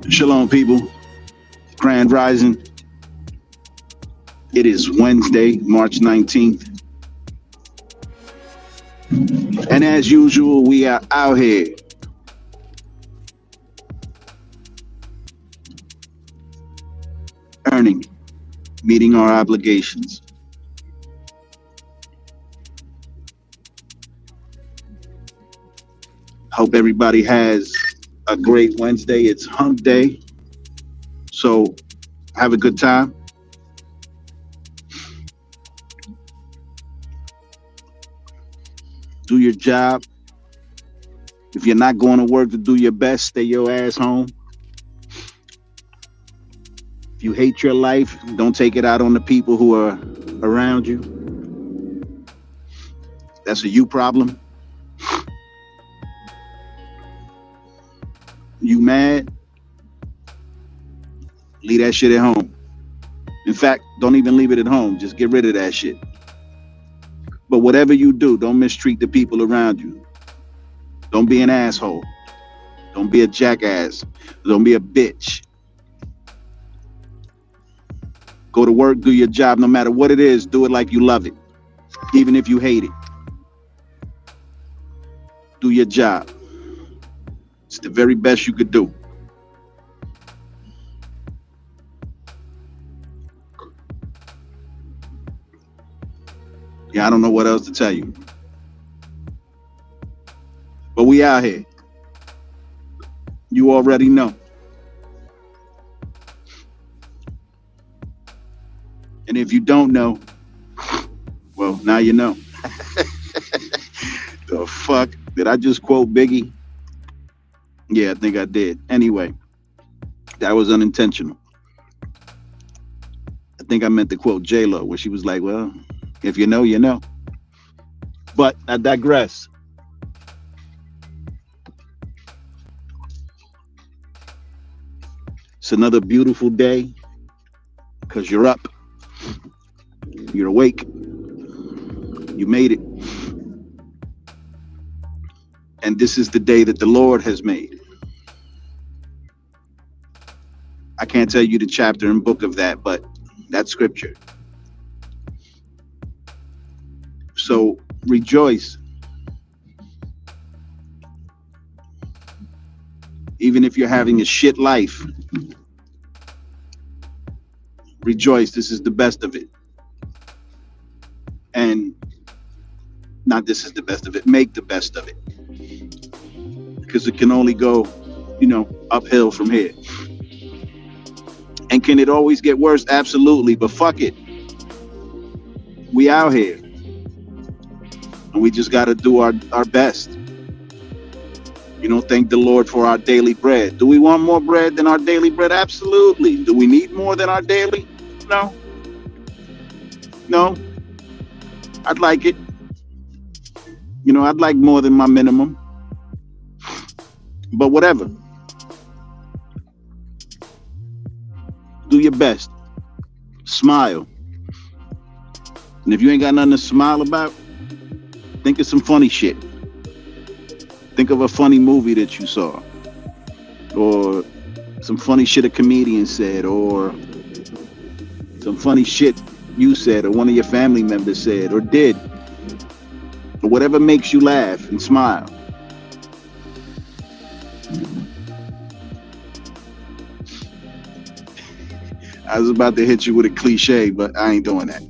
Shalom, people. Grand Rising. It is Wednesday, March 19th. And as usual, we are out here earning, meeting our obligations. Hope everybody has a great Wednesday. It's hump day. So have a good time. Do your job. If you're not going to work to do your best, stay your ass home. If you hate your life, don't take it out on the people who are around you. That's a you problem. You mad? Leave that shit at home. In fact, don't even leave it at home. Just get rid of that shit. But whatever you do, don't mistreat the people around you. Don't be an asshole. Don't be a jackass. Don't be a bitch. Go to work, do your job, no matter what it is, do it like you love it. Even if you hate it. Do your job. It's the very best you could do. Yeah, I don't know what else to tell you. But we out here. You already know. And if you don't know, well, now you know. The fuck? Did I just quote Biggie? Yeah, I think I did. Anyway, that was unintentional. I think I meant to quote J-Lo, where she was like, well, if you know, you know. But I digress. It's another beautiful day because you're up. You're awake. You made it. And this is the day that the Lord has made. I can't tell you the chapter and book of that, but that's scripture. So rejoice. Even if you're having a shit life, rejoice. This is the best of it. And not this is the best of it. Make the best of it. Because it can only go, uphill from here. And can it always get worse? Absolutely. But fuck it. We out here. And we just got to do our best. Thank the Lord for our daily bread. Do we want more bread than our daily bread? Absolutely. Do we need more than our daily? No. No. I'd like it. I'd like more than my minimum. But whatever. Do your best. Smile. And if you ain't got nothing to smile about, think of some funny shit. Think of a funny movie that you saw. Or some funny shit a comedian said. Or some funny shit you said or one of your family members said or did. Or whatever makes you laugh and smile. I was about to hit you with a cliche, but I ain't doing that.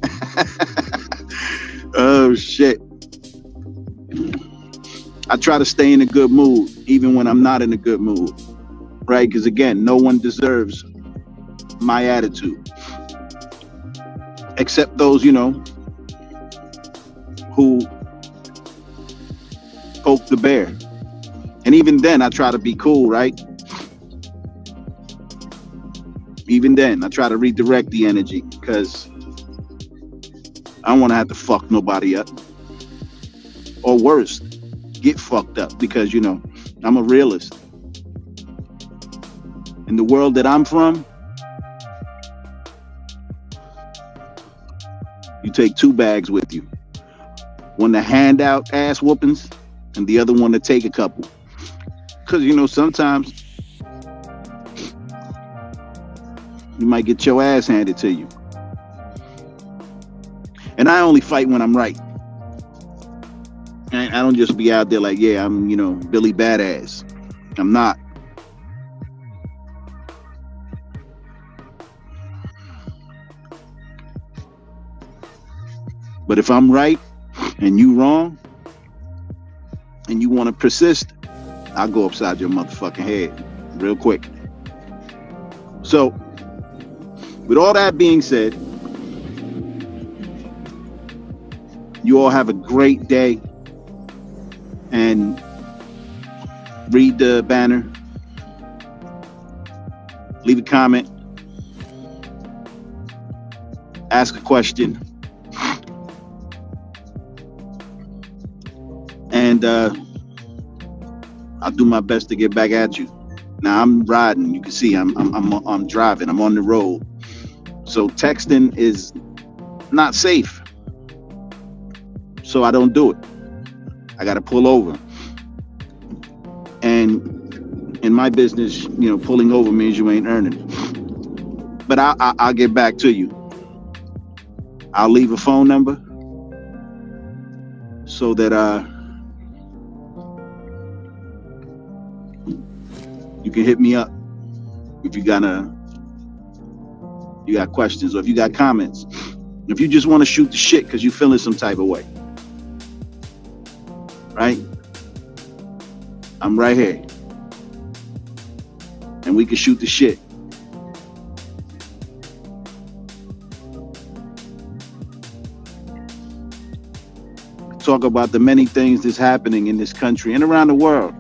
Oh, shit. I try to stay in a good mood, even when I'm not in a good mood, right? Because again, no one deserves my attitude. Except those, who poke the bear. And even then, I try to be cool, right? Even then, I try to redirect the energy because I don't want to have to fuck nobody up. Or worse, get fucked up because, I'm a realist. In the world that I'm from, you take two bags with you. One to hand out ass whoopings and the other one to take a couple. Because, sometimes you might get your ass handed to you. And I only fight when I'm right. And I don't just be out there like, yeah, I'm, Billy Badass. I'm not. But if I'm right and you wrong and you want to persist, I'll go upside your motherfucking head real quick. So, with all that being said, you all have a great day, and read the banner, leave a comment, ask a question, and I'll do my best to get back at you. Now I'm riding. You can see I'm driving. I'm on the road, so texting is not safe. So I don't do it. I got to pull over. And in my business, pulling over means you ain't earning. But I'll get back to you. I'll leave a phone number so that you can hit me up if you got questions, or if you got comments. If you just want to shoot the shit because you're feeling some type of way. Right? I'm right here. And we can shoot the shit. Talk about the many things that's happening in this country and around the world.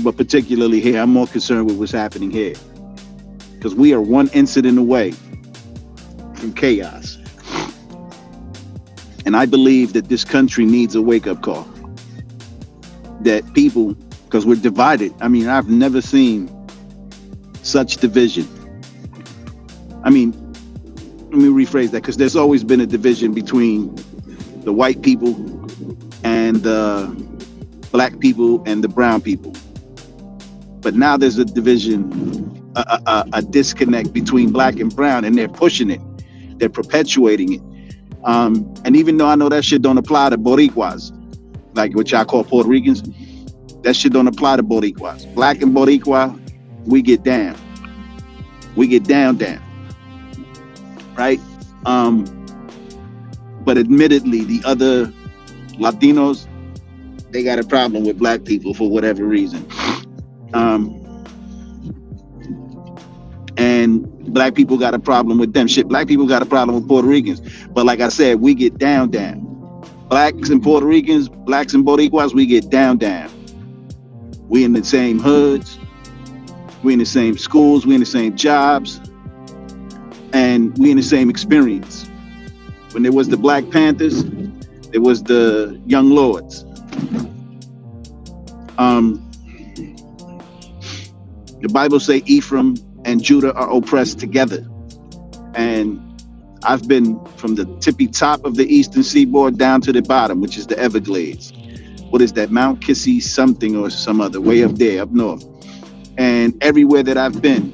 But particularly here, I'm more concerned with what's happening here. Because we are one incident away from chaos. And I believe that this country needs a wake-up call. That people, because we're divided. I mean, I've never seen such division. I mean, let me rephrase that, because there's always been a division between the white people and the black people and the brown people. But now there's a division, a disconnect between black and brown, and they're pushing it. They're perpetuating it. And even though I know that shit don't apply to Boricuas, like what y'all call Puerto Ricans, that shit don't apply to Boricuas. Black and Boricua, we get down. We get down. Right? But admittedly, the other Latinos, they got a problem with black people for whatever reason. And black people got a problem with them. Shit, black people got a problem with Puerto Ricans. But like I said, we get down. Blacks and Puerto Ricans, blacks and Boricuas, we get down. We in the same hoods. We in the same schools. We in the same jobs. And we in the same experience. When there was the Black Panthers, there was the Young Lords. The Bible say Ephraim and Judah are oppressed together. And I've been from the tippy top of the eastern seaboard down to the bottom, which is the Everglades. What is that? Mount Kissy something or some other, way up there, up north. And everywhere that I've been,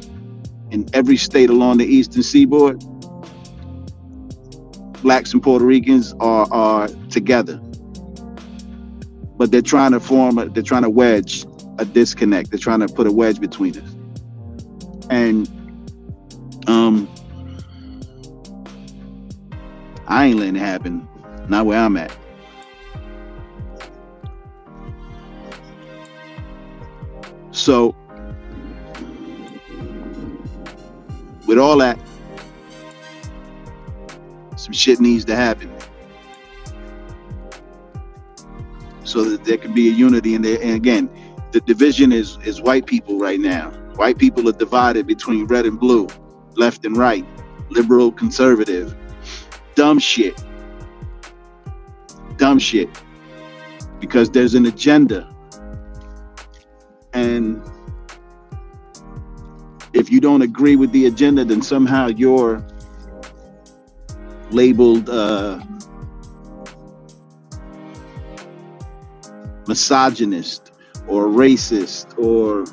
in every state along the eastern seaboard, blacks and Puerto Ricans are together. But they're trying to wedge a disconnect. They're trying to put a wedge between us. And I ain't letting it happen. Not where I'm at. So with all that, some shit needs to happen so that there can be a unity in there. And again, the division is white people right now. White people are divided between red and blue, left and right, liberal, conservative. Dumb shit. Because there's an agenda. And if you don't agree with the agenda, then somehow you're labeled misogynist or racist or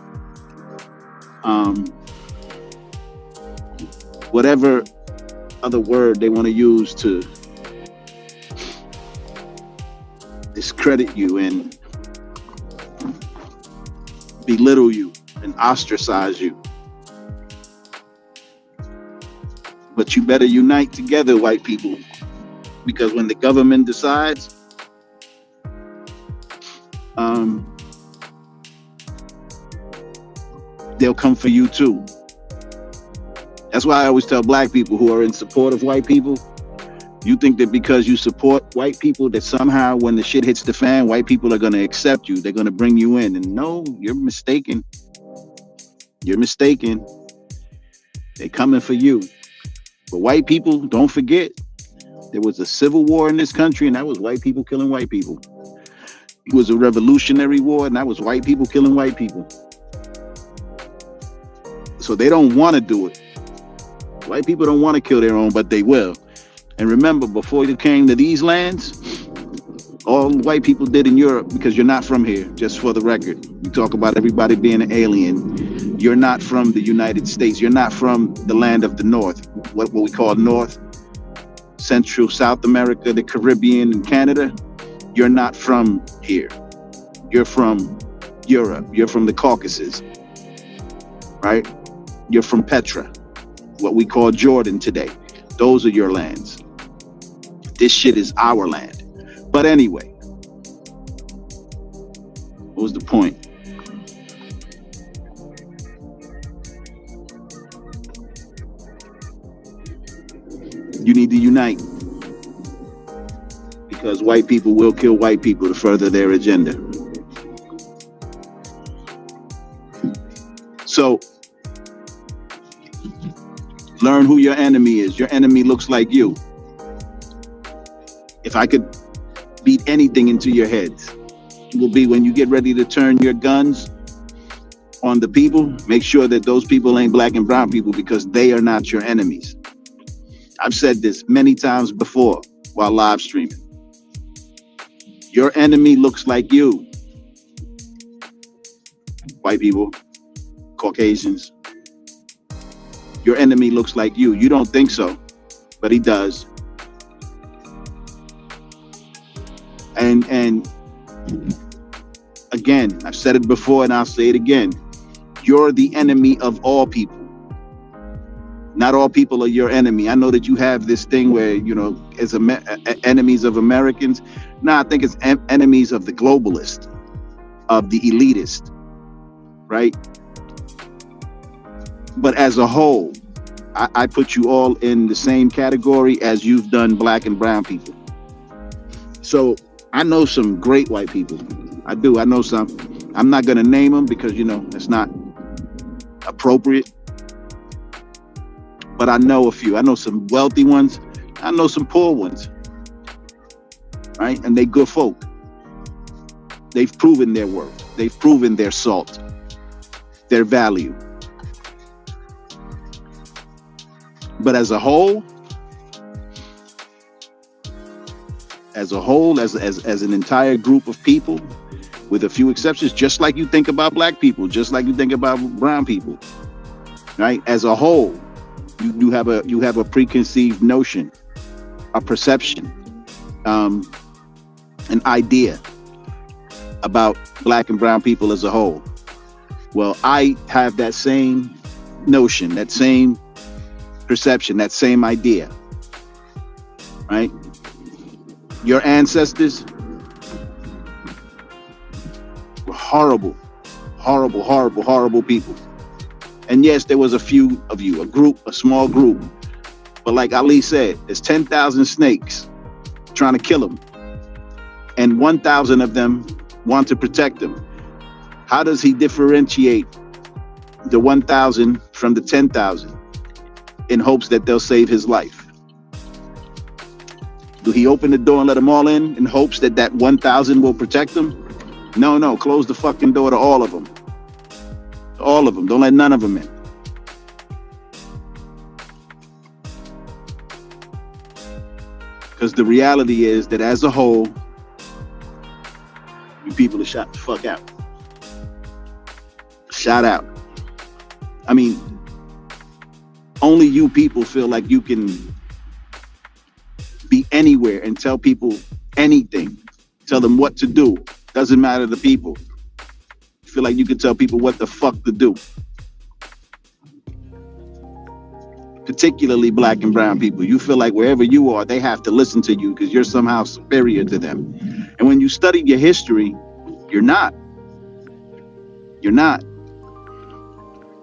whatever other word they want to use to discredit you and belittle you and ostracize you. But you better unite together, white people, because when the government decides, they'll come for you too. That's why I always tell black people who are in support of white people, you think that because you support white people that somehow when the shit hits the fan, white people are going to accept you. They're going to bring you in. And no, you're mistaken. You're mistaken. They're coming for you. But white people, don't forget, there was a civil war in this country, and that was white people killing white people. It was a revolutionary war, and that was white people killing white people. So they don't want to do it. White people don't want to kill their own, but they will. And remember, before you came to these lands, all white people did in Europe, because you're not from here, just for the record. You talk about everybody being an alien. You're not from the United States. You're not from the land of the North, what we call North, Central, South America, the Caribbean, and Canada. You're not from here. You're from Europe. You're from the Caucasus, right? You're from Petra, what we call Jordan today. Those are your lands. This shit is our land. But anyway, what was the point? You need to unite, because white people will kill white people to further their agenda. So learn who your enemy is. Your enemy looks like you. If I could beat anything into your heads, it will be when you get ready to turn your guns on the people, make sure that those people ain't black and brown people, because they are not your enemies. I've said this many times before while live streaming. Your enemy looks like you. White people, Caucasians. Your enemy looks like you. You don't think so, but he does. And again, I've said it before and I'll say it again. You're the enemy of all people. Not all people are your enemy. I know that you have this thing where, as enemies of Americans. No, I think it's enemies of the globalist, of the elitist, right? But as a whole, I put you all in the same category as you've done black and brown people. So I know some great white people. I do. I know some. I'm not going to name them because, it's not appropriate. But I know a few. I know some wealthy ones. I know some poor ones. Right? And they good folk. They've proven their worth. They've proven their salt, their value. But as a whole, as an entire group of people, with a few exceptions, just like you think about black people, just like you think about brown people, right? As a whole, you have a preconceived notion, a perception, an idea about black and brown people as a whole. Well, I have that same notion, that same perception, that same idea, right? Your ancestors were horrible, horrible, horrible, horrible people. And yes, there was a few of you, a small group. But like Ali said, there's 10,000 snakes trying to kill him. And 1,000 of them want to protect him. How does he differentiate the 1,000 from the 10,000 in hopes that they'll save his life? Do he open the door and let them all in hopes that that 1,000 will protect them? No, close the fucking door to all of them. All of them. Don't let none of them in. Because the reality is that as a whole, you people are shot the fuck out. Shout out. I mean, only you people feel like you can be anywhere and tell people anything. Tell them what to do. Doesn't matter the people. Feel like you can tell people what the fuck to do. Particularly black and brown people. You feel like wherever you are, they have to listen to you because you're somehow superior to them. And when you study your history, you're not. You're not.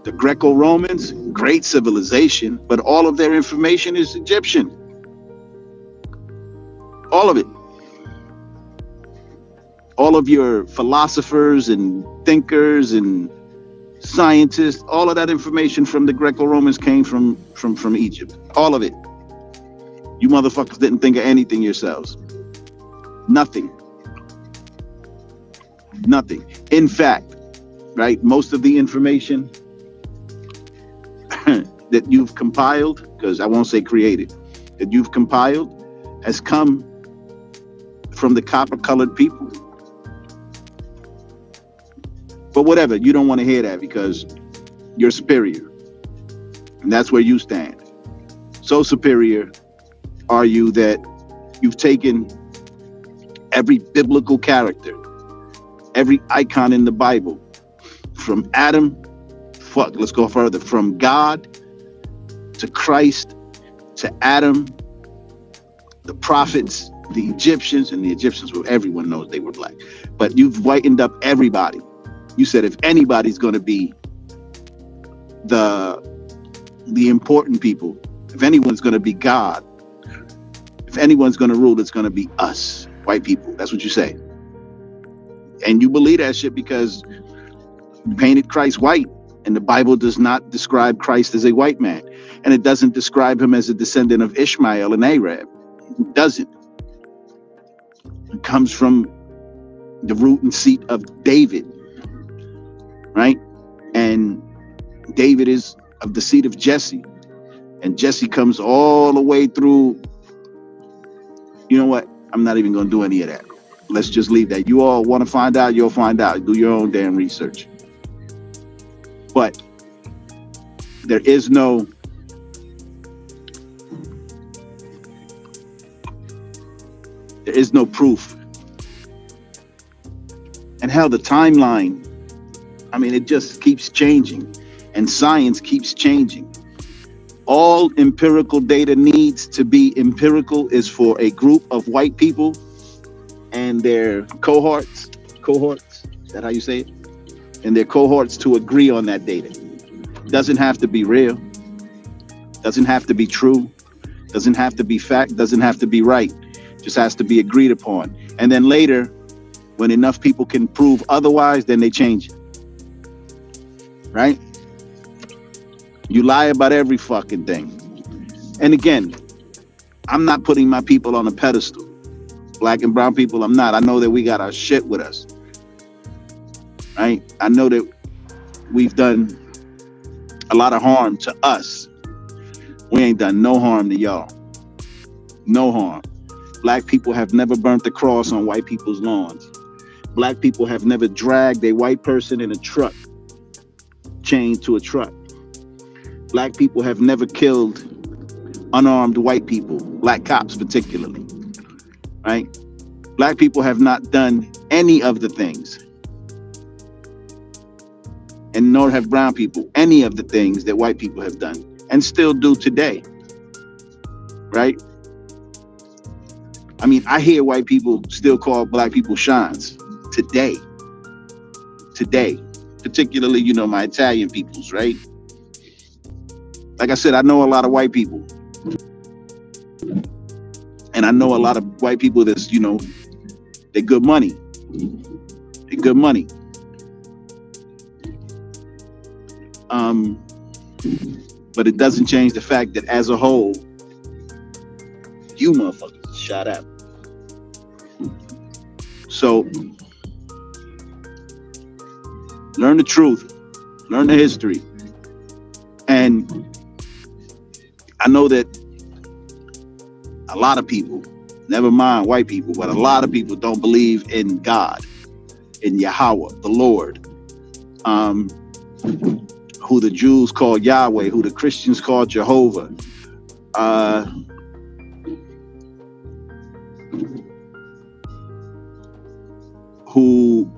The Greco-Romans, great civilization, but all of their information is Egyptian. All of it. All of your philosophers and thinkers and scientists, all of that information from the Greco-Romans came from Egypt. All of it. You motherfuckers didn't think of anything yourselves. Nothing. Nothing. In fact, right, most of the information that you've compiled, because I won't say created, that you've compiled has come from the copper-colored people. But whatever, you don't want to hear that because you're superior. And that's where you stand. So superior are you that you've taken every biblical character, every icon in the Bible, from Adam, let's go further, from God to Christ to Adam, the prophets, the Egyptians, and the Egyptians, well, everyone knows they were black. But you've whitened up everybody. You said if anybody's going to be the important people, if anyone's going to be God, if anyone's going to rule, it's going to be us, white people. That's what you say. And you believe that shit because you painted Christ white, and the Bible does not describe Christ as a white man, and it doesn't describe him as a descendant of Ishmael and Arab. It doesn't. It comes from the root and seat of David. Right? And David is of the seed of Jesse. And Jesse comes all the way through. You know what? I'm not even going to do any of that. Let's just leave that. You all want to find out, you'll find out. Do your own damn research. But there is no proof. And hell, the timeline, I mean, it just keeps changing, and science keeps changing. All empirical data needs to be empirical is for a group of white people and their cohorts, is that how you say it? And their cohorts to agree on that data. Doesn't have to be real, doesn't have to be true, doesn't have to be fact, doesn't have to be right, just has to be agreed upon. And then later, when enough people can prove otherwise, then they change it. Right? You lie about every fucking thing. And again, I'm not putting my people on a pedestal. Black and brown people, I'm not. I know that we got our shit with us. Right? I know that we've done a lot of harm to us. We ain't done no harm to y'all. No harm. Black people have never burnt the cross on white people's lawns. Black people have never dragged a white person in a truck, chained to a truck. Black people have never killed unarmed white people, black cops particularly, right? Black people have not done any of the things, and nor have brown people any of the things that white people have done and still do today, right? I mean, I hear white people still call black people shines today, particularly, you know, my Italian peoples, right? Like I said, I know a lot of white people, and I know a lot of white people that's, you know, they're good money. They're good money. But it doesn't change the fact that as a whole, you motherfuckers shot out. So learn the truth, learn the history. And I know that a lot of people, never mind white people, but a lot of people don't believe in God, in Yahweh, the Lord. who the Jews call Yahweh, who the Christians call Jehovah. Who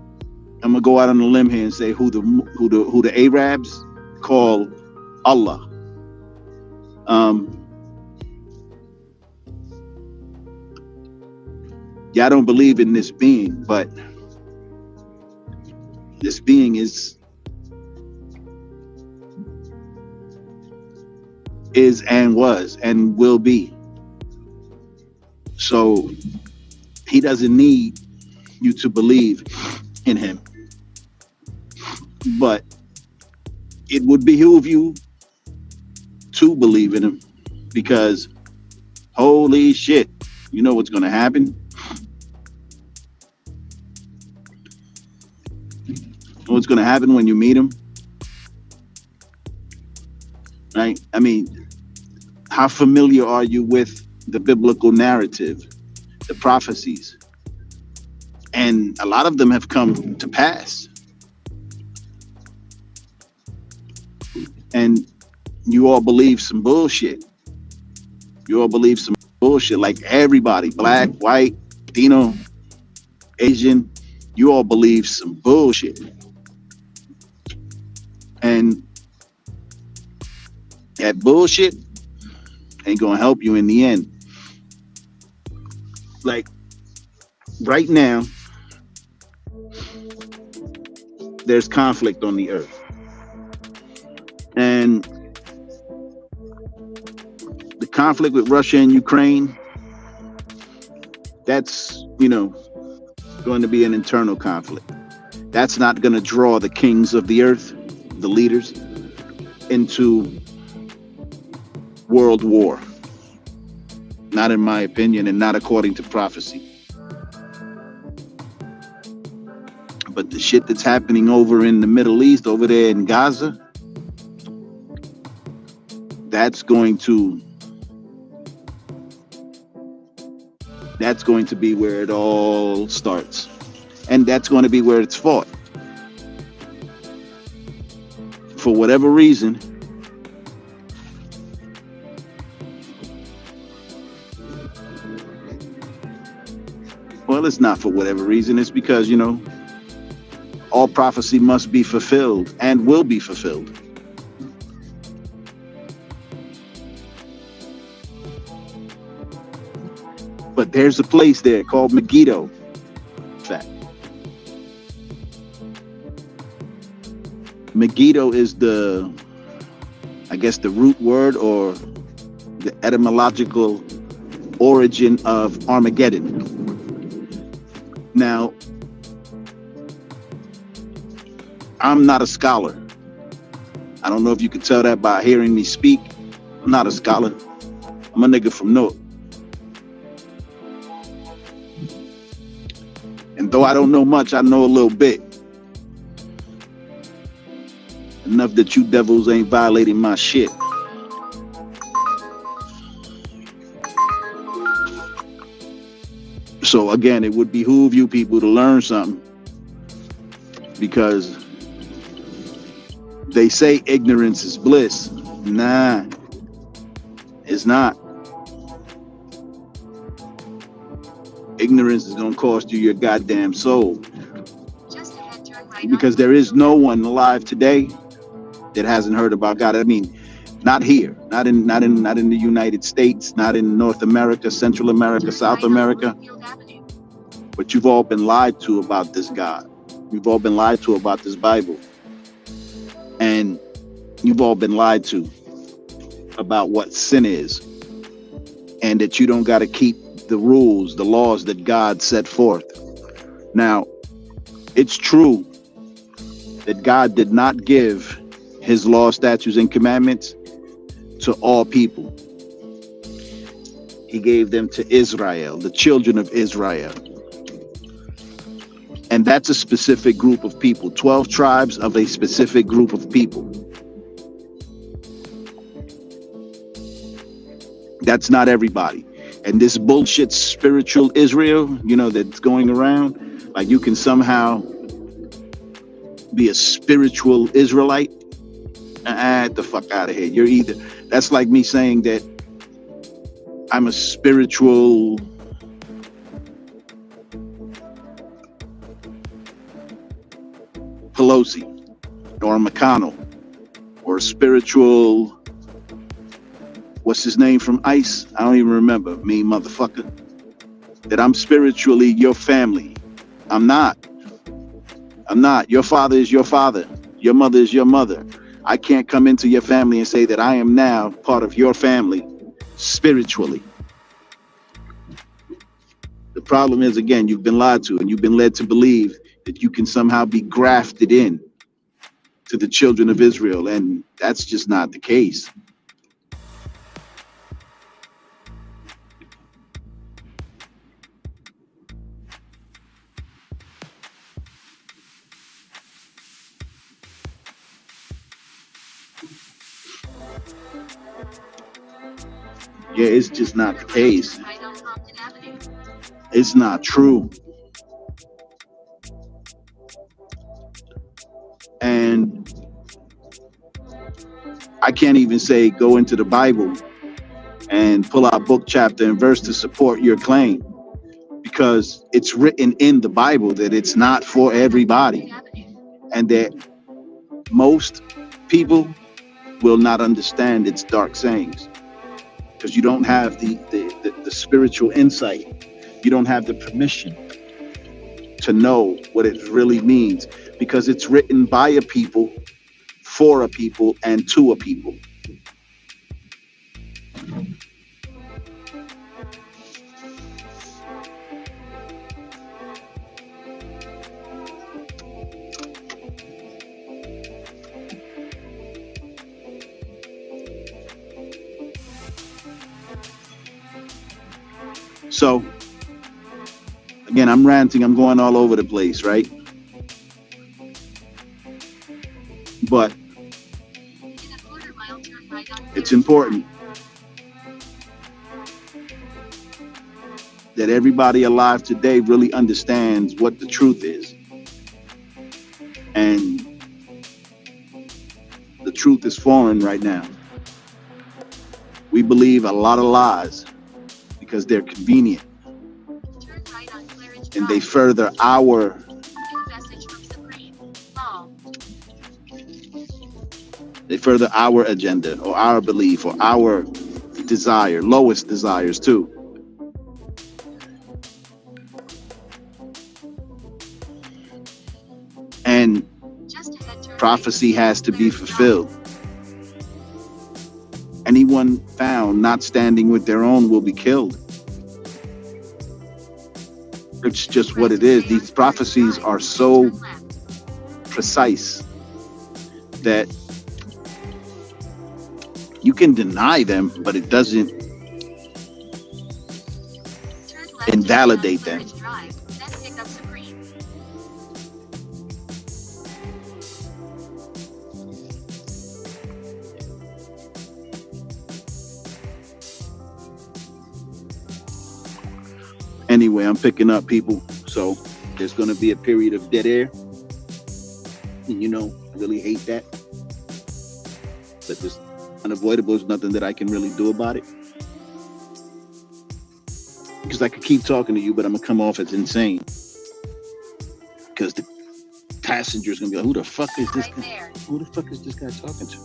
I'm gonna go out on a limb here and say who the Arabs call Allah. Y'all don't believe in this being, but this being is and was and will be. So he doesn't need you to believe in him. But it would behoove you to believe in him, because holy shit, you know what's going to happen? What's going to happen when you meet him? Right? I mean, how familiar are you with the biblical narrative, the prophecies? And a lot of them have come to pass. And you all believe some bullshit. You all believe some bullshit, like everybody, black, white, Latino, Asian, you all believe some bullshit. And that bullshit ain't gonna help you in the end. Like right now, there's conflict on the earth. And the conflict with Russia and Ukraine, that's, going to be an internal conflict. That's not going to draw the kings of the earth, the leaders, into world war. Not in my opinion, and not according to prophecy. But the shit that's happening over in the Middle East, over there in Gaza, that's going to be where it all starts. And that's going to be where it's fought. For whatever reason, well, it's not for whatever reason. It's because, all prophecy must be fulfilled and will be fulfilled. But there's a place there called Megiddo. Fact. Megiddo is the root word or the etymological origin of Armageddon. Now, I'm not a scholar. I don't know if you can tell that by hearing me speak. I'm not a scholar. I'm a nigga from North. And though I don't know much, I know a little bit. Enough that you devils ain't violating my shit. So again, it would behoove you people to learn something, because they say ignorance is bliss. Nah, it's not. Ignorance is going to cost you your goddamn soul. Because there is no one alive today that hasn't heard about God. I mean, not here, not in the United States, not in North America, Central America, South America. But you've all been lied to about this God. You've all been lied to about this Bible. And you've all been lied to about what sin is. And that you don't got to keep the rules, the laws that God set forth. Now, it's true that God did not give his law, statutes, and commandments to all people. He gave them to Israel, the children of Israel. And that's a specific group of people, 12 tribes of a specific group of people. That's not everybody. And this bullshit spiritual Israel, that's going around, like you can somehow be a spiritual Israelite. Get the fuck out of here. You're either, that's like me saying that I'm a spiritual Pelosi or a McConnell or a spiritual, what's his name from ICE? I don't even remember. Me, motherfucker. That I'm spiritually your family. I'm not. I'm not. Your father is your father. Your mother is your mother. I can't come into your family and say that I am now part of your family spiritually. The problem is, again, you've been lied to and you've been led to believe that you can somehow be grafted in to the children of Israel, and that's just not the case. Yeah, it's just not the case. It's not true. And I can't even say go into the Bible and pull out book, chapter, and verse to support your claim, because it's written in the Bible that it's not for everybody, and that most people will not understand its dark sayings, because you don't have the spiritual insight. You don't have the permission to know what it really means, because it's written by a people, for a people, and to a people. So, again, I'm ranting, I'm going all over the place, right? But it's important that everybody alive today really understands what the truth is. And the truth is foreign right now. We believe a lot of lies because they're convenient. And they further our agenda or our belief or our desire, lowest desires too. And prophecy has to be fulfilled. Anyone found not standing with their own will be killed. It's just what it is. These prophecies are so precise that you can deny them, but it doesn't invalidate them. Anyway, I'm picking up, people. So there's going to be a period of dead air. And I really hate that. But it's unavoidable. There's nothing that I can really do about it. Because I could keep talking to you, but I'm going to come off as insane. Because the passenger's going to be like, who the fuck is this guy? Who the fuck is this guy talking to?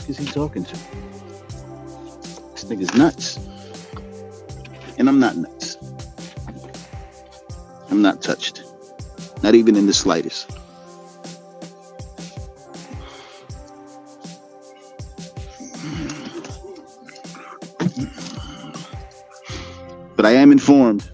Is he talking to? This nigga's nuts. And I'm not nuts. I'm not touched. Not even in the slightest. But I am informed .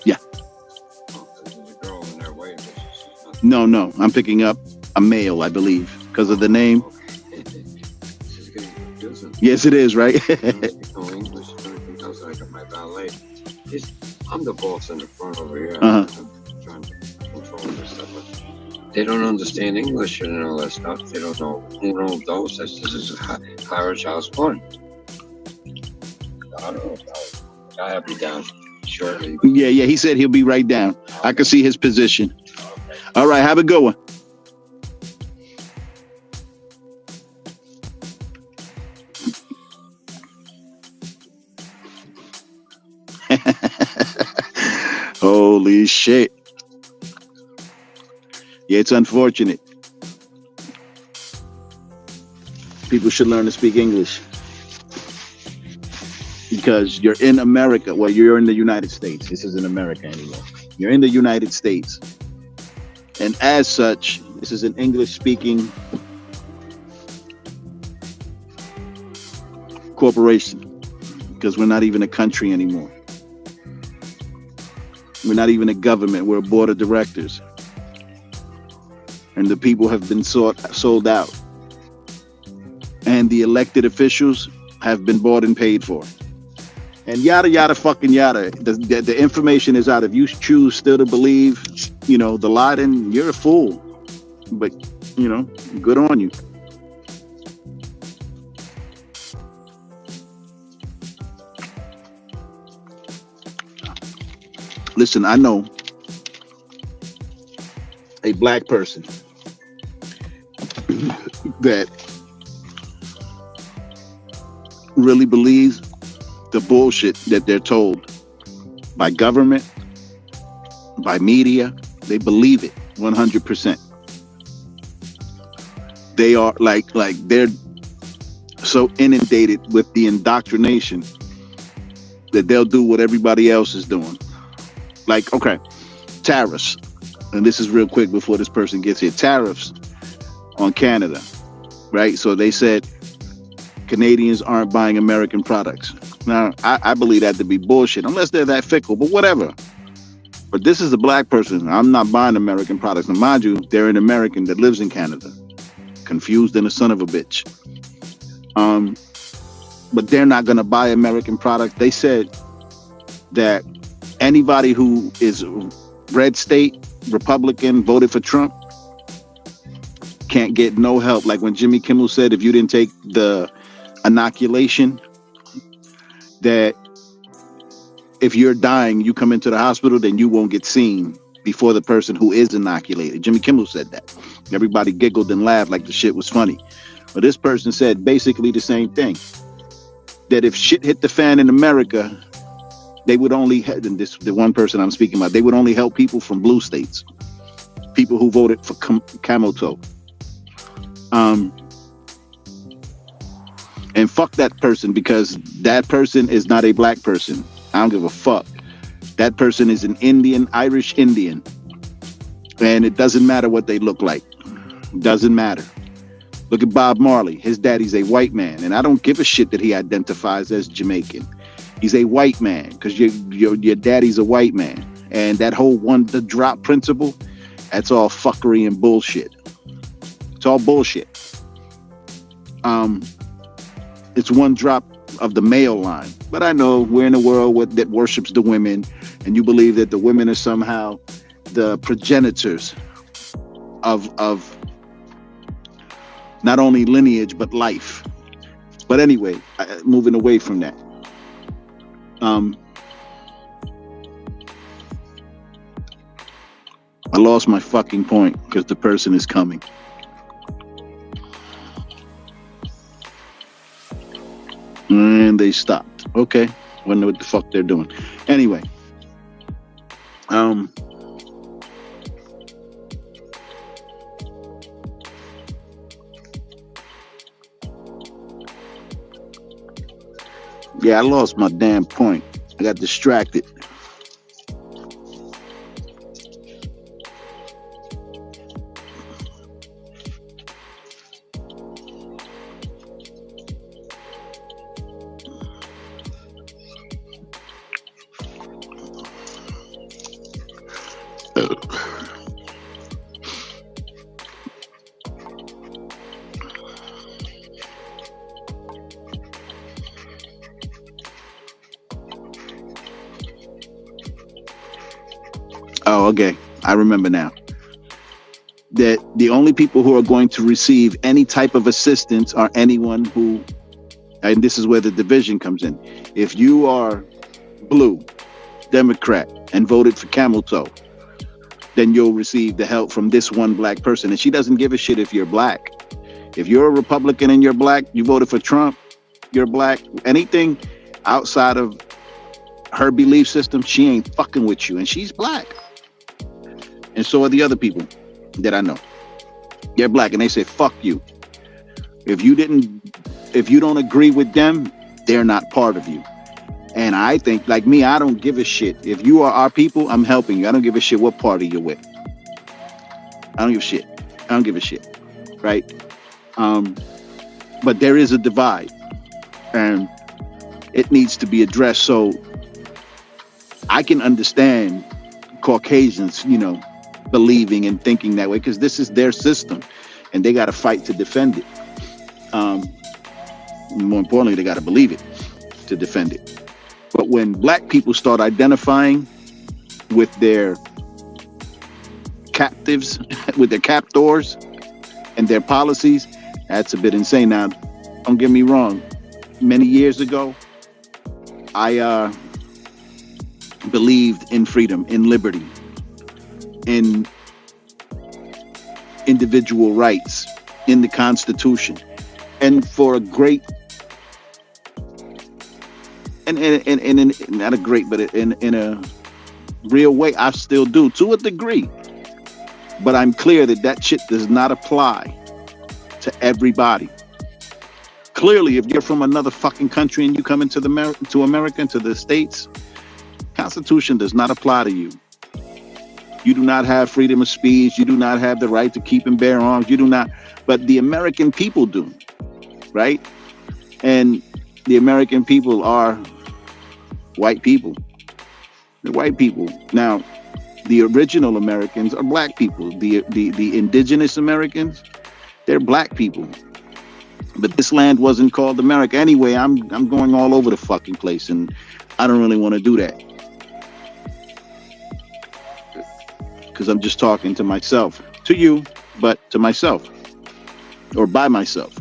Yeah. Oh, there's a girl in there waiting. No. I'm picking up a male, I believe, because of the name. Okay. This is getting confusing. Yes, it is, right? I don't speak no English. Everything else I got my valet. He's, I'm the boss in the front over here. Uh-huh. I'm trying to control this stuff. But they don't understand English and all that stuff. They don't know uno, dos. This is Harris Osborne. I don't know. I have you down shortly. Yeah. He said he'll be right down. I can see his position. Okay. All right, have a good one. Holy shit. Yeah, it's unfortunate. People should learn to speak English because you're in America. Well, you're in the United States. This isn't America anymore. You're in the United States. And as such, this is an English speaking corporation because we're not even a country anymore. We're not even a government. We're a board of directors. And the people have been sold out. And the elected officials have been bought and paid for. And yada, yada, fucking yada. The information is out. If you choose still to believe, the lie, then you're a fool. But, good on you. Listen, I know a black person that really believes the bullshit that they're told by government, by media. They believe it 100%. They are like they're so inundated with the indoctrination that they'll do what everybody else is doing. Like, okay, tariffs. And this is real quick before this person gets here. Tariffs on Canada, right? So they said Canadians aren't buying American products. Now, I believe that to be bullshit, unless they're that fickle, but whatever. But this is a black person. I'm not buying American products. And mind you, they're an American that lives in Canada. Confused and a son of a bitch. But they're not going to buy American products. They said that anybody who is red state Republican voted for Trump can't get no help. Like when Jimmy Kimmel said, if you didn't take the inoculation, that if you're dying, you come into the hospital, then you won't get seen before the person who is inoculated. Jimmy Kimmel said that. Everybody giggled and laughed like the shit was funny. But this person said basically the same thing. That if shit hit the fan in America, they would only, and this the one person I'm speaking about, they would only help people from blue states. People who voted for Camoto. And fuck that person, because that person is not a black person. I don't give a fuck. That person is an Indian, Irish Indian. And it doesn't matter what they look like. Doesn't matter. Look at Bob Marley. His daddy's a white man. And I don't give a shit that he identifies as Jamaican. He's a white man because your daddy's a white man. And that whole the drop principle, that's all fuckery and bullshit. It's all bullshit. It's one drop of the male line. But I know we're in a world that worships the women, and you believe that the women are somehow the progenitors of not only lineage but life. But anyway, moving away from that. I lost my fucking point because the person is coming. And they stopped. Okay. Wonder what the fuck they're doing. Anyway. Yeah, I lost my damn point. I got distracted. Oh, okay. I remember now. That the only people who are going to receive any type of assistance are anyone who, and this is where the division comes in. If you are blue, Democrat, and voted for Camel Toe, then you'll receive the help from this one black person. And she doesn't give a shit if you're black. If you're a Republican and you're black, you voted for Trump, you're black, anything outside of her belief system, she ain't fucking with you. And she's black. And so are the other people that I know. They're black and they say, fuck you. If you don't agree with them, they're not part of you. And I think, like me, I don't give a shit. If you are our people, I'm helping you. I don't give a shit what party you're with. I don't give a shit. I don't give a shit. Right? But there is a divide. And it needs to be addressed. So I can understand Caucasians, believing and thinking that way, because this is their system and they got to fight to defend it. More importantly, they got to believe it to defend it. But when black people start identifying with their captives, with their captors and their policies, that's a bit insane. Now, don't get me wrong. Many years ago, I believed in freedom, in liberty, in individual rights, in the Constitution, and for a great, and not a great, but in a real way, I still do to a degree. But I'm clear that shit does not apply to everybody. Clearly, if you're from another fucking country and you come into America, into the States, Constitution does not apply to you. You do not have freedom of speech. You do not have the right to keep and bear arms. You do not, but the American people do, right? And the American people are white people. They're white people. Now, the original Americans are black people. The indigenous Americans, they're black people. But this land wasn't called America. Anyway, I'm going all over the fucking place, and I don't really want to do that. Because I'm just talking to myself. To you, but to myself. Or by myself.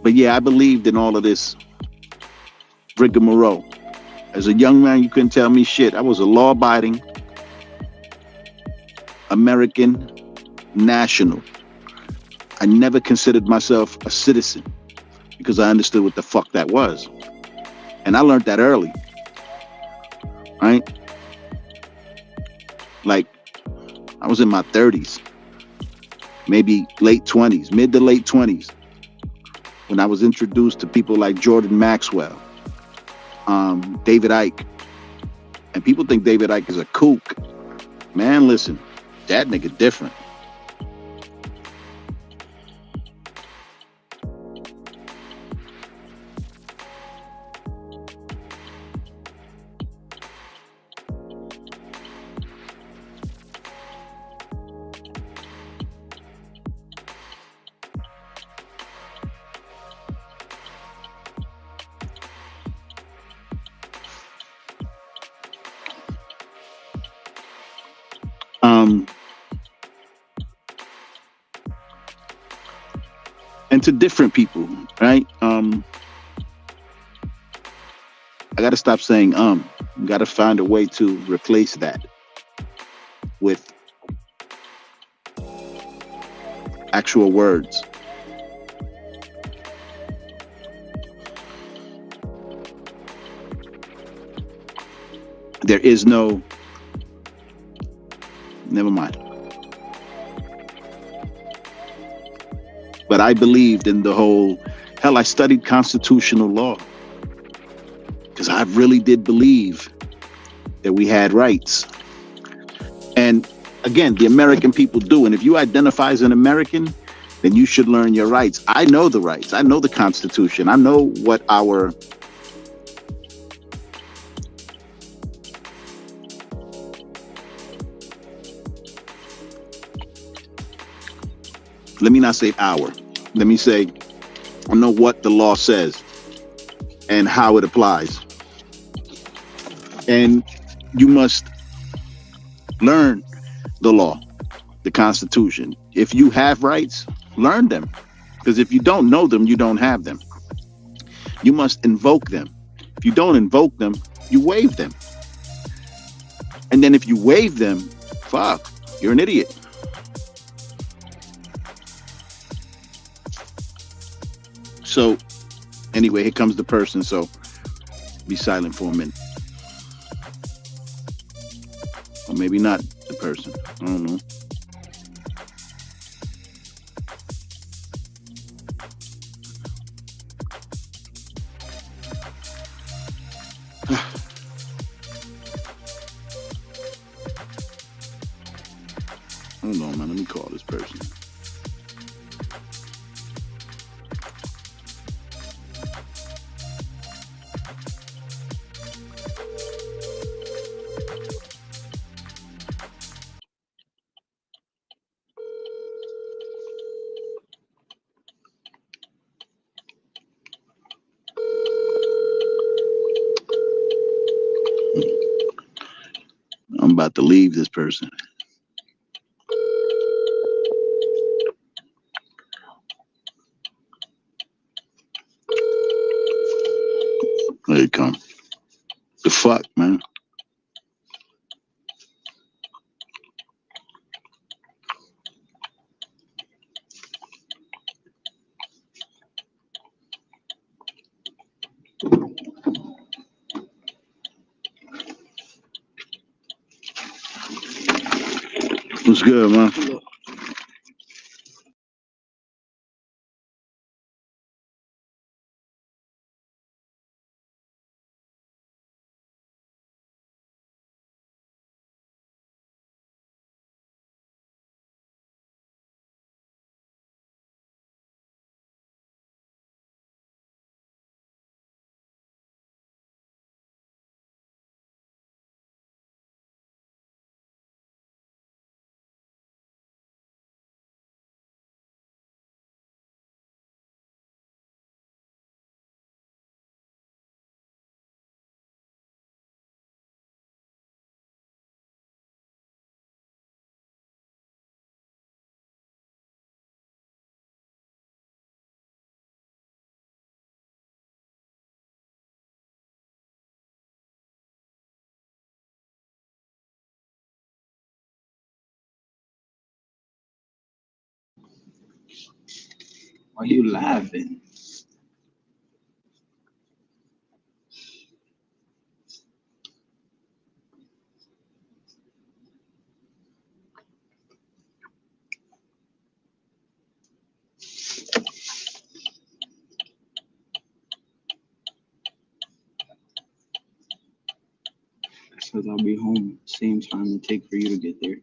But yeah, I believed in all of this rigmarole. As a young man, you couldn't tell me shit. I was a law-abiding American national. I never considered myself a citizen because I understood what the fuck that was. And I learned that early. Right? Like, I was in my 30s, maybe late 20s, mid to late 20s, when I was introduced to people like Jordan Maxwell, David Icke. And people think David Icke is a kook. Man, listen, that nigga different. And to different people, right? I gotta stop saying gotta find a way to replace that with actual words. There is no, never mind. But I believed in the whole, hell, I studied constitutional law because I really did believe that we had rights. And again, the American people do. And if you identify as an American, then you should learn your rights. I know the rights. I know the Constitution. I know what our Let me not say our. Let me say, I know what the law says and how it applies. And you must learn the law, the Constitution. If you have rights, learn them. Because if you don't know them, you don't have them. You must invoke them. If you don't invoke them, you waive them. And then if you waive them, fuck, you're an idiot. So, anyway, here comes the person. So, be silent for a minute. Or maybe not the person. I don't know. Hold on, man. Let me call this person. I'm about to leave this person. There you come. The fuck, man. What's good, man? Why are you laughing? Because I'll be home same time it take for you to get there.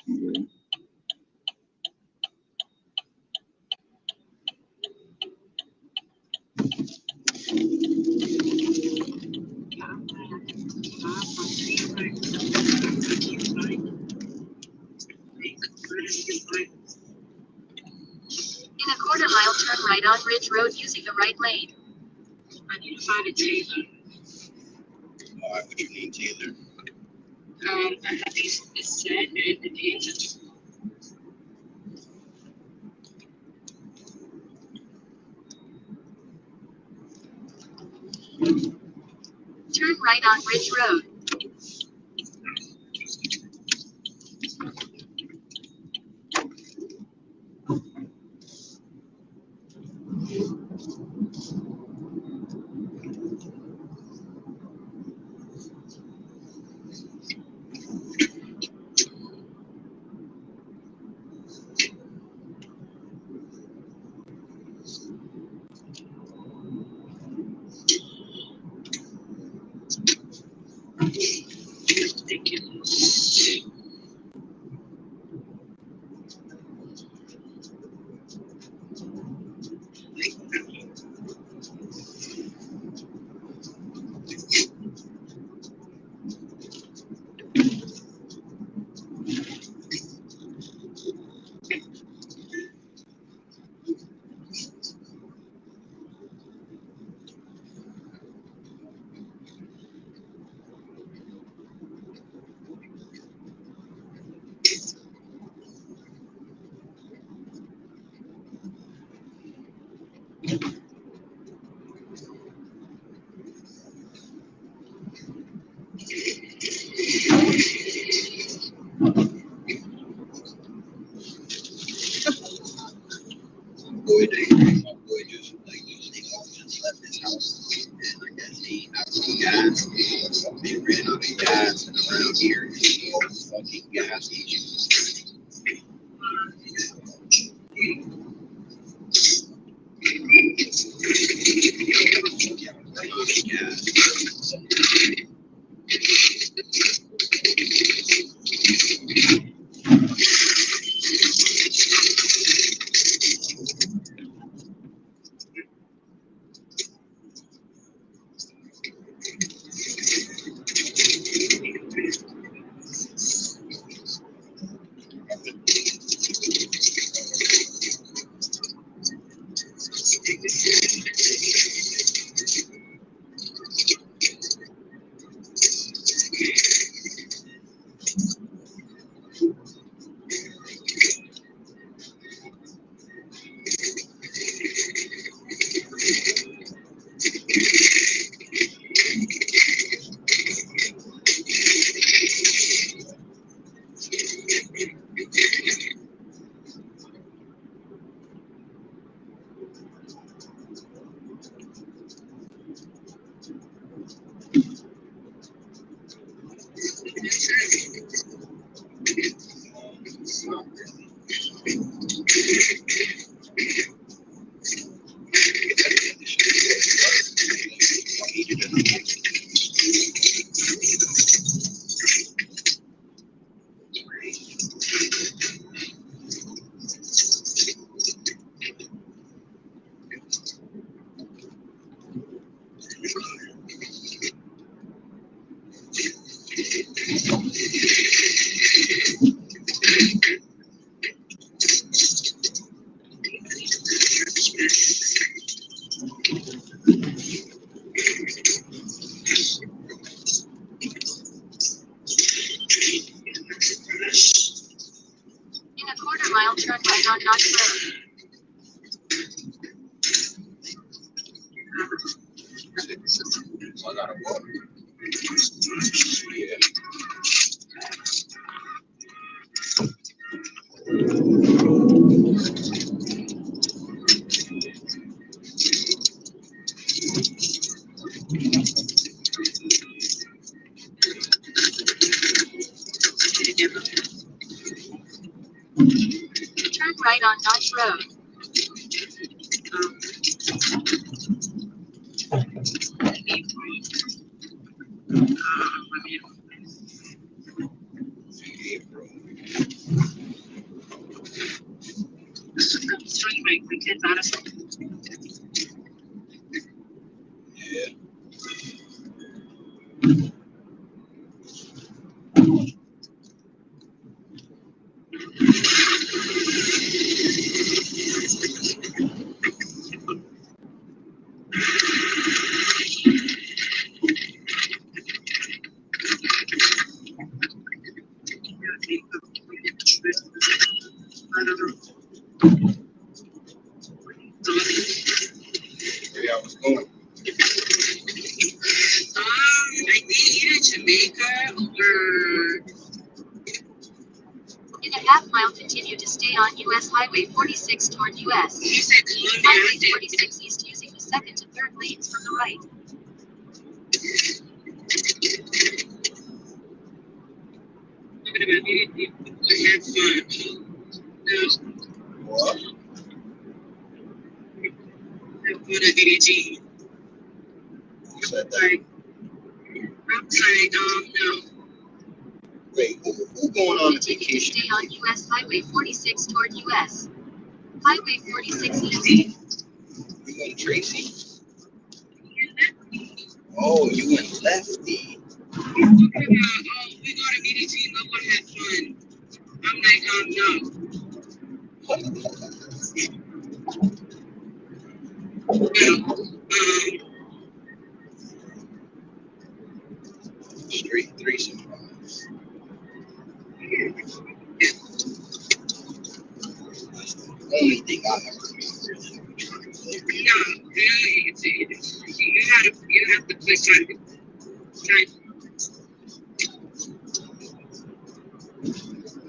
Yeah. In a quarter mile, turn right on Ridge Road using the right lane. I need to find a Taylor. All right, what you need, Taylor? I have these set and the pages. Turn right on Ridge Road. Boy, my boy just like left his house, and I guess he had some gas. They ran out of gas, and around here, there's no fucking gas station. Yeah, ran out of gas. In a quarter-mile, turn right on Dodge Road. So I gotta walk. Yeah. Turn right on Dodge Road. April. Turn right for 10 Madison. Yeah. Where I was going. I think either Jamaica or. In a half-mile, continue to stay on U.S. Highway 46 toward U.S. You said Columbia. Highway 46 east using the second to third lanes from the right. What? Who said that? No. Wait, who going on a vacation? Stay on U.S. Highway 46 toward U.S. Highway 46 east. You went Tracy. Oh, you went Lefty. We go to BDT and go and have fun. I'm like, no. Straight threesome. That's the only thing I ever remember trying to play. No, you have to push time.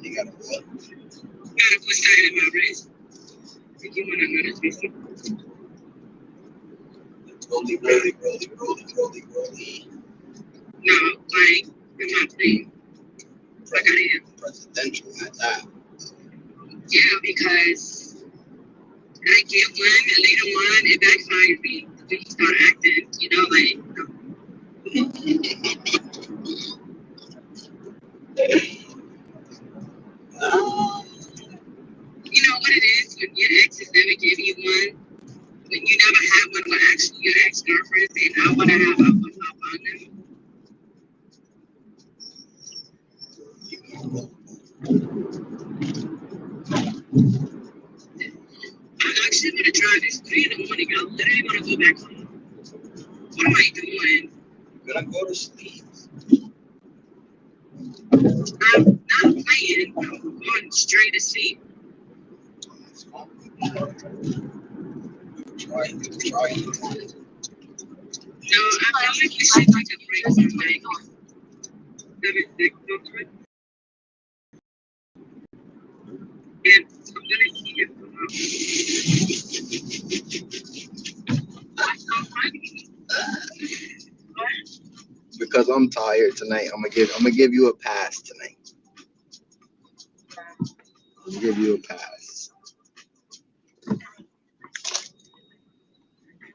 You gotta what? You gotta push time in my wrist. If you wanna know this reason. Rolly. No, like, I'm not playing. Like I am. Presidential at that. Yeah, because I get one and later on it backfires me. When you start acting, you know, like, you know what it is when your exes never give you one, when you never had one with actually your ex-girlfriend saying, I wanna have a one up on them. I actually wanna drive. It's 3 in the morning. I literally wanna go back home. What am I doing? You're gonna go to sleep. I'm not playing. I'm going straight to sleep. Try. No, I feel like we should take a break from like 7-6 over. And I'm gonna keep it from that's so funny. Because I'm tired tonight, I'm gonna give you a pass tonight. I'm gonna give you a pass.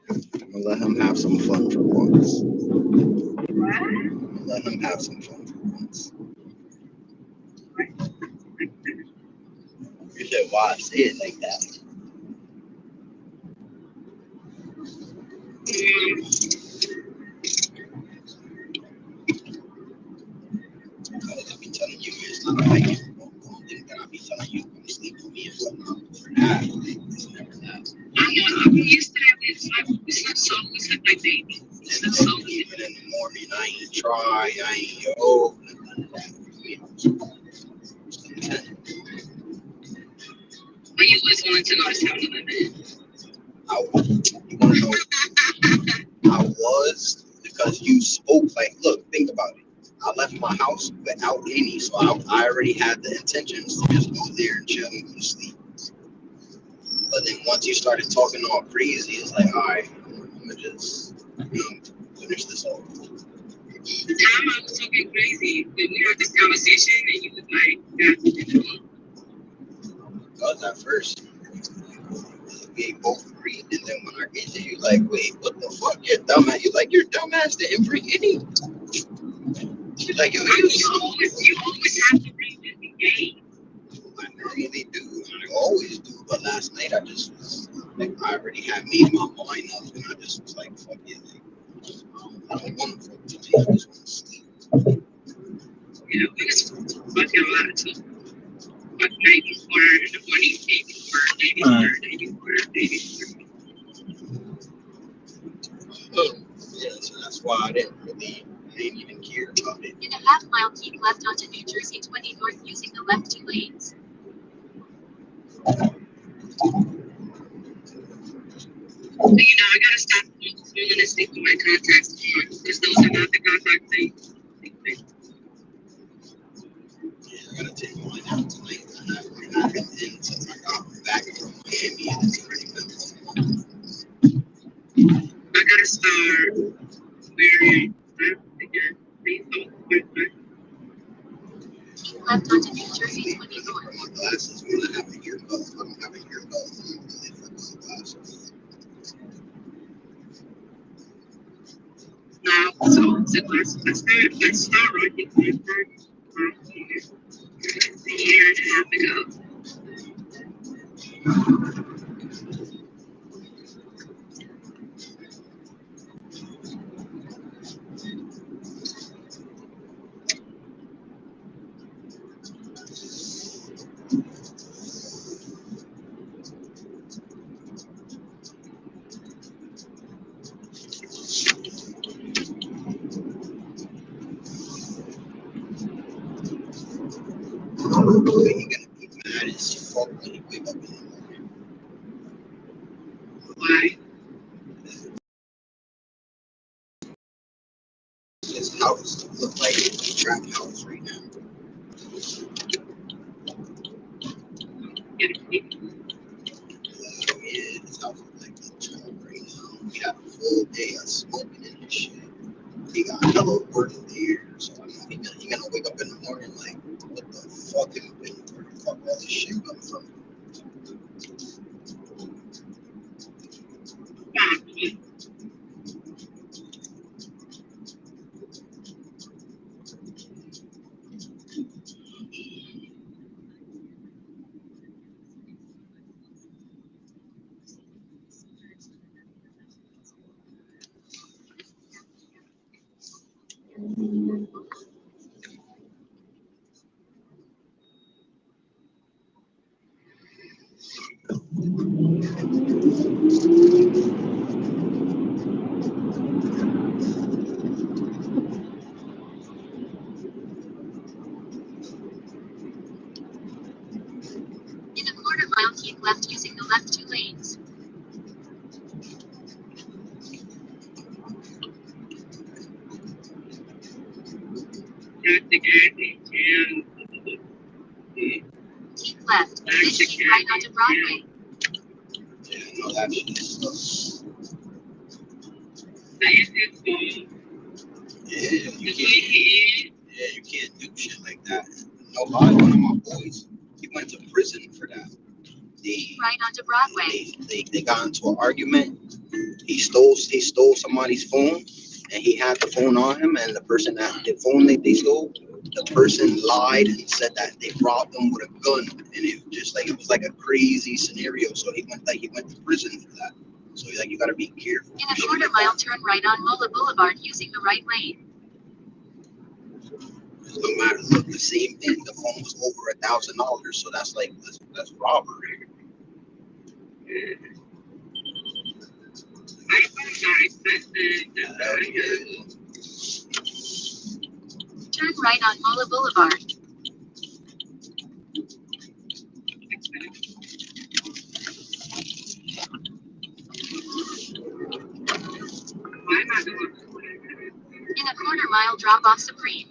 I'm gonna let him have some fun for once. Let him have some fun for once. You said, why I say it like that? Because I be telling you, it's not like you don't think that I be telling you come sleep with me or something. For that, it's never that. I'm used to that. We slept like babies. We slept so good. Even in the morning, I ain't try, I ain't yo, none of that. But you always wanted to know the sound of the bed. You wanna know? I was, because you spoke like, look, think about it. I left my house without any, so I already had the intentions to just go there and chill and go to sleep. But then once you started talking all crazy, it's like, all right, I'm gonna just, finish this off. The time I was talking crazy, when we had this conversation, and you was like, Because at first, we both agreed, and then when I get to you, like, wait, what the fuck? You're dumbass. You like your dumbass didn't bring any. You like, yo, you always have to bring this game. I normally do, and I always do, but last night I just was like, I already had made my mind up, and I just was like, fuck it, like, I don't want to fuck today, I just want to sleep. You know, we was fucking a lot too. But night before, in the morning, day before. Yeah, so that's why I didn't even care about it. In a half-mile, keep left onto New Jersey 20 north using the left 2 lanes. So, I gotta stop falling asleep with my contacts on, because those are not the contact things. Yeah, I gotta take mine out tonight. I haven't been in since I got back from Miami, and it's already been I gotta start wearing again. Keep left onto New Jersey 20 north. my glasses when I have a earbud. If I don't have a earbud, I'm really fucking with glasses. Now, so let's start writing my first a year and a half ago. You're gonna be mad as fuck when you wake up in the morning. Why? trap house right now. Get a pick. Yeah, this house is like the trap right now. We had a full day of smoking in this shit. He got hella work there, so I know he gonna wake up in the morning like, what the fuck am I waiting for? Where the fuck all this shit come from? Five kids. In a quarter mile, keep left using the left 2 lanes. Got the gas in town. Keep left, then keep right onto Broadway. Yeah, I know that shit is That's his phone. yeah, The way you can't do shit like that. No lie, one of my boys, he went to prison for that. Keep right onto Broadway. They got into an argument. He stole somebody's phone, and he had the phone on him. And the person that the phone they stole, the person lied and said that they robbed him with a gun, and it was like a crazy scenario. So he went to prison for that. So you gotta be careful. In a quarter mile, turn right on Mola Boulevard using the right lane. No matter, look, the same thing. The phone was over $1,000, so that's robbery. Turn right on Mola Boulevard. In a quarter mile, drop off Supreme.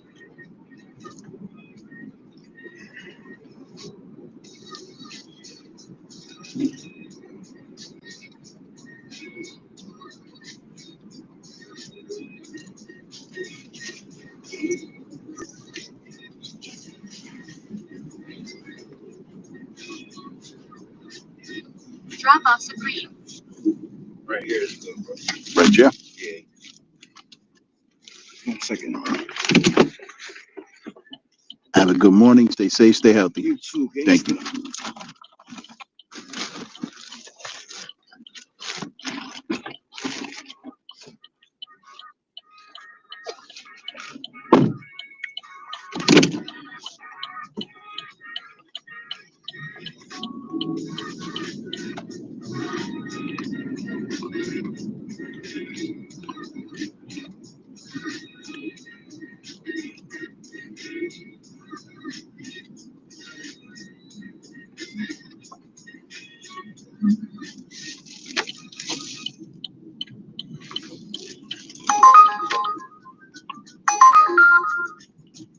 Drop off Supreme. Right here is good, bro. Right, yeah. Yeah. 1 second. Have a good morning. Stay safe, stay healthy. You too, Thank you.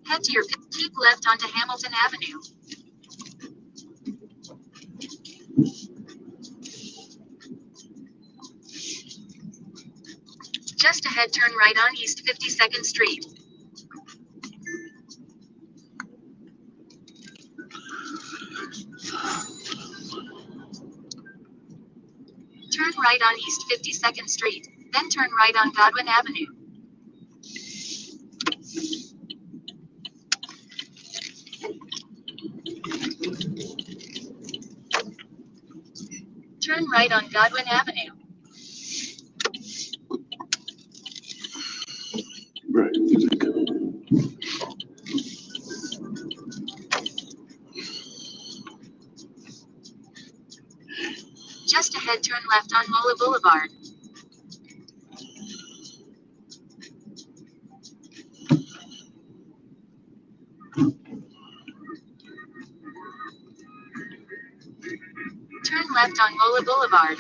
Head to your keep left onto Hamilton Avenue. Just ahead, turn right on East 52nd Street. Turn right on East 52nd Street, then turn right on Godwin Avenue. Turn right on Godwin Avenue. Right. Just ahead, turn left on Mola Boulevard. Turn left on Mola Boulevard.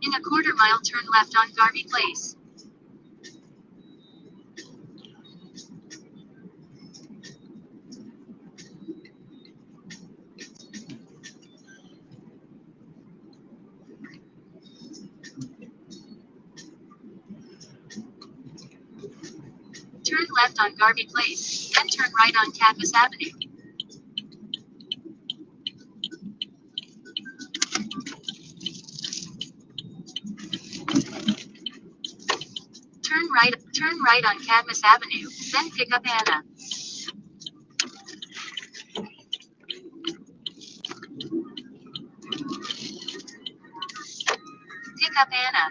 In a quarter-mile, turn left on Garvey Place. Turn left on Garvey Place, then turn right on Campus Avenue. Turn right on Cadmus Avenue, then pick up Anna. Pick up Anna.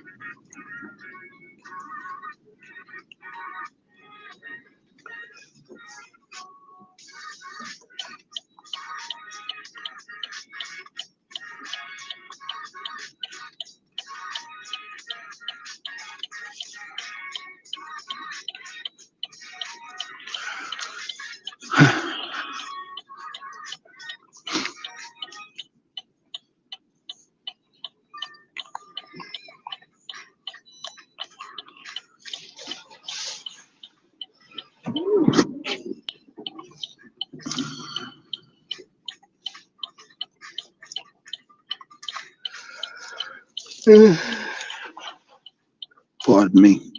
Pardon me.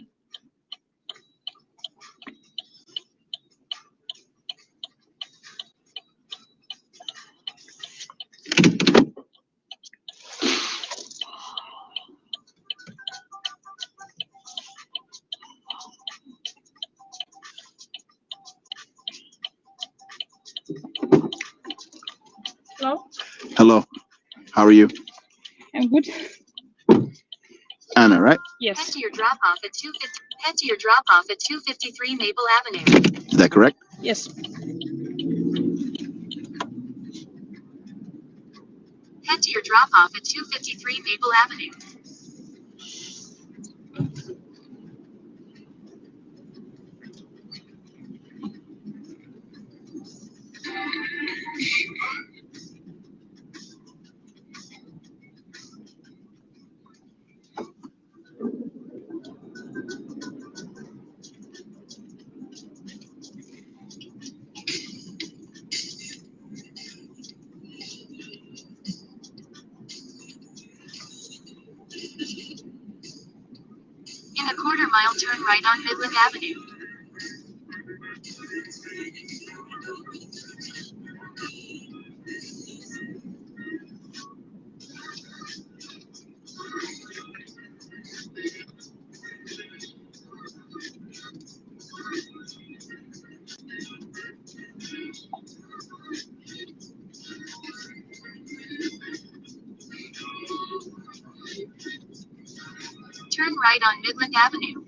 Hello, Hello. How are you? I'm good. Anna, right? Head Yes, to your drop-off at 253 Maple Avenue. Is that correct? yes. Head to your drop-off at 253 Maple Avenue. quarter mile, turn right on Midland Avenue. Turn right on Midland Avenue.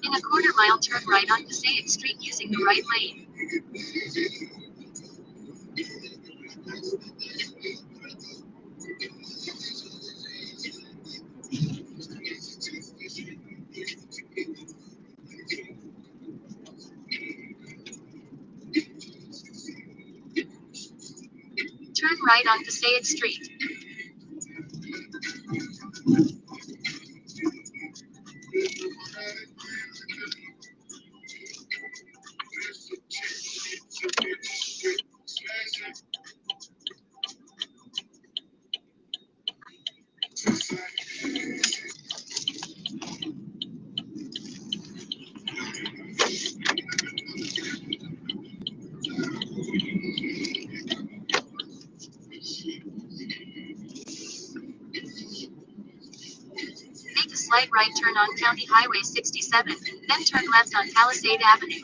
In a quarter mile, turn right on Passaic Street using the right lane. Turn right on Passaic Street. right turn on County Highway 67, then turn left on Palisade Avenue.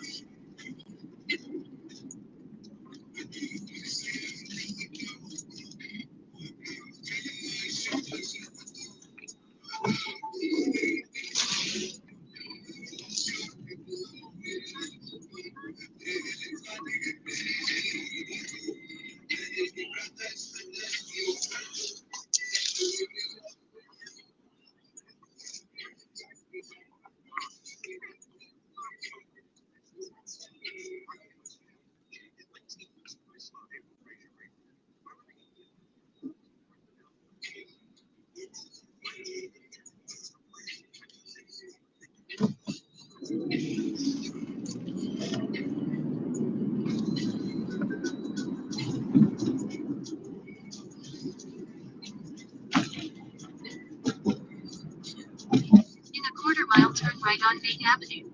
In a quarter-mile, turn right on Main Avenue.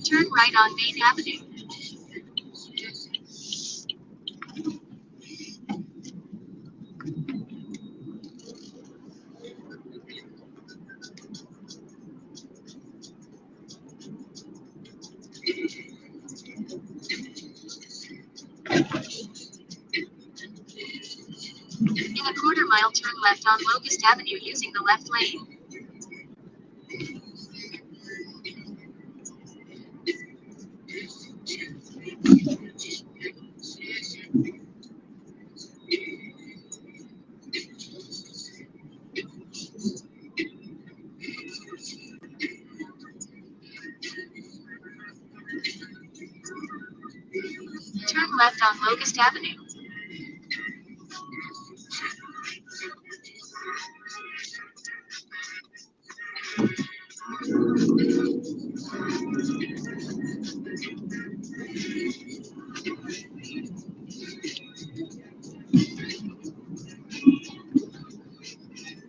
Turn right on Main Avenue. In a quarter-mile, turn left on Locust Avenue using the left lane. Turn left on Locust Avenue.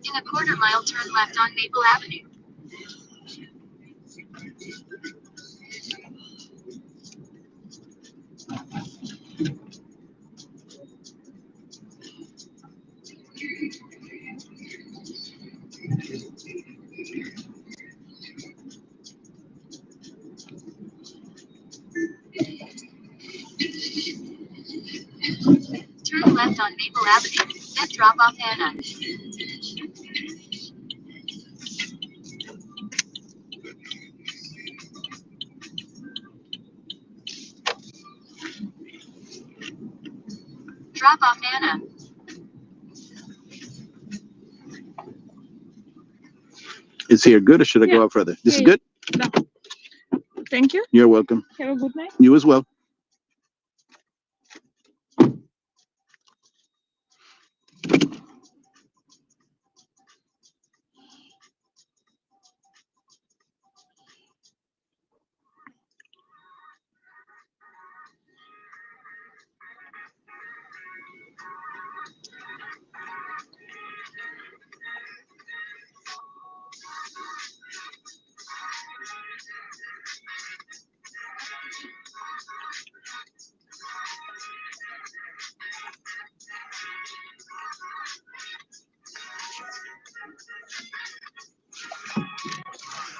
In a quarter-mile, turn left on Maple Avenue. Turn left on Maple Avenue, then drop off Anna. Drop off Anna. Is here good or should I Yeah. go up further? This is Yeah. good? No. Thank you. You're welcome. Have a good night. You as well.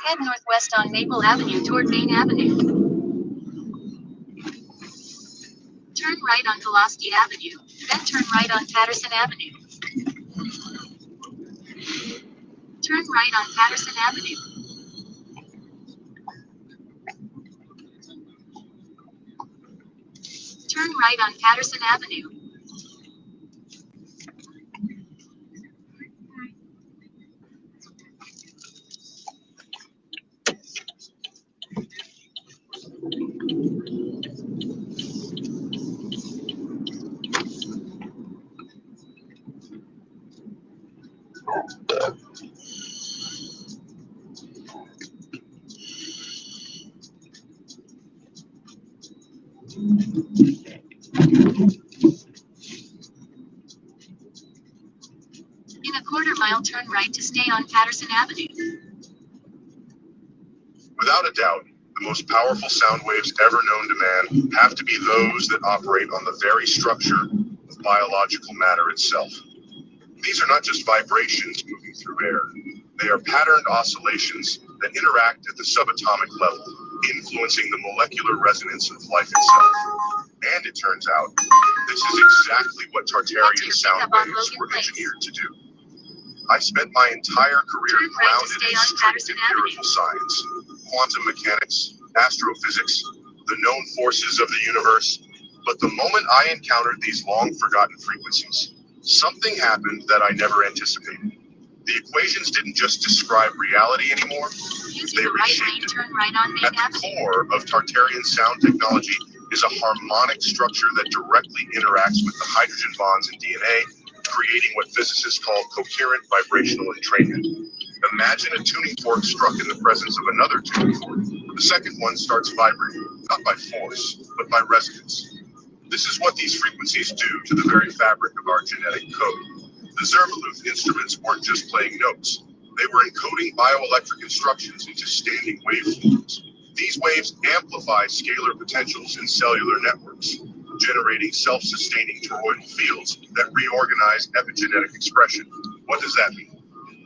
Head northwest on Maple Avenue toward Main Avenue. Turn right on Pulaski Avenue, then turn right on Patterson Avenue. Turn right on Patterson Avenue. Turn right on Patterson Avenue. quarter-mile, turn right to stay on Patterson Avenue. Without a doubt, the most powerful sound waves ever known to man have to be those that operate on the very structure of biological matter itself. These are not just vibrations moving through air. They are patterned oscillations that interact at the subatomic level, influencing the molecular resonance of life itself. And it turns out, this is exactly what Tartarian sound waves were engineered to do. I spent my entire career grounded in strict empirical science, quantum mechanics, astrophysics, the known forces of the universe. But the moment I encountered these long-forgotten frequencies, something happened that I never anticipated. The equations didn't just describe reality anymore, they reshaped it. At the core of Tartarian sound technology is a harmonic structure that directly interacts with the hydrogen bonds in DNA, creating what physicists call coherent vibrational entrainment. Imagine a tuning fork struck in the presence of another tuning fork. The second one starts vibrating, not by force, but by resonance. This is what these frequencies do to the very fabric of our genetic code. The Zermaluth instruments weren't just playing notes. They were encoding bioelectric instructions into standing waveforms. These waves amplify scalar potentials in cellular networks, generating self-sustaining toroidal fields that reorganize epigenetic expression. What does that mean?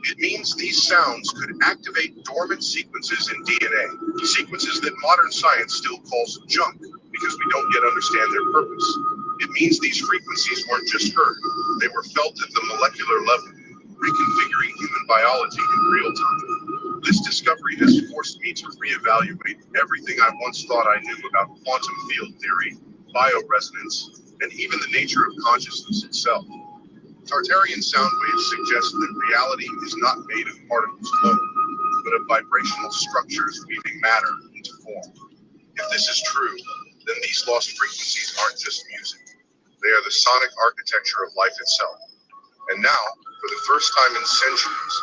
It means these sounds could activate dormant sequences in DNA, sequences that modern science still calls junk because we don't yet understand their purpose. It means these frequencies weren't just heard, they were felt at the molecular level, reconfiguring human biology in real time. This discovery has forced me to reevaluate everything I once thought I knew about quantum field theory, bioresonance, and even the nature of consciousness itself. Tartarian sound waves suggest that reality is not made of particles alone, but of vibrational structures weaving matter into form. If this is true, then these lost frequencies aren't just music. They are the sonic architecture of life itself. And now, for the first time in centuries,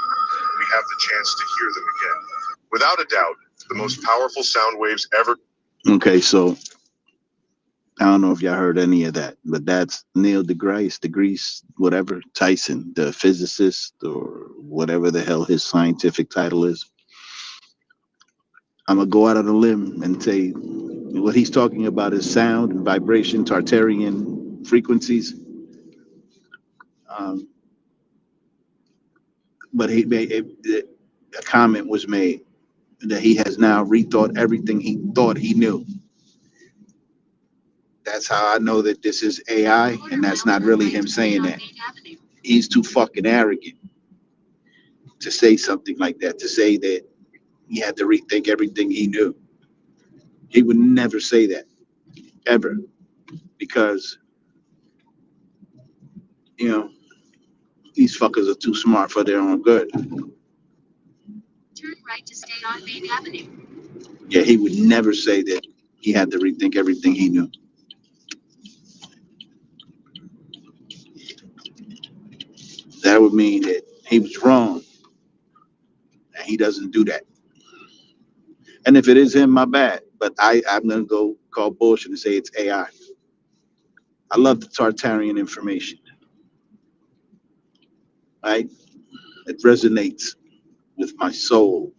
we have the chance to hear them again. Without a doubt, the most powerful sound waves ever. Okay, so I don't know if y'all heard any of that, but that's Neil deGrasse, whatever, Tyson, the physicist or whatever the hell his scientific title is. I'm going to go out on a limb and say what he's talking about is sound and vibration, Tartarian frequencies. But a comment was made that he has now rethought everything he thought he knew. That's how I know that this is AI, and that's not really him saying that. He's too fucking arrogant to say something like that, to say that he had to rethink everything he knew. He would never say that, ever, because, you know, these fuckers are too smart for their own good. Turn right to stay on Main Avenue. Yeah, he would never say that he had to rethink everything he knew. That would mean that he was wrong, and he doesn't do that. And if it is him, my bad. But I'm going to go call bullshit and say it's AI. I love the Tartarian information. Right? It resonates with my soul.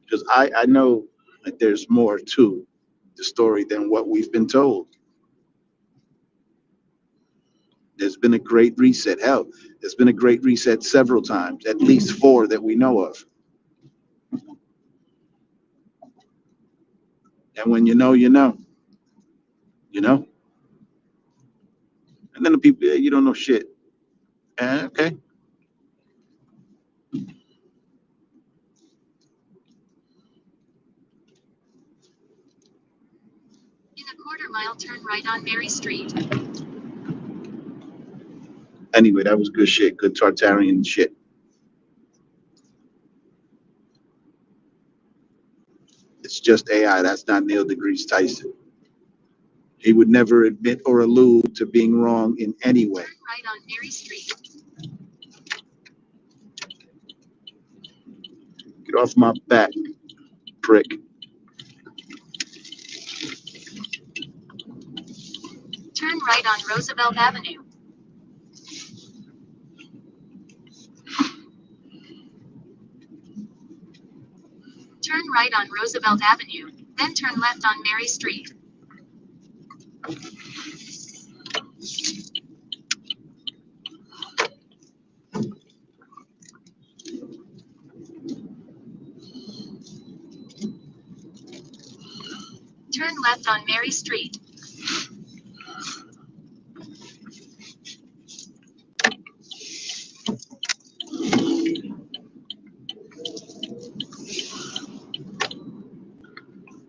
Because I know that there's more to the story than what we've been told. There's been a great reset. Hell, there's been a great reset several times, at least 4 that we know of. And when you know, you know. You know? And then the people, yeah, you don't know shit. Okay. In a quarter-mile, turn right on Mary Street. Anyway, that was good shit. Good Tartarian shit. It's just AI. That's not Neil deGrasse Tyson. He would never admit or allude to being wrong in any way. Turn right on Mary Street. Get off my back, prick. Turn right on Roosevelt Avenue. Turn right on Roosevelt Avenue, then turn left on Mary Street. Turn left on Mary Street.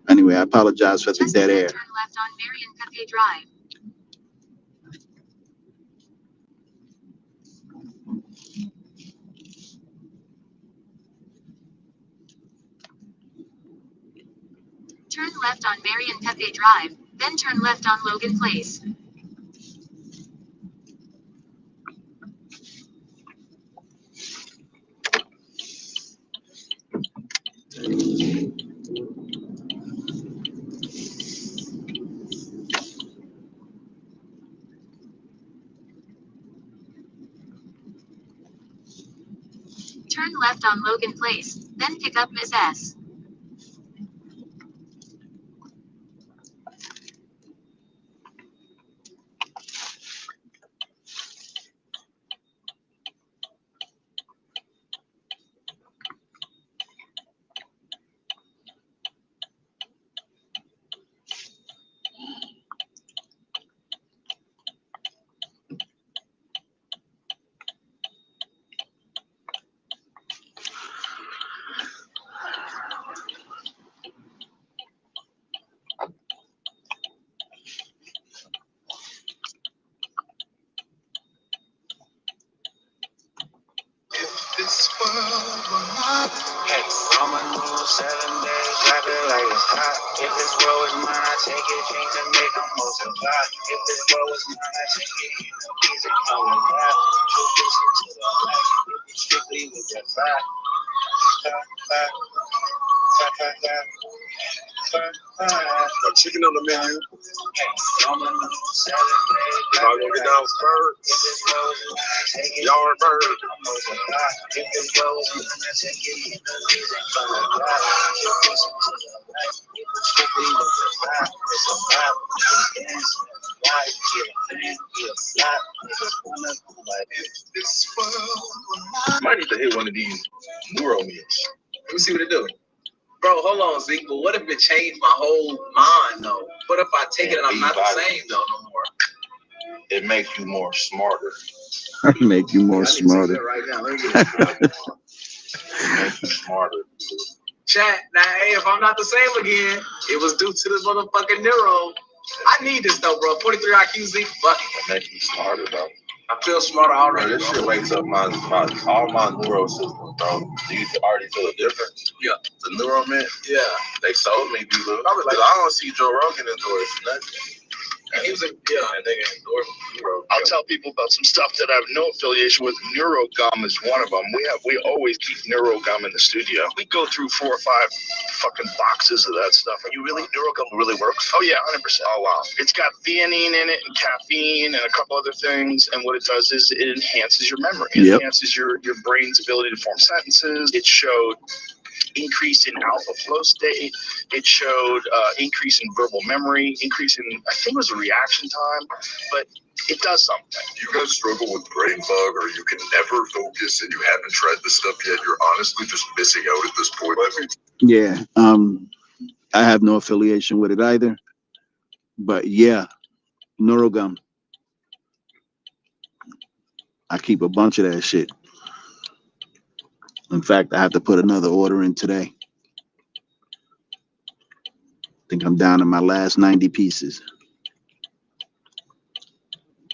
Anyway, I apologize for the Just dead then air. turn left on Marion Cafe Drive. Turn left on Marion Cafe Drive, then turn left on Logan Place. Turn left on Logan Place, then pick up Miss S. This world will not. Hey, I'm a new 7 days, drop it like it's hot. If this world was mine, I take it, change and make them multiply. If this world was mine, I take it, you know, easy, come and ride. Put this into the light, strictly with that vibe. Got chicken on the menu. I'm a new 7 days. Y'all gonna get down with bird? Y'all are bird. If this world was mine, I take it, you know, easy, come and ride. Put this into the light, strictly with that vibe. It's a vibe, dance. Life, get a fan, get a slap, niggas wanna go like this world. Might need to hit one of these neuro meals. Let me see what it do. Bro, hold on, Zeke. But what if it changed my whole mind, though? What if I take it and I'm not the same, though, no more? It makes you more smarter. Make you more I need to take smarter. that right now. Let me get it. It makes you smarter. Chat, now, hey, if I'm not the same again, it was due to this motherfucking neuro. I need this, though, bro. 43 IQ, Zeke. Fuck it. It makes you smarter, though. I feel smarter Bro, already, this bro. shit wakes up all my neural systems, bro. Do you already feel a difference? Yeah. The neural mint, Yeah. they sold me, dude. I was like, I don't see Joe Rogan endorse nothing. And he was a, yeah, and they endorsed neuro. I'll tell people about some stuff that I have no affiliation with. NeuroGum is one of them. We always keep NeuroGum in the studio. We go through 4 or 5 fucking boxes of that stuff. And you really, NeuroGum really works? Oh yeah, 100%. Oh wow. It's got theanine in it and caffeine and a couple other things. And what it does is it enhances your memory. It enhances your brain's ability to form sentences. It showed increase in alpha flow state. It showed increase in verbal memory, increase in, I think it was a reaction time, but it does something. You guys struggle with brain fog, or you can never focus and you haven't tried this stuff yet? You're honestly just missing out at this point. Yeah. I have no affiliation with it either. But yeah, NeuroGum. I keep a bunch of that shit. In fact, I have to put another order in today. I think I'm down to my last 90 pieces.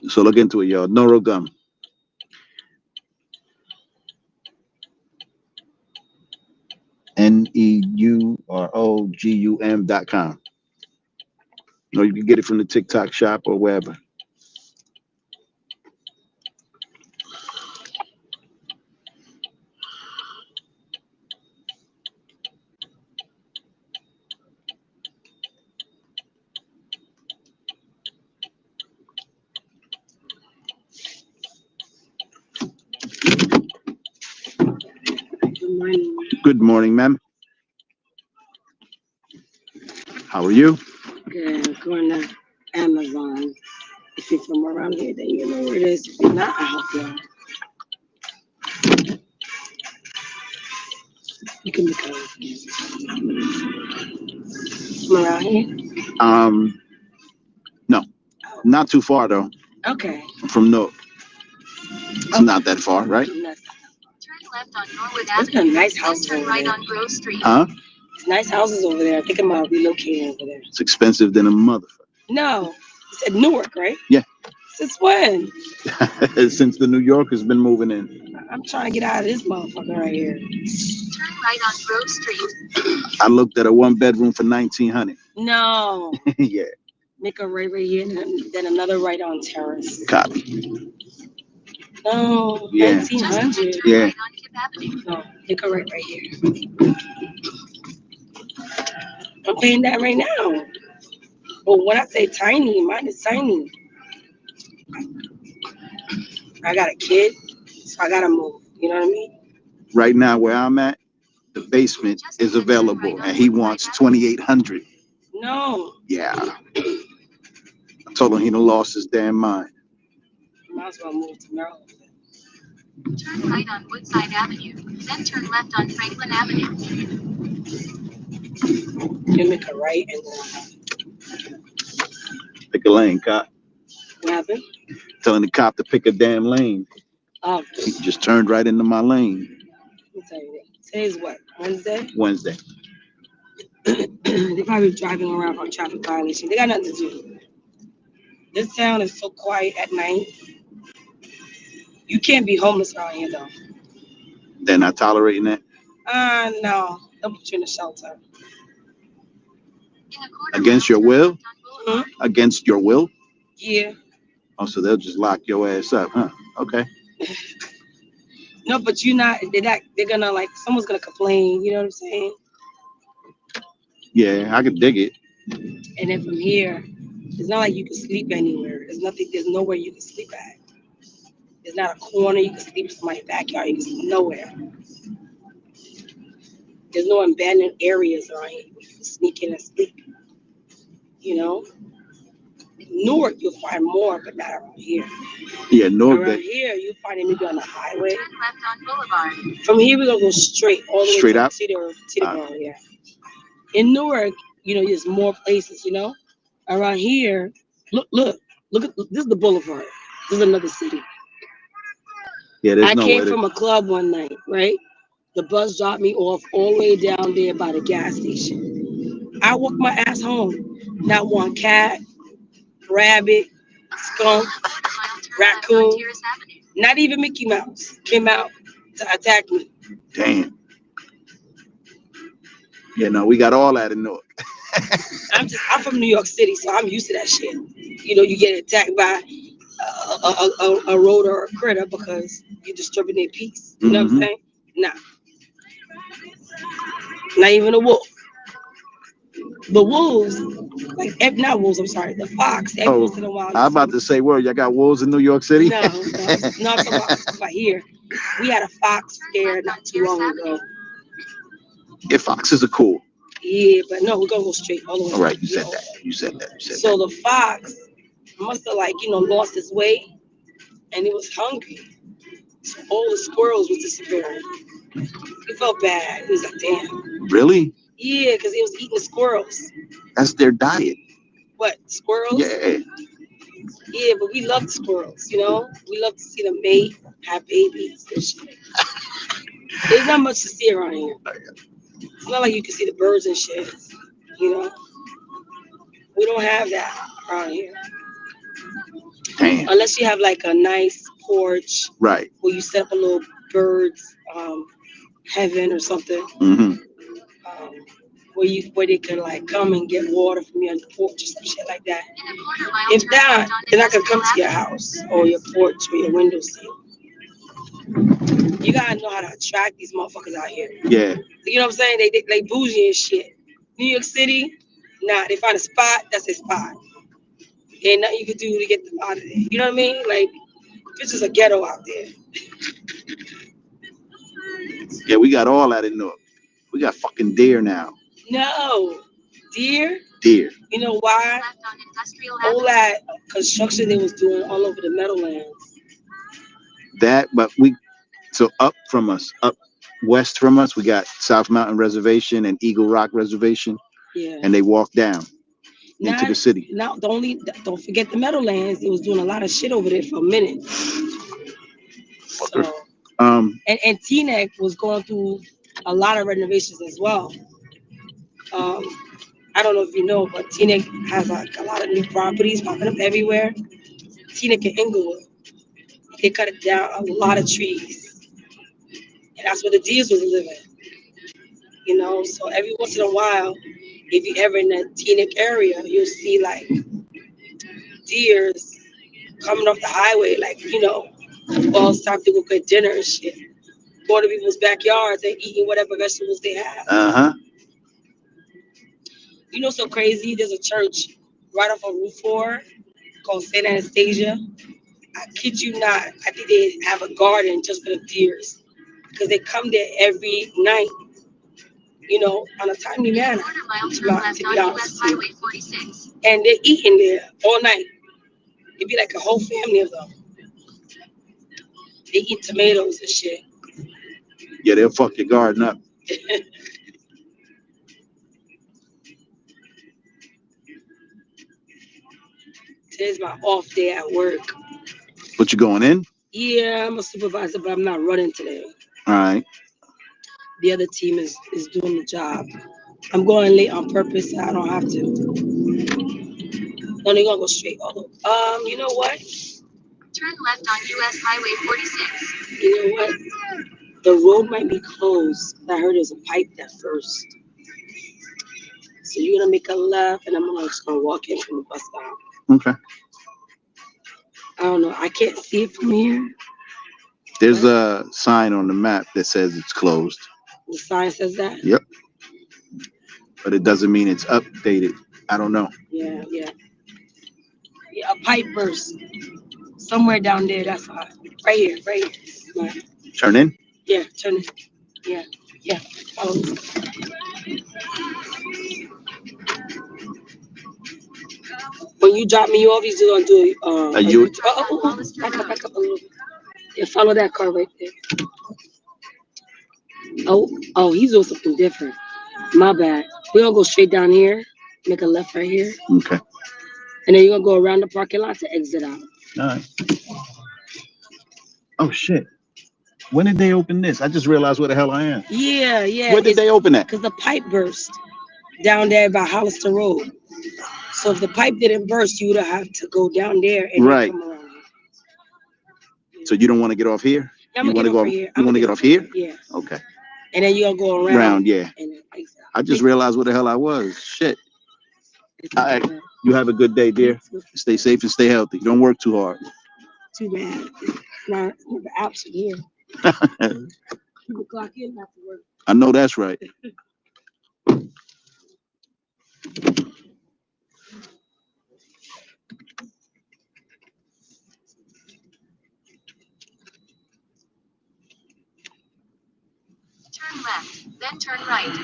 So look into it, y'all. NeuroGum. NEUROGUM.com. Or you can get it from the TikTok shop or wherever. Good morning. Good morning, ma'am. How are you? Good. Going to Amazon. If you're from around here, then you know where it is. If you're not, I'll help you out. You can become from around here. No, not too far though. Okay. I'm from Newark. It's not that far, right? Turn left on Norwood There's Avenue. some nice Then houses turn over right there. on Grove Street. Huh? It's nice houses over there. I think I'm relocating over there. It's expensive than a motherfucker. No, you said Newark, right? Yeah. Since when? Since the New Yorkers been moving in. I'm trying to get out of this motherfucker right here. Turn right on Grove Street. I looked at a 1-bedroom for $1,900. No. Yeah, Make a right here, and then another right on Terrace. copy. No, Yeah. 1900. Yeah. Right on Kip Avenue. No, make a right here. I'm paying that right now. But when I say tiny, mine is tiny. I got a kid, so I gotta move. You know what I mean? Right now, where I'm at, the basement is available, and he wants 2,800. No. Yeah. I told him he done lost his damn mind. Might as well move to Maryland. Turn right on Woodside Avenue. Then turn left on Franklin Avenue. You make a right and Pick a lane, cop. what happened? Telling the cop to pick a damn lane. Oh, He just turned right into my lane. let me tell you that. Today's what? Wednesday? Wednesday. They probably driving around for a traffic violation. They got nothing to do. This town is so quiet at night. You can't be homeless around here though. They're not tolerating that. No. They'll put you in a shelter. In a quarter Against mile, your will? turn left on Boulevard. Against your will? Yeah. Oh, so they'll just lock your ass up, huh? Okay. No, but they're gonna like, someone's gonna complain, you know what I'm saying? Yeah, I could dig it. And then from here, it's not like you can sleep anywhere. There's nowhere you can sleep at. There's not a corner you can sleep in somebody's backyard. You can sleep nowhere. There's no abandoned areas around here where you can sneak in and sleep. You know? In Newark, you'll find more, but not around here. Yeah, Newark. Around here, you'll find it maybe on the highway. Turn left on Boulevard. From here, we're gonna go straight all the way Straight to up? Teterboro, yeah. In Newark, there's more places, Around here, look at this is the boulevard. This is another city. Yeah, there's I no came way from a club one night, right? The bus dropped me off all the way down there by the gas station. I walked my ass home. Not one cat, rabbit, skunk, raccoon, not even Mickey Mouse came out to attack me. Damn. Yeah, no, we got all that in Newark. I'm from New York City, so I'm used to that shit. You get attacked by a rodent or a critter because you're disturbing their peace. You know what I'm saying? Nah. Not even a wolf. The wolves, not wolves, I'm sorry, the fox, every once in a while. I'm about to say, well, y'all got wolves in New York City? No, I'm talking about here. We had a fox scare not too long ago. Yeah, foxes are cool. Yeah, but no, we're gonna go straight all the way. All right, you said that. You said that. So the fox must have lost his weight and it was hungry. So all the squirrels was disappearing. He felt bad. He was like, damn. Really? Yeah, because he was eating the squirrels. That's their diet. What, squirrels? Yeah. Yeah, but we love the squirrels, We love to see them mate, have babies and shit. There's not much to see around here. It's not like you can see the birds and shit, We don't have that around here. Damn. Unless you have a nice porch. Right. Where you set up a little bird's heaven or something. Mm-hmm. Where they can come and get water from you on the porch or some shit like that. If not, they're not gonna come to your house or your porch or your windowsill. You gotta know how to attract these motherfuckers out here. Yeah. You know what I'm saying? They bougie and shit. New York City, nah, they find a spot, that's a spot. Ain't nothing you can do to get them out of there. You know what I mean? It's just a ghetto out there. Yeah, we got all that in Newark. We got fucking deer now. No. Deer? deer. You know why? Left on Industrial All Avenue. that construction they was doing all over the Meadowlands. That, but so up from us, up west from us, we got South Mountain Reservation and Eagle Rock Reservation, Yeah. and they walk down into Now, the city. now don't forget the Meadowlands. They was doing a lot of shit over there for a minute. So and Teaneck was going through a lot of renovations as well. I don't know if you know, but Teaneck has like a lot of new properties popping up everywhere. Teaneck and Inglewood, they cut it down a lot of trees, and that's where the deers was living. You know, so every once in a while, if you ever in the Teaneck area, you'll see like deers coming off the highway, like well, it's time to go get dinner and shit. Going to people's backyards and eating whatever vegetables they have. You know, so crazy. There's a church right off of Route 4 called St. Anastasia. I kid you not. I think they have a garden just for the deers because they come there every night, on a timely manner. Quarter mile turn left on US Highway 46. And they're eating there all night. It'd be like a whole family of them. They eat tomatoes and shit. Yeah, they'll fuck your garden up. Today's my off day at work. But you going in? Yeah, I'm a supervisor, but I'm not running today. All right. The other team is doing the job. I'm going late on purpose. So I don't have to. Only gonna go straight. Although, you know what? Turn left on US Highway 46. You know what? The road might be closed. I heard there's a pipe there first. So you're gonna make a left, and I'm just gonna walk in from the bus stop. Okay. I don't know. I can't see it from here. There's a sign on the map that says it's closed. The sign says that? Yep. But it doesn't mean it's updated. I don't know. Yeah. Yeah, a pipe burst somewhere down there. That's why. Right here. Right. Turn in? Yeah, turn it. Yeah. Follow this. When you drop me off, you're gonna do a U. Back up a little bit. Yeah, follow that car right there. Oh, he's doing something different. My bad. We're gonna go straight down here, make a left right here. Okay. And then you're gonna go around the parking lot to exit out. All right. Oh shit. When did they open this? I just realized where the hell I am. Yeah. Where did they open that? Because the pipe burst down there by Hollister Road. So if the pipe didn't burst, you would have to go down there and right. Come around. So you don't want to get off here? Yeah, you want to go? You want to get off here? Yeah. Okay. And then you're gonna go around. Yeah. And then exit out. I just realized where the hell I was. Shit. All right. You have a good day, dear. Stay safe and stay healthy. Don't work too hard. Too bad. Not the option here. People clock in after work. I know that's right. Turn left, then turn right.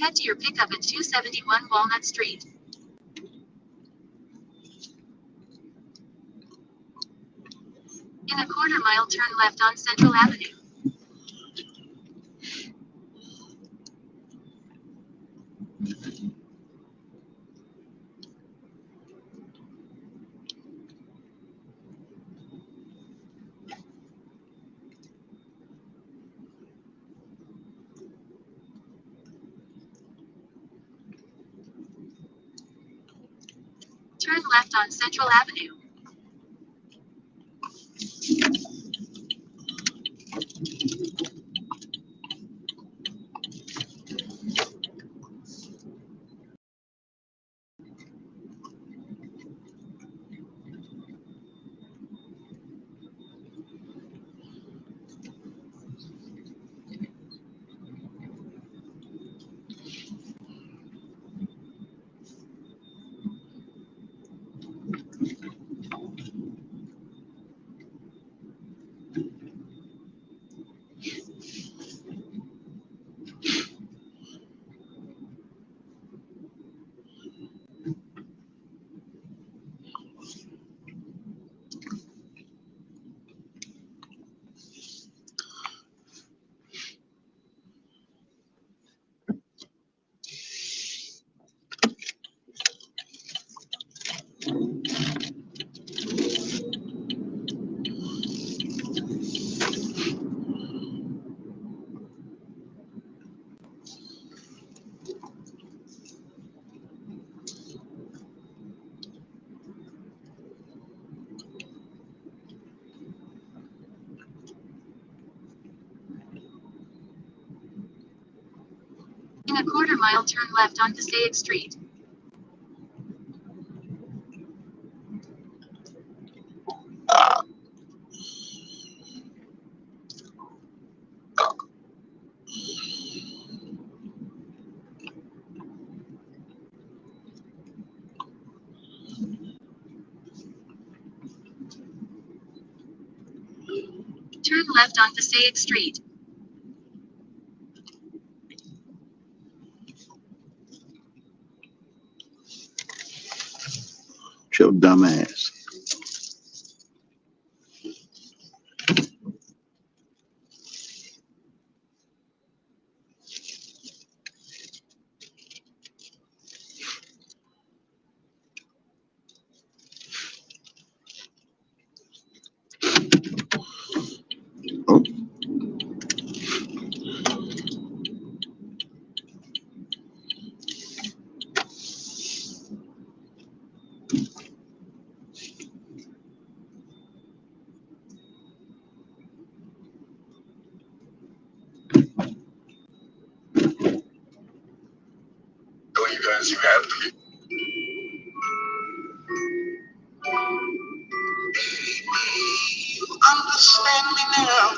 Head to your pickup at 271 Walnut Street. In a quarter mile, turn left on Central Avenue. Turn left on Central Avenue. In a quarter mile, turn left on Passaic Street. Turn left on Passaic Street. Your dumb ass. Oh. Tell you guys you have to be. You understand me now.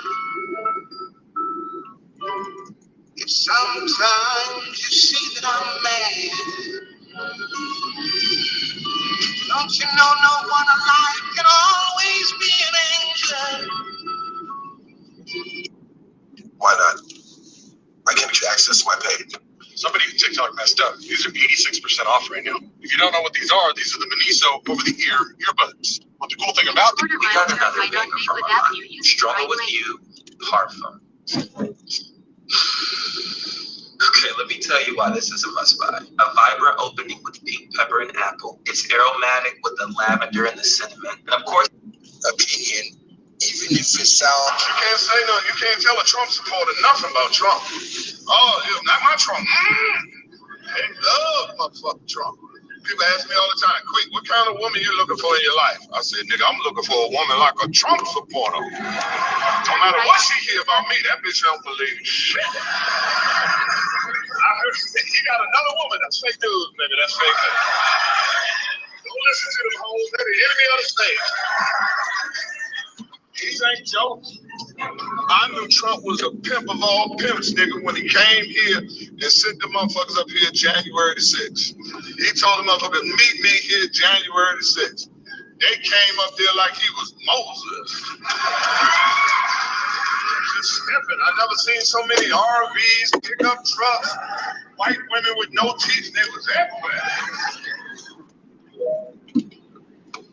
If sometimes you see that I'm mad, don't you know no one alive can always be an angel? Why not? Why can't you access my page? Somebody at TikTok messed up. These are 86% off right now. If you don't know what these are the Beniso over-the-ear earbuds. But the cool thing about them, We got another banger from my Struggle with you, heart phone. Okay, let me tell you why this is a must-buy. A vibrant opening with pink pepper and apple. It's aromatic with the lavender and the cinnamon. And of course, Opinion, even if it sounds. You can't say no. You can't tell a Trump supporter nothing about Trump. Oh, not my Trump. They love motherfucking Trump. People ask me all the time, Quick, what kind of woman you looking for in your life? I said, nigga, I'm looking for a woman like a Trump supporter. No matter what she hear about me, that bitch don't believe shit. I heard he got another woman. That's fake news, nigga. That's fake news. Don't listen to them hoes. They're the enemy of the state. These ain't jokes. I knew Trump was a pimp of all pimps, nigga, when he came here and sent the motherfuckers up here January the 6th. He told the motherfuckers, meet me here January the 6th. They came up there like he was Moses. Just stepping. I never seen so many RVs, pickup trucks. white women with no teeth, they was everywhere.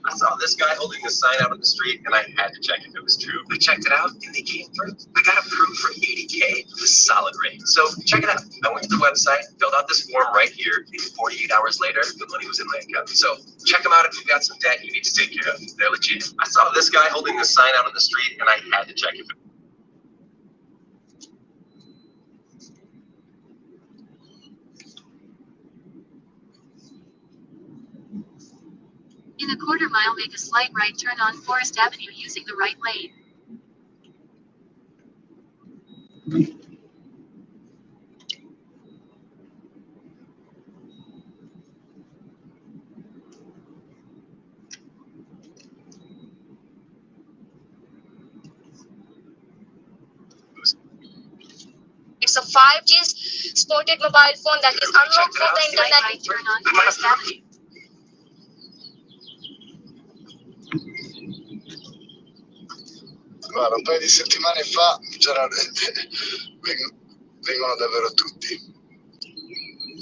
I saw this guy holding this sign out on the street, and I had to check if it was true. I checked it out, and they came through. I got approved for 80K. It was solid rate. So check it out. I went to the website, filled out this form right here, and 48 hours later, the money was in my account. So check them out if you've got some debt you need to take care of. They're legit. I saw this guy holding this sign out on the street, and I had to check if it. In a quarter mile, make a slight right turn on Forest Avenue using the right lane. It's a 5G supported mobile phone that is unlocked for the internet. Right turn on Forest Avenue. Guarda, un paio di settimane fa generalmente vengono davvero tutti.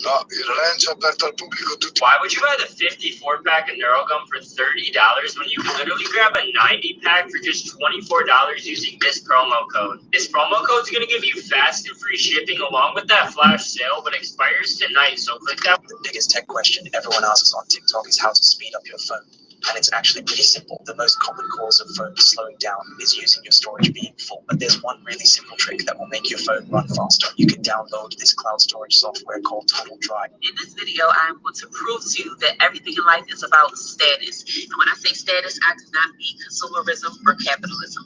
No, il ranch è aperto al pubblico tutti. Why would you buy the 54 pack of NeuroGum for $30 when you can literally grab a 90 pack for just $24 using this promo code? This promo code is going to give you fast and free shipping along with that flash sale, but expires tonight, so click that. The biggest tech question everyone asks on TikTok is how to speed up your phone. And it's actually pretty simple. The most common cause of phone slowing down is using your storage being full. But there's one really simple trick that will make your phone run faster. You can download this cloud storage software called Total Dry. In this video, I'm going to prove to you that everything in life is about status. And when I say status, I do not mean consumerism or capitalism,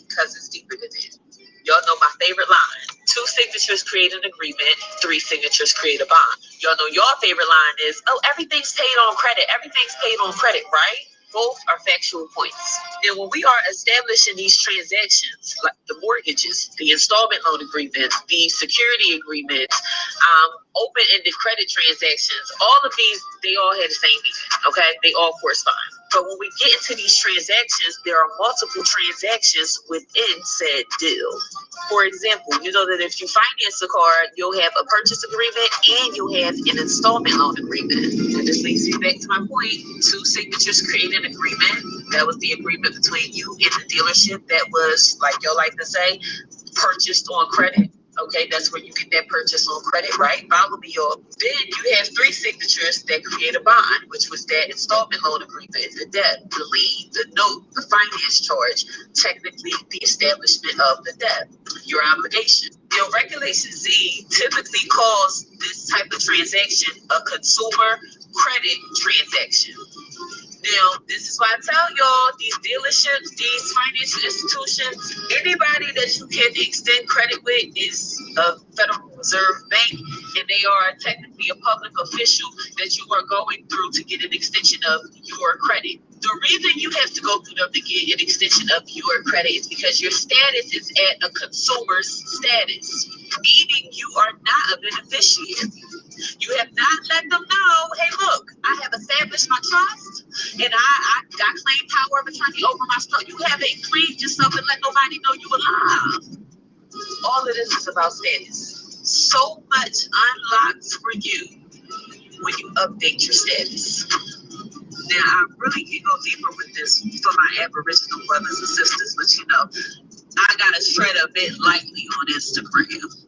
because it's deeper than that. Y'all know my favorite line. 2 signatures create an agreement, 3 signatures create a bond. Y'all know your favorite line is, oh, everything's paid on credit. Everything's paid on credit, right? Both are factual points. And when we are establishing these transactions, like the mortgages, the installment loan agreements, the security agreements, open-ended credit transactions, all of these, they all have the same meaning, okay? They all correspond. But when we get into these transactions, there are multiple transactions within said deal. For example, you know that if you finance a car, you'll have a purchase agreement and you'll have an installment loan agreement. And this leads me back to my point. 2 signatures create an agreement. That was the agreement between you and the dealership that was, like y'all like to say, purchased on credit. Okay, that's where you get that purchase on credit, right? Follow me, y'all. Then you have 3 signatures that create a bond, which was that installment loan agreement, the debt, the lien, the note, the finance charge, technically the establishment of the debt, your obligation. Your Regulation Z typically calls this type of transaction a consumer credit transaction. Now, this is why I tell y'all, these dealerships, these financial institutions, anybody that you can extend credit with is a Federal Reserve Bank, and they are technically a public official that you are going through to get an extension of your credit. The reason you have to go through them to get an extension of your credit is because your status is at a consumer's status, meaning you are not a beneficiary. You have not let them know, hey, look, I have established my trust and I got claim power of attorney over my stuff. You haven't cleaned yourself and let nobody know you alive. All of this is about status. So much unlocks for you when you update your status. Now, I really can go deeper with this for my Aboriginal brothers and sisters, but you know, I gotta tread a bit lightly on Instagram.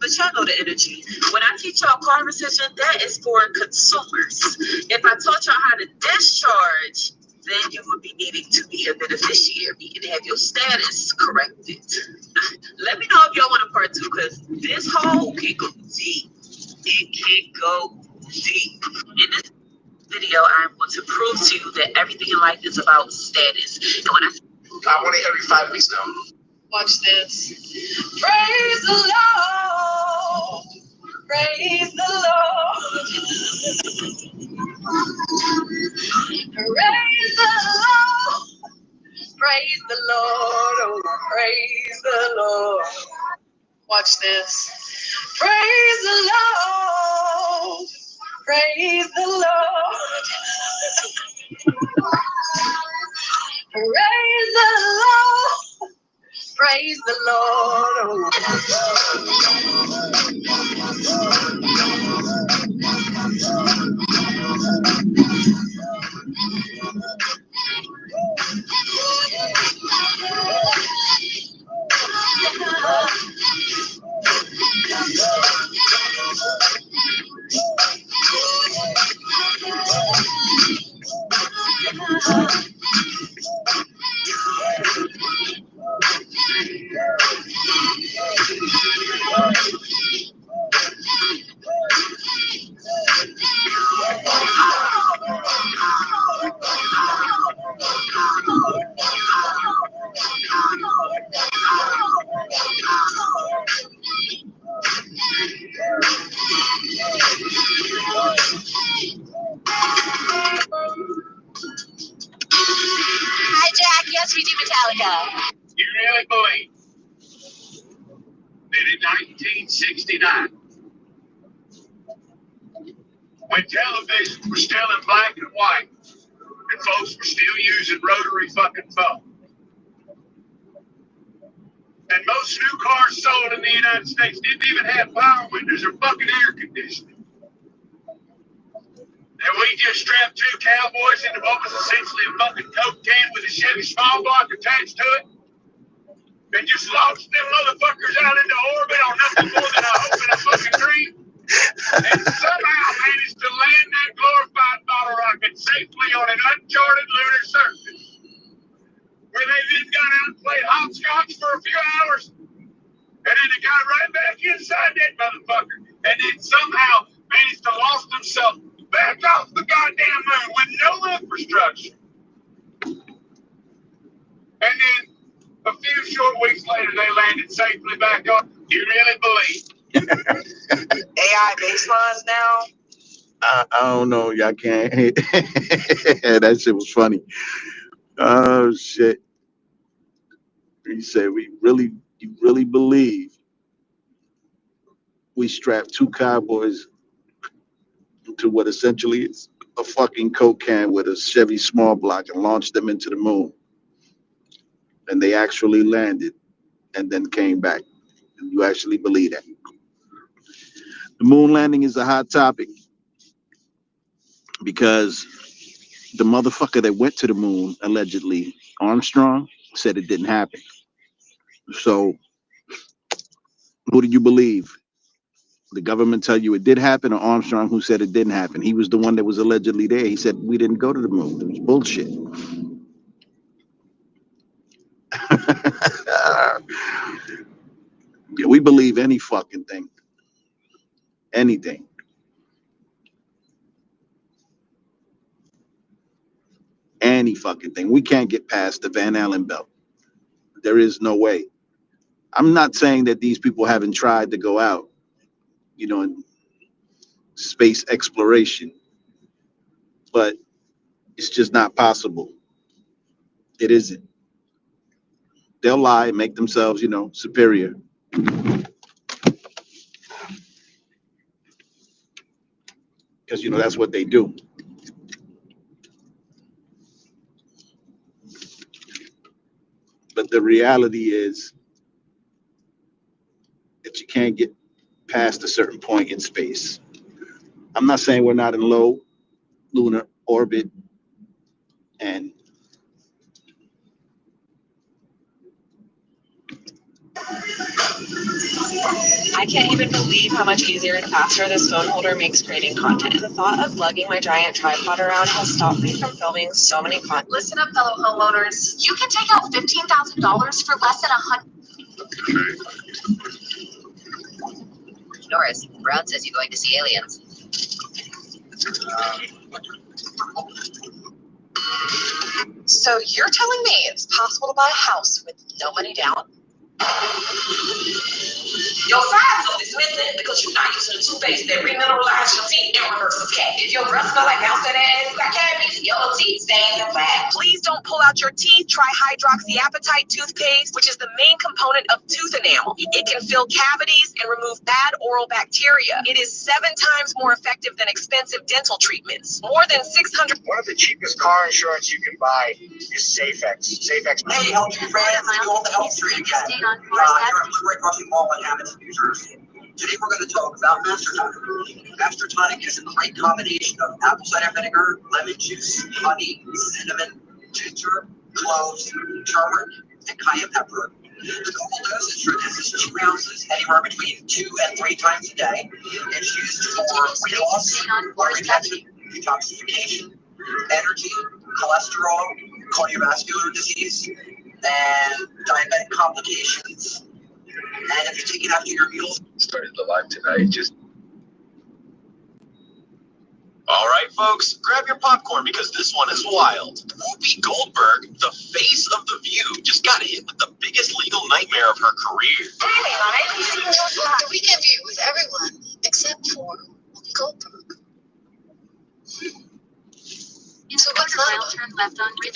But y'all know the energy. When I teach y'all car rescission, that is for consumers. If I taught y'all how to discharge, then you would be needing to be a beneficiary and have your status corrected. Let me know if y'all want a part 2, because this whole can go deep. It can go deep. In this video, I'm going to prove to you that everything in life is about status. And when I want it every 5 weeks now. watch this. Praise the Lord. Praise the Lord. Praise the Lord. Praise the Lord. Oh, praise the Lord. Watch this. Praise the Lord. Praise the Lord. Praise the Lord. praise the Lord. Hi, Jack. Yes, we do Metallica. You really believe that in 1969, when television was still in black and white, and folks were still using rotary fucking phone, and most new cars sold in the United States didn't even have power windows or fucking air conditioning, and we just strapped two cowboys into what was essentially a fucking Coke can with a Chevy small block attached to it, and just launched them motherfuckers out into orbit on nothing more than a hope and a fucking dream, and somehow managed to land that glorified bottle rocket safely on an uncharted lunar surface, where they then got out and played hopscotch for a few hours, and then they got right back inside that motherfucker, and then somehow managed to launch themselves back off the goddamn moon with no infrastructure. And then a few short weeks later, they landed safely back on. You really believe? AI baselines now? I don't know. Y'all can't. That shit was funny. Oh shit. He said, you really believe we strapped two cowboys to what essentially is a fucking Coke can with a Chevy small block and launched them into the moon. And they actually landed and then came back. And you actually believe that? The moon landing is a hot topic because the motherfucker that went to the moon, allegedly, Armstrong, said it didn't happen. So who did you believe? The government tell you it did happen, or Armstrong, who said it didn't happen? He was the one that was allegedly there. He said we didn't go to the moon. It was bullshit. Yeah, we believe any fucking thing. Anything. Any fucking thing. We can't get past the Van Allen belt. There is no way. I'm not saying that these people haven't tried to go out, in space exploration, but it's just not possible. It isn't. They'll lie and make themselves, superior. Because, that's what they do. But the reality is that you can't get past a certain point in space. I'm not saying we're not in low lunar orbit and I can't even believe how much easier and faster this phone holder makes creating content. The thought of lugging my giant tripod around has stopped me from filming so many content. Listen up, fellow homeowners. You can take out $15,000 for less than $100. Norris, Brown says you're going to see aliens. So you're telling me it's possible to buy a house with no money down? Your five is missing because you're not using the toothpaste that remineralize your teeth and reverses cavities. If your breath smell like mouse ass, you got cavities, yellow teeth, stains, and plaque. Please don't pull out your teeth. Try hydroxyapatite toothpaste, which is the main component of tooth enamel. It can fill cavities and remove bad oral bacteria. It is 7 times more effective than expensive dental treatments. More than 600. One of the cheapest car insurance you can buy is Safex. Safex. Hey, help your friends, do all the help for you can. You're at Woodward Coffee Mall in Hammond, New Jersey. Today we're going to talk about Master Tonic. Master Tonic is a great combination of apple cider vinegar, lemon juice, honey, cinnamon, ginger, cloves, turmeric, and cayenne pepper. The normal dosage for this is 2 ounces, anywhere between 2 and 3 times a day. It's used for weight loss, blood retention, detoxification, energy, cholesterol, cardiovascular disease, and diabetic complications. And if you take it after your meals. Started the live tonight. All right, folks, grab your popcorn because this one is wild. Whoopi Goldberg, the face of The View, just got hit with the biggest legal nightmare of her career. The Weekend View with everyone except for Whoopi Goldberg. So what's that?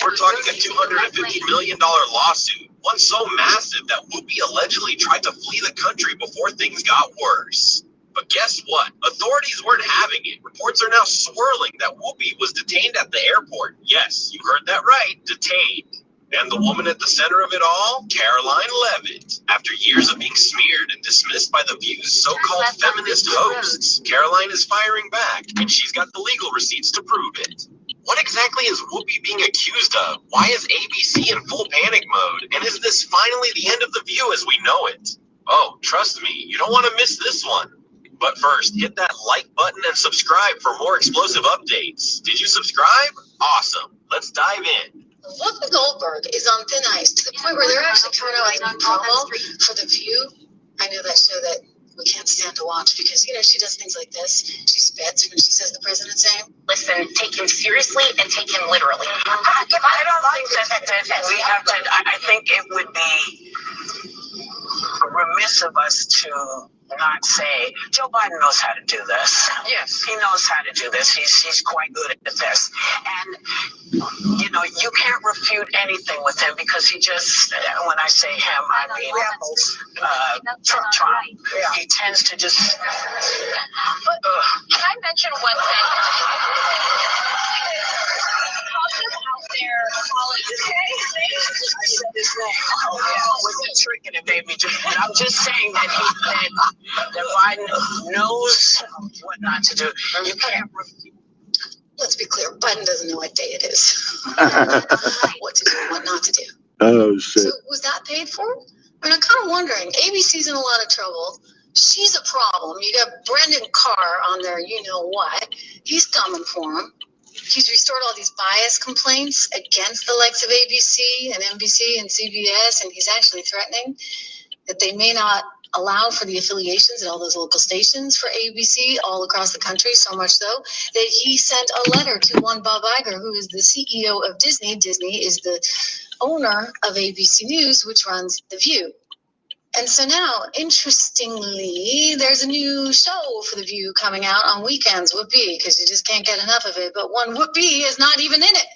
We're talking a $250 million lawsuit, one so massive that Whoopi allegedly tried to flee the country before things got worse. But guess what? Authorities weren't having it. Reports are now swirling that Whoopi was detained at the airport. Yes, you heard that right, detained. And the woman at the center of it all? Caroline Leavitt. After years of being smeared and dismissed by The View's so-called feminist hosts, Caroline is firing back, and she's got the legal receipts to prove it. What exactly is Whoopi being accused of? Why is ABC in full panic mode? And is this finally the end of The View as we know it? Oh, trust me, you don't want to miss this one. But first, hit that like button and subscribe for more explosive updates. Did you subscribe? Awesome. Let's dive in. Whoopi Goldberg is on thin ice to the point where they're actually coming out with a new promo for The View. I know that show that we can't stand to watch because, you know, she does things like this. She spits when she says the president's name. Listen, take him seriously and take him literally. I don't think that we have to. I think it would be remiss of us to not say Joe Biden knows how to do this. Yes, he knows how to do this. He's quite good at this, and you know you can't refute anything with him because he just. When I say him, I mean Trump. Yeah. He tends to just. But can I mention one thing? Out there, I said his name. Oh, yeah, with the trick and it made me just. I'm just saying that Biden knows what not to do. You can't. Let's be clear, Biden doesn't know what day it is. What to do and what not to do. Oh, shit. So was that paid for? I mean, I'm kind of wondering. ABC's in a lot of trouble. She's a problem. You got Brendan Carr on there, you know what. He's coming for him. He's restored all these bias complaints against the likes of ABC and NBC and CBS, and he's actually threatening that they may not allow for the affiliations in all those local stations for ABC all across the country, so much so that he sent a letter to one Bob Iger, who is the CEO of Disney. Disney is the owner of ABC News, which runs The View. And so now, interestingly, there's a new show for The View coming out on weekends, Whoopi, because you just can't get enough of it. But one Whoopi is not even in it.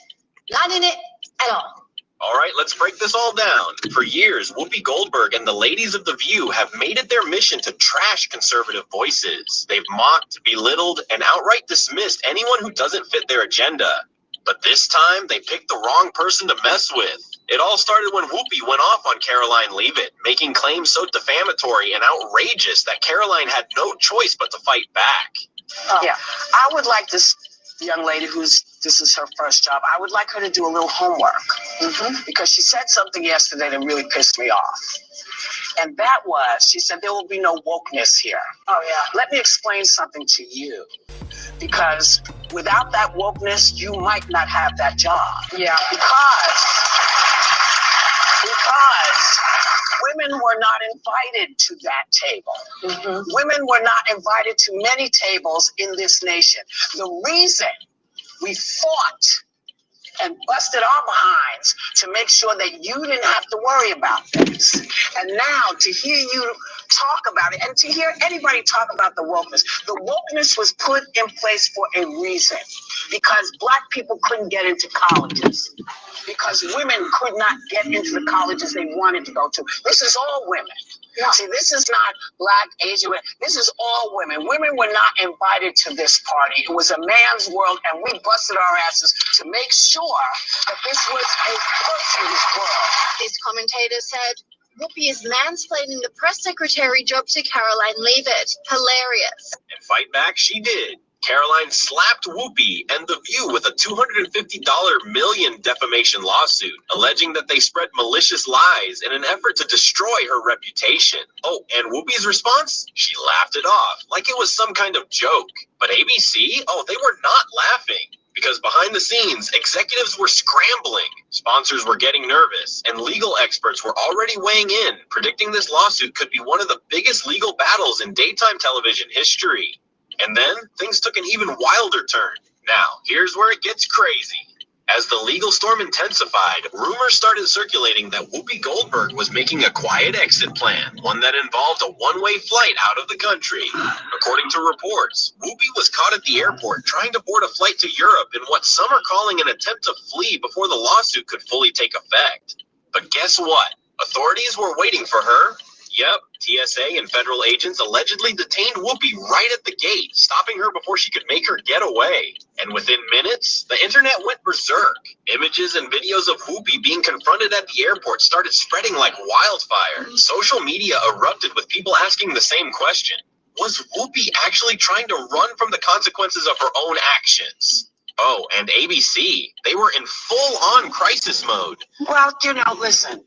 Not in it at all. All right, let's break this all down. For years, Whoopi Goldberg and the ladies of The View have made it their mission to trash conservative voices. They've mocked, belittled, and outright dismissed anyone who doesn't fit their agenda. But this time, they picked the wrong person to mess with. It all started when Whoopi went off on Caroline Leavitt, making claims so defamatory and outrageous that Caroline had no choice but to fight back. Yeah, I would like this young lady this is her first job. I would like her to do a little homework because she said something yesterday that really pissed me off. And that was, she said, there will be no wokeness here. Oh, yeah. Let me explain something to you. Because without that wokeness, you might not have that job. Yeah. Because women were not invited to that table. Women were not invited to many tables in this nation. The reason we fought and busted our behinds to make sure that you didn't have to worry about this. And now to hear you talk about it and to hear anybody talk about the wokeness was put in place for a reason, because Black people couldn't get into colleges, because women could not get into the colleges they wanted to go to. This is all women. See, this is not Black, Asian women. This is all women. Women were not invited to this party. It was a man's world, and we busted our asses to make sure that this was a person's world. This commentator said, Whoopi is mansplaining the press secretary job to Caroline Leavitt. Hilarious. And fight back she did. Caroline slapped Whoopi and The View with a $250 million defamation lawsuit, alleging that they spread malicious lies in an effort to destroy her reputation. Oh, and Whoopi's response? She laughed it off, like it was some kind of joke. But ABC? Oh, they were not laughing. Because behind the scenes, executives were scrambling, sponsors were getting nervous, and legal experts were already weighing in, predicting this lawsuit could be one of the biggest legal battles in daytime television history. And then things took an even wilder turn. Now, here's where it gets crazy. As the legal storm intensified, rumors started circulating that Whoopi Goldberg was making a quiet exit plan, one that involved a one-way flight out of the country. According to reports, Whoopi was caught at the airport trying to board a flight to Europe in what some are calling an attempt to flee before the lawsuit could fully take effect. But guess what? Authorities were waiting for her. Yep, TSA and federal agents allegedly detained Whoopi right at the gate, stopping her before she could make her get away. And within minutes, the internet went berserk. Images and videos of Whoopi being confronted at the airport started spreading like wildfire. Social media erupted with people asking the same question. Was Whoopi actually trying to run from the consequences of her own actions? Oh, and ABC, they were in full-on crisis mode. Well, listen.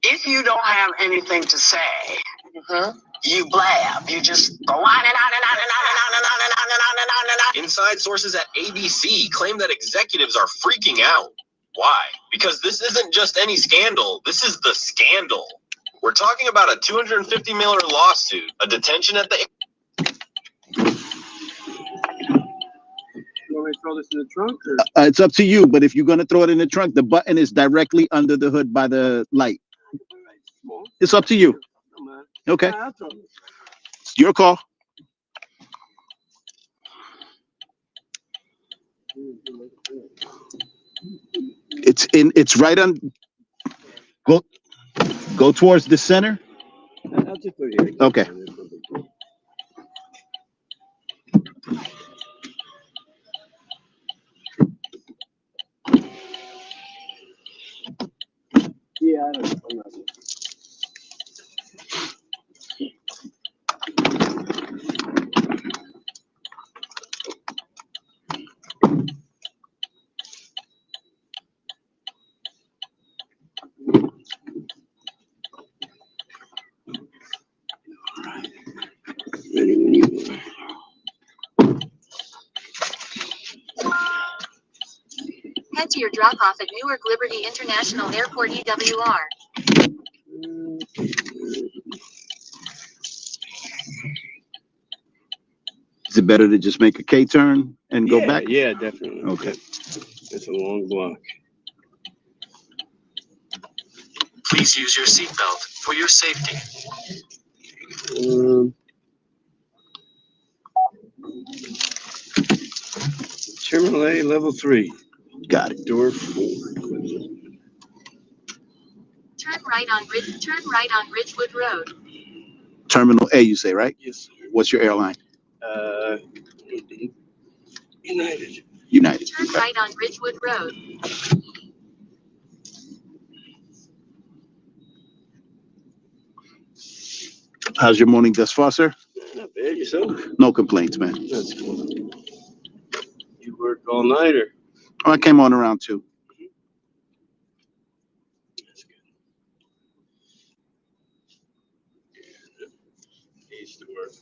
If you don't have anything to say, you blab. You just go on and on and on and on and on and on and on and on and on and on. Inside sources at ABC claim that executives are freaking out. Why? Because this isn't just any scandal. This is the scandal. We're talking about a $250 million lawsuit, a detention at the... You want me to throw this in the trunk? Or? It's up to you, but if you're going to throw it in the trunk, the button is directly under the hood by the light. It's up to you. Okay. It's your call. It's right on. Go towards the center. Okay. Yeah, I don't know. Ready when you are. Head to your drop-off at Newark Liberty International Airport EWR. Is it better to just make a K-turn and go back? Yeah, definitely. Okay. It's a long block. Please use your seatbelt for your safety. Terminal A, level 3. Got it. Door 4. Turn right on Ridgewood Road. Terminal A, you say, right? Yes, sir. What's your airline? United. United. Turn right on Ridgewood Road. How's your morning thus far, sir? Not bad, yourself? No complaints, man. That's cool. You worked all nighter. Oh, I came on around 2. That's good. I used to work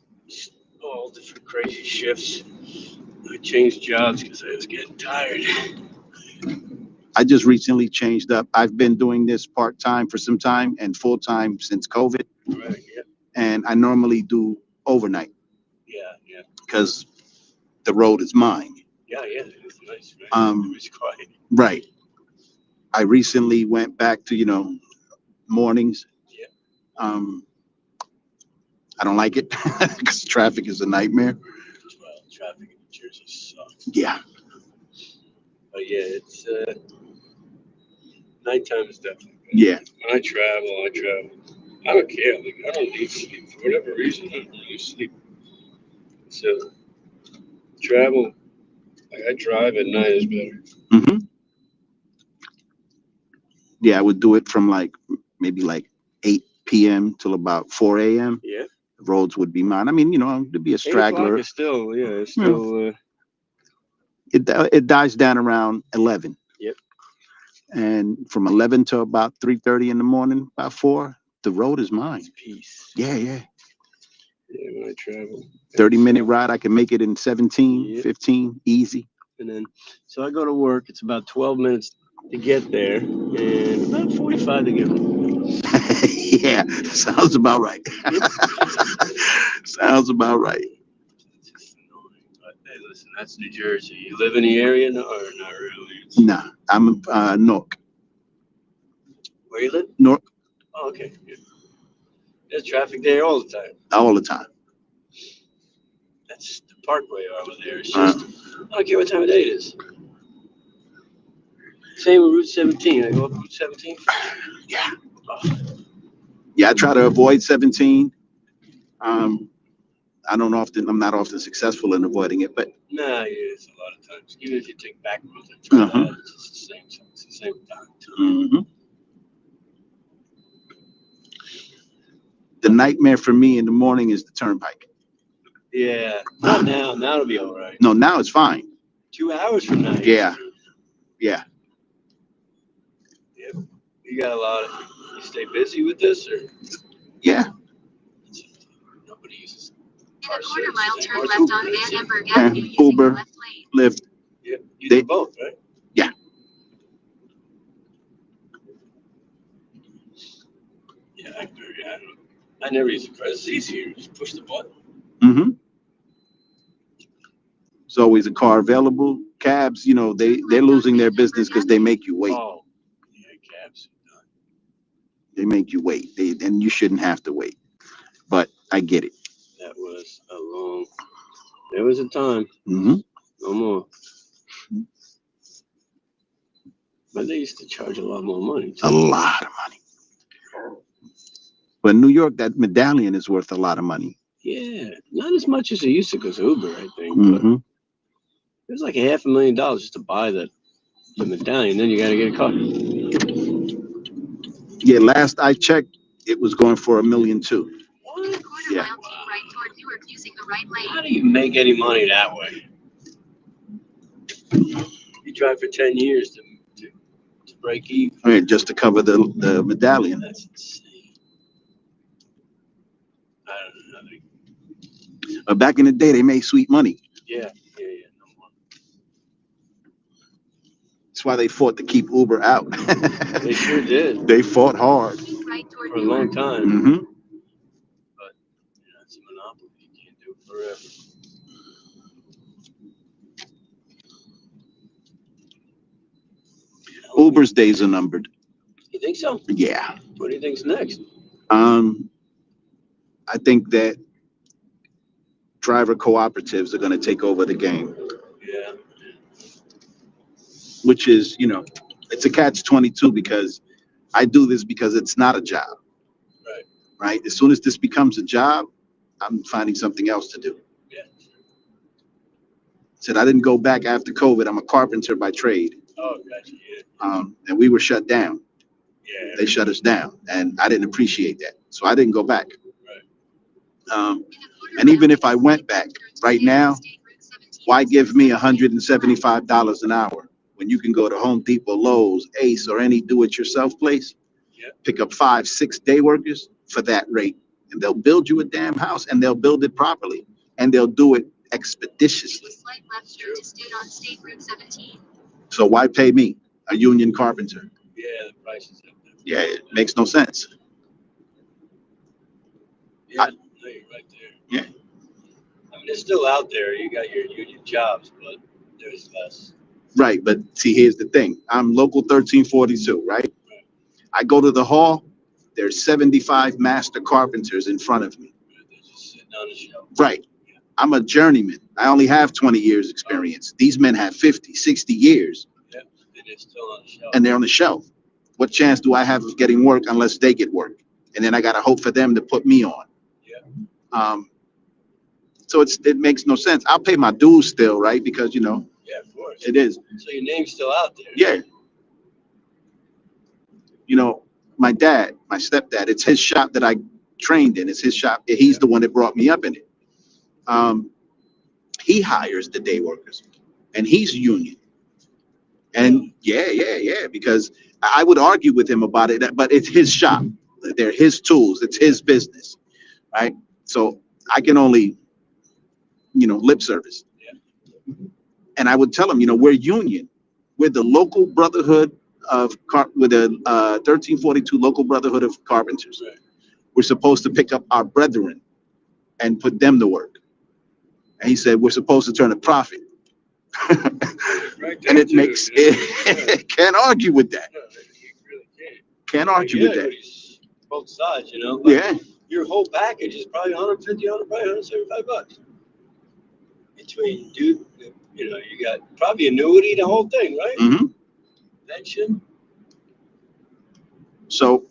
all different crazy shifts. I changed jobs because I was getting tired. I just recently changed up. I've been doing this part-time for some time and full-time since COVID. Right, yeah. And I normally do overnight Yeah, yeah. because the road is mine. Yeah, it's nice, man. It's quiet. Right. I recently went back to, mornings. Yeah. I don't like it because traffic is a nightmare. Well, traffic in New Jersey sucks. Yeah. But yeah, it's nighttime is definitely good. Yeah. When I travel. I don't care. Like, I don't need sleep for whatever reason. I don't really sleep. So travel, like I drive at night is better. Mm-hmm. Yeah, I would do it from maybe 8 p.m. till about 4 a.m. Yeah. The roads would be mine. I mean, to be a 8 o'clock straggler. is still, it's still. It dies down around 11. Yep. And from 11 to about 3:30 in the morning, about 4, the road is mine. It's peace. Yeah. Yeah, when I travel. 30-minute ride, I can make it in 17, Yep. 15, easy. And then, so I go to work. It's about 12 minutes to get there, and about 45 to get home. Yeah, sounds about right. Sounds about right. But hey, listen, that's New Jersey. You live in the area? No, or not really? Nah, I'm Newark. Where you live? Newark, Oh, okay. Yeah. There's traffic there all the time. all the time. That's the Parkway over there. It's just, I don't care what time of day it is. Same with Route 17. I go up Route 17. Yeah. Yeah, I try to avoid 17. I'm not often successful in avoiding it, but Nah, it's a lot of times. Even if you take back roads and try that, it's the same time. mhm. The nightmare for me in the morning is the turnpike. Yeah. Not now. Now it'll be all right. No, now it's fine. 2 hours from now. Yeah. Yep. You got a lot of. You stay busy with this, or Yeah. nobody uses. In a quarter mile, turn left on Van Emberg Avenue using Uber, the left lane. Lyft. Yep. You They- do both, right? Yeah. Yeah. I never use it because it's easier. Just push the button. Mm-hmm. There's always a car available. Cabs, they're losing their business because they make you wait. Oh. Yeah, cabs. They make you wait. And you shouldn't have to wait. But I get it. That was a long. There was a time. Mm-hmm. No more. But they used to charge a lot more money. Too. A lot of money. But in New York, that medallion is worth a lot of money. Yeah, not as much as it used to because Uber, I think. Mm-hmm. But it was like $500,000 just to buy the medallion. Then you got to get a car. Yeah, last I checked, it was going for $1.2 million. Quarter Yeah. mile, take right toward Newark using the right lane. How do you make any money that way? You drive for 10 years to break even. I mean, just to cover the medallion. That's insane. I don't know how they. Back in the day, they made sweet money. Yeah. No more. That's why they fought to keep Uber out. They sure did. They fought hard. Right toward For a long time. Mm-hmm. But it's a monopoly. You can't do it forever. Uber's days are numbered. You think so? Yeah. What do you think's next? I think that driver cooperatives are going to take over the game, Yeah. which is, it's a catch-22 because I do this because it's not a job. Right. Right? As soon as this becomes a job, I'm finding something else to do. Yeah. Said I didn't go back after COVID. I'm a carpenter by trade. Oh, gotcha. Yeah. And we were shut down. Yeah. They shut us down, and I didn't appreciate that. So I didn't go back. Right. And even if I went back right now, why give me $175 an hour when you can go to Home Depot, Lowe's, Ace, or any do-it-yourself place, pick up 5-6 day workers for that rate, and they'll build you a damn house, and they'll build it properly, and they'll do it expeditiously. Slight left turn to stay on State Route 17. So why pay me, a union carpenter? Yeah, the prices up there. Yeah, it makes no sense. Yeah, no, you're right there. Yeah. I mean, it's still out there. You got your union jobs, but there's less. Right, but see, here's the thing. I'm local 1342, right? I go to the hall. There's 75 master carpenters in front of me. They're just sitting on the shelf. Right. I'm a journeyman. I only have 20 years experience. These men have 50, 60 years. Yeah, and they're still on the shelf. And they're on the shelf. What chance do I have of getting work unless they get work? And then I got to hope for them to put me on. Yeah. So it makes no sense. I'll pay my dues still, right? Because, Yeah, of course. it is. So your name's still out there. Yeah. My dad, my stepdad, it's his shop that I trained in. It's his shop. He's the one that brought me up in it. He hires the day workers and he's union. And yeah, because I would argue with him about it, but it's his shop. They're his tools. It's his business, right? So I can only, lip service. Yeah. And I would tell him, we're union. We're the local brotherhood with the 1342 local brotherhood of carpenters. Right. We're supposed to pick up our brethren and put them to work. And he said, we're supposed to turn a profit. Right, And it too, makes it can't argue with that. No, you really can't. Can't argue with that. Both sides, But Yeah. your whole package is probably $150, probably $175. Between, dude, you got probably annuity, the whole thing, right? Mm-hmm. Pension. So,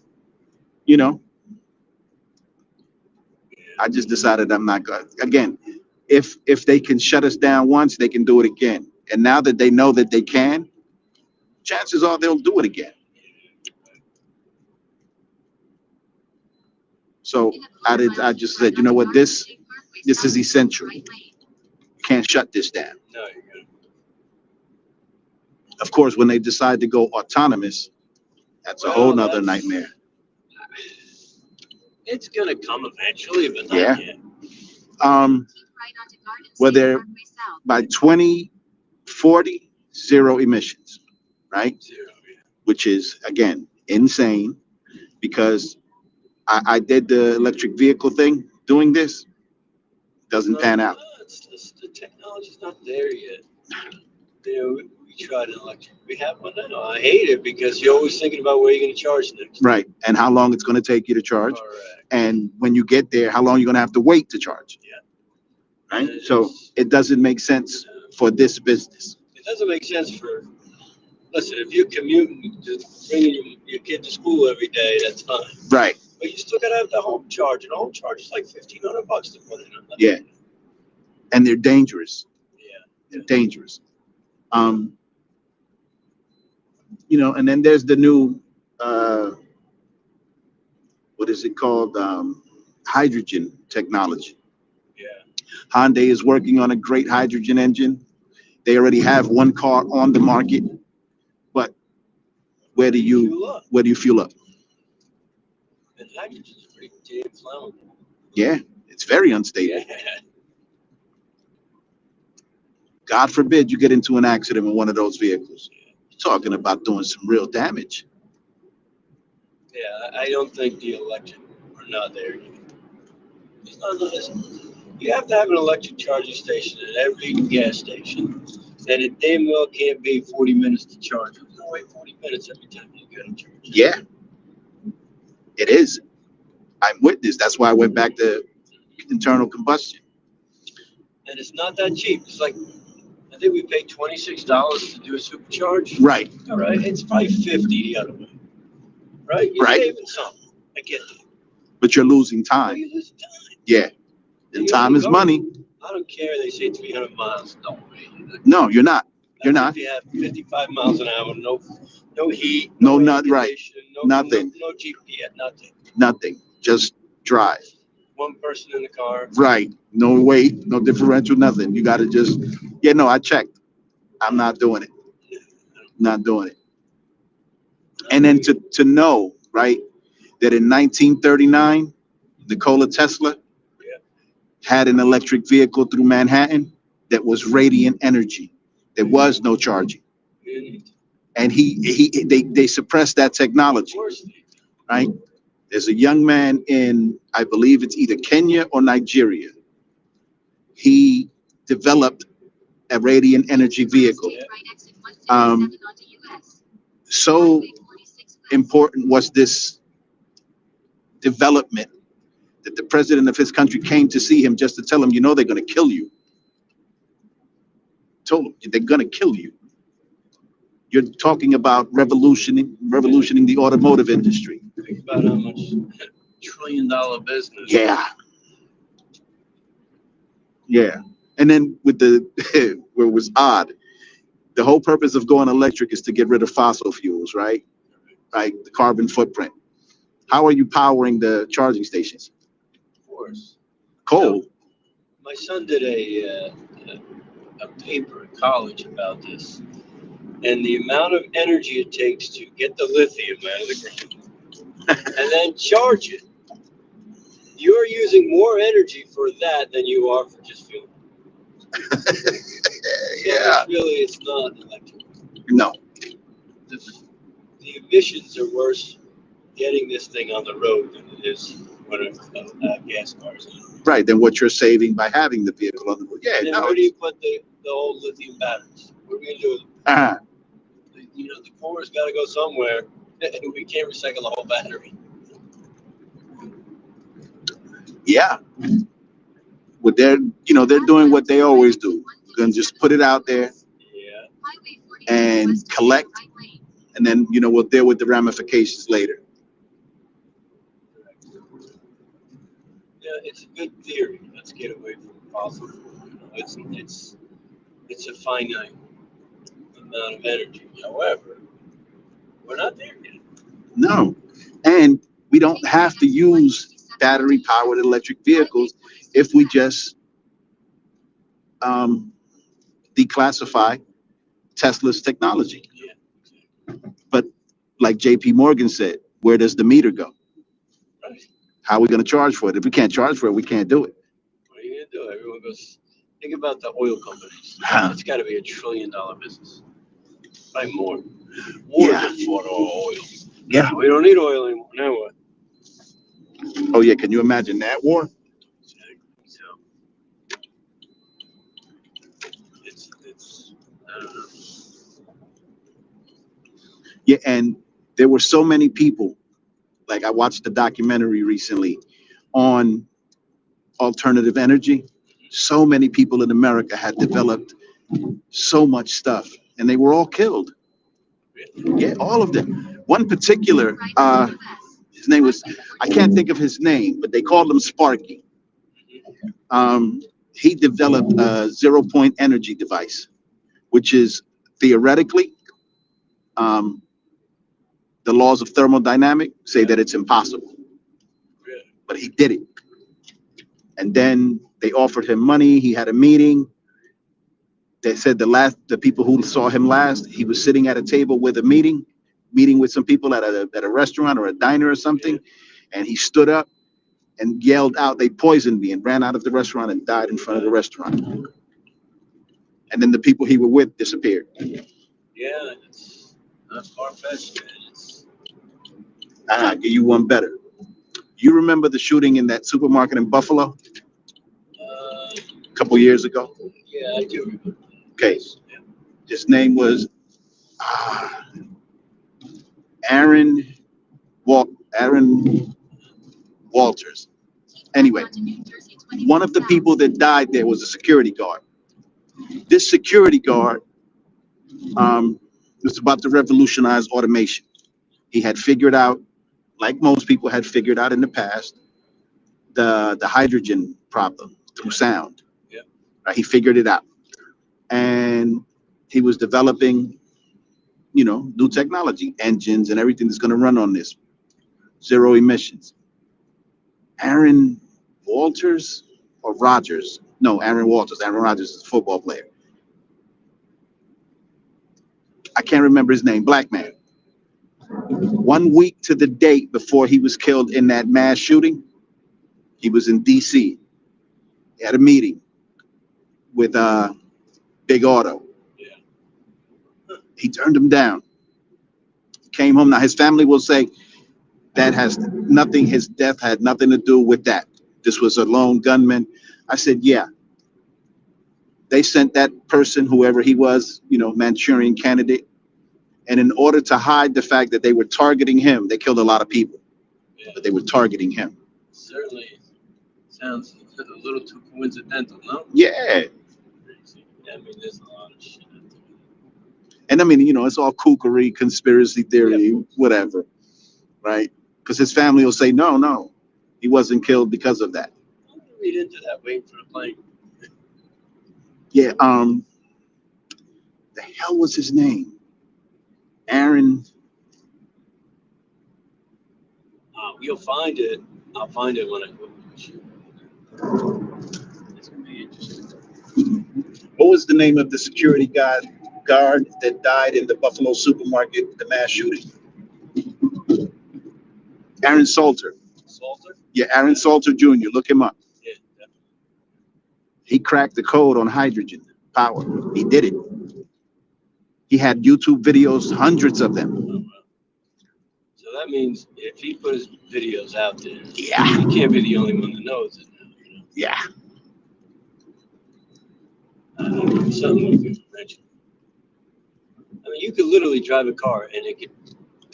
I just decided I'm not going. Again, if they can shut us down once, they can do it again. And now that they know that they can, chances are they'll do it again. So I just said, you know what, this is essential. Can't shut this down. No, you're good. Of course, when they decide to go autonomous, that's a whole nother nightmare. It's gonna come eventually, but not Yeah. yet. Well, they're by 2040, zero emissions, right? Zero, yeah. Which is, again, insane because I did the electric vehicle thing doing this. Doesn't pan out. No, it's just the technology's not there yet. We tried an electric. We have one now. I hate it because you're always thinking about where you're going to charge next. Right. And how long it's going to take you to charge. Correct. And when you get there, how long you're going to have to wait to charge. Yeah. Right. So it doesn't make sense for this business. It doesn't make sense for. Listen, if you're commuting, just bringing your kid to school every day, that's fine. Right. But you still got to have the home charge, and home charge is like $1,500 to put in. Yeah. And they're dangerous. Yeah. They're dangerous. And then there's the new, what is it called? Hydrogen technology. Yeah. Hyundai is working on a great hydrogen engine. They already have one car on the market, but where do you fuel up? And hydrogen is pretty damn flammable. Yeah, it's very unstable. Yeah. God forbid you get into an accident with one of those vehicles. You're talking about doing some real damage. Yeah, I don't think the electric are not there yet. It's not nice. You have to have an electric charging station at every gas station. And it damn well can't be 40 minutes to charge. There's no way 40 minutes every time you get a charge. Yeah, it is. I'm with this. That's why I went back to internal combustion. And it's not that cheap. It's like, I think we paid $26 to do a supercharge. Right. All right. It's probably $50 the other way. Right? You're Right. saving something. I get that. But you're losing time. You lose time. Yeah. And You time only is go- money. I don't care. They say 300 miles. No way. No, you're not. You're That's not. If you have 55 miles an hour, no heat, No, not right. ventilation, Nothing. no GPS, nothing. Nothing. Just drive. One person in the car. Right. No weight, no differential, nothing. You got to just, I checked. I'm not doing it. Not doing it. And then to know, right, that in 1939, Nikola Tesla had an electric vehicle through Manhattan that was radiant energy. There was no charging. And they suppressed that technology, right? There's a young man in, I believe it's either Kenya or Nigeria. He developed a radiant energy vehicle. So important was this development that the president of his country came to see him just to tell him, you know, they're going to kill you. Told him they're going to kill you. You're talking about revolutioning the automotive industry. Think about how much $1 trillion business. Yeah. Yeah. And then with the, where it was odd, the whole purpose of going electric is to get rid of fossil fuels, right? Like the carbon footprint. How are you powering the charging stations? Of course. Coal. You know, my son did a paper in college about this, and the amount of energy it takes to get the lithium out of the ground and then charge it. You're using more energy for that than you are for just fuel. Yeah. It's not electric. No. The emissions are worse getting this thing on the road than it is when a gas car is on. Right. Then what you're saving by having the vehicle on the road. Yeah. And then No. where do you put the old lithium batteries? What are we going to do with them? Uh-huh. You know, the core's got to go somewhere. We can't recycle the whole battery. Yeah. Well, they're doing what they always do. They're gonna just put it out there and collect, and then we'll deal with the ramifications later. Yeah, it's a good theory. Let's get away from fossil fuel. It's a finite amount of energy. However, we're not there yet. No, and we don't have to use battery-powered electric vehicles if we just declassify Tesla's technology. But like JP Morgan said, where does the meter go? How are we going to charge for it? If we can't charge for it, we can't do it. What are you going to do? Everyone goes, think about the oil companies. It's got to be $1 trillion business. Probably more. More than for oil. Yeah. We don't need oil anymore. Now what? Oh, yeah. Can you imagine that war? I don't know. Yeah, and there were so many people, like I watched a documentary recently on alternative energy. So many people in America had developed so much stuff, and they were all killed. Yeah, all of them. One particular, his name was, I can't think of his name, but they called him Sparky. He developed a 0-point energy device, which is theoretically, the laws of thermodynamics say that it's impossible, but he did it. And then they offered him money. He had a meeting. They said the people who saw him last, he was sitting at a table with a meeting with some people at a restaurant or a diner or something, and he stood up and yelled out, "They poisoned me," and ran out of the restaurant and died in front of the restaurant. And then the people he was with disappeared. Yeah, it's not far-fetched, man. I'll give you one better. You remember the shooting in that supermarket in Buffalo a couple years ago? Yeah, I do remember. Okay. His name was Aaron Walters. Anyway, one of the people that died there was a security guard. This security guard was about to revolutionize automation. He had figured out, like most people had figured out in the past, the hydrogen problem through sound. Yeah. Right? He figured it out. And he was developing, new technology, engines and everything that's going to run on this. Zero emissions. Aaron Walters or Rogers? No, Aaron Walters. Aaron Rodgers is a football player. I can't remember his name. Black man. 1 week to the date before he was killed in that mass shooting, he was in DC. He had a meeting with Big Auto. He turned him down. Came home. Now his family will say that has nothing, his death had nothing to do with that. This was a lone gunman. I said, yeah. They sent that person, whoever he was, Manchurian candidate. And in order to hide the fact that they were targeting him, they killed a lot of people, but they were targeting him. Certainly sounds a little too coincidental, no? Yeah. Yeah, I mean, there's a lot of shit. And I mean, it's all kookery, conspiracy theory, whatever, right? Because his family will say, no, he wasn't killed because of that. I'm gonna read into that, waiting for the plane. Yeah, the hell was his name? Aaron. You'll find it. I'll find it when I go. It's gonna be interesting. What was the name of the security guard that died in the Buffalo supermarket, the mass shooting? Aaron Salter. Salter? Yeah, Aaron Salter Jr. Look him up. Yeah, definitely. He cracked the code on hydrogen power. He did it. He had YouTube videos, hundreds of them. Oh, wow. So that means if he put his videos out there, yeah, he can't be the only one that knows it now. Yeah. Something you could mention. I mean, you could literally drive a car and it could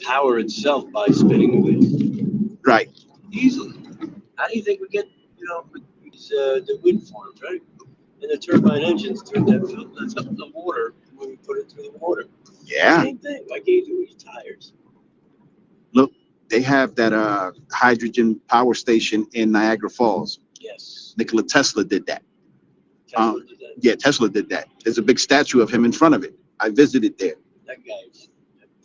power itself by spinning the wheels. Right. Easily. How do you think we get, these, the wind farms, right? And the turbine engines turn that's up the water when we put it through the water. Yeah. Same thing. Why can't you do it with your tires? Look, they have that hydrogen power station in Niagara Falls. Yes. Nikola Tesla did that. Tesla did that. Yeah, Tesla did that. There's a big statue of him in front of it. I visited there. That guy's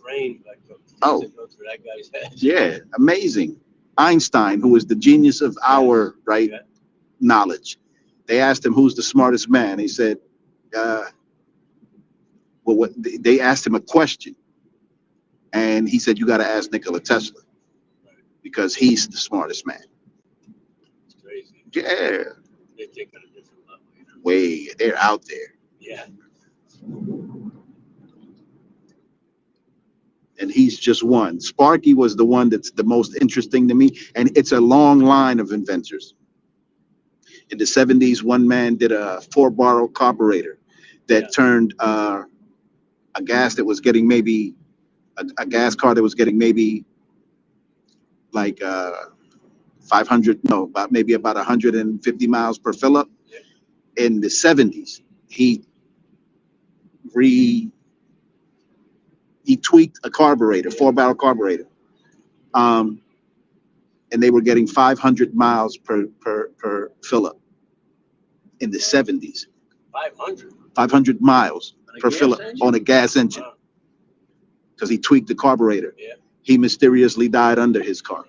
brain, like, Oh. that goes through that guy's head. Yeah, amazing. Einstein, who is the genius of our knowledge. They asked him, who's the smartest man? He said, they asked him a question. And he said, you got to ask Nikola Tesla because he's the smartest man. It's crazy. Yeah. They think on a different level. Way, they're out there. Yeah. And he's just one. Sparky was the one that's the most interesting to me. And it's a long line of inventors. In the 70s, one man did a 4-barrel carburetor that turned a gas that was getting maybe a gas car that was getting maybe like 150 miles per fill up. In the 70s, he tweaked a carburetor, 4-barrel carburetor, and they were getting 500 miles per fill up in the 70s. 500 miles per fill up on a gas engine because he tweaked the carburetor. Yeah. He mysteriously died under his car.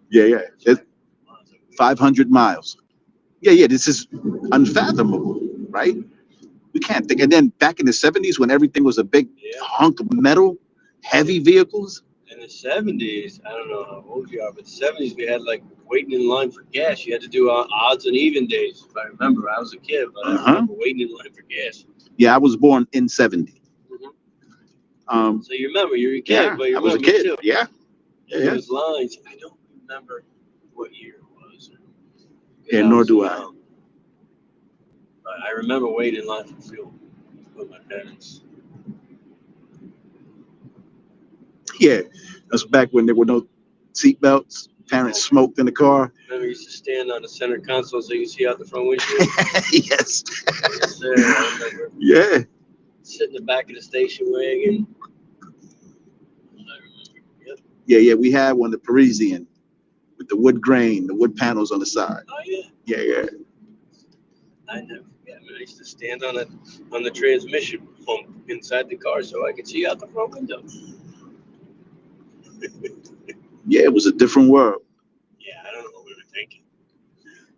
Yeah. It's 500 miles. Yeah. This is unfathomable, right? We can't think. And then back in the 70s, when everything was a big hunk of metal, heavy vehicles. In the 70s, I don't know how old you are, but the 70s, we had like waiting in line for gas. You had to do odds and even days. If I remember, I was a kid, but I remember waiting in line for gas. Yeah, I was born in 70. So you remember, you're a kid, but you I was a remember kid. too. Yeah. Those lines, I don't remember what year it was. Yeah, nor do I. But I remember waiting in line for fuel with my parents. Yeah, that's back when there were no seat belts. Parents smoked in the car. Remember, you used to stand on the center console so you could see out the front windshield? Yes. Yes, sir. I remember. Yeah. Sit in the back of the station wagon. Yeah. We had one, the Parisian, with the wood grain, the wood panels on the side. Oh, yeah. Yeah. I never forget. I used to stand on the transmission pump inside the car so I could see out the front window. Yeah, it was a different world. Yeah, I don't know what we were thinking.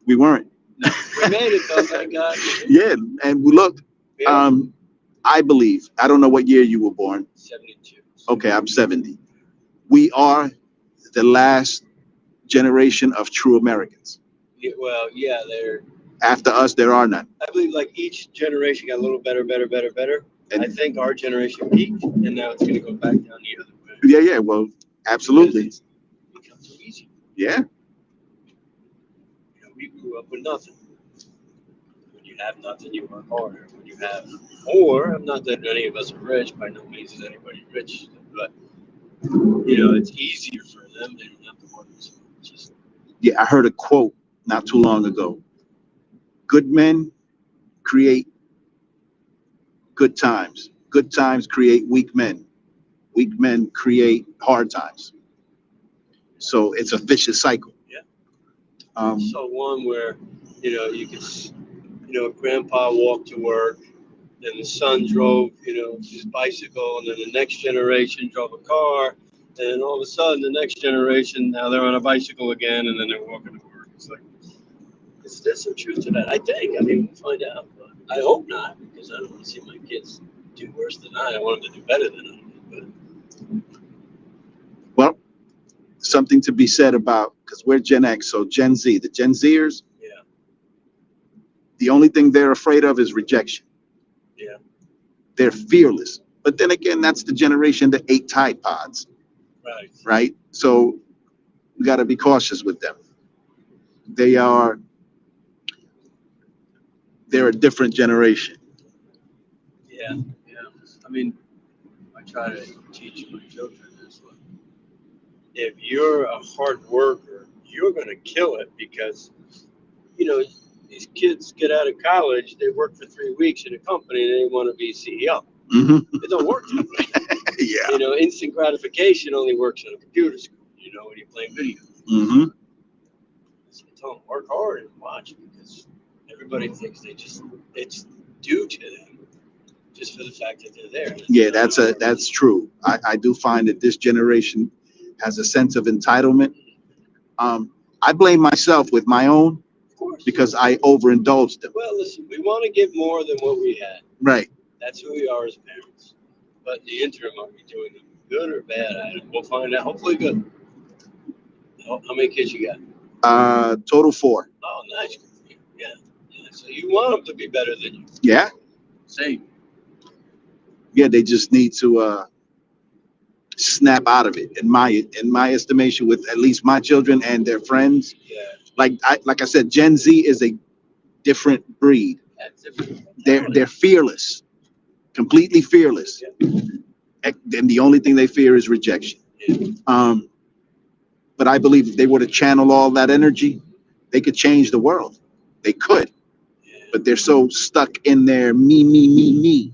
We weren't. No, we made it though, thank God. Yeah, and we look. I believe. I don't know what year you were born. 72. Okay, I'm 70. We are the last generation of true Americans. Yeah, well, yeah, they're. After us, there are none. I believe like each generation got a little better. And I think our generation peaked, and now it's going to go back down the other way. Yeah. Well, absolutely. It's become so easy. Yeah. We grew up with nothing. have nothing, you work harder. When you have more, not that any of us are rich, by no means is anybody rich, but it's easier for them. They don't have to work so much. Yeah, I heard a quote not too long ago. Good men create good times. Good times create weak men. Weak men create hard times. So it's a vicious cycle. Yeah. Um, So one where, you can, grandpa walked to work, then the son drove, his bicycle, and then the next generation drove a car, and then all of a sudden the next generation, now they're on a bicycle again, and then they're walking to work. It's like, there's some truth to that, I think. I mean, we'll find out, but I hope not, because I don't want to see my kids do worse than I want them to do better than I did. well, something to be said about, because we're Gen X, so Gen Z, the Gen Zers, Yeah. the only thing they're afraid of is rejection. Yeah. They're fearless. But then again, that's the generation that ate Tide Pods, Right. right? So we got to be cautious with them. They're a different generation. Yeah. I mean, I try to teach my children this one. If you're a hard worker, you're going to kill it because, these kids get out of college, they work for 3 weeks in a company, and they want to be CEO. Mm-hmm. It don't work that way. Yeah. Instant gratification only works on a computer screen, when you're playing video. Mm-hmm. So I tell them, work hard and watch, because everybody thinks it's due to them just for the fact that they're there. Yeah, that's true. I do find that this generation has a sense of entitlement. I blame myself with my own because I overindulged them. Well, listen, we want to give more than what we had. Right. That's who we are as parents. But in the interim, are we doing it good or bad? We'll find out. Hopefully good. How many kids you got? Total 4. Oh, nice. Yeah. So you want them to be better than you. Yeah. Same. Yeah, they just need to snap out of it. In my estimation, with at least my children and their friends. Yeah. Like I said, Gen Z is a different breed. That's different. They're fearless, completely fearless. Yeah. And the only thing they fear is rejection. Yeah. But I believe if they were to channel all that energy, they could change the world. They could. Yeah. But they're so stuck in their me.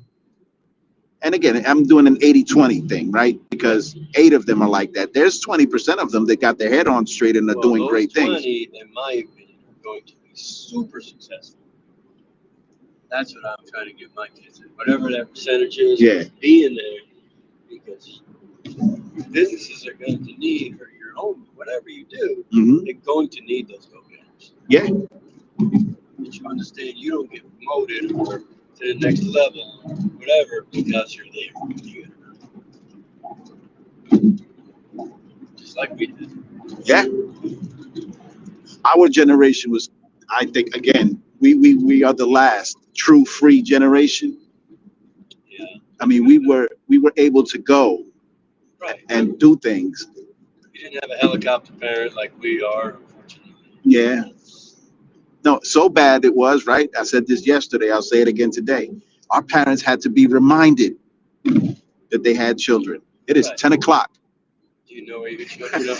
And again, I'm doing an 80-20 thing, right? Because 8 of them are like that. There's 20% of them that got their head on straight and are doing great things. 20, in my opinion, are going to be super successful. That's what I'm trying to give my kids. Whatever that percentage is, Yeah. be in there, because businesses are going to need, or your own, whatever you do, Mm-hmm. they're going to need those go-getters. Yeah. But you understand, you don't get promoted or to the next level, whatever, because you're there. Just like we did. Yeah. Our generation was, I think, again, we are the last true free generation. Yeah. I mean, we were able to go Right. and do things. You didn't have a helicopter parent like we are, unfortunately. Yeah. No, so bad it was, right? I said this yesterday. I'll say it again today. Our parents had to be reminded that they had children. It is Right. 10 o'clock. Do you know where your children are?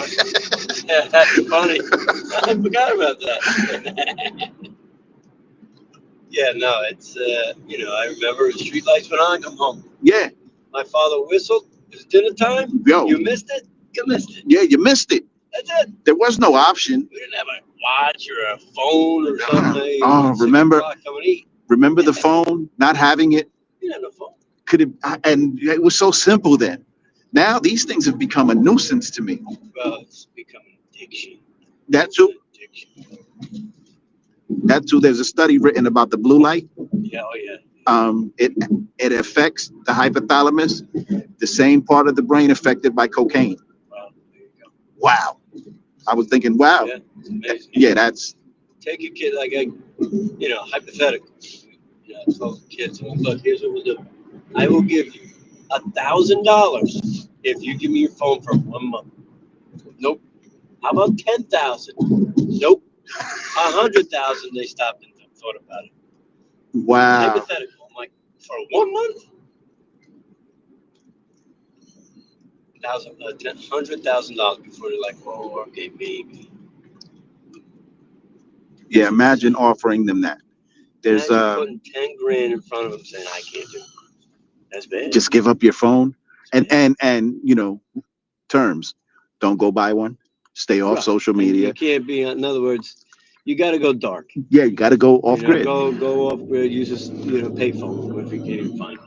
That's funny. I forgot about that. Yeah, no, it's, I remember the street lights went on, come home. Yeah. My father whistled. It's dinner time. Yo. You missed it? You missed it. Yeah, you missed it. That's it. There was no option. We didn't have a watch or a phone or something. Oh, remember? Come and eat. Remember the phone? Not having it. You didn't have a phone. And it was so simple then. Now these things have become a nuisance to me. Well, it's become an addiction. That too. Addiction. That too. There's a study written about the blue light. Yeah, oh yeah. It affects the hypothalamus, the same part of the brain affected by cocaine. Well, there you go. Wow. I was thinking, wow. Yeah, it's amazing. Yeah, that's Take a kid like hypothetical. I told kids, look, here's what we'll do. I will give you $1,000 if you give me your phone for 1 month. Nope. How about 10,000? Nope. 100,000. They stopped and thought about it. Wow. Hypothetical. I'm like, for 1 month? $100,000 before they're like, oh, okay, maybe. Yeah, imagine offering them that. There's Imagine putting 10 grand in front of them saying, I can't do it. That's bad. just give up your phone and you know, terms. Don't go buy one. Stay off Right. social And media. you can't be, in other words, you got to go dark. Yeah, you got to go off grid. Go off grid. Use a payphone if you can't even find it.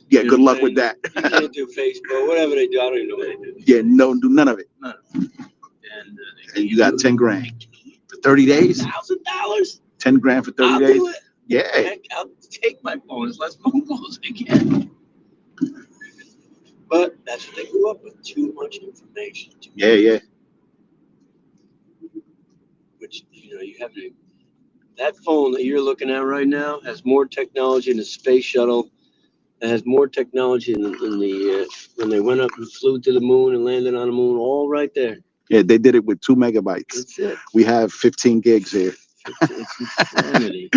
Yeah, You know good what luck I'm with that. You can't do Facebook, whatever they do. I don't even know what they do. Yeah, no, do none of it. And You got 10 grand for 30 days. $1,000. 10 grand for 30 I'll days. do it. Yeah. Heck, I'll take my phone as less phone calls as I can. But that's what they grew up with. Too much information. Yeah. Which, you have to. That phone that you're looking at right now has more technology in the space shuttle. It has more technology in the when they went up and flew to the moon and landed on the moon, all right there. Yeah, they did it with 2 megabytes. That's it. We have 15 gigs here. It's insanity.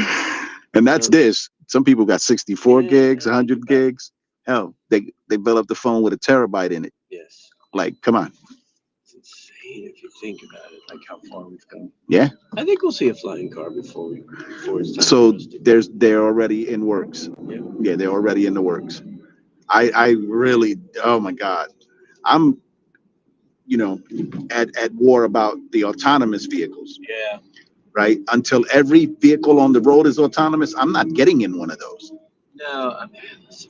And that's this. Some people got 64 gigs, 100 gigs. Hell, they developed the phone with a terabyte in it. Yes. Like, come on. It's insane if you think about it, like how far we've come. Yeah. I think we'll see a flying car before it's time. So they're already in works. Yeah, they're already in the works. I really, oh my God. I'm, at war about the autonomous vehicles. Yeah. Right? Until every vehicle on the road is autonomous, I'm not getting in one of those. No, I mean, listen,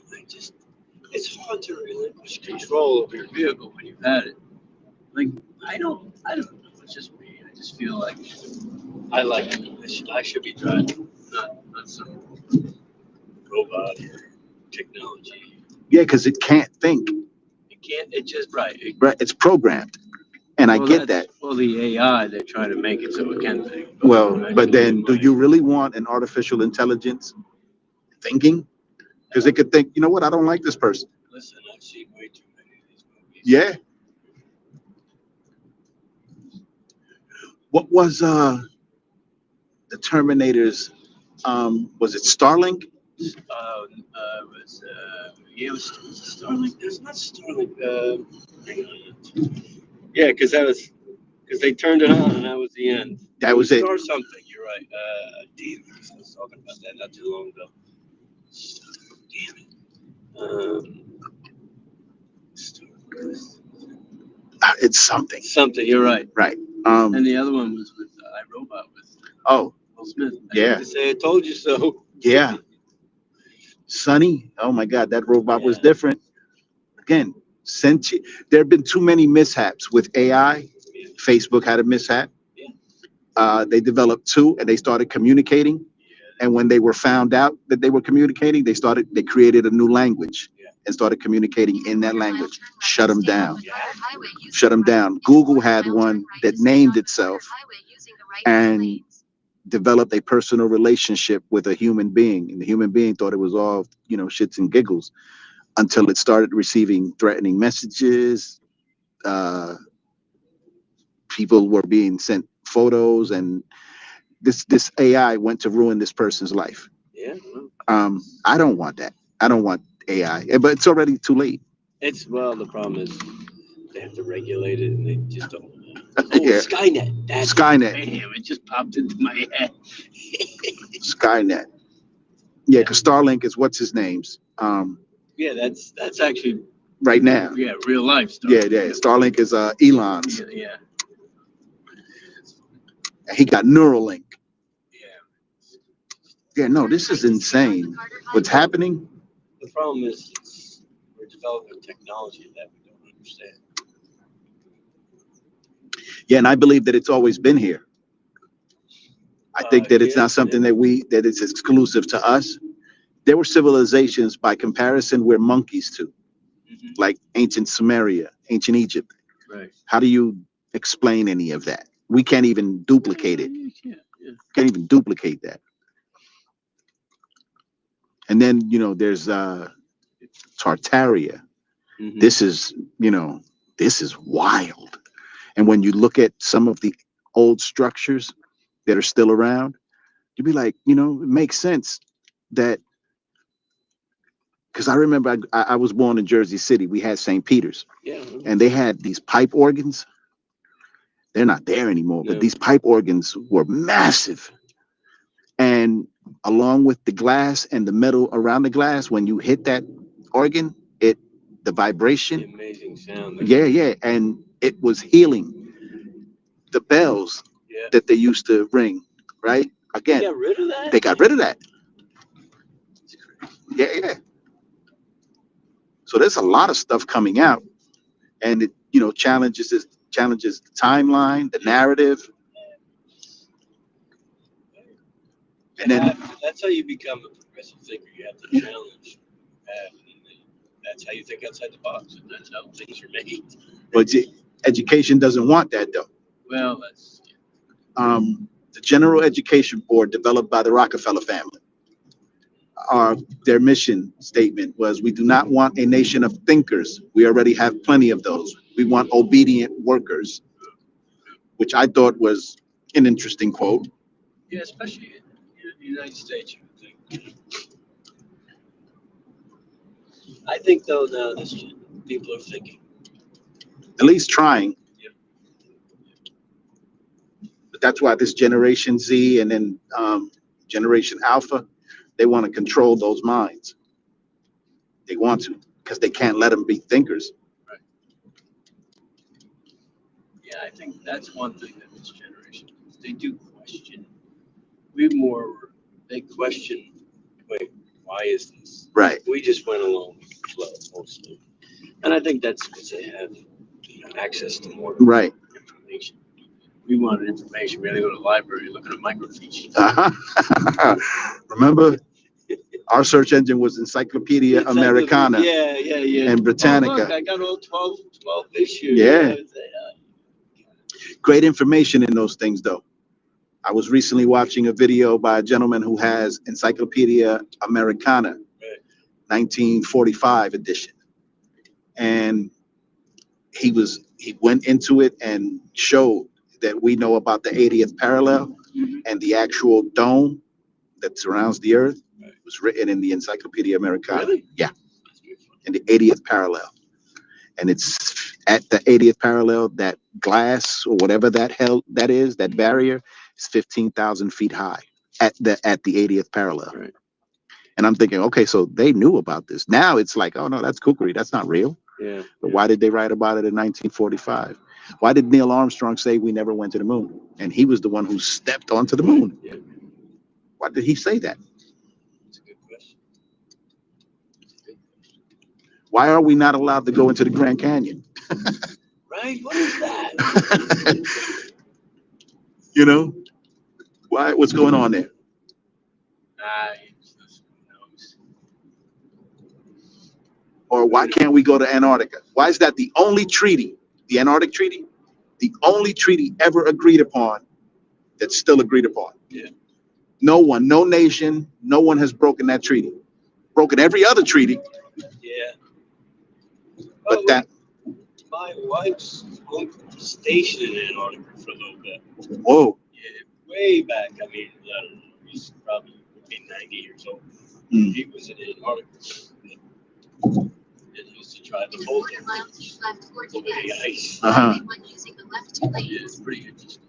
it's hard to relinquish control of your vehicle when you've had it. Like, I don't know. It's just me. I just feel like I like it. I should be driving, not some robot or technology. Yeah, because it can't think. It can't. It just right. Right? It's programmed. And I get that. Well, the AI, they're trying to make it so it can think. But then do you really want an artificial intelligence thinking? Because it could think, you know what, I don't like this person. Listen, I've seen way too many of these movies. Yeah. What was the Terminator's was it Starlink? It was Starlink. There's not Starlink. Hang on. Yeah, because they turned it on and that was the end. That was it. Or something. You're right. Damn, I was talking about that not too long ago. Damn it. It's something. Something. You're right. Right. And the other one was with iRobot with Will Smith. I say I told you so. Yeah. Sonny. Oh my God, that robot was different. Again, there have been too many mishaps with AI. Facebook had a mishap. They developed 2 and they started communicating. And when they were found out that they were communicating, they created a new language and started communicating in that language. Shut them down. Shut them down. Google had one that named itself and developed a personal relationship with a human being. And the human being thought it was all, shits and giggles until it started receiving threatening messages. People were being sent photos, and this AI went to ruin this person's life. Yeah. I don't want that. I don't want AI, but it's already too late. The problem is they have to regulate it and they just don't. Yeah. Skynet. Skynet. Damn, it just popped into my head. Skynet. Yeah, because Starlink is what's his name's. Yeah, that's actually right now. Yeah, real life stuff. Yeah. Starlink is Elon's. Yeah. He got Neuralink. Yeah, no, this is insane. What's happening? The problem is we're developing technology that we don't understand. Yeah, and I believe that it's always been here. I think that it's not something that is exclusive to us. There were civilizations by comparison we're monkeys to, like ancient Sumeria, ancient Egypt. Right. How do you explain any of that? We can't even duplicate it. Can't even duplicate that. And then, there's Tartaria. This is, this is wild. And when you look at some of the old structures that are still around, you'd be like, it makes sense that, because I remember I was born in Jersey City. We had St. Peter's, Yeah. and they had these pipe organs. They're not there anymore, but No. these pipe organs were massive. And along with the glass and the metal around the glass, when you hit that organ, the vibration. Amazing sound. Yeah. And it was healing the bells that they used to ring, right? Again, They got rid of that? they got rid of that. Yeah. So there's a lot of stuff coming out, and it, challenges the timeline, the narrative, and then That's how you become a progressive thinker. You have to challenge. That's how you think outside the box, and that's how things are made. but education doesn't want that though. Well, that's The General Education Board, developed by the Rockefeller family, their mission statement was, "We do not want a nation of thinkers. We already have plenty of those. We want obedient workers," which I thought was an interesting quote. yeah, especially in the United States. You would think. I think though now people are thinking. At least trying. But that's why this Generation Z and then Generation Alpha, they want to control those minds. They want to, because they can't let them be thinkers. Yeah, I think that's one thing that this generation does. They do question. They question, wait, why is this? Right. We just went along with the flow mostly. And I think that's because they have access to more Right. information. We wanted information. We had to go to the library, look at a microfiche. Remember, our search engine was Encyclopedia Americana. Yeah. And Britannica. Oh, look, I got all 12 issues. Yeah. Great information in those things, though. I was recently watching a video by a gentleman who has Encyclopedia Americana, 1945 edition. And he went into it and showed that we know about the 80th parallel, and the actual dome that surrounds the earth was written in the Encyclopedia Americana. Really? Yeah. In the 80th parallel. And it's at the 80th parallel, that glass or whatever that is, that barrier is 15,000 feet high at the 80th parallel. Right. And I'm thinking, okay, so they knew about this. Now it's like, oh no, that's kookery. That's not real. Yeah. But why did they write about it in 1945? Why did Neil Armstrong say we never went to the moon? And he was the one who stepped onto the moon. Yeah. Why did he say that? That's a good question. Why are we not allowed to go into the Grand Canyon? Right? What is that? Why? What's going on there? Or why can't we go to Antarctica? Why is that the only treaty, the Antarctic Treaty, the only treaty ever agreed upon that's still agreed upon? Yeah. No one, no nation, no one has broken that treaty. Broken every other treaty. Yeah. But My wife's stationed in Antarctica for a little bit. Whoa. Yeah, way back. I mean, I don't know, he's probably 90 years old. Mm. He was in Antarctica. And he used to drive the boat over the ice. Uh-huh. Yeah, it's pretty interesting.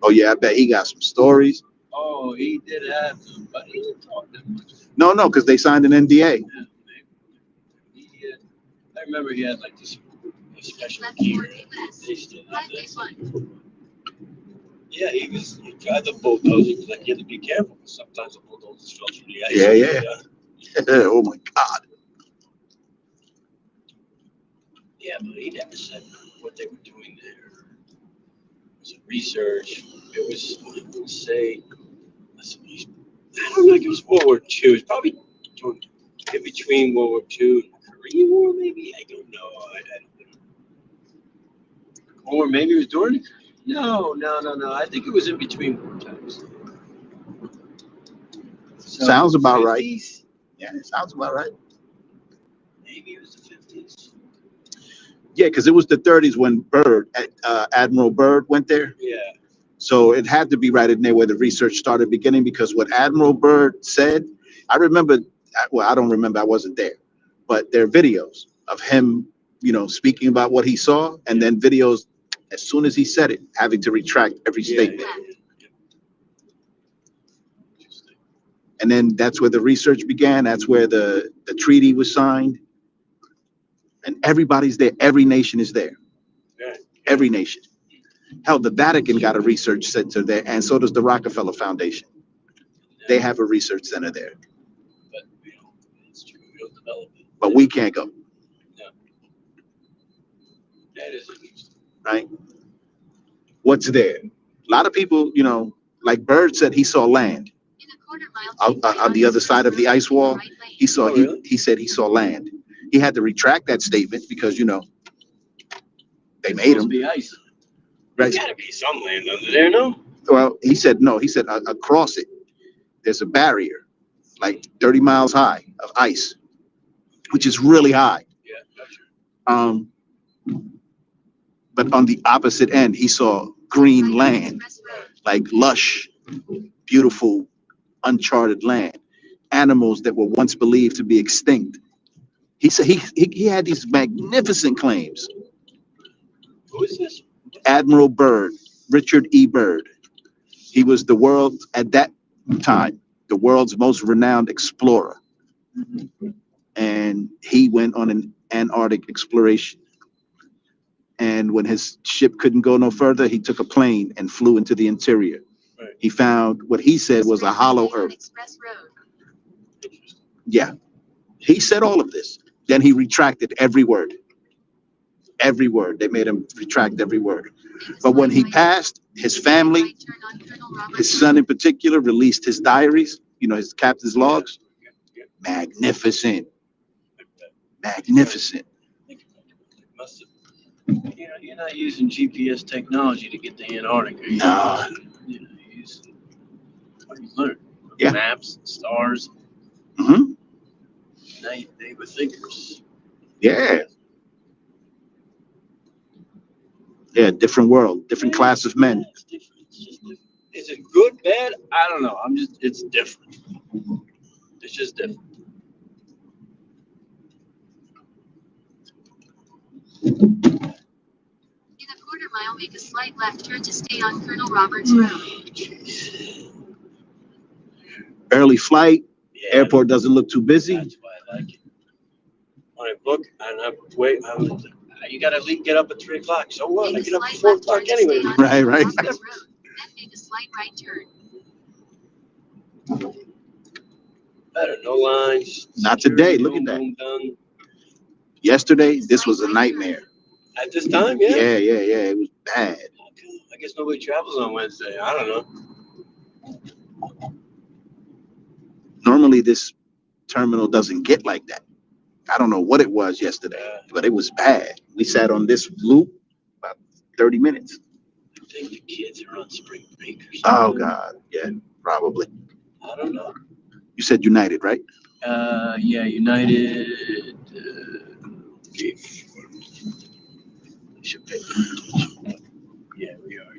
Oh yeah, I bet he got some stories. Oh, he did have them, but he didn't talk that much. No, because they signed an NDA. I remember he had like this special gear. They still have that. Yeah, he drive the bulldozers, like you had to be careful because sometimes the bulldozers fell through the ice. Yeah. Oh my God. Yeah, but he never said what they were doing there. It was research. It was, I would say, I don't think it was World War II. It was probably in between World War II and the Korean War, maybe. I don't know. I don't know. Or maybe it was during. No. I think it was in between war times. So, sounds about 50s? right. Yeah, it sounds about right. Maybe it was the 50s. Yeah, because it was the 30s when Admiral Byrd went there. Yeah. So it had to be right in there where the research started beginning, because what Admiral Byrd said I remember, well, I don't remember, I wasn't there, but there are videos of him, speaking about what he saw, and then videos as soon as he said it, having to retract every statement. And then that's where the research began. That's where the treaty was signed. And everybody's there. Every nation is there. Every nation. Hell, the Vatican got a research center there, and so does the Rockefeller Foundation. They have a research center there. But it's true. We don't develop it. But we can't go. No. That is interesting. Right? What's there? A lot of people, like Bird said, he saw land on the other side of the ice wall. He saw. He said he saw land. He had to retract that statement because they made him. Be ice. Right. There's gotta be some land under there, no? Well, he said no. He said across it, there's a barrier, like 30 miles high of ice, which is really high. Yeah. But on the opposite end, he saw green land, like lush, beautiful, uncharted land, animals that were once believed to be extinct. He said he had these magnificent claims. Who is this? Admiral Byrd, Richard E. Byrd. He was at that time, the world's most renowned explorer. And he went on an Antarctic exploration. And when his ship couldn't go no further, he took a plane and flew into the interior. Right. He found what he said was a hollow earth. Yeah. He said all of this. Then he retracted every word. Every word. They made him retract every word. But when he passed, his family, his son in particular, released his diaries, his captain's logs. Magnificent. Magnificent. You're not using GPS technology to get to Antarctica. No. You're using what you learn. Yeah. Maps, stars. Mm-hmm. They were thinkers. Yeah. Yeah, different world, different class of men. It's different. It's just different. Is it good, bad? I don't know. It's different. It's just different. In a quarter mile, make a slight left turn to stay on Colonel Roberts Road. Early flight. Yeah, Airport doesn't look too busy. that's why I like it. When I book and I wait, you gotta get up at 3 o'clock. So what? I Make a get up at slight 4 left o'clock turn to anyway. stay on Right, Colonel right. Roberts Road. Then make a slight right turn. Better, no lines. Not today. Look at that. Boom, done. Yesterday, this was a nightmare. At this time, yeah. Yeah. It was bad. I guess nobody travels on Wednesday. I don't know. Normally, this terminal doesn't get like that. I don't know what it was yesterday, but it was bad. We sat on this loop about 30 minutes. I think the kids are on spring break or Oh, something. God. Yeah, probably. I don't know. You said United, right? Yeah, United. Should pay attention. Yeah, we are.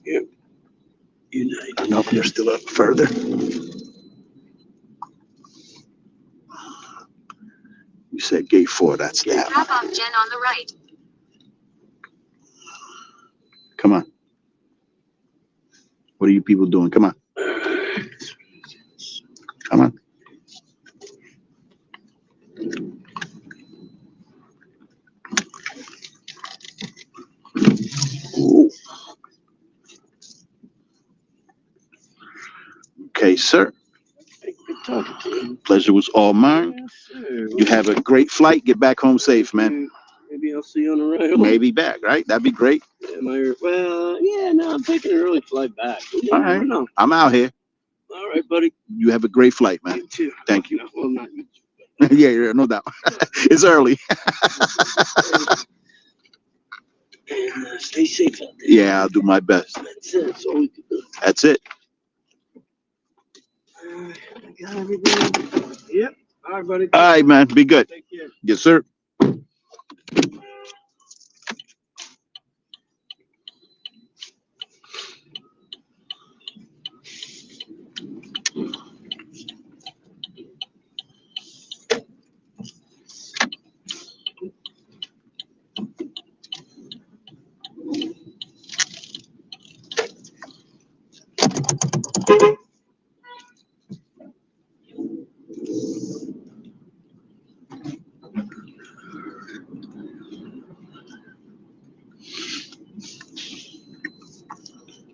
Yep. United. Nope, you're still up further. You said gate 4. That's that. Drop off Jen on the right. Come on. What are you people doing? Come on. Come on. Ooh. Okay, sir. Good talking to you. Pleasure was all mine. Yes, sir. You have a great flight. Get back home safe, man. Maybe I'll see you on the ride home. Maybe back, right? That'd be great. No, I'm taking an early flight back. You All never right. know. I'm out here. All right, buddy. You have a great flight, man. You too. Thank you. No, well, not you. Yeah, no doubt. It's early. And stay safe out there. Yeah, I'll do my best. That's it. That's all we can do. That's it. All right, I got everything. Yep. All right, buddy. All right, man. Be good. Take care. Yes, sir.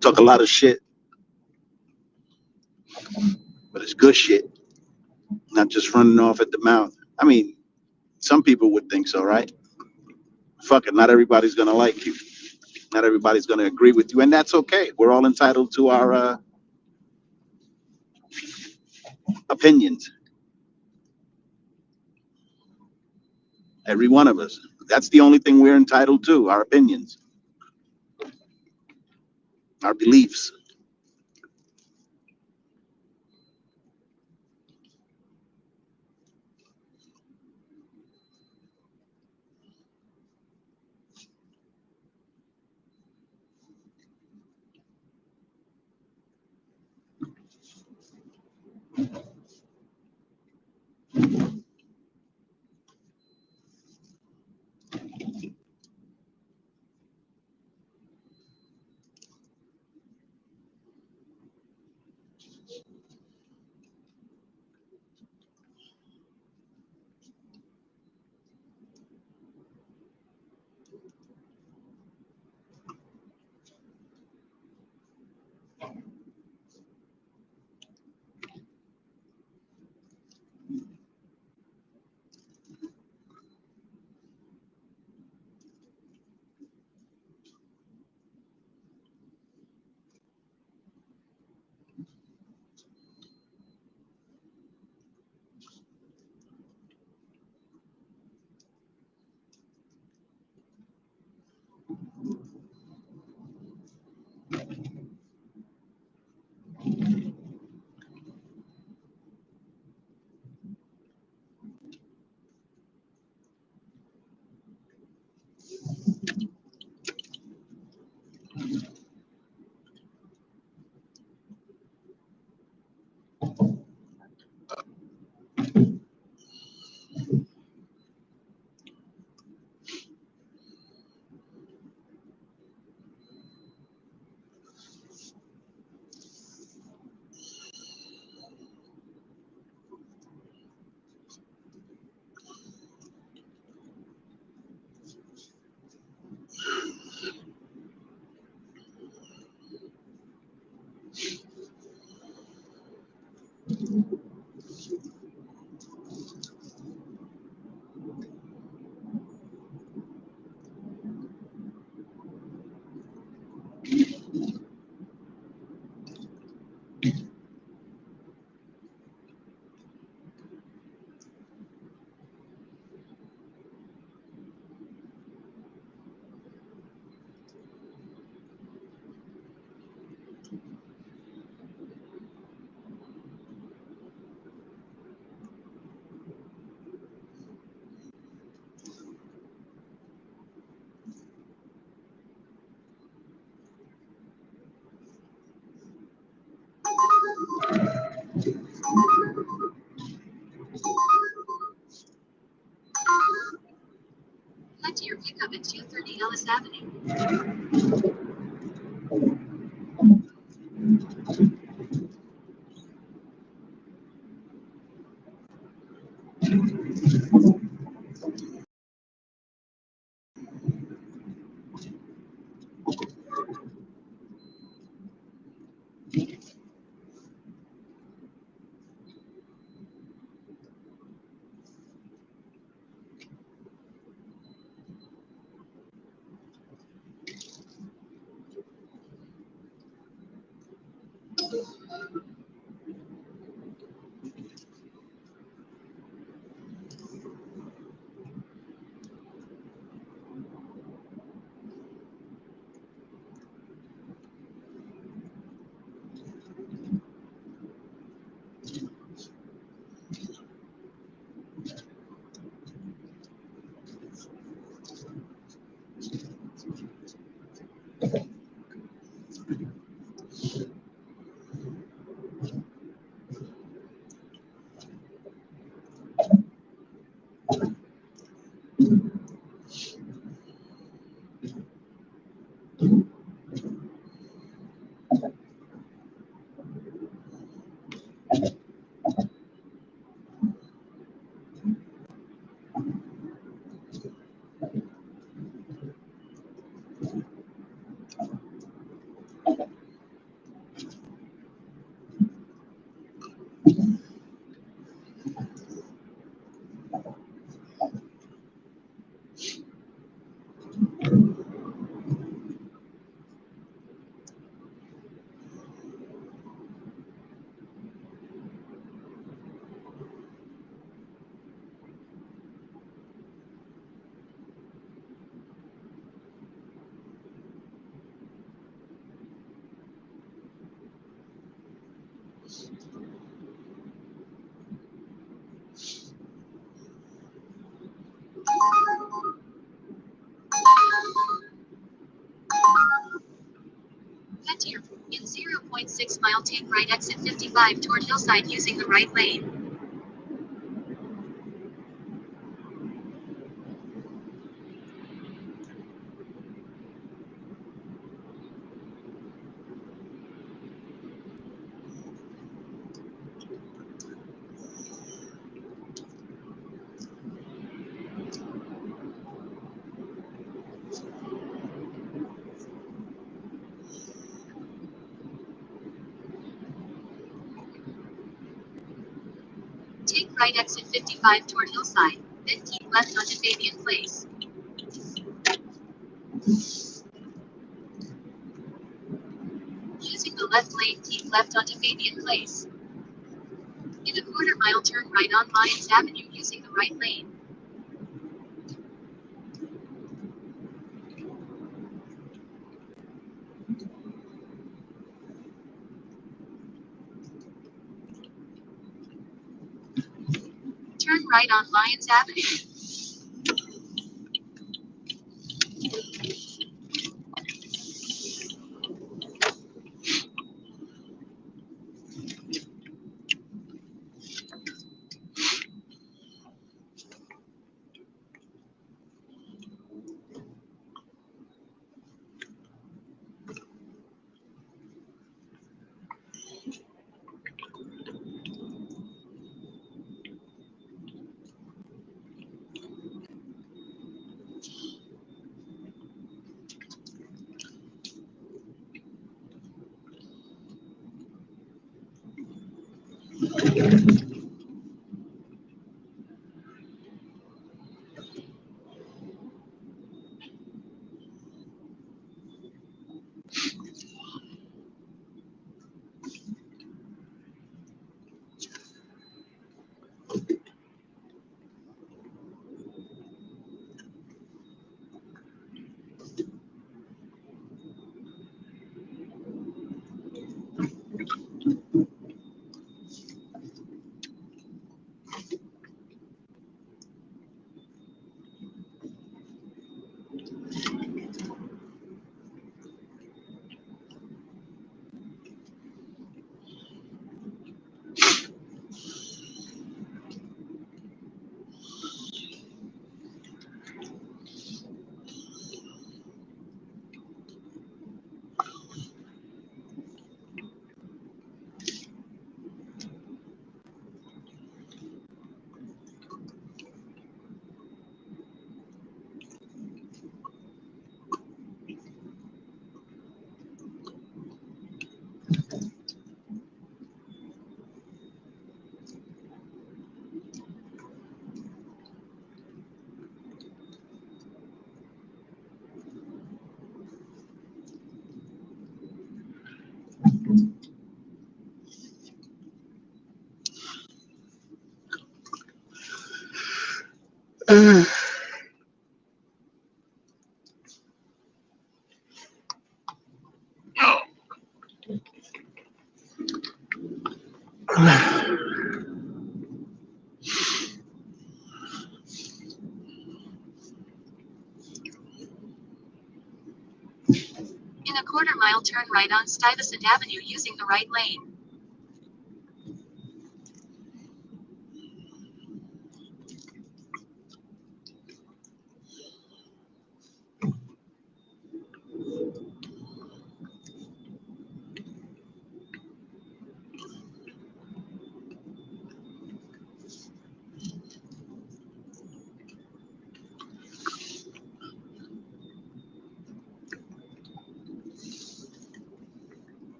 Talk a lot of shit, but it's good shit, not just running off at the mouth. I mean, some people would think so, right? Fuck it, not everybody's gonna like you. Not everybody's gonna agree with you, and that's okay. We're all entitled to our opinions. Every one of us. That's the only thing we're entitled to, our opinions, our beliefs. Head to your pickup at 230 Ellis Avenue. here. In 0.6 mile, take right exit 55 toward Hillside using the right lane. Take right exit 55 toward Hillside, then keep left onto Fabian Place. Using the left lane, keep left onto Fabian Place. In a quarter mile, turn right on Lyons Avenue using the right lane. Turn right on Lyons Avenue. In a quarter mile, turn right on Stuyvesant Avenue using the right lane.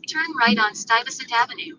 Turn right on Stuyvesant Avenue.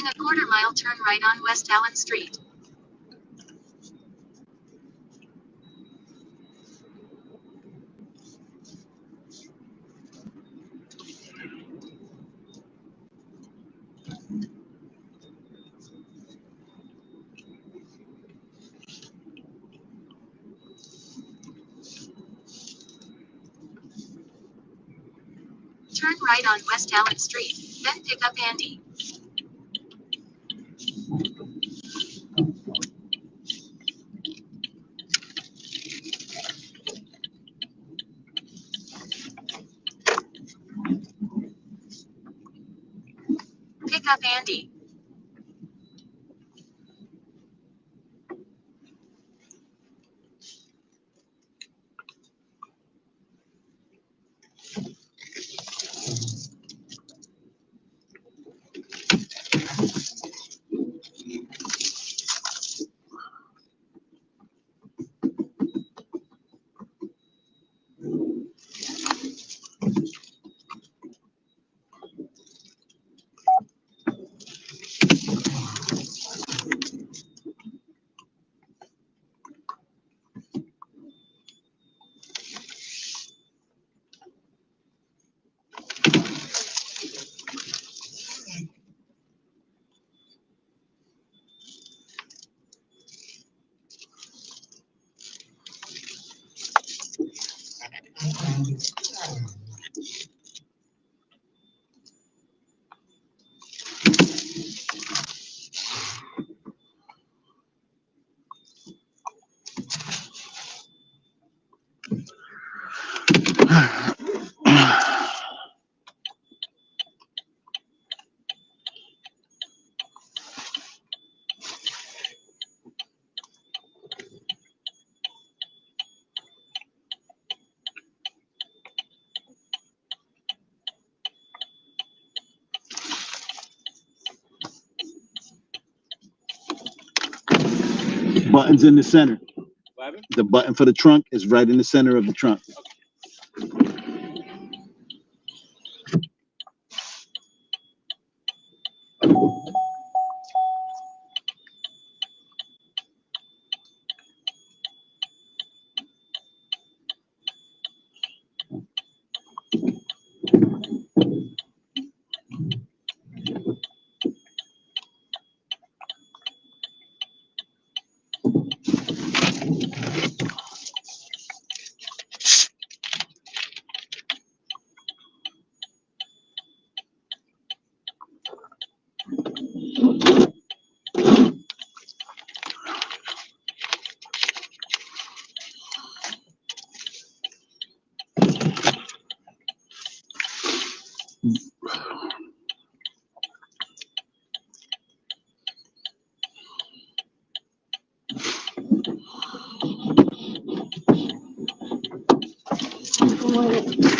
In a quarter mile, turn right on West Allen Street. Turn right on West Allen Street, then pick up Andy. Pick up Andy. Button's in the center. The button for the trunk is right in the center of the trunk.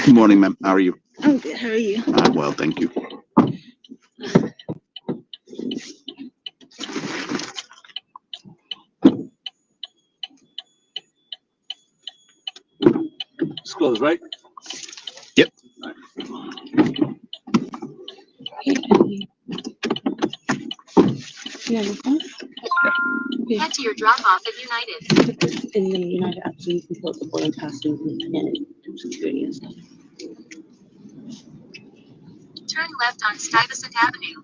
Good morning, ma'am. How are you? I'm good. How are you? I'm well, thank you. It's closed, right? Yep. Head to your drop off at United. And then United actually can close the boarding pass and do security and stuff. Turn left on Stuyvesant Avenue.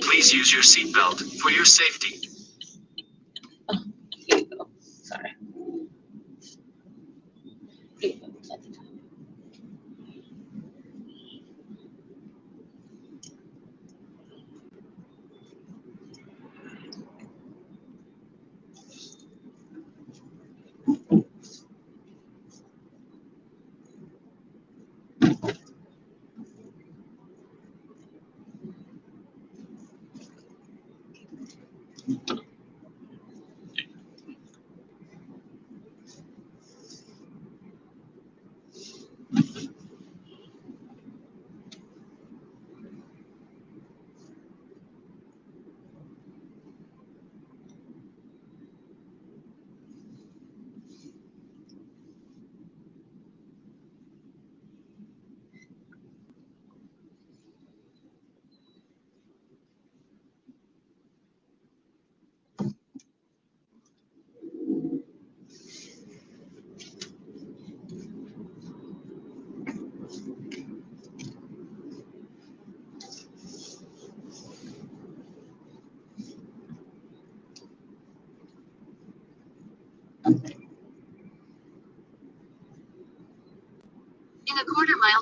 Please use your seatbelt for your safety. Here you go. Sorry. Here you go.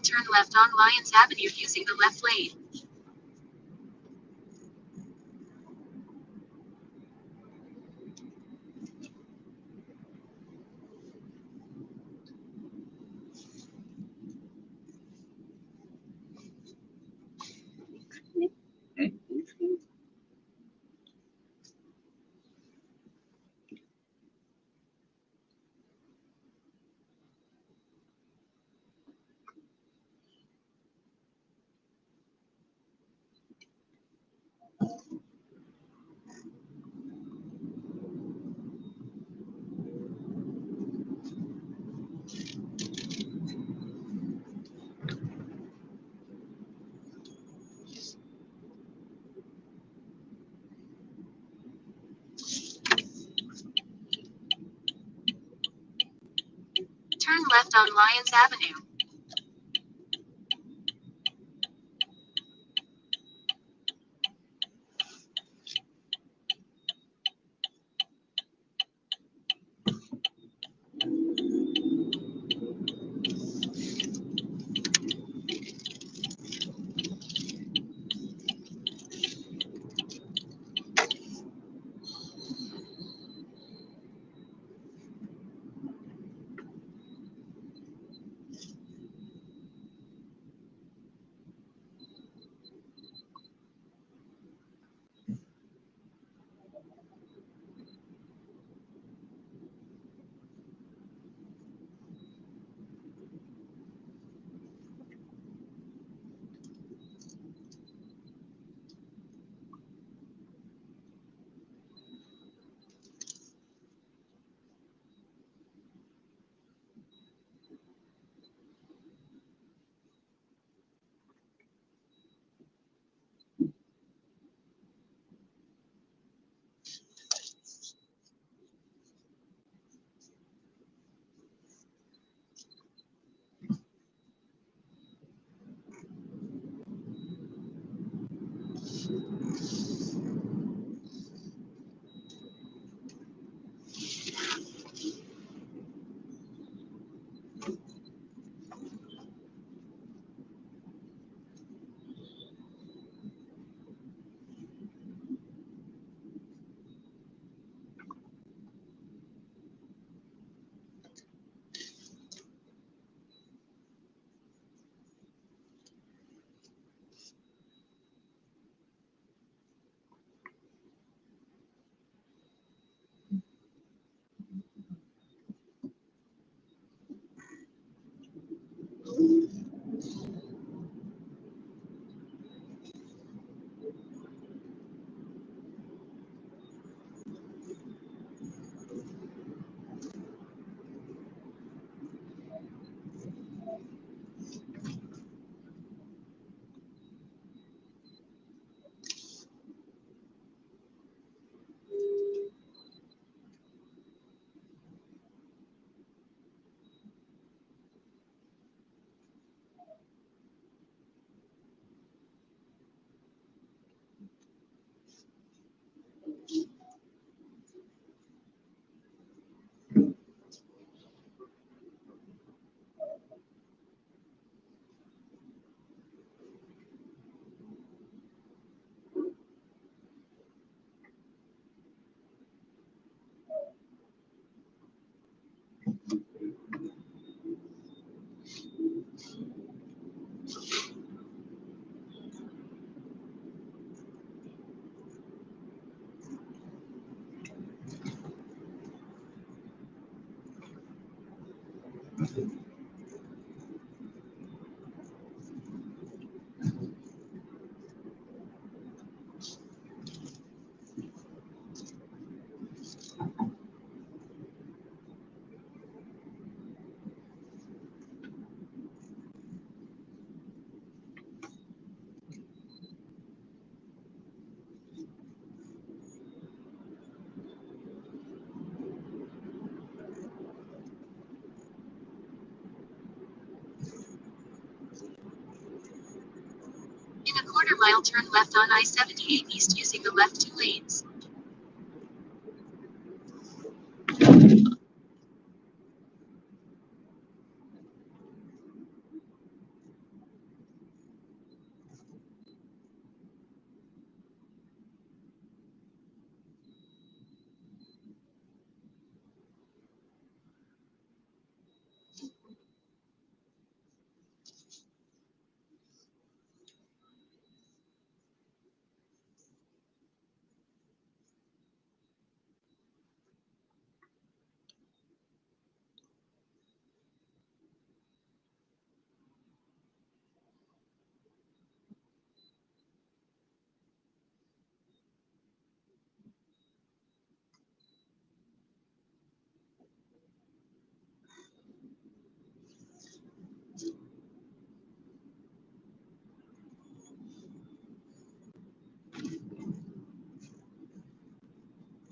mile, turn left on Lyons Avenue using the left lane. Turn left on Lyons Avenue. In a quarter mile, turn left on I-78 East using the left 2 lanes.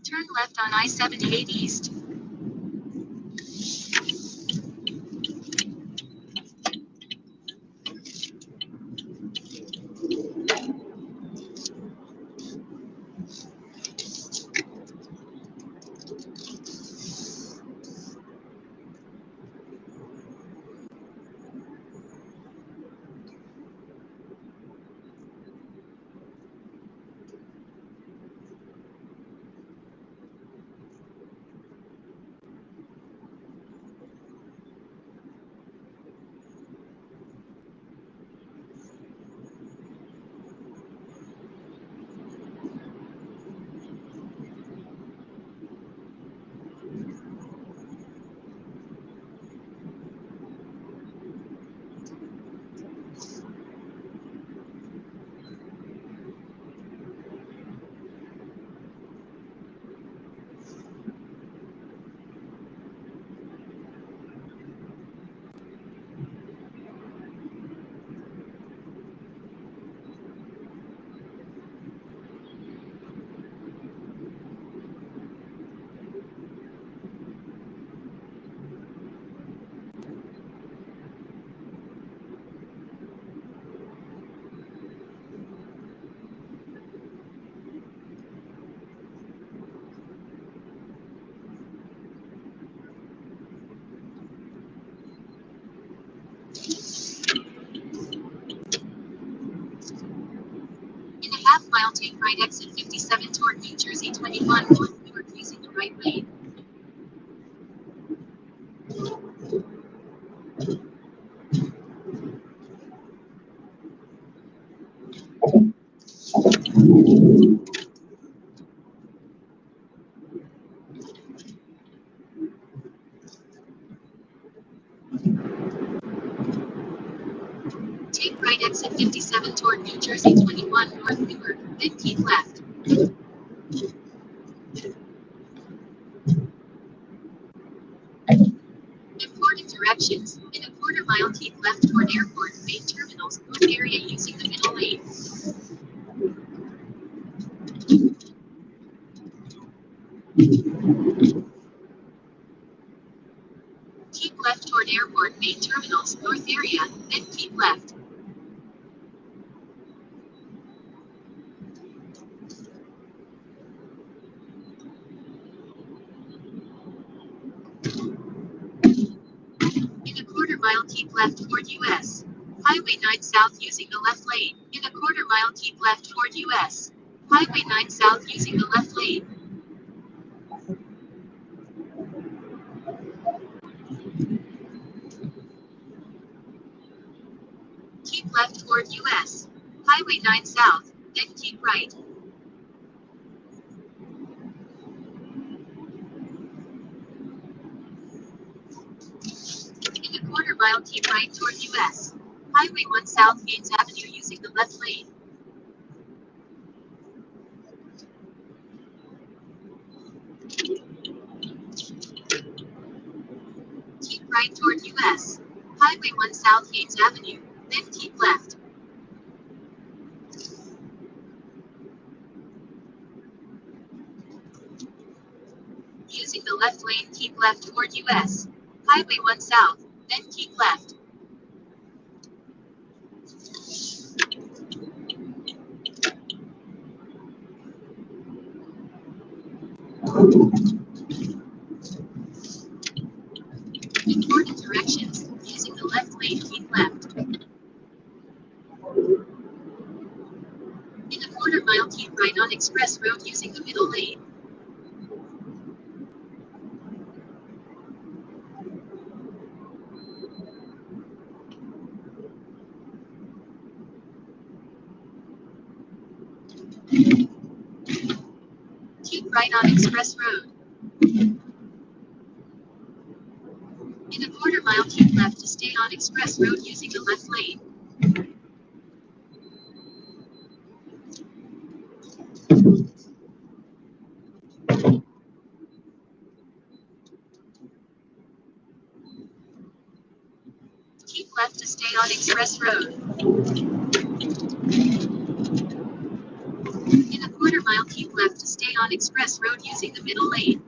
Turn left on I-78 East. In a half mile, take right exit 57 toward New Jersey 21 north Newark using the right lane. Take right exit 57 toward New Jersey 21 north Newark, then keep left. Important directions. In a quarter mile, keep left toward airport main terminals, north area using the middle lane. Keep left toward airport main terminals, north area, then keep left. In a quarter mile, keep left toward US. Highway 9 south using the left lane. In a quarter mile, keep left toward US. Highway 9 south using the left lane. Keep left toward US. Highway 9 south, then keep right. In a quarter mile, keep right toward US. Highway 1 south Gates Avenue using the left lane. Keep right toward US. Highway 1 south Gates Avenue, then keep left. Using the left lane, keep left toward US. Highway 1 south, then keep left. Important directions. Using the left lane, keep left. In a quarter mile, keep right on Express Road using the middle lane. Keep right on Express Road. In a quarter mile, keep left to stay on Express Road using the left lane. Keep left to stay on Express Road. In a quarter mile, keep left to stay on Express Road using the middle lane.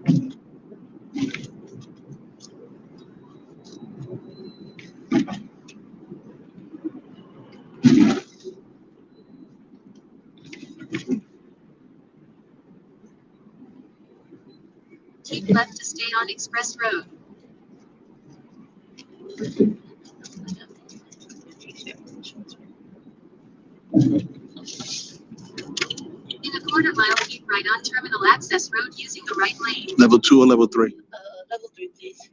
Keep left to stay on Express Road. In a quarter mile, keep right on Terminal Access Road using the right lane. Level 2 or level 3? Level 3, please.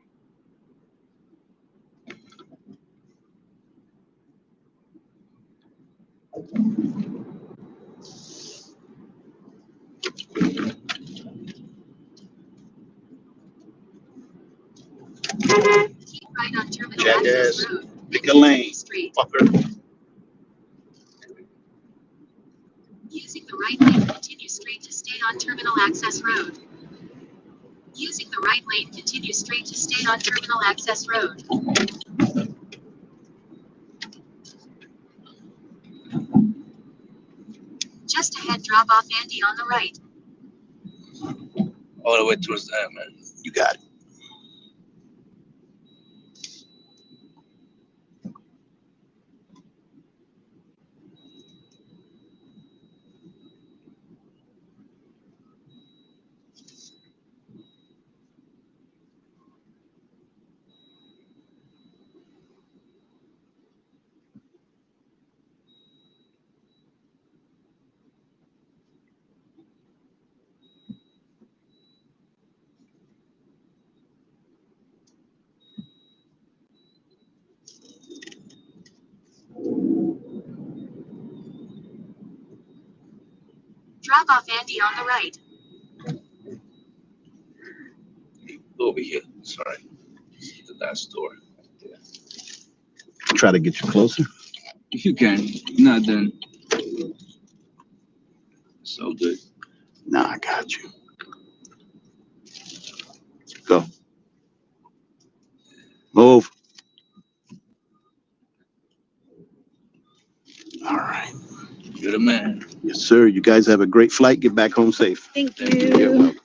Keep right on Terminal Access Road. Pick a lane. Straight. Fucker. Using the right lane, continue straight to stay on Terminal Access Road. Using the right lane, continue straight to stay on Terminal Access Road. Just ahead, drop off Andy on the right. All the way towards that, man. You got it. Drop off Andy on the right. Over here. Sorry. The last door. Try to get you closer. If you can, not then. So good. Nah, I got you. Go. Move. All right. You're the man. Yes, sir. You guys have a great flight. Get back home safe. Thank you. You're welcome.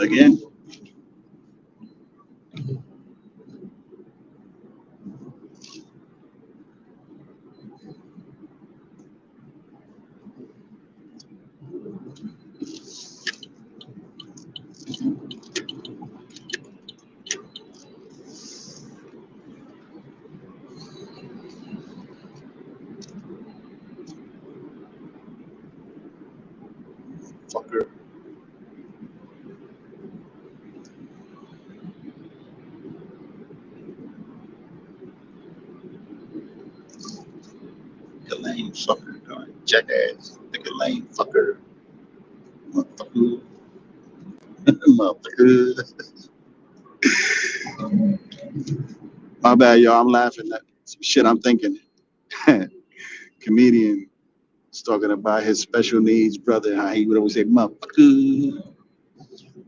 Again. lame fucker. Jackass. Nigga lame fucker. Motherfucker. Motherfucker. My bad, y'all. I'm laughing at some shit I'm thinking. Comedian was talking about his special needs brother, how he would always say, motherfucker,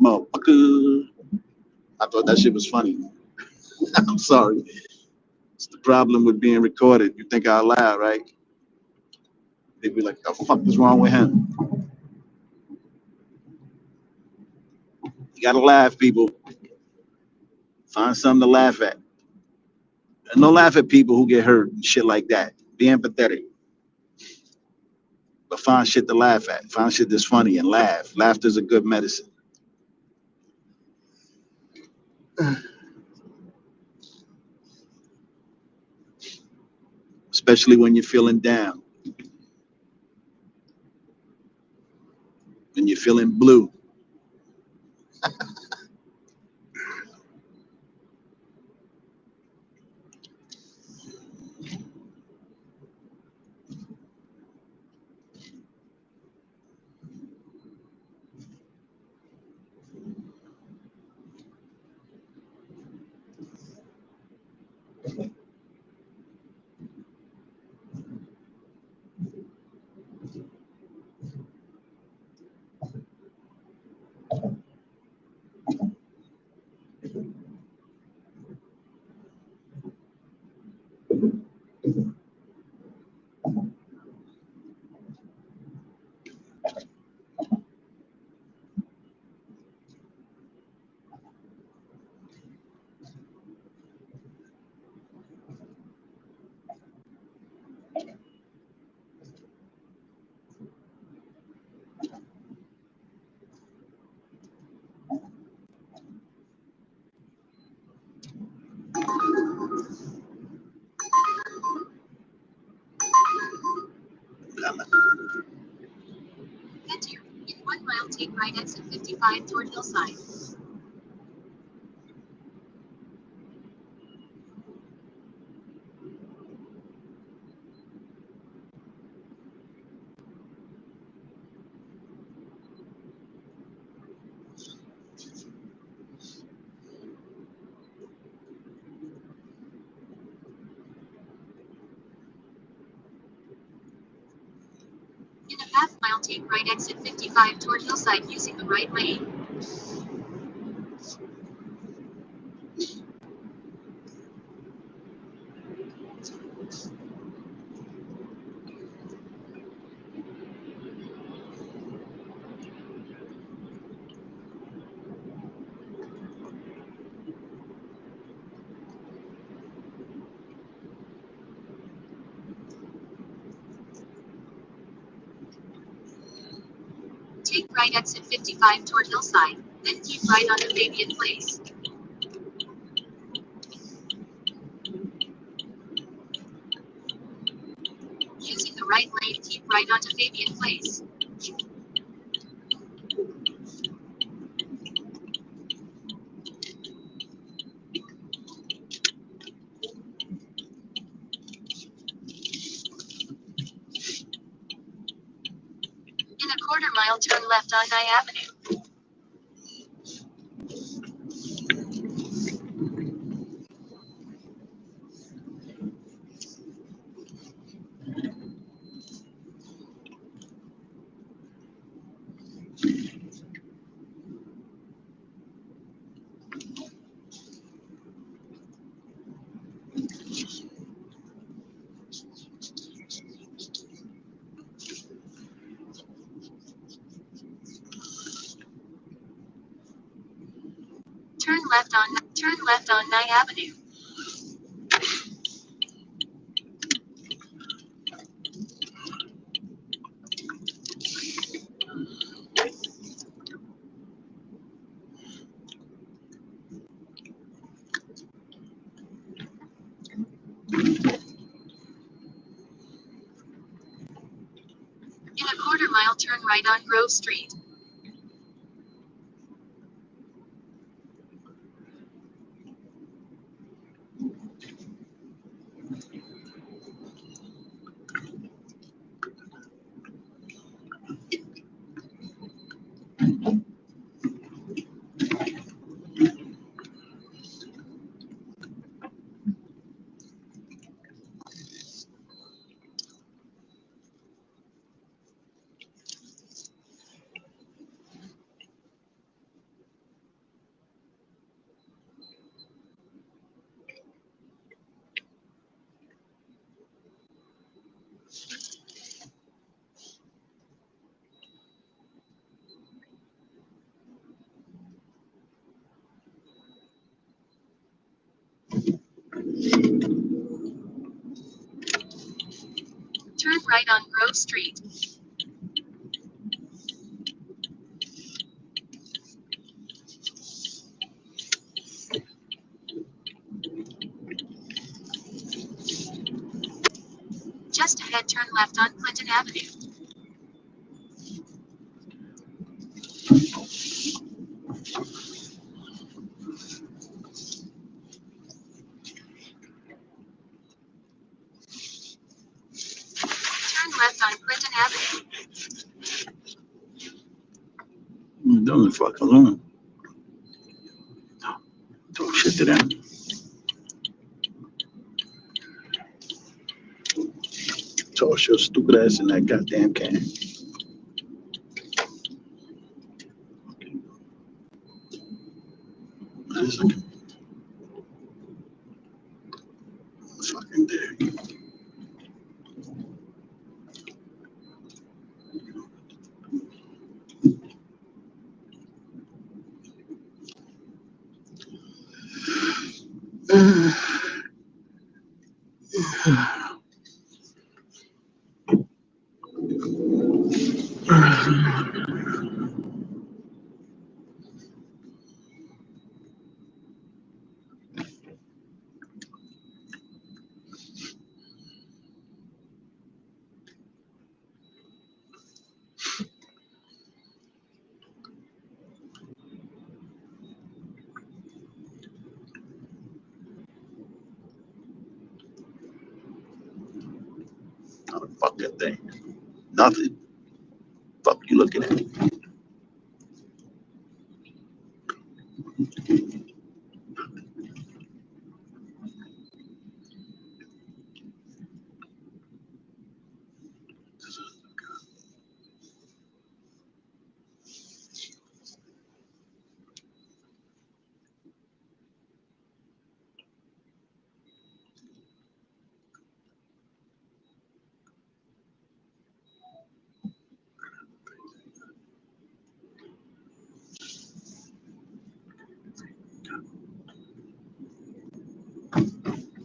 motherfucker. I thought that shit was funny. I'm sorry. It's the problem with being recorded. You think out loud, right? They'd be like, the fuck is wrong with him? You gotta laugh, people. Find something to laugh at. And don't laugh at people who get hurt and shit like that. Be empathetic. But find shit to laugh at. Find shit that's funny and laugh. Laughter's a good medicine. Especially when you're feeling down. When you're feeling blue. Enter. In 1 mile, take right exit 55 toward Hillside. In a half mile, take right exit 55 toward Hillside using the right lane. Take right exit 55 toward Hillside, then keep right onto Fabian Place. Using the right lane, keep right onto Fabian Place. In a quarter mile, turn left on Nye Avenue. Turn left on Nye Avenue. In a quarter mile, turn right on Grove Street. right on Grove Street. Just ahead, turn left on Clinton Avenue. Turn left on Clinton Avenue. Don't leave fuck alone. Talk shit to them. Toss your stupid ass in that goddamn can. That's fucking there. Fuck that thing. Nothing. Fuck you looking at.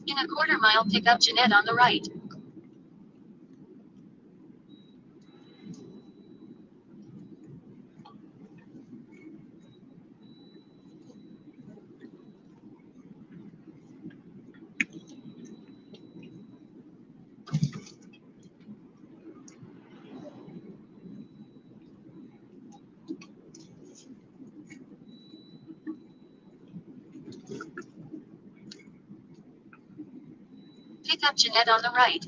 In a quarter mile, pick up Jeanette on the right. Pick up Jeanette on the right.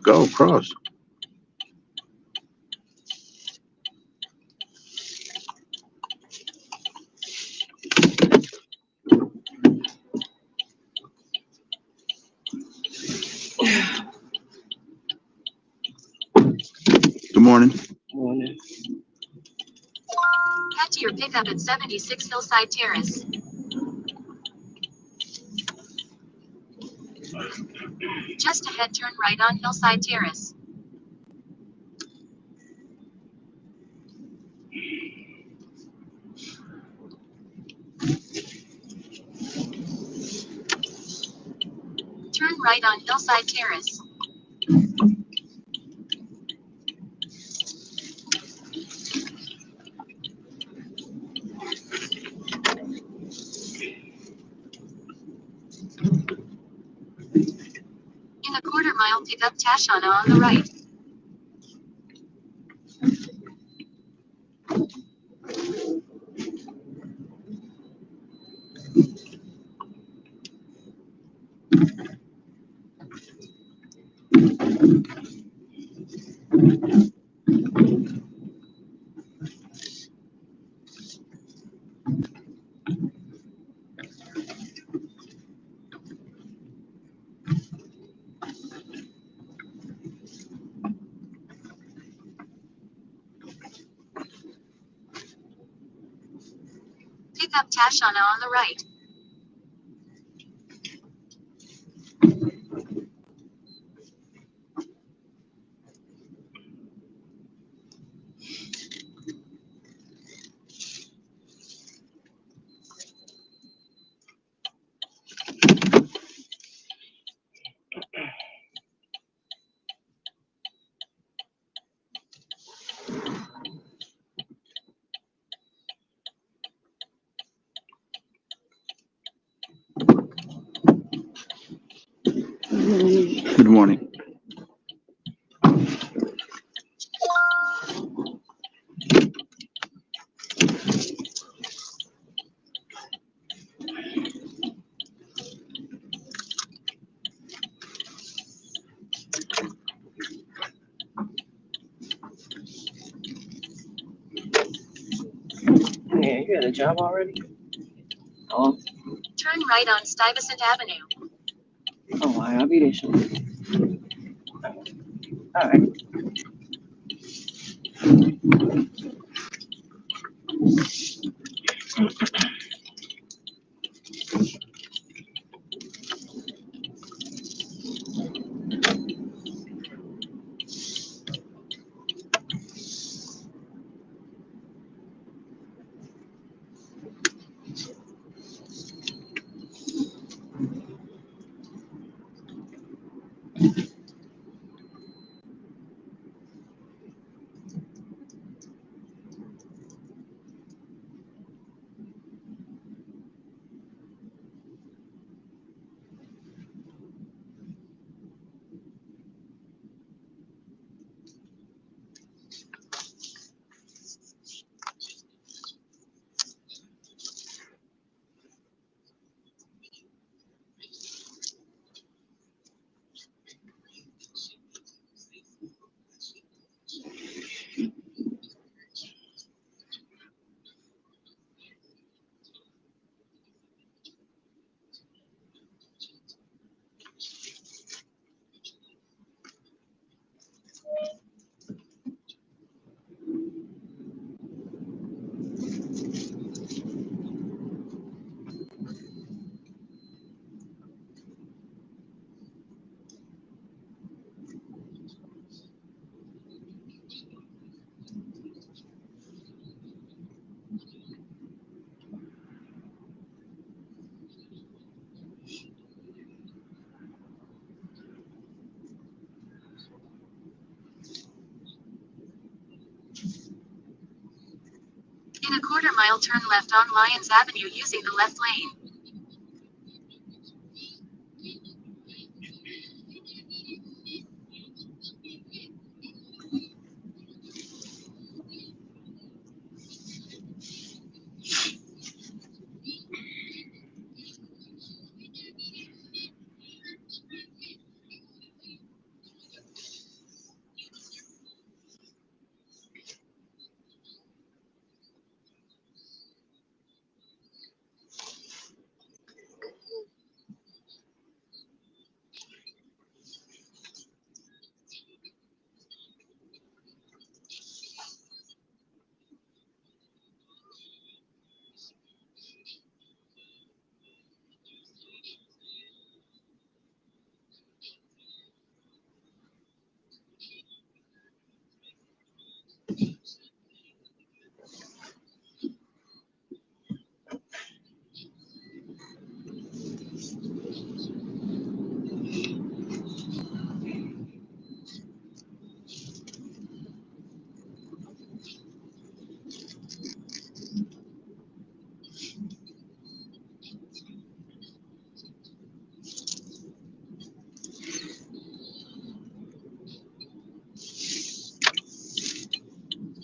Go across. Good morning. Morning. Head to your pickup at 76 Hillside Terrace. Just ahead, turn right on Hillside Terrace. Turn right on Hillside Terrace. In a quarter mile, pick up Tashana on the right. Pick up Tashana on the right. Good morning. Yeah, you had a job already? Oh, Turn right on Stuyvesant Avenue. oh, I'll be there shortly. All right. In a quarter mile, turn left on Lyons Avenue using the left lane.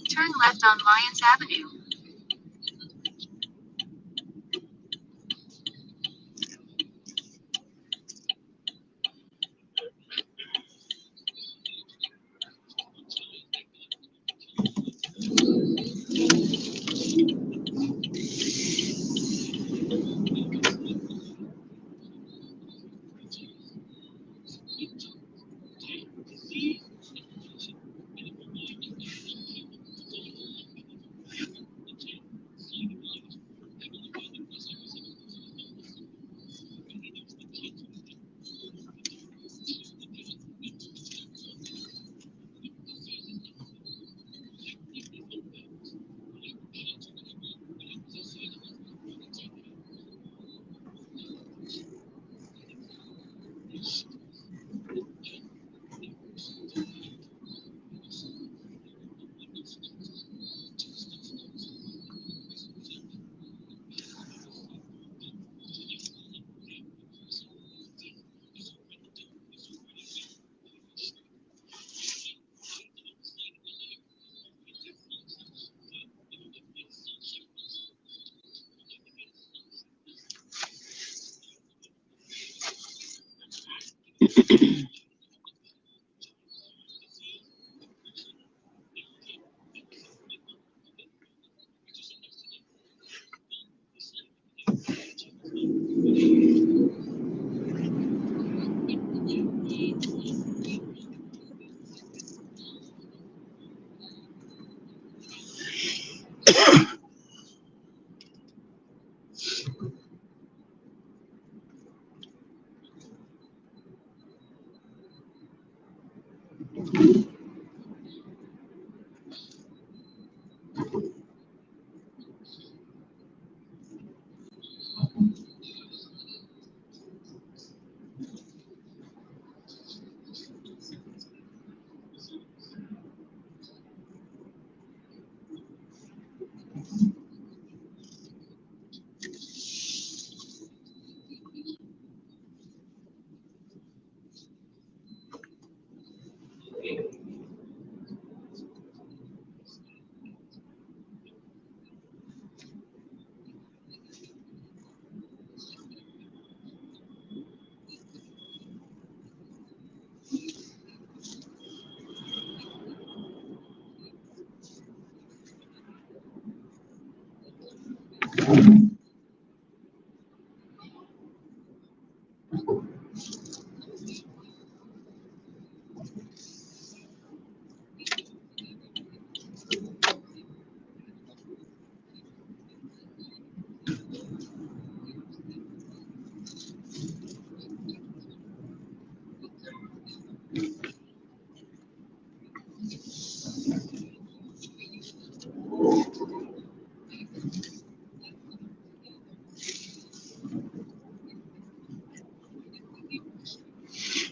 Turn left on Lyons Avenue.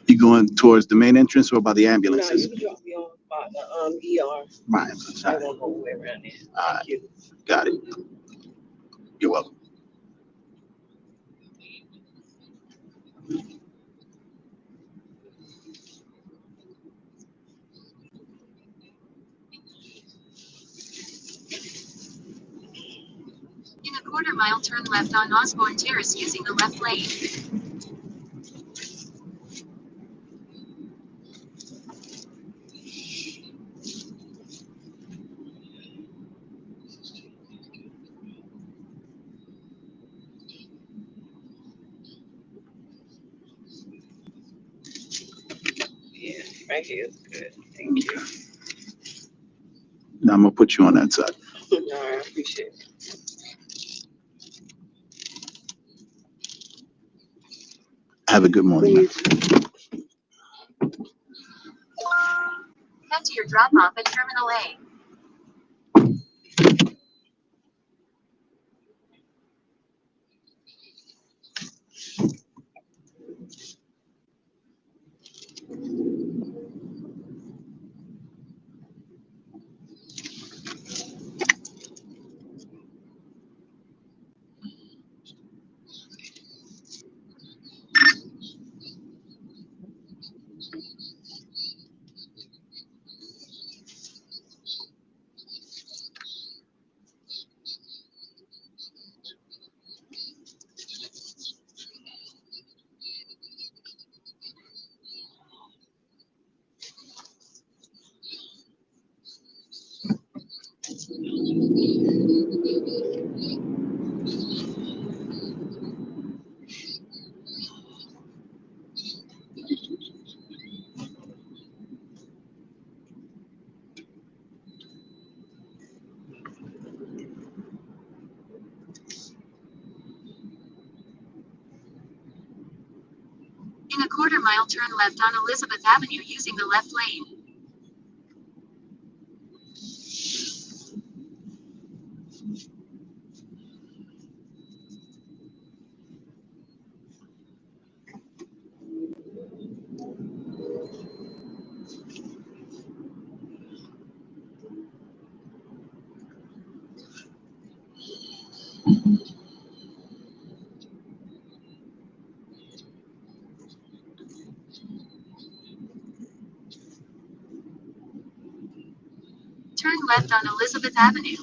You going towards the main entrance or by the No, ambulances? you can drop me off by the ER. Right. I won't go away around there. Thank you. Got it. You're welcome. In a quarter mile, turn left on Osborne Terrace using the left lane. Yeah, right here is good. Thank you. Now I'm gonna put you on that side. All right, I appreciate it. Have a good morning. Man. Head to your drop off at Terminal A. In a quarter mile, turn left on Elizabeth Avenue using the left lane. Turn left on Elizabeth Avenue.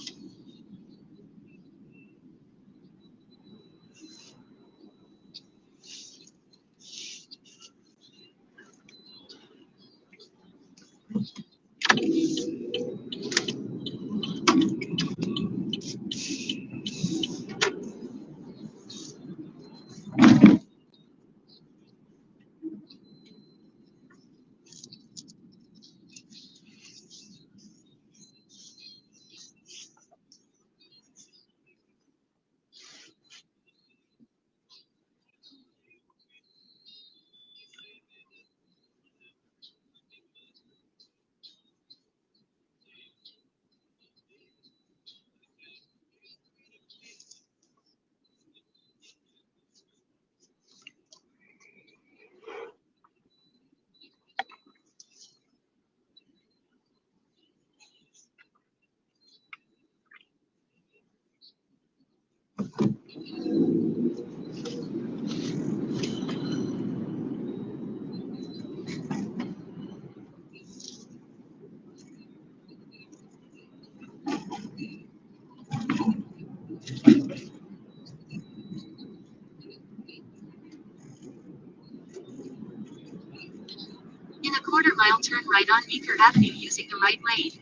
turn right on Meeker Avenue using the right lane.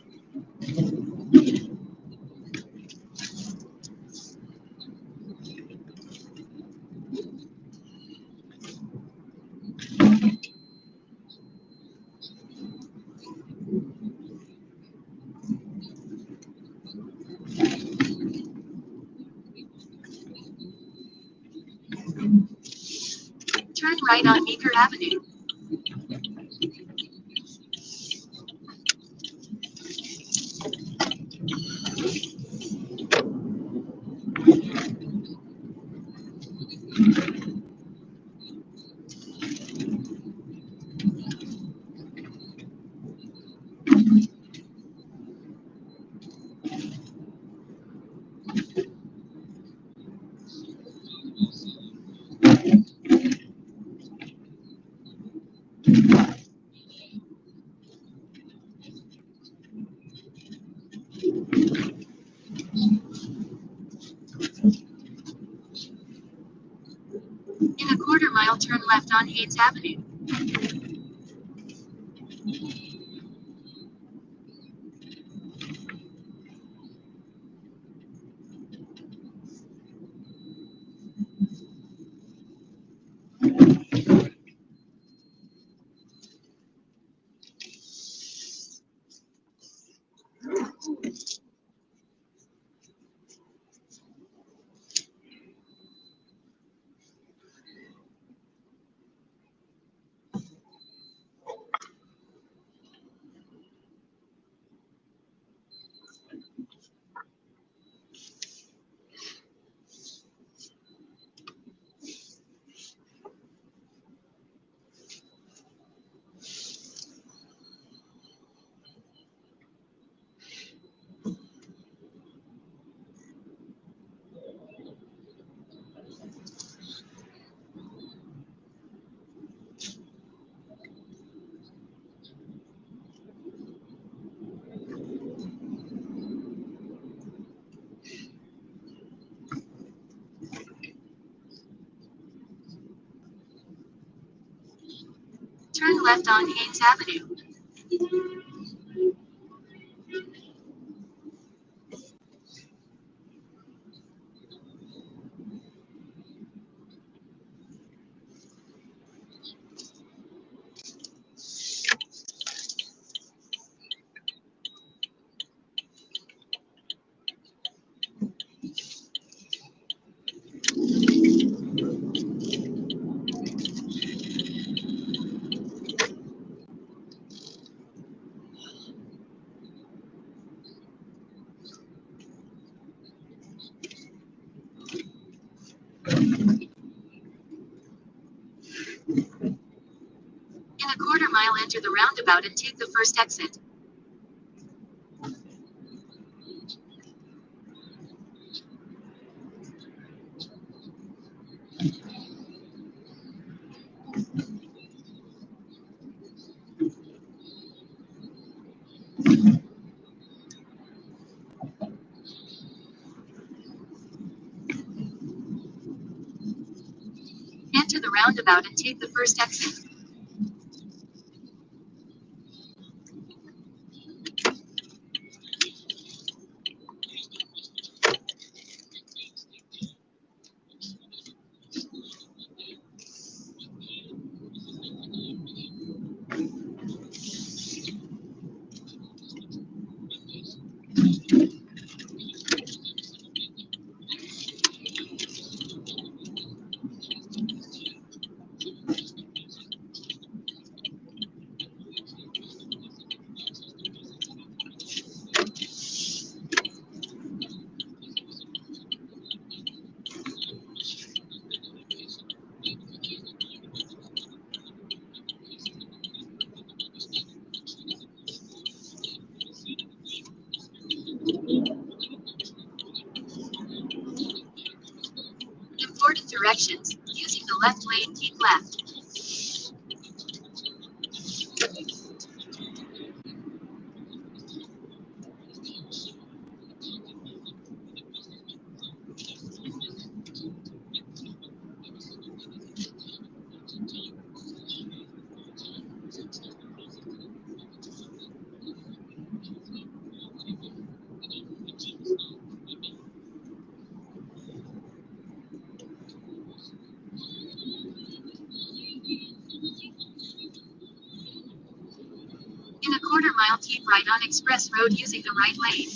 Turn right on Meeker Avenue. In a quarter mile, turn left on Haynes Avenue. Turn left on Haynes Avenue. In a quarter mile, enter the roundabout and take the first exit. Enter the roundabout and take the first exit. Important directions. Using the left lane, keep left. right on Express Road using the right lane.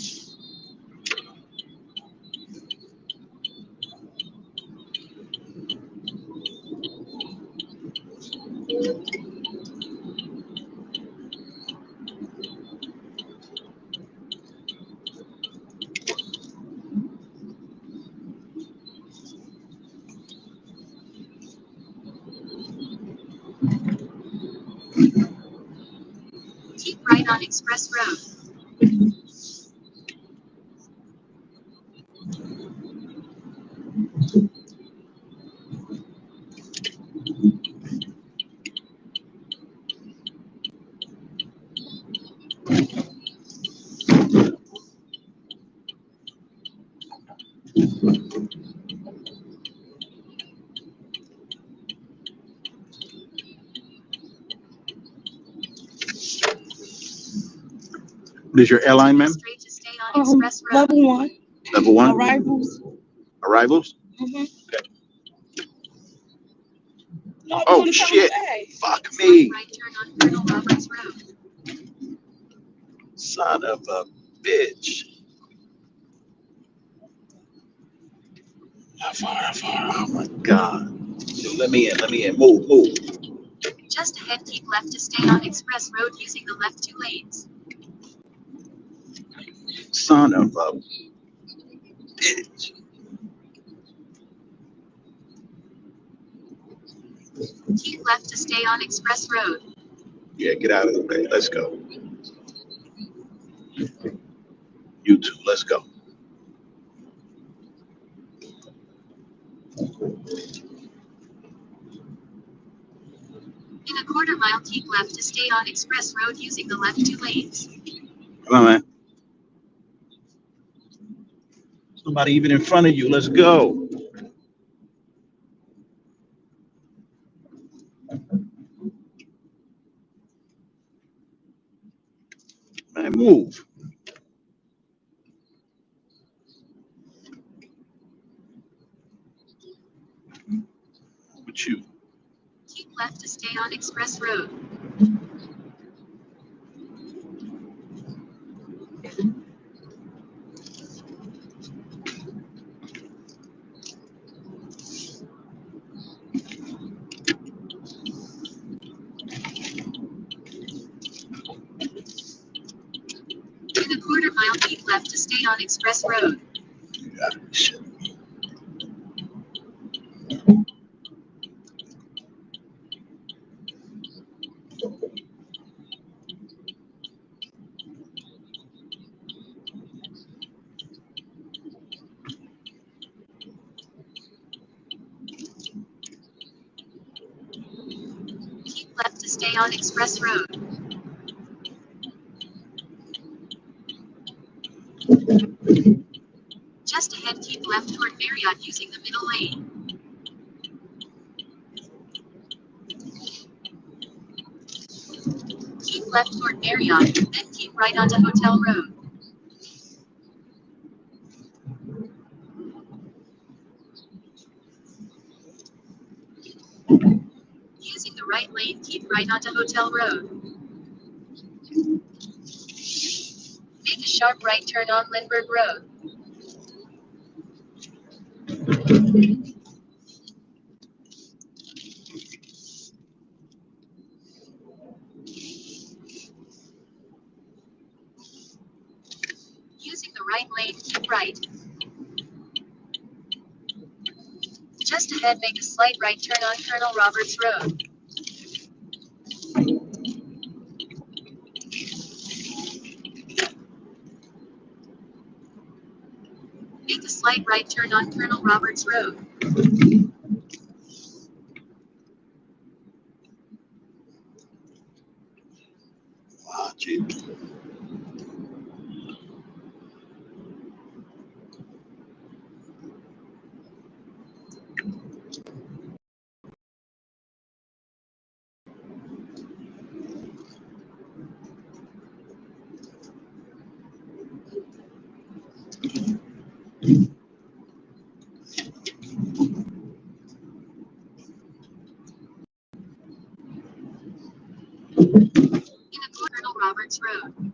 Keep right on Express Road. What is your airline, ma'am? Straight to stay on Express Road. Level 1. Level 1? Arrivals. Arrivals? Mm-hmm. Okay. Oh, shit. Fuck me. Right turn on Colonel Roberts Road. Son of a bitch. How far? Oh, my God. Dude, let me in. Move. Just ahead, keep left to stay on Express Road using the left 2 lanes. Son of a bitch. Keep left to stay on Express Road. Yeah, get out of the way. Let's go. You two, let's go. In a quarter mile, keep left to stay on Express Road using the left 2 lanes. Come on, man. Somebody even in front of you. Let's go. Man, move. With you. Keep left to stay on Express Road. In a quarter mile, keep left to stay on Express Road. Keep left to stay on Express Road. Just ahead, keep left toward Marriott using the middle lane. Keep left toward Marriott, then keep right onto Hotel Road. Using the right lane, keep right onto Hotel Road. Make a sharp right turn on Lindbergh Road. Using the right lane, keep right. Just ahead, make a slight right turn on Colonel Roberts Road. Make a slight right turn on Colonel Roberts Road. Gee. In a Colonel Roberts Road.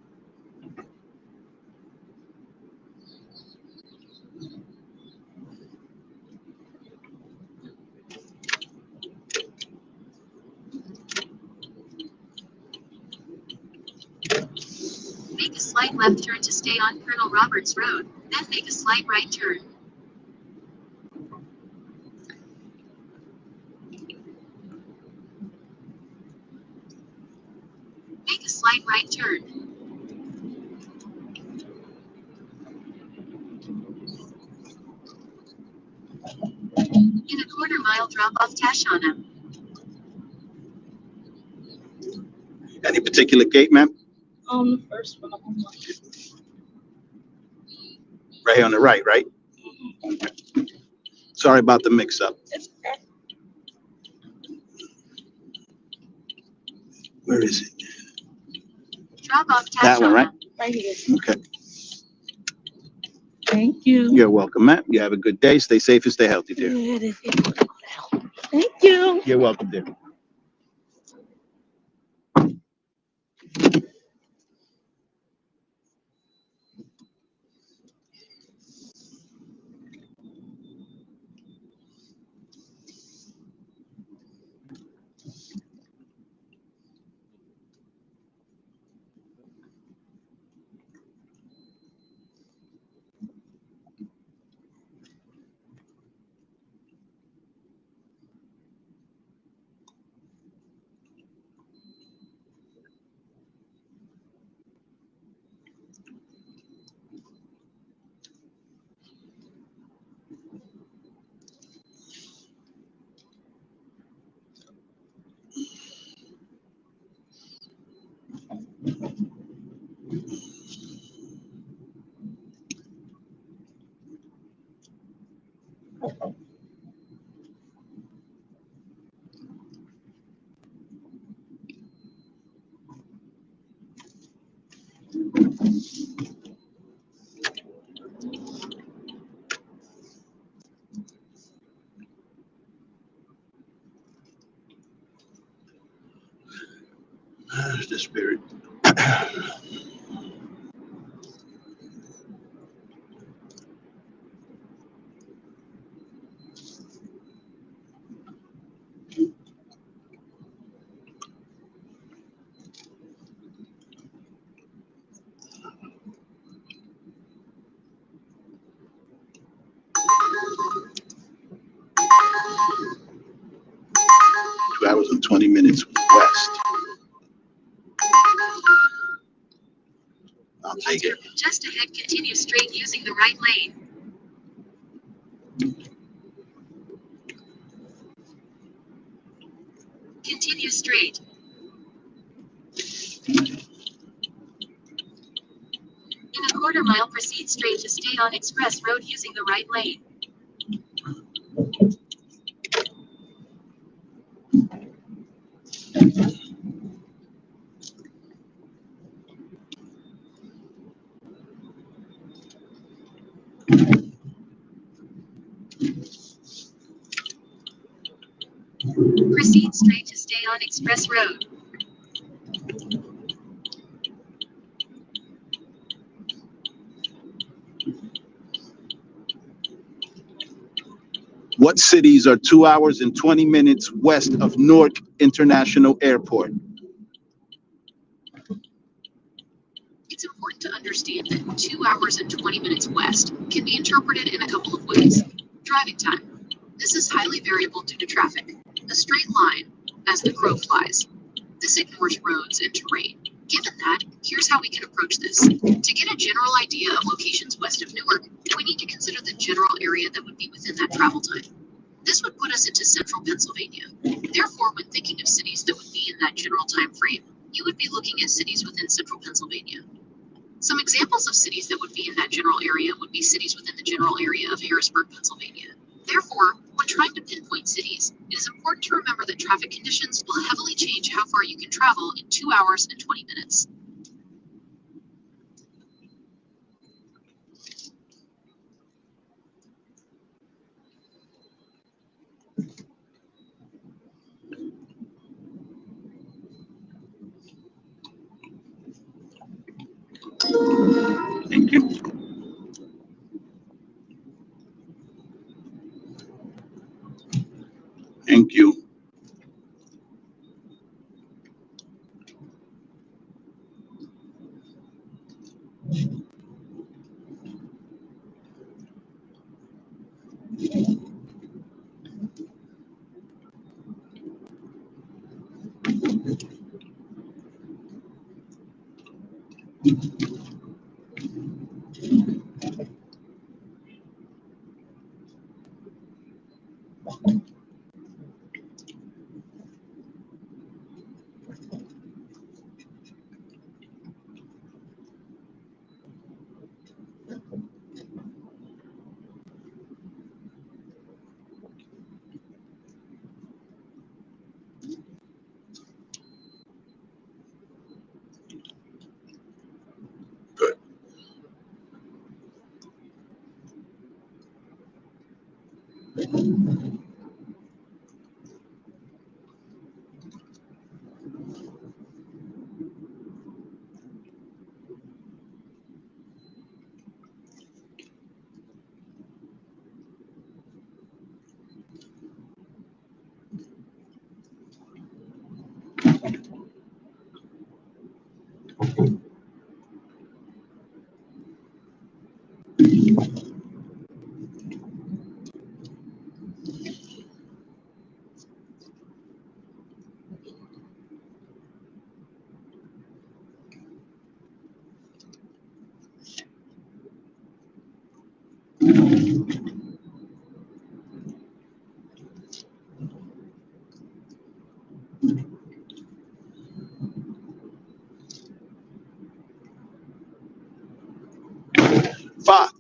Make a slight left turn to stay on Colonel Roberts Road, then make a slight right turn. Make a slight right turn. In a quarter-mile drop off Tashana. Any particular gate, ma'am? The first one. Right here on the right, right? Sorry about the mix-up. It's okay. Where is it? Drop off Tashana. That one, right? Right here. Okay. Thank you. You're welcome, ma'am. You have a good day. Stay safe and stay healthy, dear. Thank you. You're welcome, dear. There's the spirit. Two hours and 20 minutes west. I'll take it. Just ahead, continue straight using the right lane. Continue straight. In a quarter-mile, proceed straight to stay on Express Road using the right lane. Proceed straight to stay on Express Road. What cities are 2 hours and 20 minutes west of Newark International Airport? It's important to understand that 2 hours and 20 minutes west can be interpreted in a couple of ways. Driving time. This is highly variable due to traffic. A straight line, as the crow flies. This ignores roads and terrain. Given that, here's how we can approach this. To get a general idea of locations west of Newark, we need to consider the general area that would be within that travel time. This would put us into central Pennsylvania. Therefore, when thinking of cities that would be in that general time frame, you would be looking at cities within central Pennsylvania. Some examples of cities that would be in that general area would be cities within the general area of Harrisburg, Pennsylvania. Therefore, when trying to pinpoint cities, it is important to remember that traffic conditions will heavily change how far you can travel in 2 hours and 20 minutes. Thank you. Thank you. Fuck.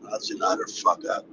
That's another fuck up.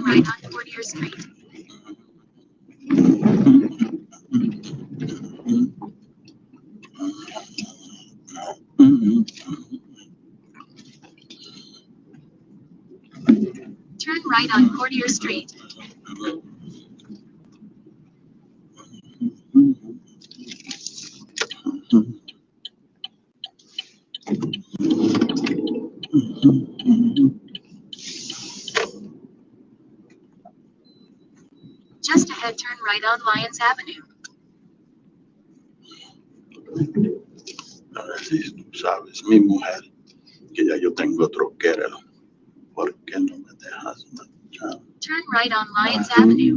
right on Courtier Street. Turn right on Courtier Street. Just ahead, turn right on Lyons Avenue. Ahora sí, tú sabes, mi mujer, que ya yo tengo otro querelo. ¿Por qué no me dejas marchar? Turn right on Lyons Avenue.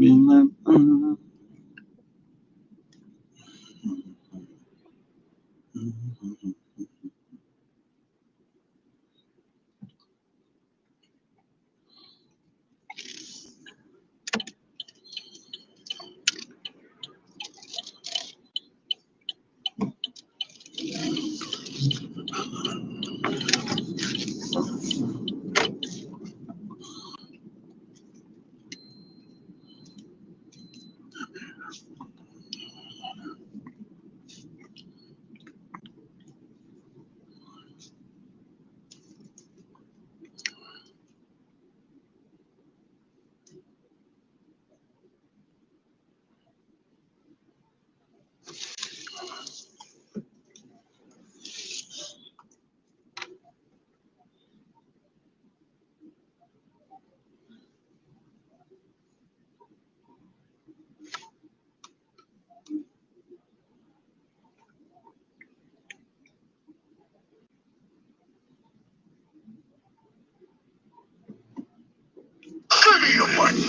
Give me your money.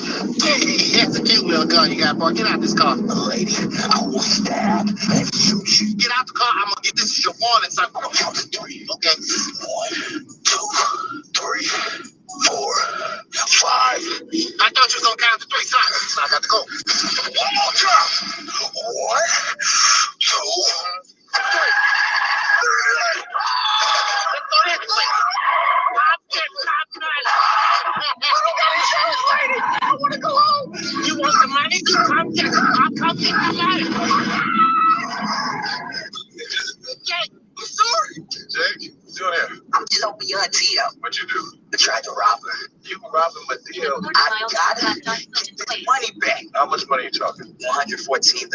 That's a cute little gun you got, boy. Get out this car. Lady, I will stab and shoot you. Get out the car. I'm gonna get this as your warning, son. I'm gonna count to 3. Okay. 1, 2, 3, 4, 5. I thought you was gonna count to 3, son. So I got to go. One more time. 1, 2, 3. Let's go that way. I want to go home. You want the money? Come get it. I'll come get the money. Jake, I'm sorry. Jake, what's doing here? I'm just helping your auntie out. What'd you do? I tried to rob her. You robbed him with deal. I got it. Get the money back. How much money are you talking? $114,000.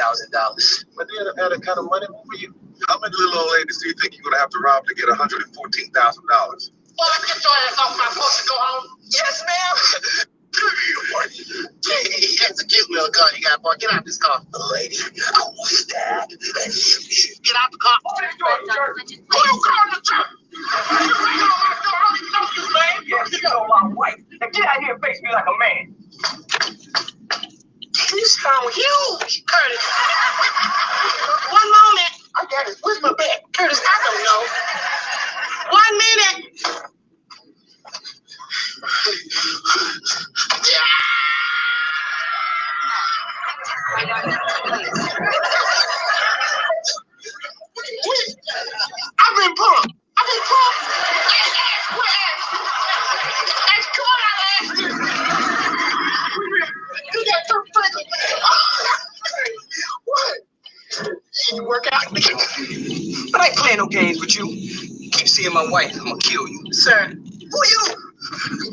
But you had that kind of money for you. How many little old ladies do you think you're gonna have to rob to get $114,000? Well, let's get your ass off my porch and go home. Yes, ma'am. Give me your money. That's a cute little gun you got, boy. Get out this car. Lady, I will stab and shoot you. Get out the car. Who you calling the church? You bring on my door. I don't even know you, man. Yes, you know my wife. Now get out here and face me like a man. You sound huge, Curtis. One moment. I got it. Where's my bag? Curtis, I don't know. 1 minute. I've been pumped. That's cool, I asked you. You got some friends. What? You work out? But I ain't playing no games with you. Keep seeing my wife, I'm gonna kill you. Sir, who you?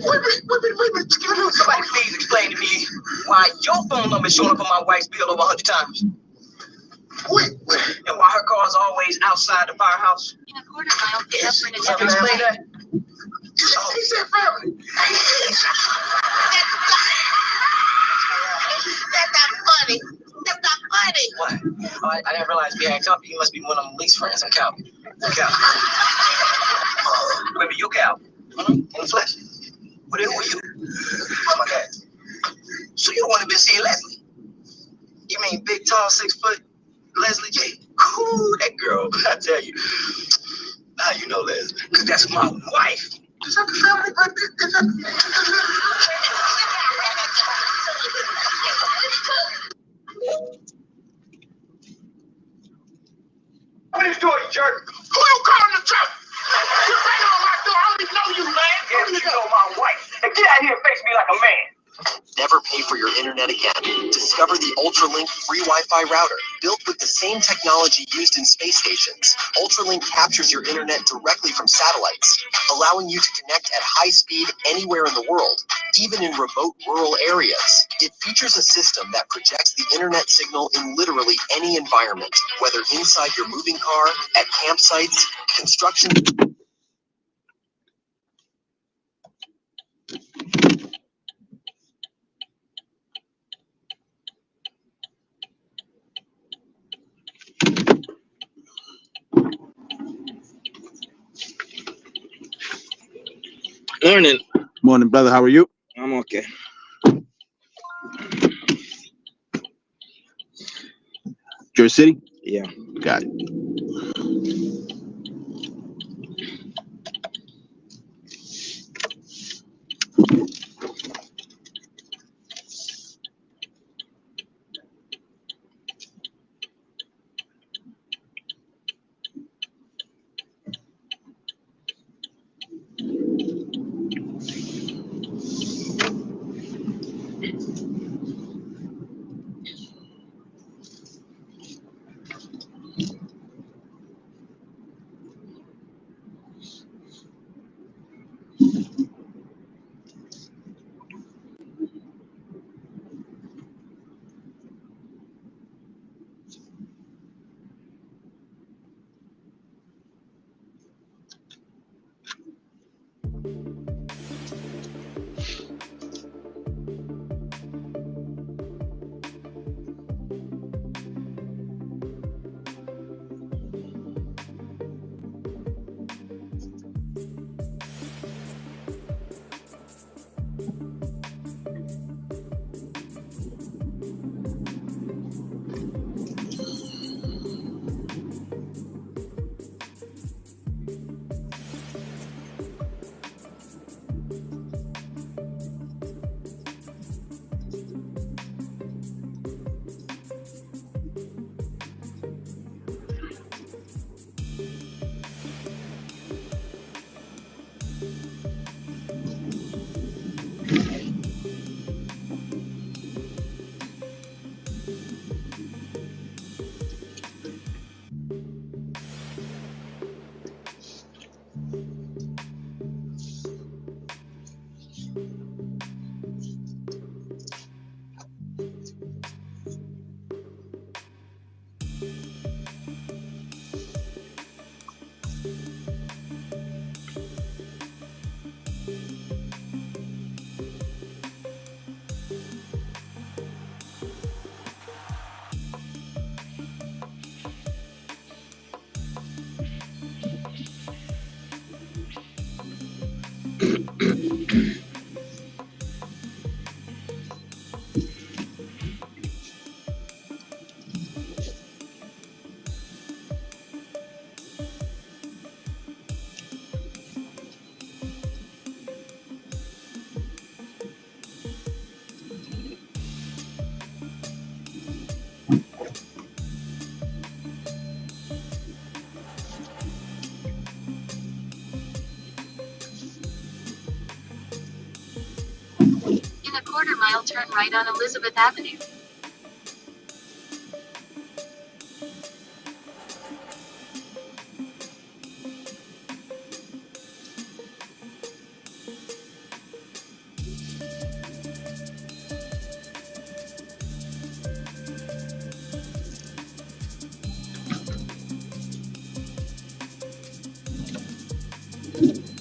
Wait a minute. Somebody please explain to me why your phone number is showing up on my wife's bill over 100 times. Wait. And why her car is always outside the firehouse. In a quarter mile, get up for an Can you explain that? He said family. That's not funny. That's not funny. What? Oh, I didn't realize we had company. You must be one of them least friends. I'm Calvin. Maybe you Calvin. In the flesh. But then who are you? Oh my God. So you don't want to be seeing Leslie? You mean big, tall, 6 foot Leslie J? Cool, that girl. I tell you. Now you know Leslie. Because that's my wife. Is that the family? Open this door, you jerk. Who you calling the church? You're banging on my door. I don't even know you, man. Yes, you know my wife. Now get out here and face me like a man. Never pay for your internet again. Discover the Ultralink free Wi-Fi router, built with the same technology used in space stations. Ultralink captures your internet directly from satellites, allowing you to connect at high speed anywhere in the world, even in remote rural areas. It features a system that projects the internet signal in literally any environment, whether inside your moving car, at campsites, construction. Morning. Morning, brother. How are you? I'm okay. Jersey City? Yeah. Got it. In a quarter mile, turn right on Elizabeth Avenue.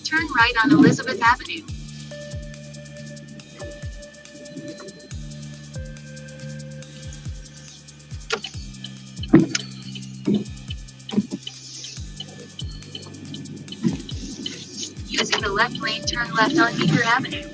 Turn right on Elizabeth Avenue. Using the left lane, turn left on Meeker Avenue.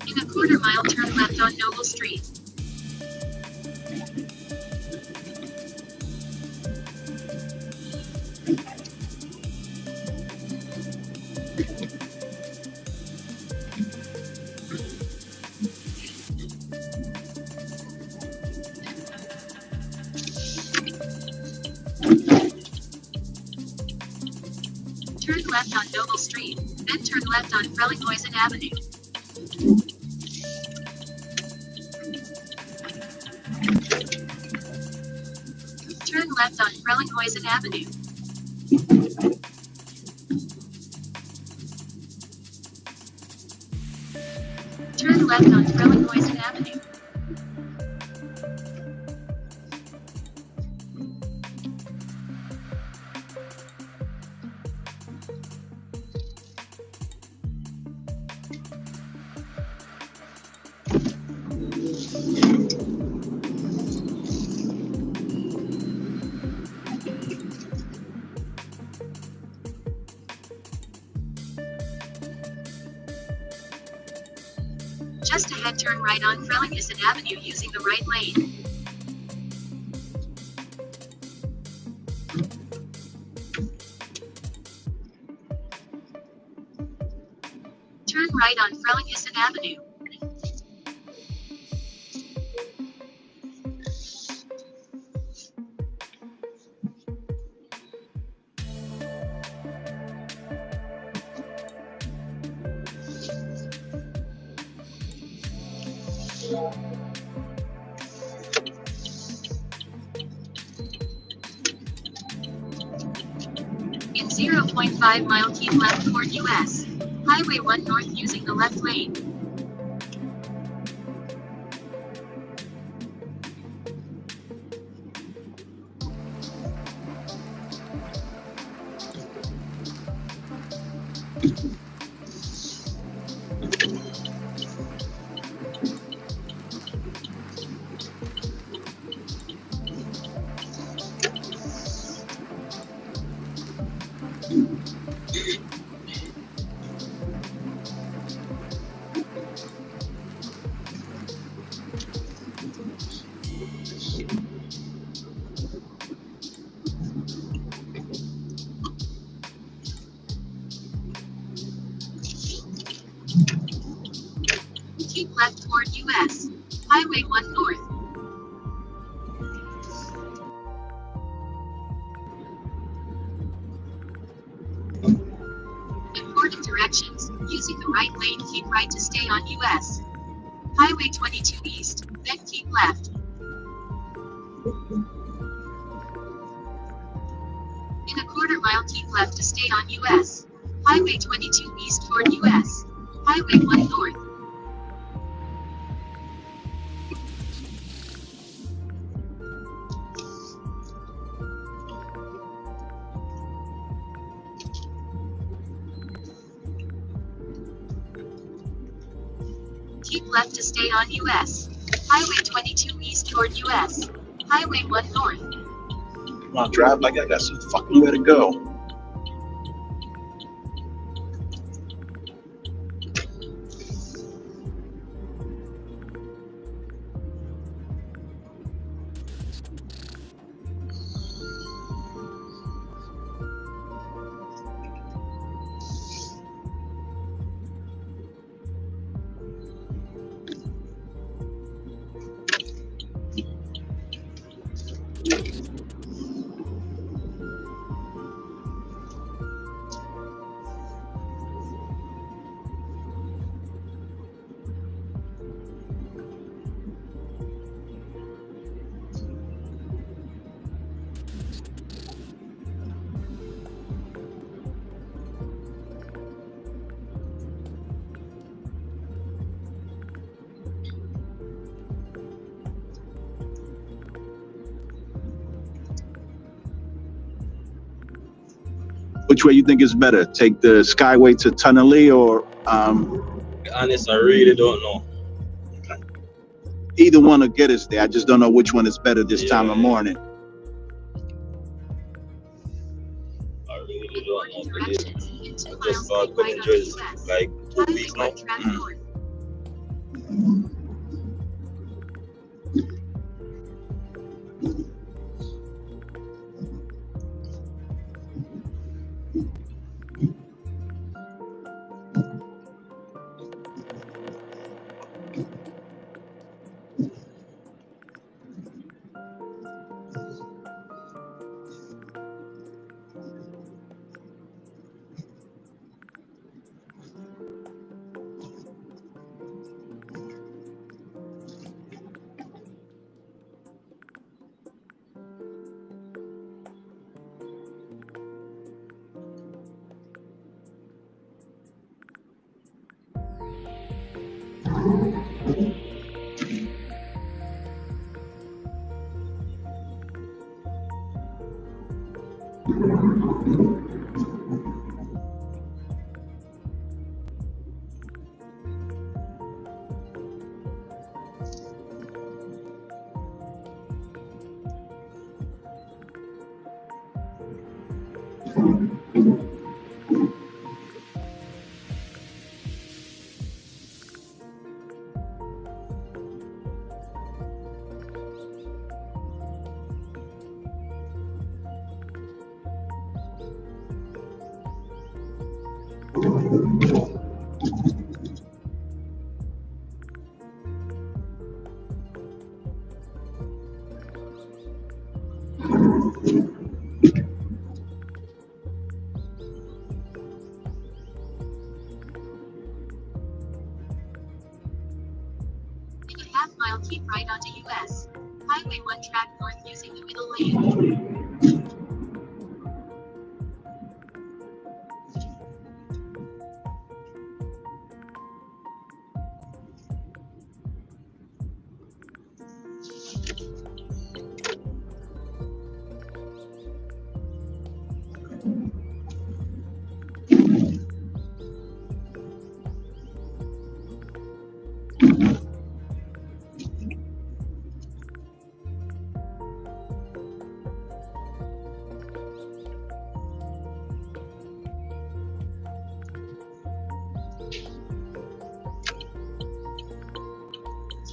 In a quarter mile, turn left on Noble Street. Turn left on Noble Street, then turn left on Frelinghuysen Avenue. Turn left on Frelinghuysen Avenue. Turn left on Frelinghuysen Avenue. Just ahead, turn right on Frelinghuysen Avenue using the right lane. Turn right on Frelinghuysen Avenue. In 0.5 mile, keep left toward US. Highway 1 north using the left lane. Keep left toward US. Highway 1 north. Important directions. Using the right lane, keep right to stay on US. Highway 22 east, then keep left. In a quarter mile, keep left to stay on US. Highway 22 east toward US. Highway 1 north. Keep left to stay on US. Highway 22 east toward US. Highway 1 north. Come on, drive like I got some fucking way to go. Which way you think is better? Take the Skyway to Tunnelly or Honest, I really don't know. either one will get us there. I just don't know which one is better this time of morning. I really don't know. Directions. Into just start putting just like 2 weeks now. In a half mile, keep right onto US. Highway 1 track north using the middle lane.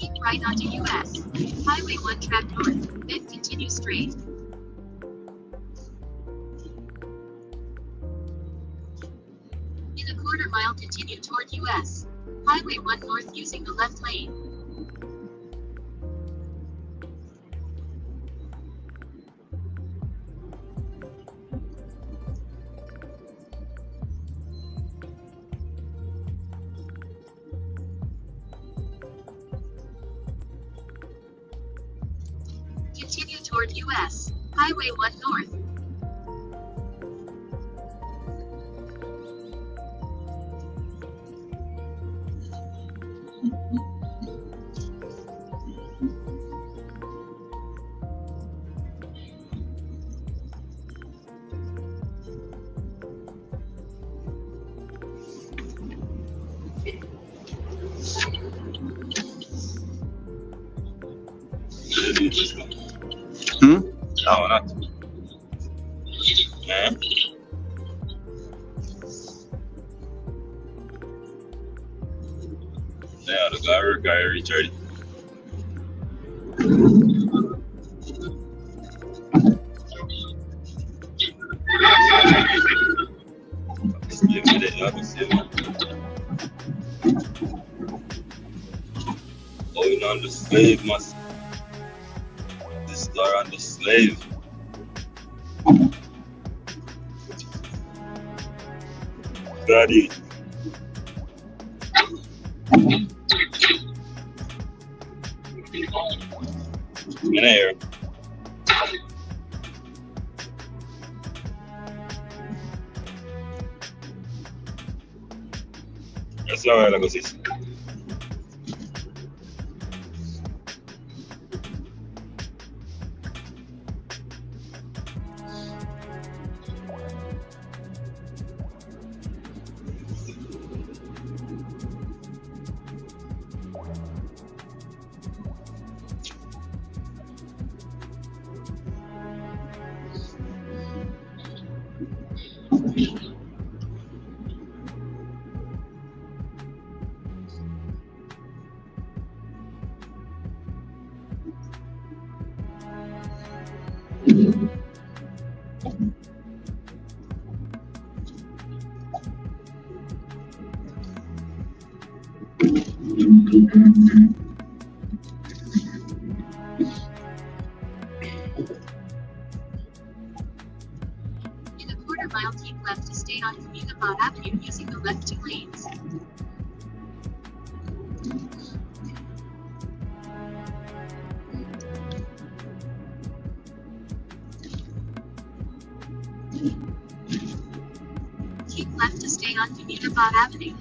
Keep right onto US. Highway 1 track north, then continue straight. In a quarter mile, continue toward US. Highway 1 north using the left lane. Continue toward US. Highway 1 north. No, not. Eh? Yeah, the guy reach already. Going on the slave must. The star on the slave. Daddy. In here. That's not where I go see. In a quarter mile, keep left to stay on Communicant Avenue using the left two lanes. Keep left to stay on Communicant Avenue.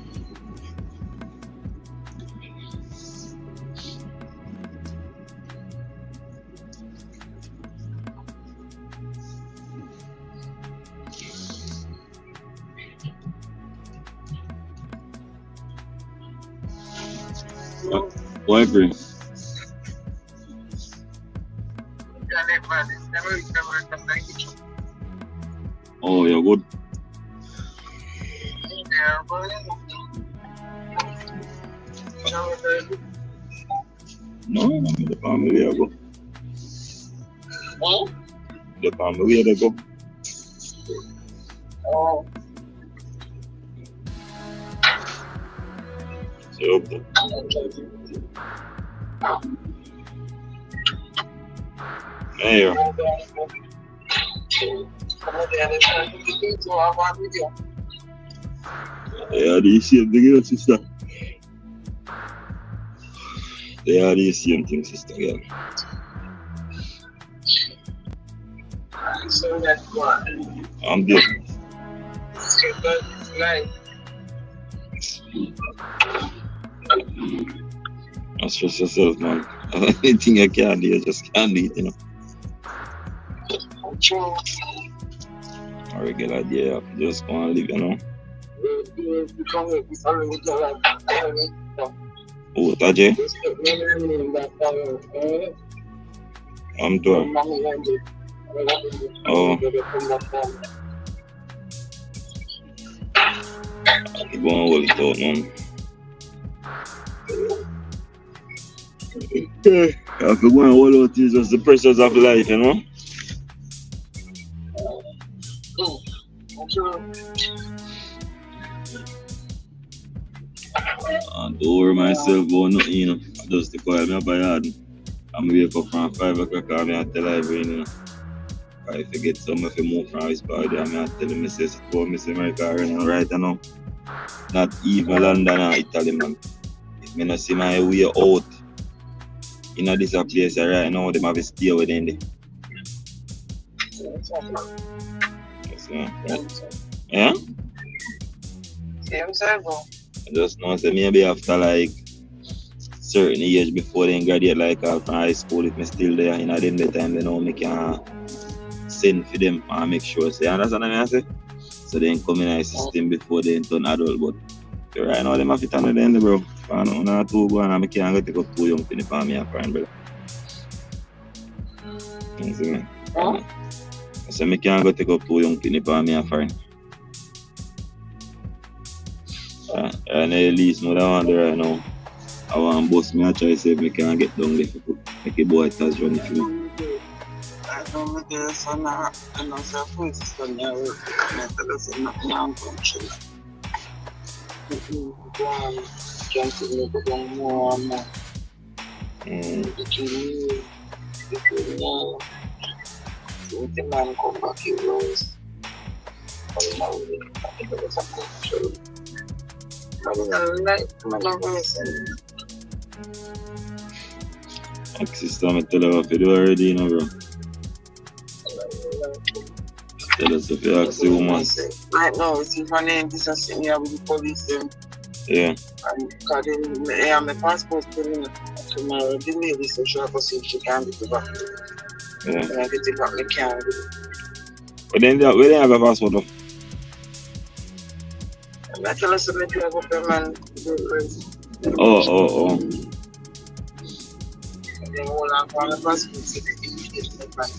Why agree? Oh, you're good. No, I'm the family. I go. The family. I go. Oh. So, hey, yeah, the same thing, sister. They are the same thing, sister. Yeah. So that's what. I'm there. Don't stress yourself, man. Anything I can do, I just can't do it, you know. A regular day, I just go and live, you know. Oh, Tajay? I'm doing. Oh. I'm going to hold it out, man. Okay. I have to go and hold out is just the pressures of life, you know. And don't worry myself about nothing, you know. I just call me up by yard. I'm wake up from 5 o'clock and I tell everyone, you know. If I get some, if I move from his body, I'm tell him, I say, Miss America right now. Not even London or Italy, man. If I not see my way out, in this place right now, they have to stay within there. Yes, man. Yeah? I just know, say maybe after like certain age before they graduate, like from high school, if I'm still there, in the time, they know me can send for them and make sure. So you understand what I say? So they come in the system before they turn adult, but right now, they have to turn at the end, bro. I don't know to go and I can't go take up 2 young people for me and friend, brother. You see me? So I can't go take up 2 young people for me and friend. And at least know that one there right now. I want to bust me and try to see if I can get down there for make a boy touch run if you know. I don't know the son and also food system now. I don't know now country. Can't see more and more. The man come back, he rose. Sister, I tell her what to do already, you know, bro. Tell us if you ask the woman. Right now, it's in front of this is sitting here with the police. Yeah. Because they have my passport tomorrow. The lady said she have to see if she can get it back. Yeah. When I get it back, I can't. But then, where they have a passport, though? I tell us to make you go to man. Oh. They hold on for the passport so they can get it back.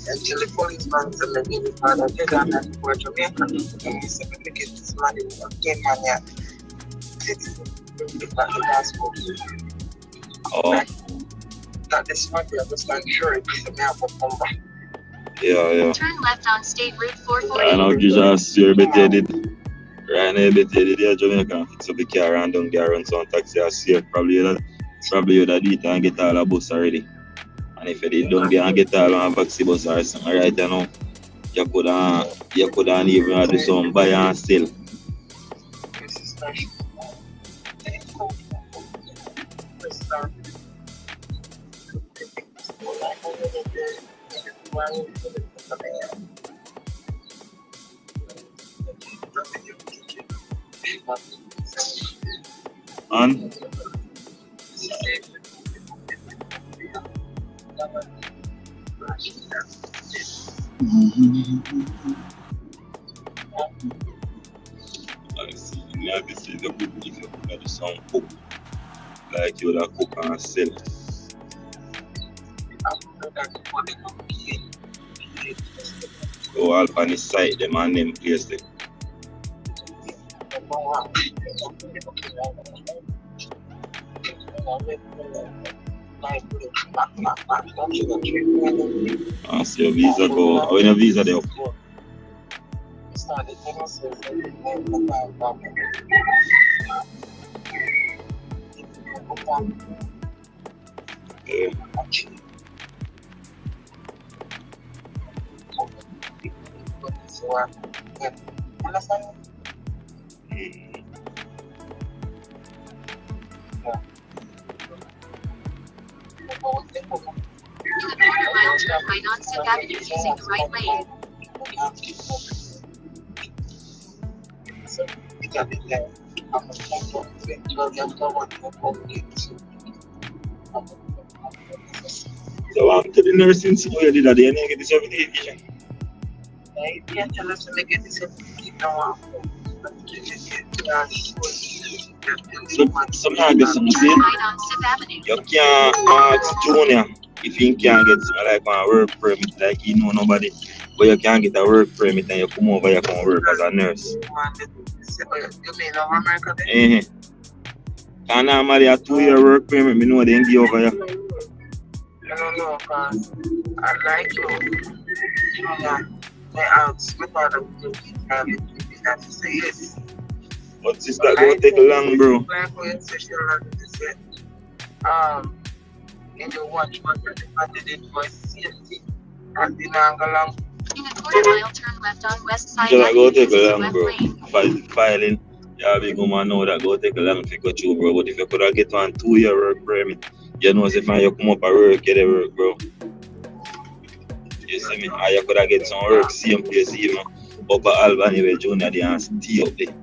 Until the policeman said, let me be part of it, and then go to Jamaica. And he said, let me get this money, again, man, yeah. Bring the passport. Oh. that this might be a stand sure it is a map of number. Yeah. Turn left on State Route I 440. know just you're better did. Right now, better did your Jamaican fix up the car and don't get around some taxi or see probably you'd do it and get all a bus already. And if you did don't get and get all on a taxi bus or something right now, you could even do some buy and sell. And this is a good if you could do some cook like you would cook and sell. So all on the site them and them place them. So your visa go, when your visa there up? Okay. In a quarter mile, turn right on 6th Avenue using the right lane. So I'm to the nursing school you did that day and you get the certification. You can't tell us to make it this now. Some I get some say you can't ask Junior if he can't get some like a work permit like he know nobody, but you can't get a work permit and you come over you can work as a nurse. You mean over America? And normally a 2-year work permit, me know they give over here. I don't know, because I like you. They ask me for the that to say yes. But sister, go take long, bro. Like what you said, and you watch what the did for safety. And then I go along. In a quarter mile, turn left on West Side Just go Avenue take a using the long, left bro. lane. Filing. Yeah, big woman know that go take a long to go through, bro. But if you could have get one 2-year work permit, you know, if you come up and work, you work, bro. You see me? Or you could have get some work, same place, even up at Albany where Junior they and stay up there.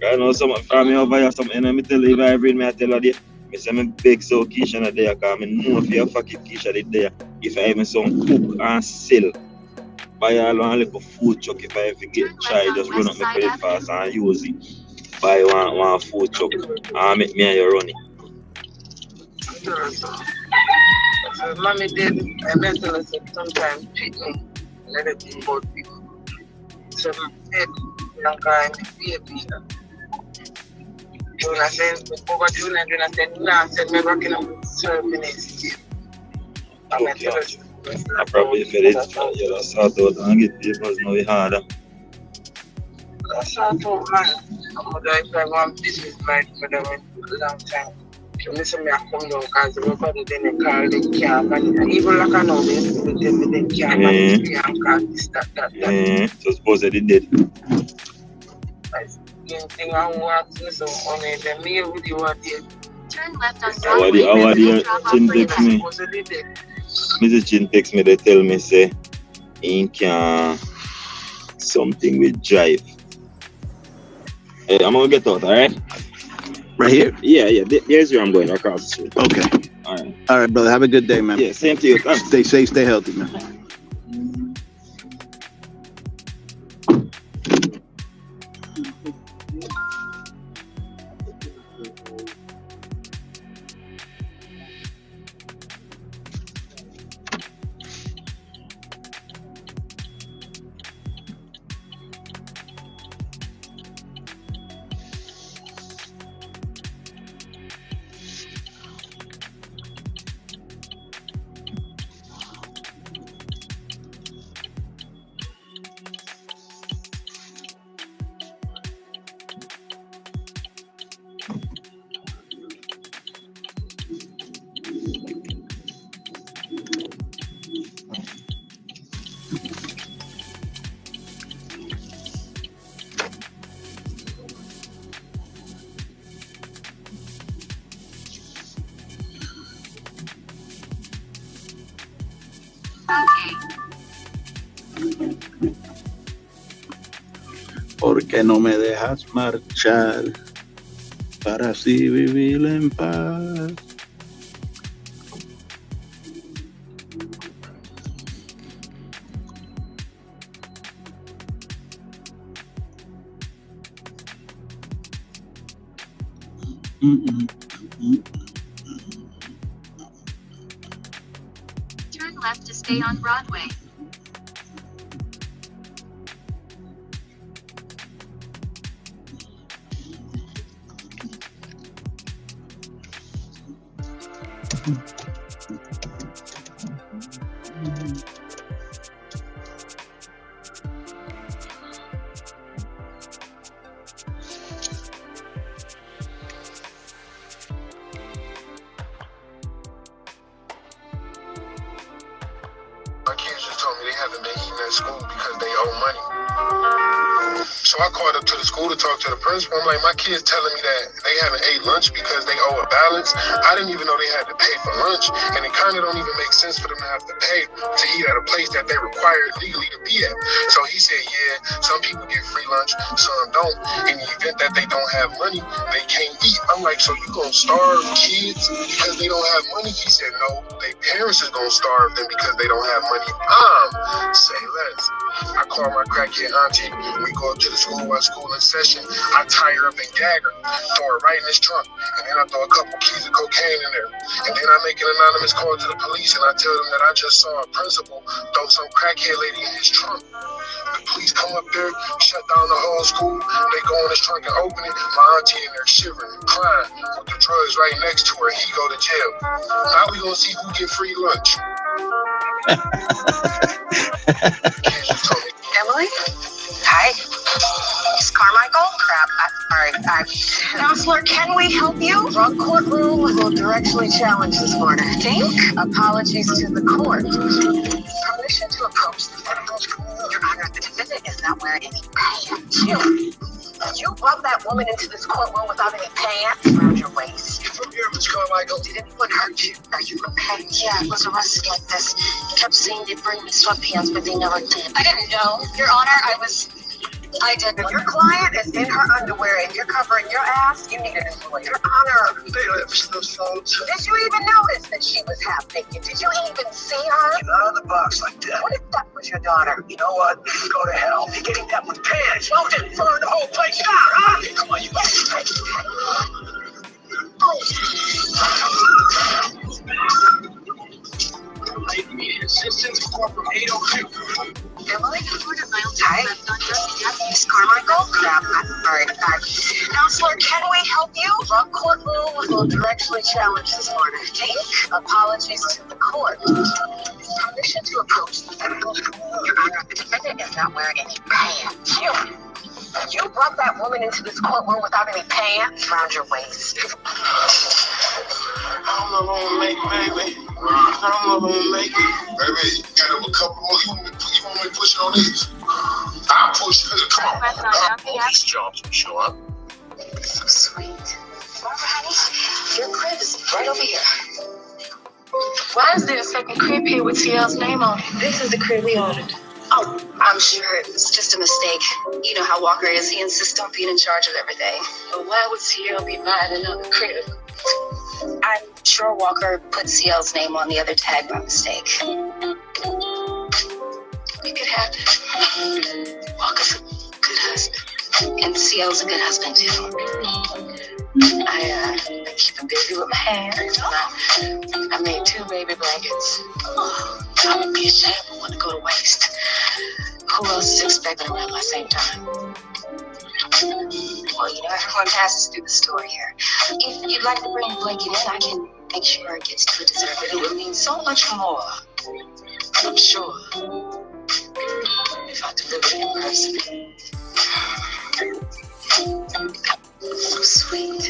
Right now, some from me over here, some enemy tell you, if I bring me, I tell her there. I say, me beg so Keisha not there, because I know if you fucking Keisha is there. If I even some cook and sell, buy all one little food truck. If I ever get try, just run up my credit fast and use it. Buy one food truck and make me and you run it. So mommy did, I met her sometimes treat me, let it be about people. So I said, young guy, baby. Juna said, before Juna said, no, I said, maybe I can serve in it. Okay. I probably feel it, you know, sort out and get papers now harder. I sort out, man. I'm going to have one business like for them a long time. So listen, I come down because the brother didn't call the camp and even like I know this, they didn't camp and the call this, that. So suppose they did. Thing I want to so only the me with you are there. Turn left on How are the Chin text me? Mrs. Chin text me, they tell me say he can something with drive. Hey, I'm gonna get out, alright? Right here? Yeah. There's where I'm going, across the street. Okay. All right, brother. Have a good day, man. Yeah, same to you. Stay safe, stay healthy, man. ¿Por qué no me dejas marchar para así vivir en paz? Turn left to stay on Broadway. My kids just told me they haven't been eating at school because they owe money. So I called up to the school to talk to the principal. I'm like, my kids telling me that they haven't ate lunch because they owe a balance. I didn't even know they had to pay for lunch, and it kind of don't even make sense for them to have to pay to eat at a place that they're required legally to be at. So he said, yeah, some people get free lunch, some don't. In the event that they don't have money, they can't eat. I'm like, so you gonna starve kids because they don't have money? He said, no, their parents is gonna starve them because they don't have money. Say less. I call my crackhead auntie. We go up to the school while school in session. I tie her up and gag her, throw her right in his trunk, and then I throw a couple keys of cocaine in there. And then I make an anonymous call to the police, and I tell them that I just saw a principal throw some crackhead lady in his trunk. The police come up there, shut down the whole school. They go in his trunk and open it. My auntie in there shivering, crying, with the drugs right next to her. He go to jail. Now we gonna see who get free lunch. Emily? Hi. Miss Carmichael? Crap. Counselor, can we help you? Drug courtroom will directly challenge this order. Think? Apologies to the court. Permission to approach the federal school. Your Honor, the defendant is not wearing any pants. You brought that woman into this courtroom without any pants around your waist. You're from here, Miss Carmichael. Did anyone hurt you? Are you okay? Yeah, I was arrested like this. He kept saying they'd bring me sweatpants, but they never did. I didn't know. Your Honor, I did. If your client is in her underwear and you're covering your ass, you need an employer. Your Honor, they lift those phones. Did you even notice that she was half naked? Did you even see her? Get out of the box like that. What if that was your daughter? You know what? Go to hell. You're getting that with pants. Well, then burn the whole place down, huh? Come on, you immediate assistance from 802. Emily? Hi. Miss Carmichael? Counselor, can we help you? Drug courtroom will directly challenge this order. Think? Apologies to the court. Permission to approach the federal school. Your Honor, the defendant is not wearing any pants. You brought that woman into this courtroom without any pants around your waist. I don't know if I'm gonna make it, baby. I don't know if I'm gonna make it. Baby, you got a couple more. You want me to push it on these? I'll push it. Come on. All these jobs will show up. So sweet. Barbara, honey, your crib is right over here. Why is there a second crib here with CL's name on it? This is the crib we ordered. Oh, I'm sure it was just a mistake. You know how Walker is. He insists on being in charge of everything. But why would CL be buying another crib? I'm sure Walker put CL's name on the other tag by mistake. It could happen. Walker's a good husband. And CL's a good husband, too. I keep him busy with my hands. I made 2 baby blankets. I would be ashamed of one to go to waste. Who else is expecting around my same time? Well, you know, everyone passes through the store here. If you'd like to bring the blanket in, I can make sure it gets to the dessert, but it would mean so much more, I'm sure, if I delivered it in person. So sweet.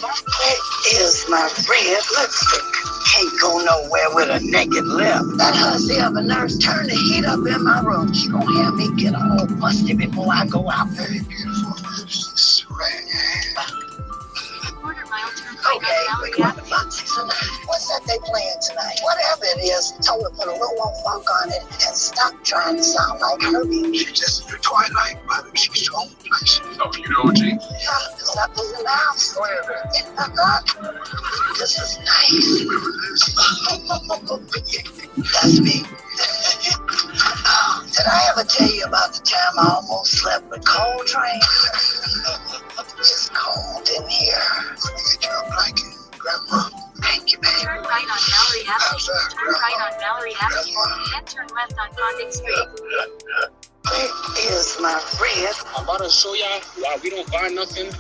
That is my red lipstick. Can't go nowhere with a naked lip. That hussy of a nurse turned the heat up in my room. She gonna have me get all musty before I go out. Very beautiful. Okay, what's that they playing tonight. Whatever it is, tell her to put a little more funk on it and stop trying to sound like Herbie. She just in the twilight, but she's her own place. Oh, you know, G? Yeah, because that was in the house. Go ahead, man. This is nice. That's me. Did I ever tell you about the time I almost slept with Coltrane? It's cold in here. Get your blanket, Grandma. Thank you, baby. Turn right on Mallory Avenue. Turn right on Mallory Avenue. Then turn left on Condon Street. Where is my friend? I'm about to show y'all why we don't buy nothing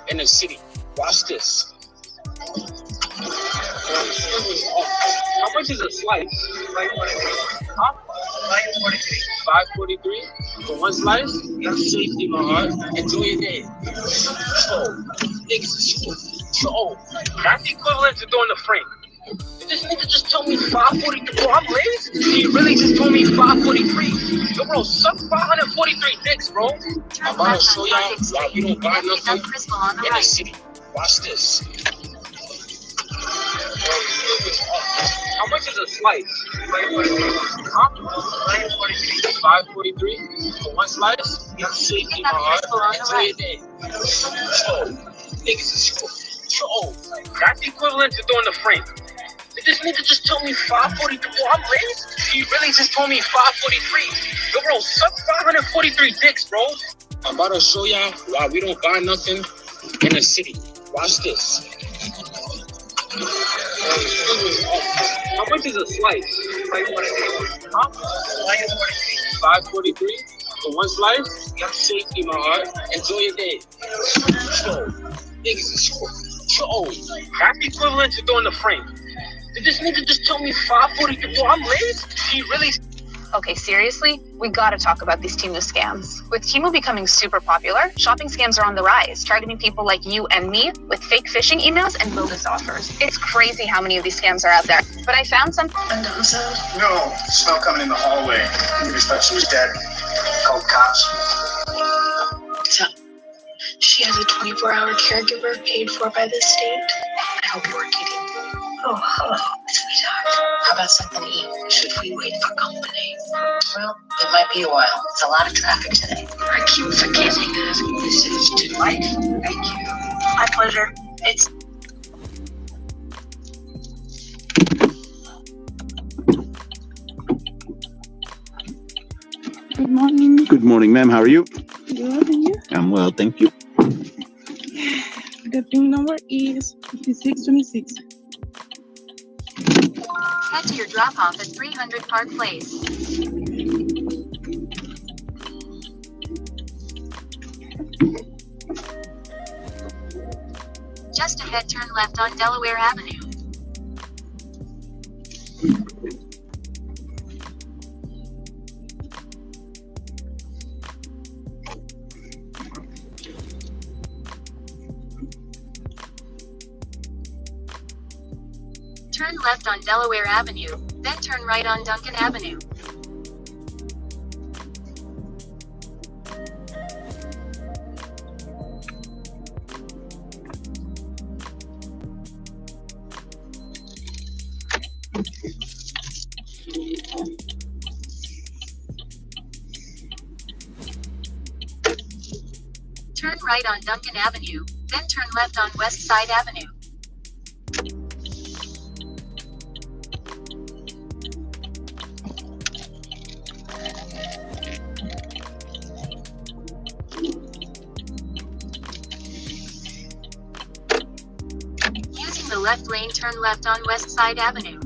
in the city. Watch this. How much is a slice? Huh? $5.43 for one slice? That's safety, my heart. Enjoy your day. So, that's the equivalent to doing the frame. Did this nigga just tell me $5.43? Bro, I'm lazy. He really just told me $5.43. Yo, bro, suck 543 dicks, bro. I'm about to show y'all why we don't buy nothing in the city. Watch this. How much is a slice? Huh? $5.43 for one slice? That's safety, my heart. Enjoy your day. Niggas is that's the equivalent to doing the frame. Did this nigga just tell me $5.43? Bro, I'm lazy. He really just told me $5.43. Yo, bro, suck 543 dicks, bro. I'm about to show y'all why we don't buy nothing in the city. Watch this. How much is a slice? Huh? $5.43 for one slice? That's safety, my heart. Enjoy your day. Niggas is that's the equivalent to doing the frame. Did this nigga just tell me $5.43? Bro, I'm lazy. He really. Okay, seriously, we gotta talk about these Temu scams. With Temu becoming super popular, shopping scams are on the rise, targeting people like you and me with fake phishing emails and bogus offers. It's crazy how many of these scams are out there. But I found something. No, smell coming in the hallway. We just thought she was dead. Called cops. So, she has a 24-hour caregiver paid for by the state. I hope you are kidding. Oh, hello, sweetheart. How about something to eat? Should we wait for company? Well, it might be a while. It's a lot of traffic today. I keep forgetting that this is delightful. Thank you. My pleasure. It's Good morning. Good morning, ma'am. How are you? Good, and you? I'm well, thank you. The PIN number is 5626. Head to your drop-off at 300 Park Place. Just ahead, turn left on Delaware Avenue. Turn left on Delaware Avenue, then turn right on Duncan Avenue. Turn right on Duncan Avenue, then turn left on West Side Avenue. Using the left lane, turn left on West Side Avenue.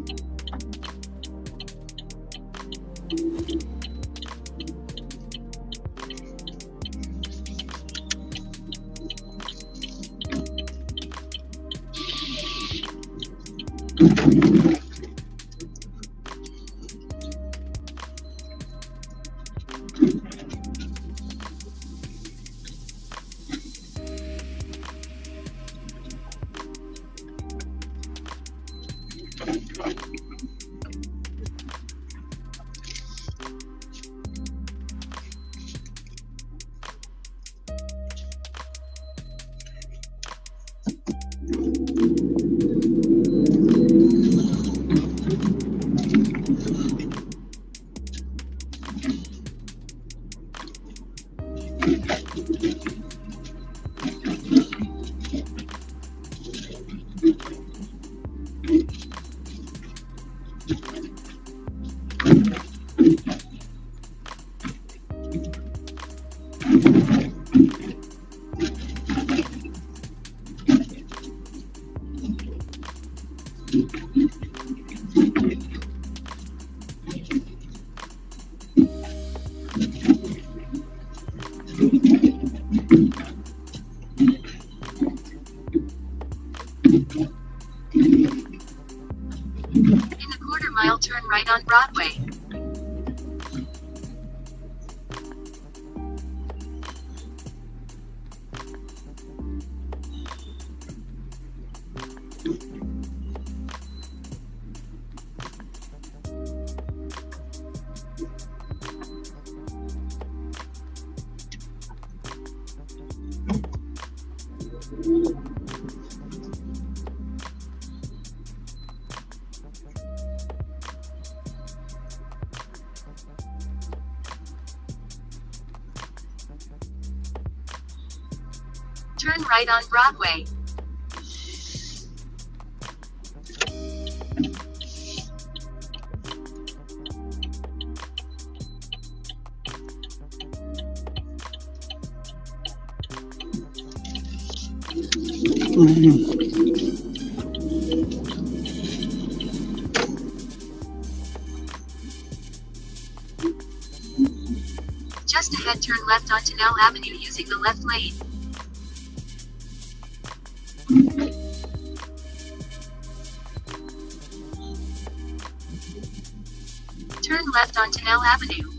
In a quarter mile, turn right on Broadway. Turn right on Broadway. Just ahead, turn left onto Nell Avenue using the left lane. Turn left onto Nell Avenue.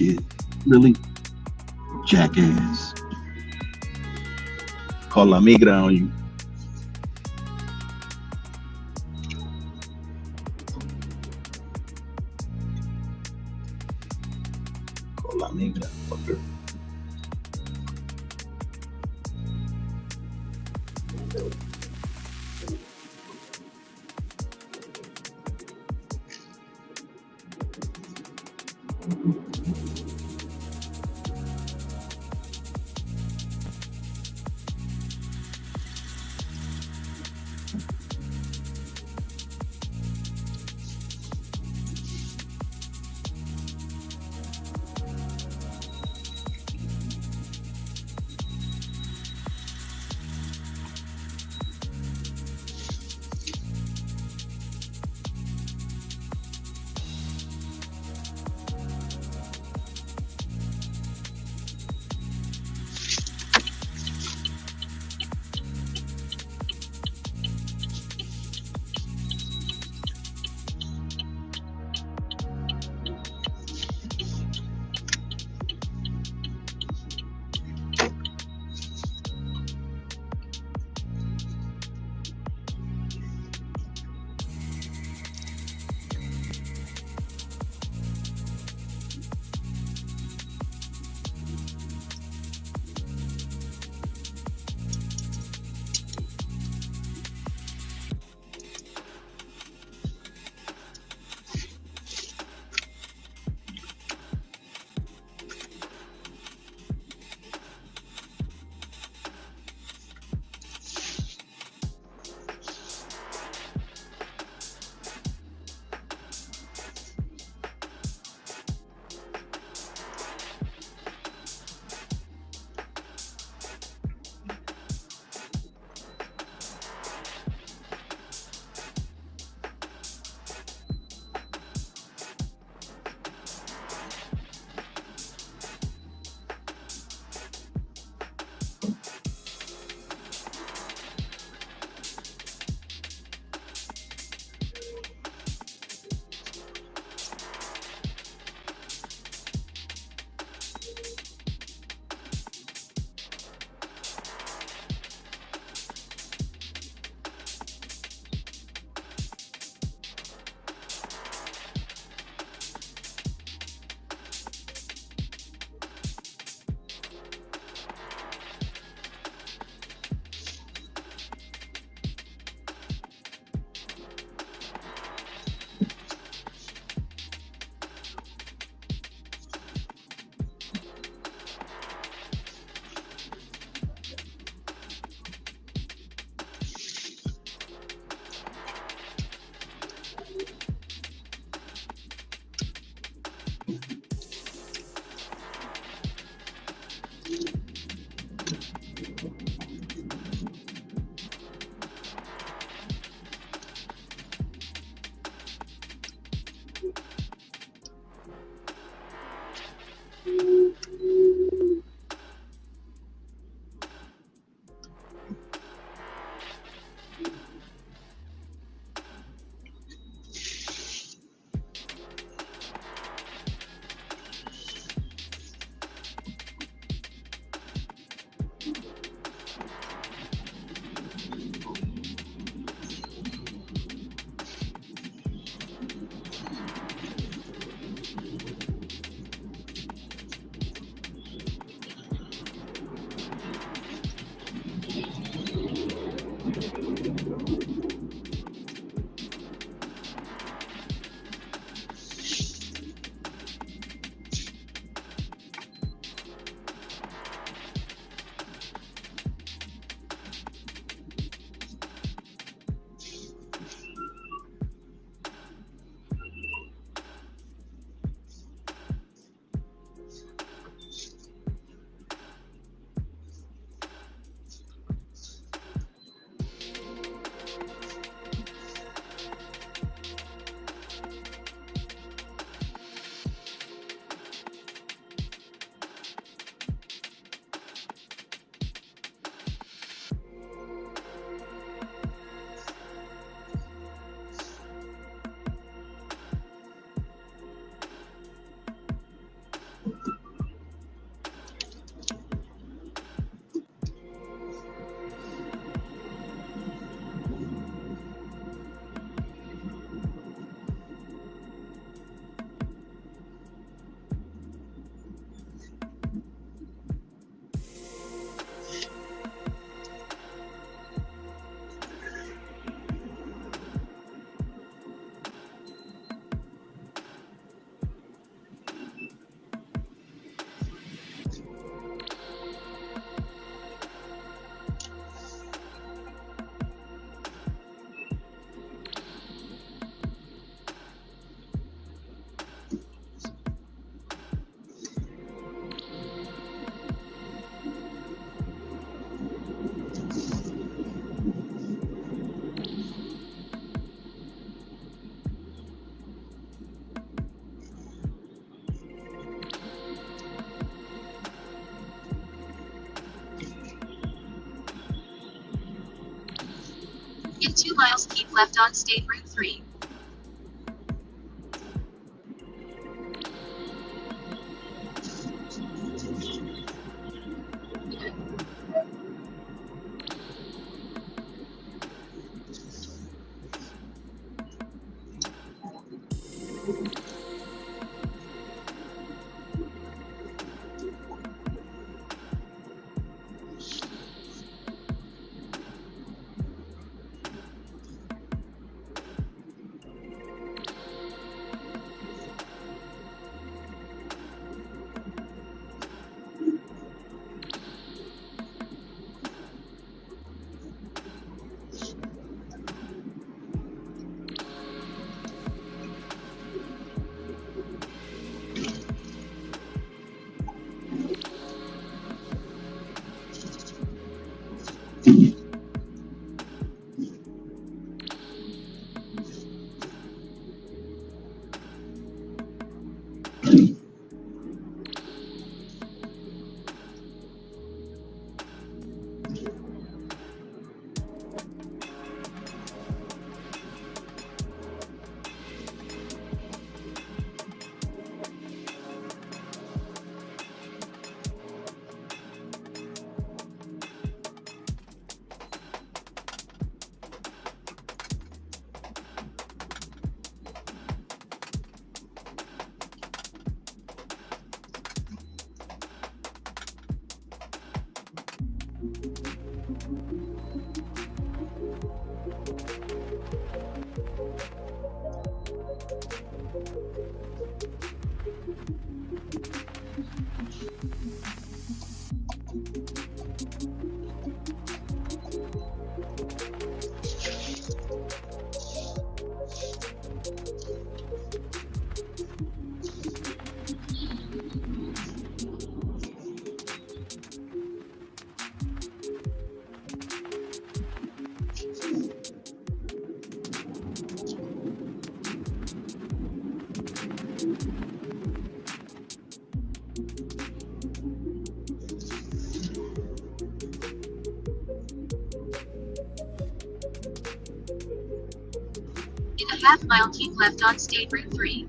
Shit, really? Jackass. Call la migra on you. Call la migra, fucker. In 2 miles, keep left on State Route 3. In a half mile, keep left on State Route 3.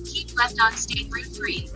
Keep left on State Route 3.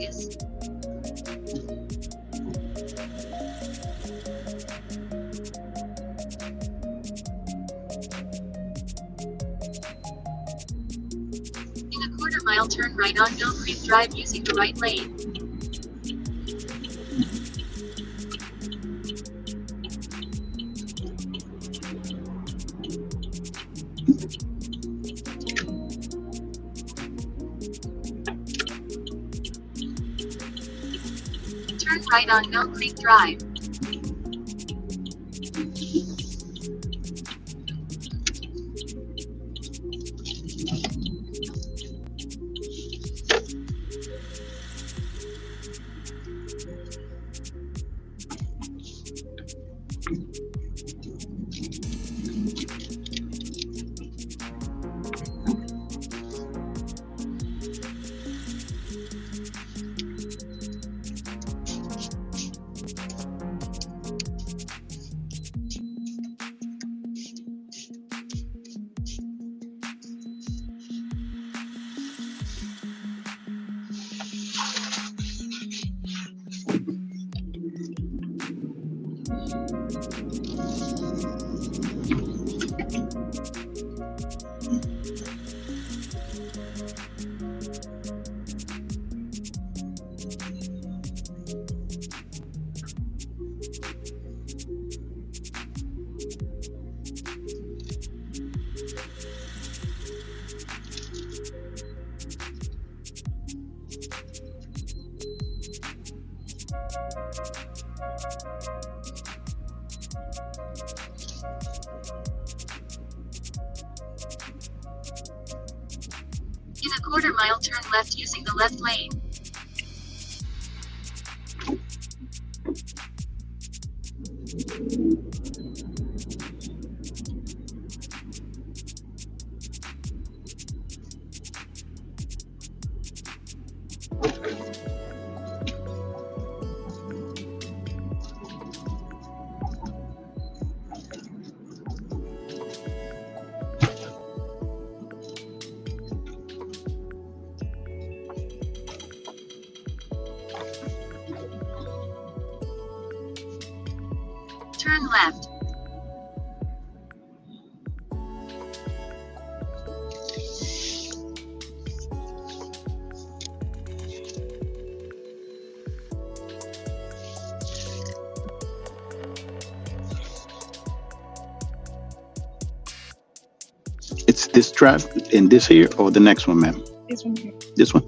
Vegas. In a quarter mile, turn right on Mill Creek Drive using the right lane. Turn right on Mill Creek Drive. In a quarter mile, turn left using the left lane. Turn left. It's this drive and this here, or the next one, ma'am? This one here. This one?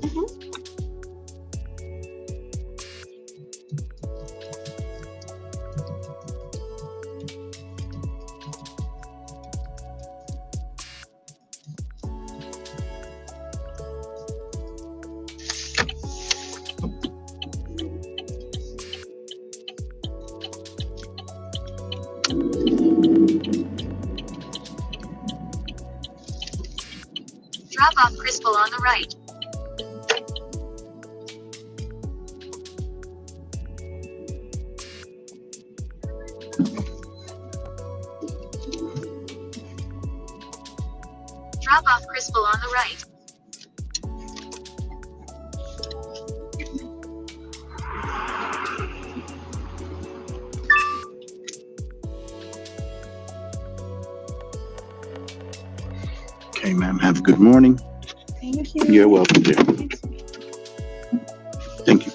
Drop off Crispo on the right. Drop off Crispo on the right. Okay, ma'am. Have a good morning. Thank you. You're welcome, dear. Thank you.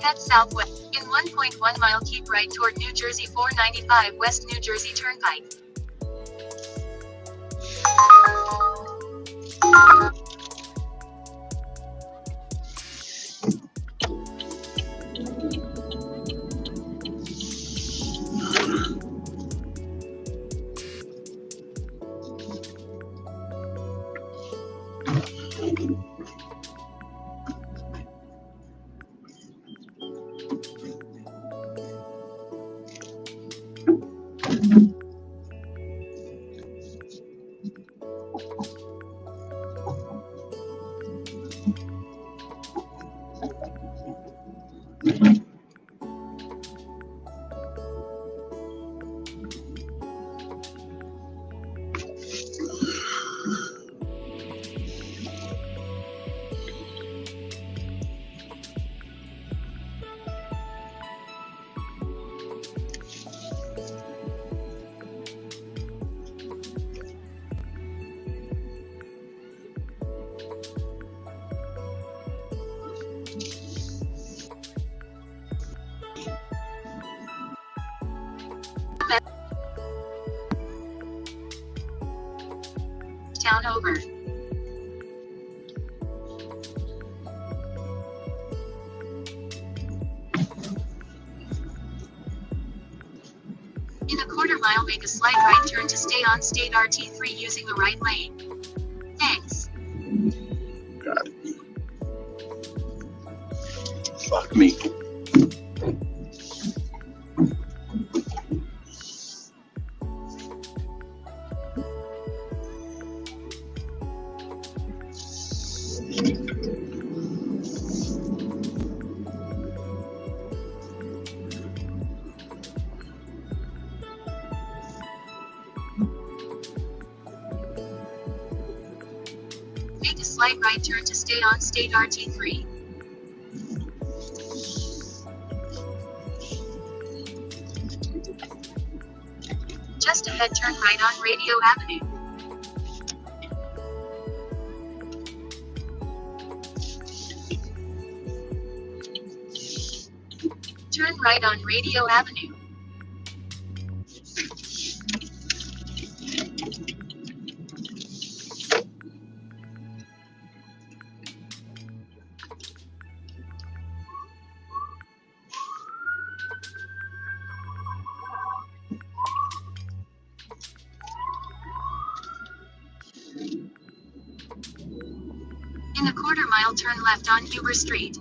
Head southwest. In 1.1 mile, keep right toward New Jersey 495 West New Jersey Turnpike. Town over. In a quarter mile, make a slight right turn to stay on State RT3 using the right lane. Thanks. Got it. Fuck me. Make a slight right turn to stay on State RT3. Just ahead, turn right on Radio Avenue. Turn right on Radio Avenue. In a quarter mile, turn left on Huber Street.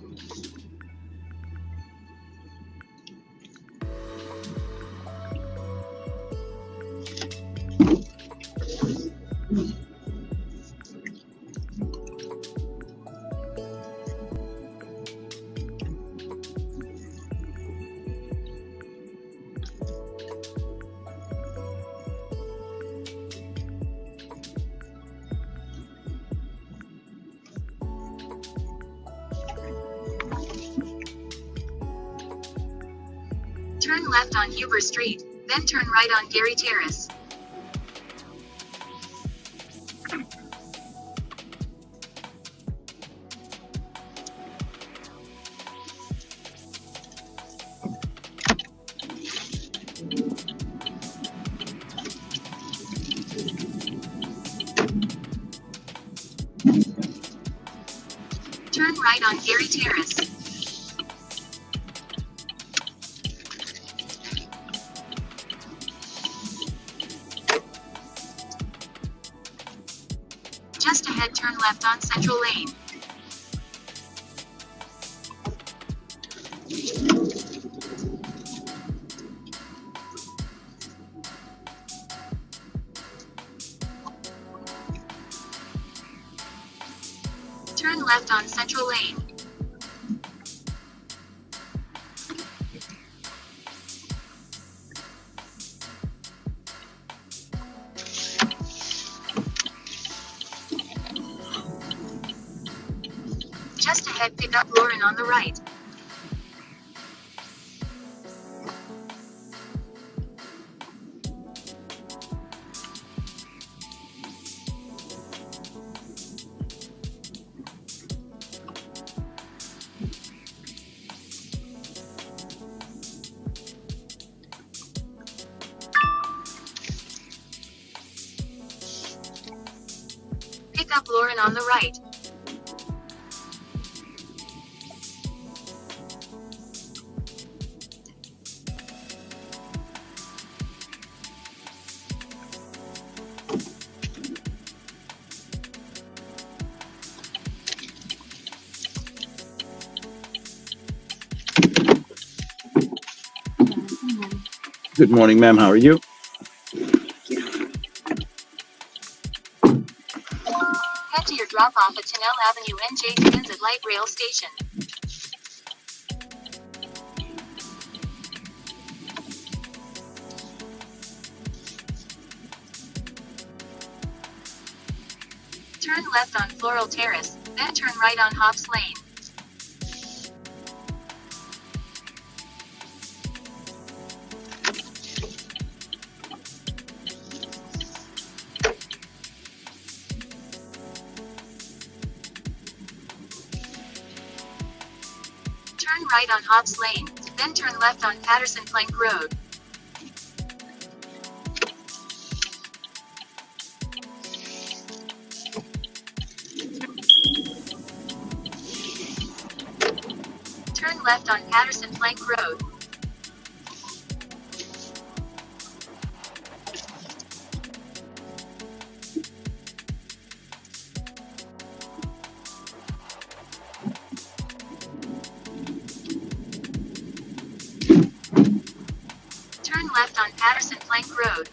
Turn left on Huber Street, then turn right on Gary Terrace. Turn right on Gary Terrace. Just ahead, turn left on Central Lane. Turn left on Central Lane. Just ahead, pick up Lauren on the right. McLaurin on the right. Good morning, ma'am. How are you? Head to your drop-off at Tennelle Avenue NJ Transit Light Rail Station. Turn left on Floral Terrace, then turn right on Hobbs Lane. Turn right on Hobbs Lane, then turn left on Patterson Plank Road. Turn left on Patterson Plank Road. Turn left on Patterson Plank Road.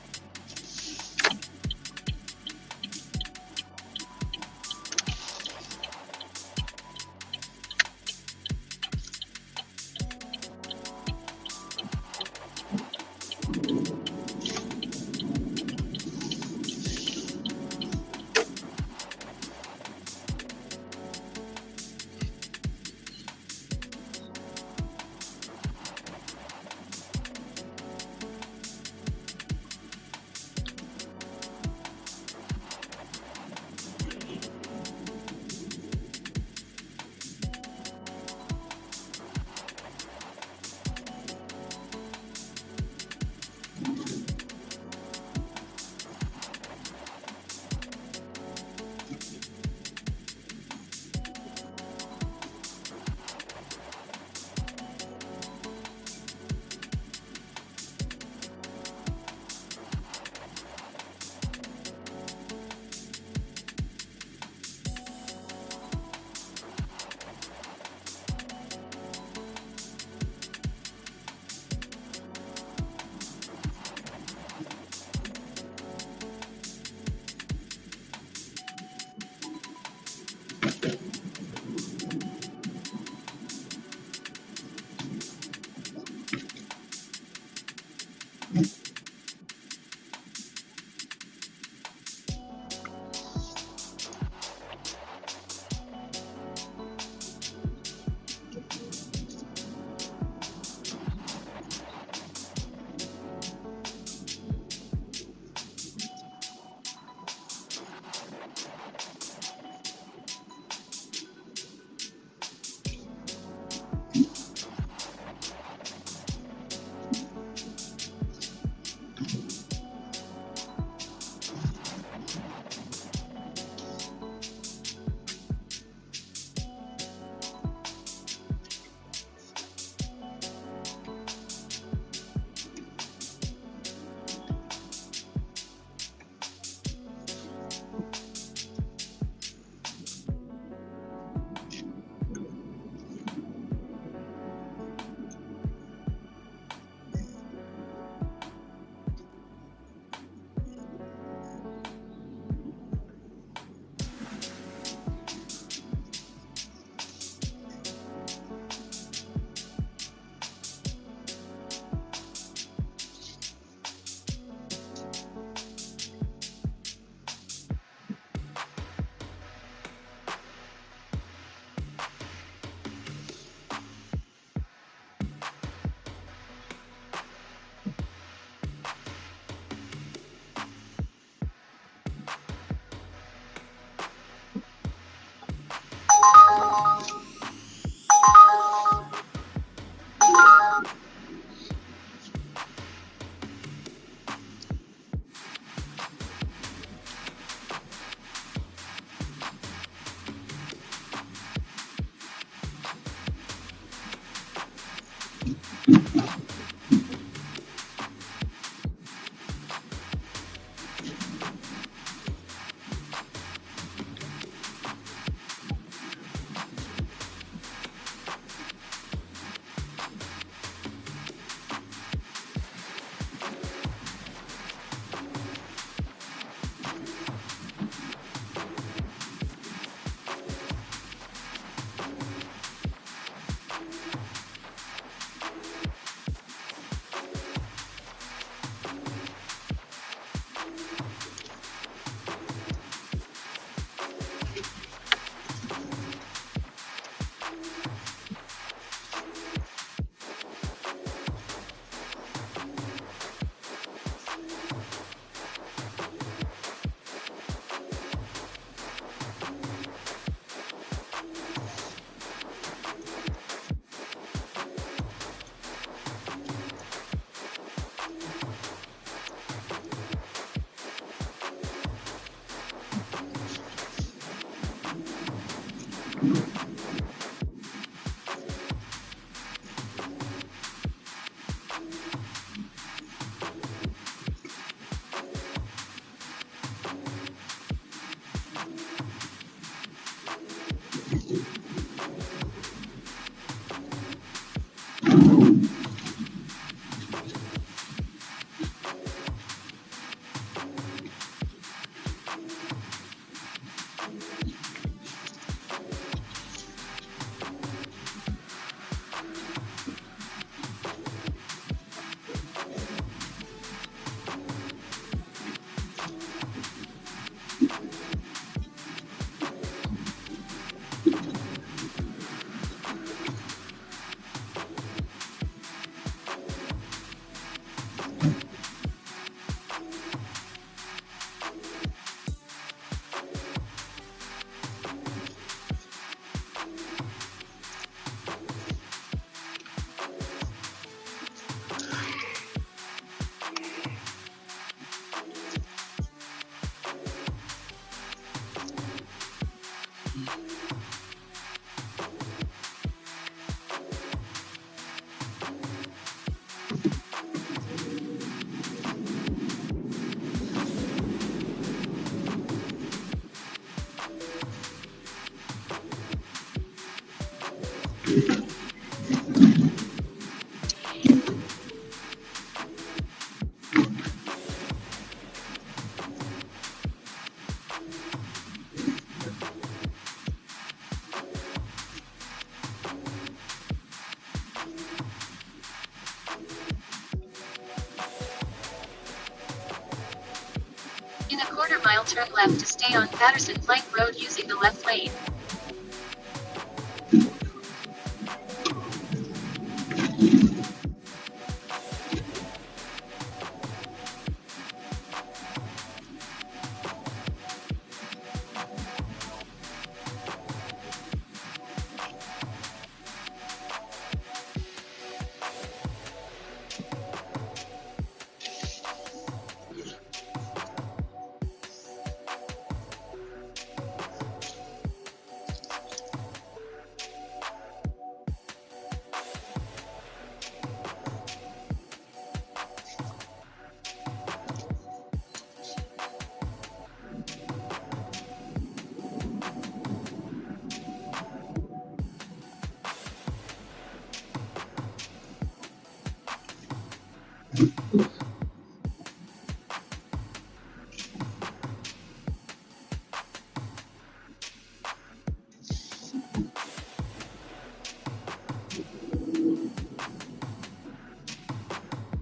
In a quarter-mile, turn left to stay on Patterson Plank Road using the left lane.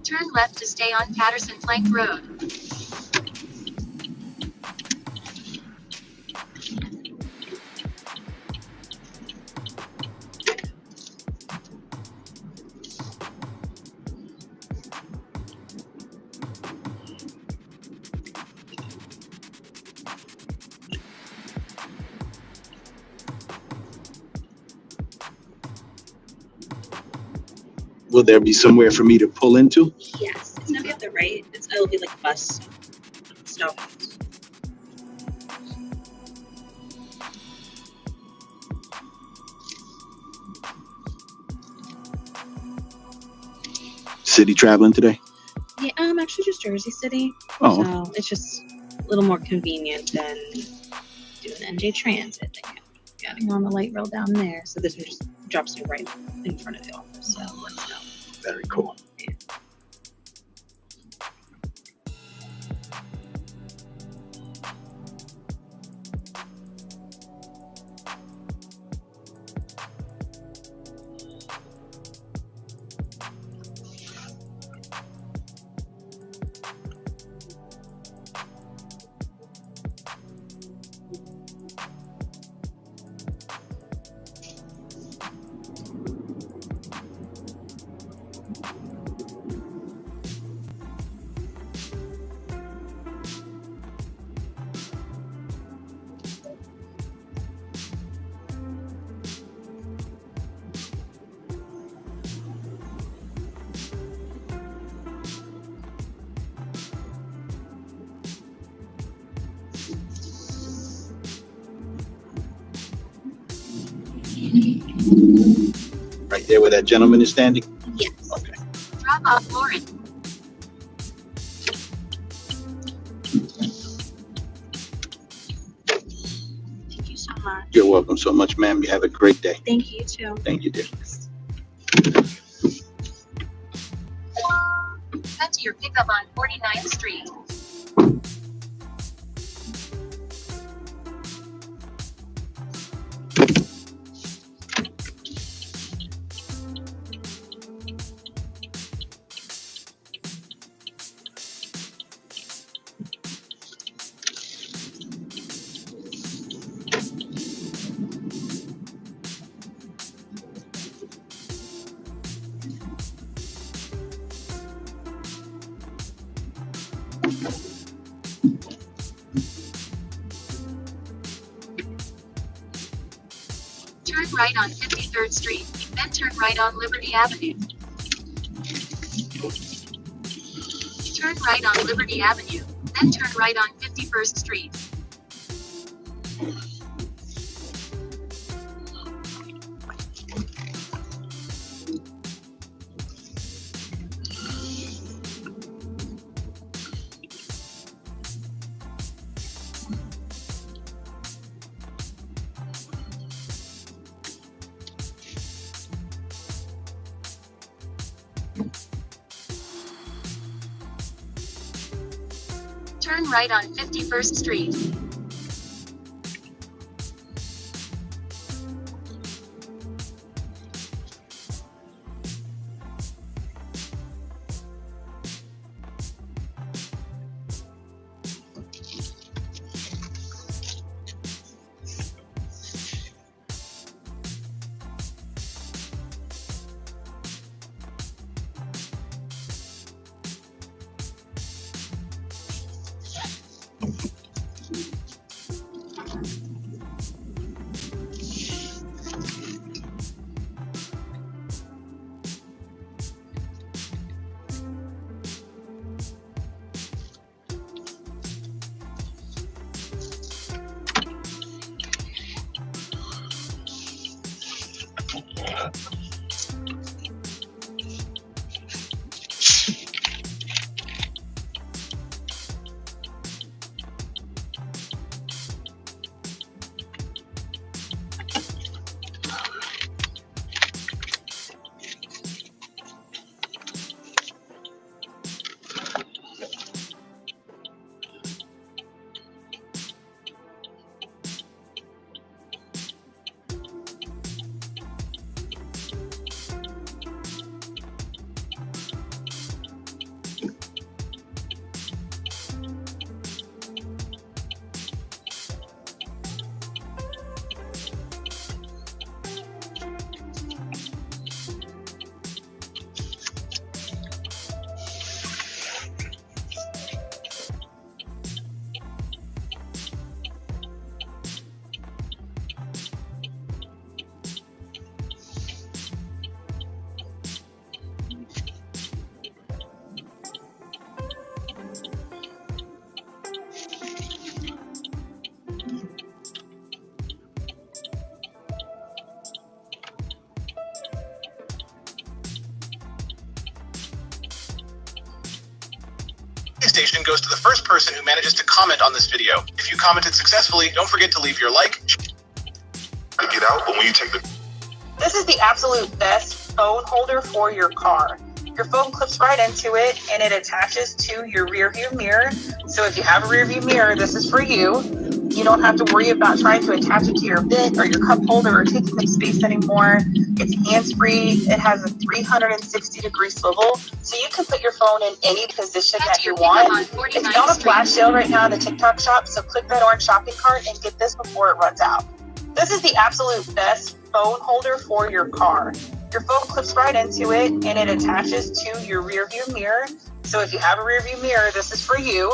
Turn left to stay on Patterson Plank Road. Will there be somewhere for me to pull into? Yes, it's gonna be up the right. It'll be like a bus stop. City traveling today? Yeah, actually just Jersey City. Oh. So it's just a little more convenient than doing NJ Transit. Getting on the light rail down there. So this one just drops you right in front of the office. So let's go. Very cool. Right there where that gentleman is standing? Yes. Okay. Drop off Lauren. Thank you so much. You're welcome so much, ma'am. You have a great day. Thank you too. Thank you, dear. Cut to your pickup on 49th Street. Turn right on 53rd Street, then turn right on Liberty Avenue. Turn right on Liberty Avenue, then turn right on 51st Street. Turn right on 51st Street. station goes to the first person who manages to comment on this video. If you commented successfully, don't forget to leave your like. Get out, but when you take the This is the absolute best phone holder for your car. Your phone clips right into it and it attaches to your rear view mirror. So if you have a rear view mirror, this is for you. You don't have to worry about trying to attach it to your bit or your cup holder or taking up space anymore. It's hands-free. It has a 360-degree swivel, so you can put your phone in any position that you want. It's on a flash sale right now in the TikTok shop, so click that orange shopping cart and get this before it runs out. This is the absolute best phone holder for your car. Your phone clips right into it and it attaches to your rear view mirror. So if you have a rear view mirror, this is for you.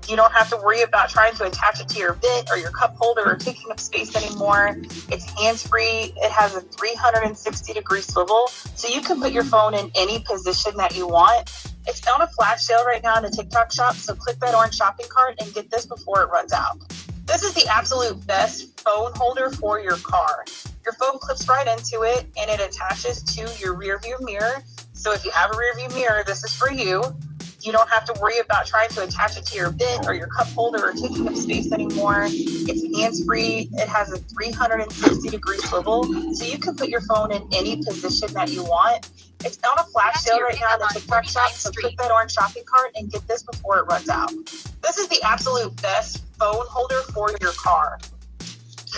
You don't have to worry about trying to attach it to your bit or your cup holder or taking up space anymore. It's hands-free. It has a 360-degree swivel, so you can put your phone in any position that you want. It's on a flash sale right now in the TikTok shop, so click that orange shopping cart and get this before it runs out. This is the absolute best phone holder for your car. Your phone clips right into it and it attaches to your rear view mirror. So if you have a rear view mirror, this is for you. You don't have to worry about trying to attach it to your bit or your cup holder or taking up space anymore. It's hands-free. It has a 360-degree swivel, so you can put your phone in any position that you want. It's on a flash sale right now in the TikTok shop, so click that orange shopping cart and get this before it runs out. This is the absolute best phone holder for your car.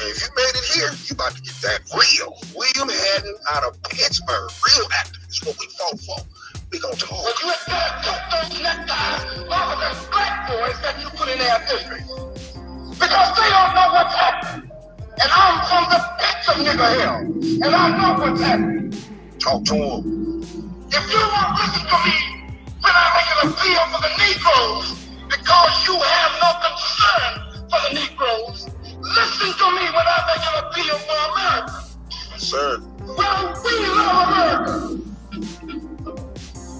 If you made it here, you about to get that real. William Haddon out of Pittsburgh. Real activist, what we fought for. We gonna talk. But you have got to cut those neckties off of them black boys that you put in their district. Because they don't know what's happening. And I'm from the pits of nigger hell. And I know what's happening. Talk to him. If you won't listen to me when I make an appeal for the Negroes, because you have no concern for the Negroes, listen to me when I make an appeal for America. Sir. Well, we love America.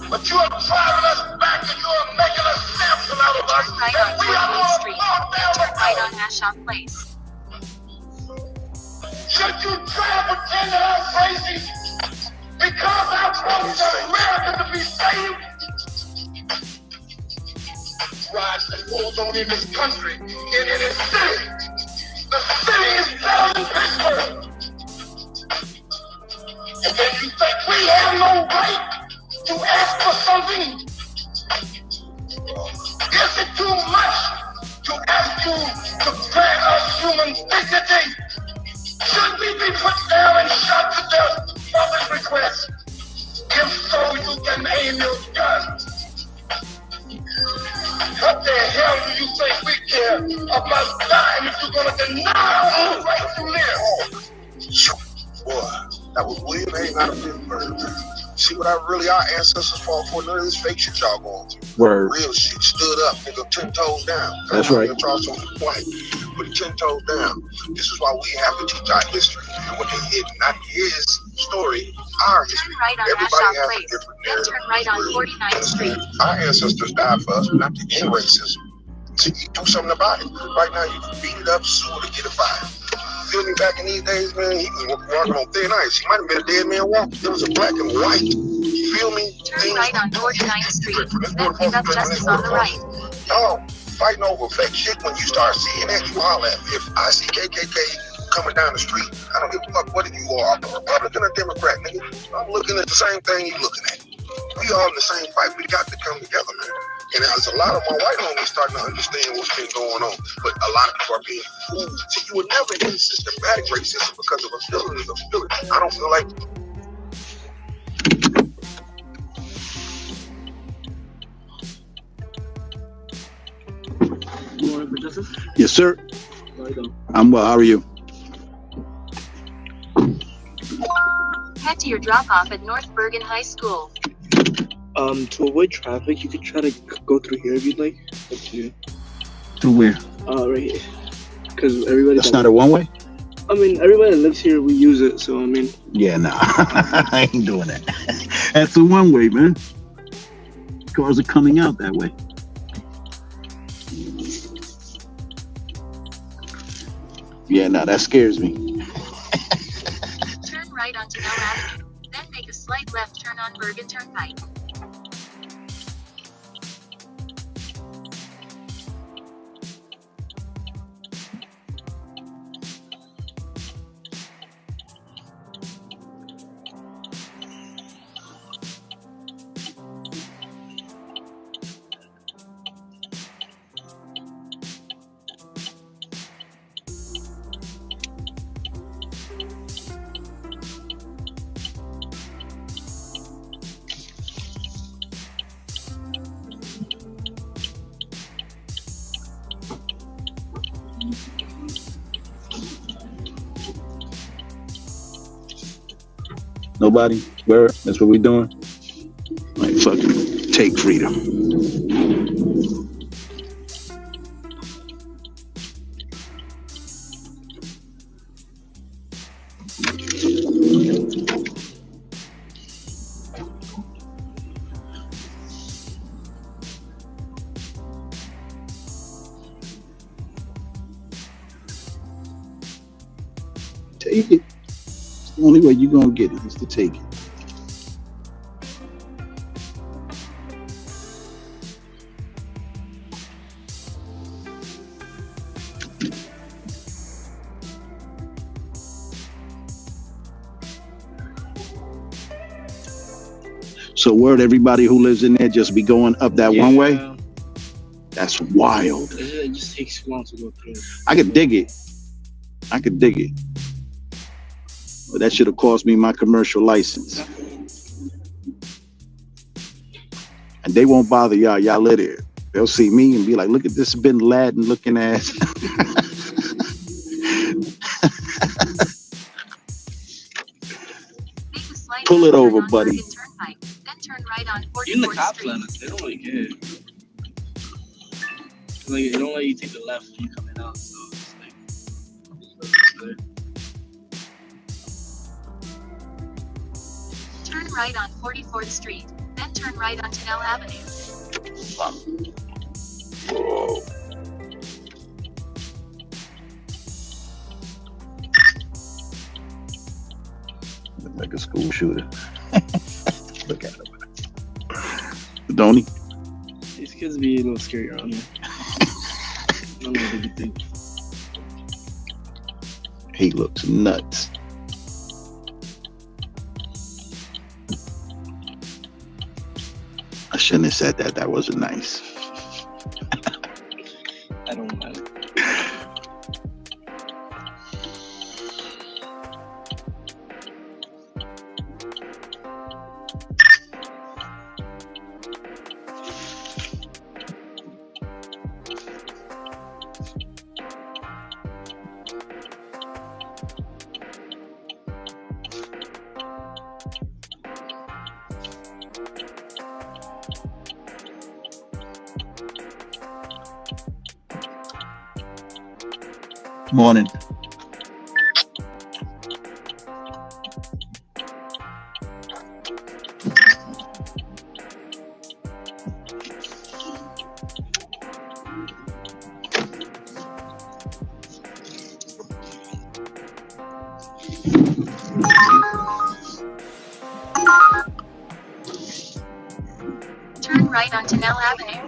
But you are driving us back and you are making a sample out of us. Right And on we are 14th going to Street. walk down the Turn right road. on Ashoff Place. Should you try to pretend that I'm crazy? Because I want America to be saved? Rise that goes on in this country, in this city. The city is better than Pittsburgh. And then you think we have no right to ask for something? Is it too much to ask you to grant us human dignity? Should we be put down and shot to death for this request? If so, you can aim your gun. What the hell do you think we care about dying if you're gonna deny our own right to live? Boy, that was William Haddon out of Pittsburgh. See what our ancestors fought for? None of this fake shit y'all going through. Word. Real shit. Stood up, nigga, 10 toes down. That's right. Charles White, put 10 toes down. This is why we have to teach our history. And when they hit not his story, our history. Turn right on Everybody Ashoff has Place. a different Then narrative. turn right on 49th Street. Our ancestors died for us, not to end racism. To do something about it. Right now, you can beat it up, sue it, or get a fire. Feel me? Back in these days, man, he was walking on thin ice. He might have been a dead man walking. It was a black and white. You feel me? Turn right on 49th Street. Then pick up Justice on the right. Y'all fighting over fake shit. When you start seeing that, you holler at me. If I see KKK coming down the street, I don't give a fuck what you are, a Republican or Democrat, nigga. I'm looking at the same thing you looking at. We all in the same fight. We got to come together, man. And there's a lot of my white homies starting to understand what's been going on. But a lot of people are being fooled. See, you would never end systematic racism because of a feeling of ability. I don't feel like Yes, sir. I'm well. How are you? Head to your drop-off at North Bergen High School. To avoid traffic, you could try to go through here if you'd like. Up to you. To where? Right here. Because everybody. That's not a one-way? I mean, everybody that lives here, we use it. So I mean. Yeah, nah. I ain't doing that. That's a one-way, man. Cars are coming out that way. Yeah, nah, that scares me. Turn right onto Mill Avenue. Then make a slight left turn on Bergen Turnpike. Nobody? Word? That's what we doing? Like, fucking take freedom. Take it. It's the only way you're gonna get it is to take it. So word, everybody who lives in there just be going up that one way? That's wild. It just takes too long to go through. I could dig it. But that should have cost me my commercial license. And they won't bother y'all. Y'all live there. They'll see me and be like, look at this Bin Laden looking ass. Pull it over, buddy. Even the cops let us. They don't really care. Like, they don't let you take the left when you're coming out. So it's like, it's good. Turn right on 44th Street, then turn right on Canal Avenue. Whoa. Look like a school shooter. Look at him. Don't he? These kids be a little scary around here. I don't know what they think. He looks nuts. I shouldn't have said that. That wasn't nice. I don't mind. Morning. Turn right on Canal Avenue.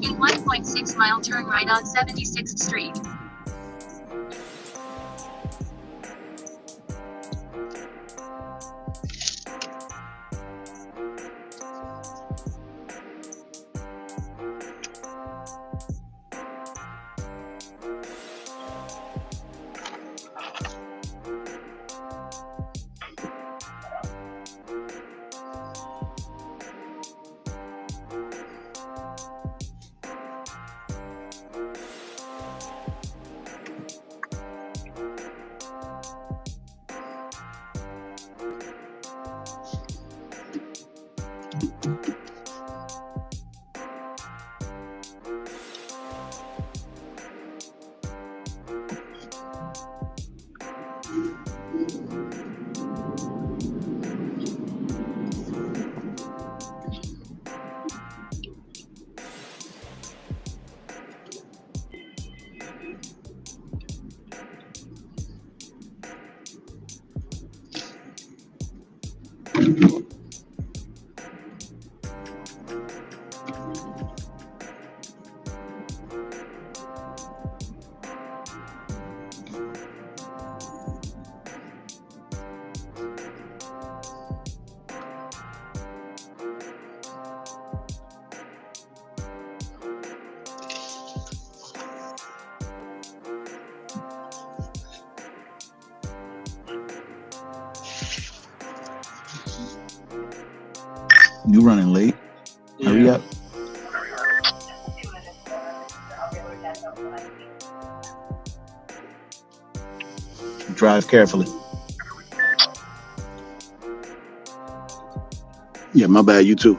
In 1.6 mile, turn right on 76th Street. You running late? Hurry up. Drive carefully. Yeah, my bad. You too.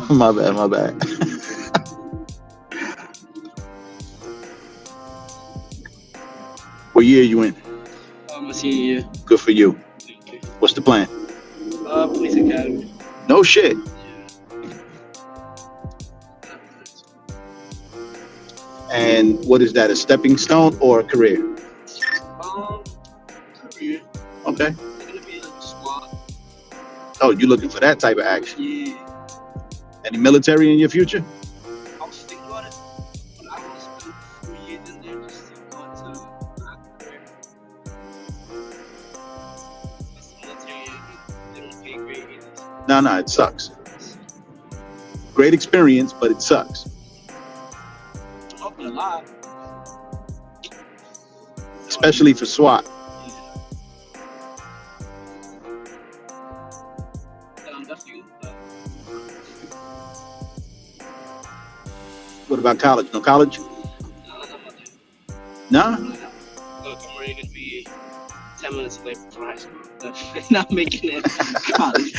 My bad. What year you in? My senior year. Good for you. What's the plan? Police academy. No shit. And what is that? A stepping stone or a career? Career. Okay. I'm gonna be like a SWAT. Oh, you looking for that type of action? Yeah. Any military in your future? I was thinking about it, but I want to spend 4 years in there just to go into my career. Because the military, they don't pay great either. No, it sucks. Great experience, but it sucks. I'm up a lot. Especially for SWAT. What about college? No college? No? Look, I'm already gonna be 10 minutes away from high school. Not making it to college.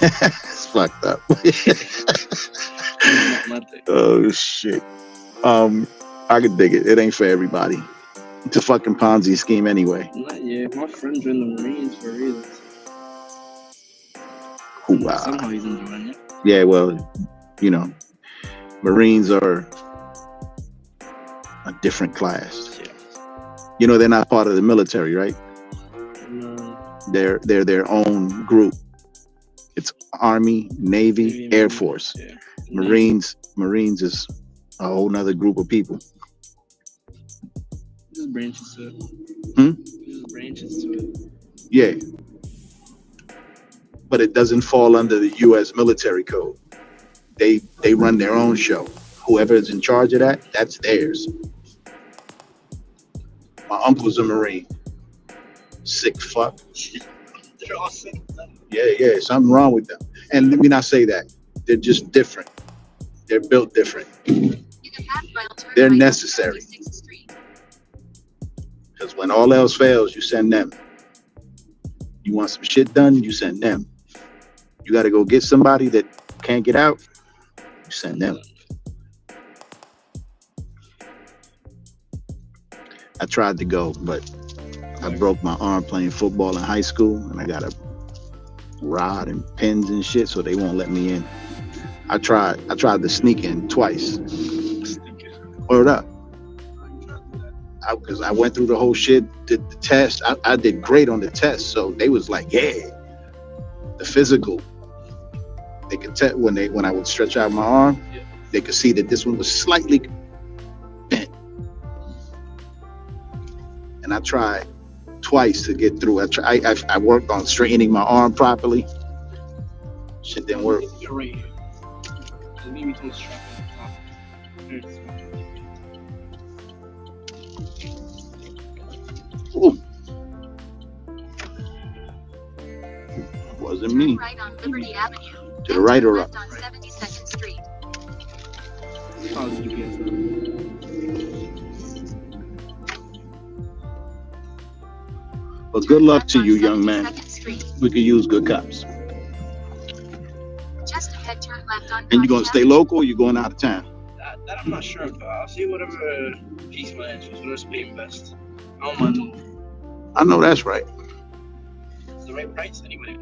It's fucked up. Oh shit. I could dig it. It ain't for everybody. It's a fucking Ponzi scheme anyway. Not yet. My friends are in the Marines for reasons. Hoorah. Somehow he's enjoying it. Yeah, well, you know, Marines are a different class. Yeah. You know, they're not part of the military, right? No. They're their own group. It's Army, Navy, Air Force. Yeah. Marines is a whole nother group of people. There's branches to it. There's branches to it. Yeah. But it doesn't fall under the U.S. military code. They run their own show. Whoever is in charge of that, that's theirs. My uncle's a Marine. Sick fuck. They're all sick. Yeah, something wrong with them. And let me not say that. They're just different. They're built different. They're necessary. Because when all else fails, you send them. You want some shit done, you send them. You got to go get somebody that can't get out, you send them. I tried to go, but I broke my arm playing football in high school, and I got a rod and pins and shit, so they won't let me in. I tried to sneak in twice. Word up. Because I went through the whole shit, did the test. I did great on the test, so they was like, yeah. The physical, they could tell when I would stretch out my arm, they could see that this one was slightly bent. And I tried twice to get through. I worked on straightening my arm properly. Shit didn't work. You're right here. Leave me to the strap at the top. Ooh. Wasn't me. Right on Liberty Avenue. To the right or up? On 72nd Street. How did you get through? Well, good luck to you, young man. We could use good cops. Just ahead, turn left on. And you gonna stay local or you going out of town? That I'm not sure about. I'll see whatever piece my interest, whatever's paying best. I don't mind moving. I know that's right. It's the right price anyway.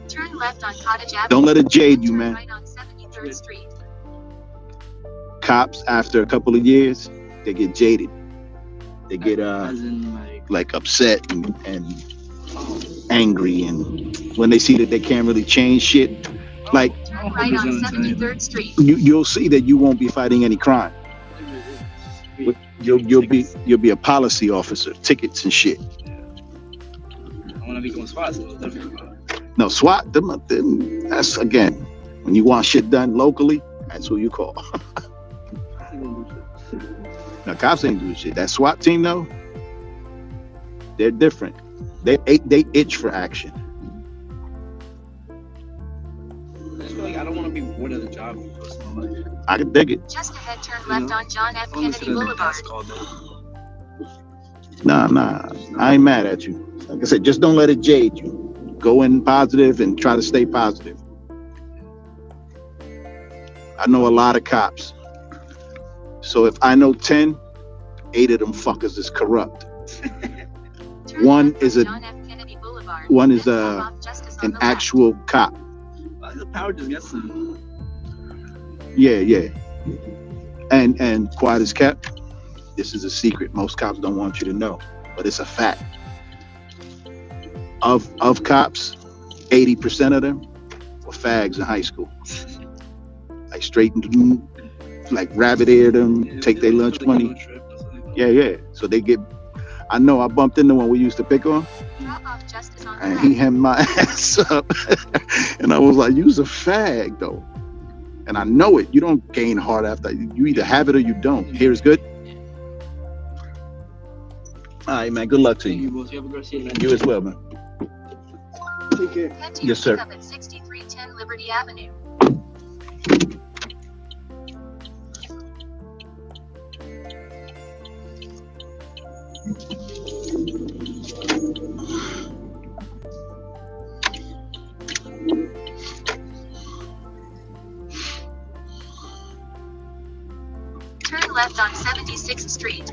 Turn left on Cottage Avenue. Don't let it jade you, man. Right on 73rd Street. Cops, after a couple of years, they get jaded. They get like upset and angry, and when they see that they can't really change shit, like Right on 73rd Street. you'll see that you won't be fighting any crime. You'll be a policy officer, tickets and shit. I want to become a SWAT. It's a little different. No, SWAT, them, that's again, when you want shit done locally, that's who you call. Now, cops ain't doing shit. That SWAT team, though, They're different. They itch for action. I just feel like I don't want to be bored of the job for the rest of my life. I can dig it. Just ahead, turn left on John F. I want to Kennedy sit in the Boulevard. desk all day. Nah. I ain't mad at you. Like I said, just don't let it jade you. Go in positive and try to stay positive. I know a lot of cops. So if I know 10, 8 of them fuckers is corrupt. One is an actual cop. The power just gets them. Yeah. And quiet as kept. This is a secret most cops don't want you to know, but it's a fact. Of cops, 80% of them were fags in high school. Like straightened them, like rabbit eared them, take their lunch money. Yeah. So they get. I know I bumped into one we used to pick on, and he hemmed my ass up, and I was like, "You's a fag, though." And I know it. You don't gain heart after you either have it or you don't. Here is good. All right, man. Good luck to you. You have a great day, man. You as well, man. Take care. Head to Yes, sir. pickup at 6310 Liberty Avenue. Turn left on 76th Street.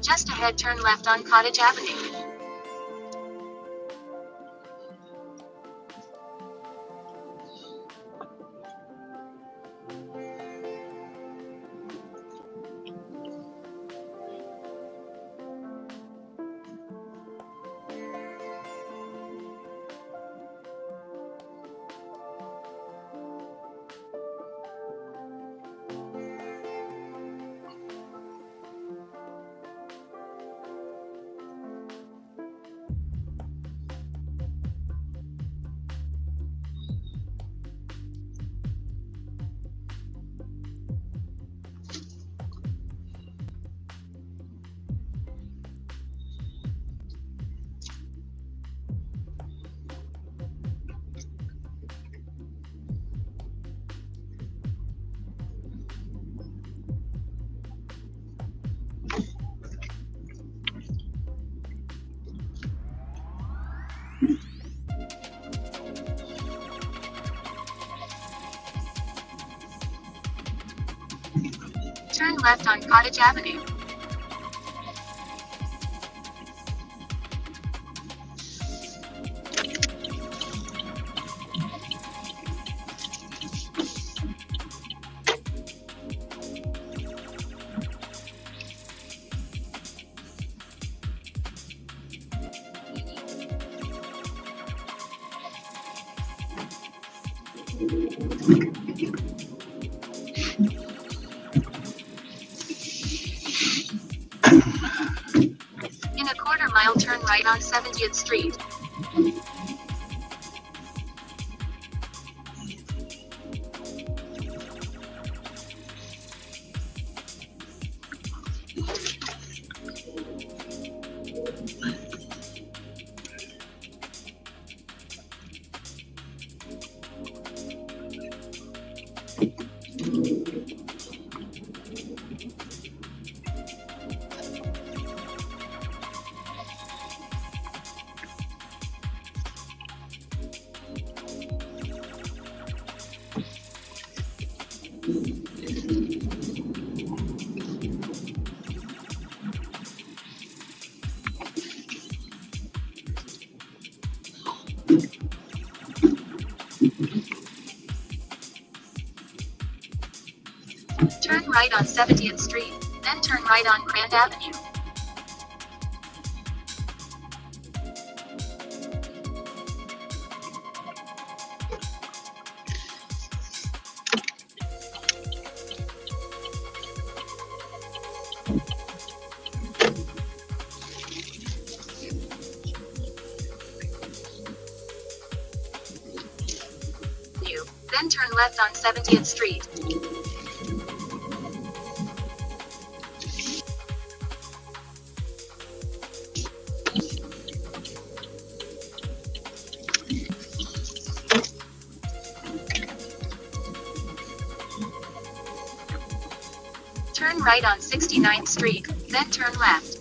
Just ahead, turn left on Cottage Avenue. Turn left on Cottage Avenue. right on 70th Street. Turn right on 70th Street, then turn right on Grand Avenue. Then turn left on 70th Street. Turn right on 69th Street, then turn left.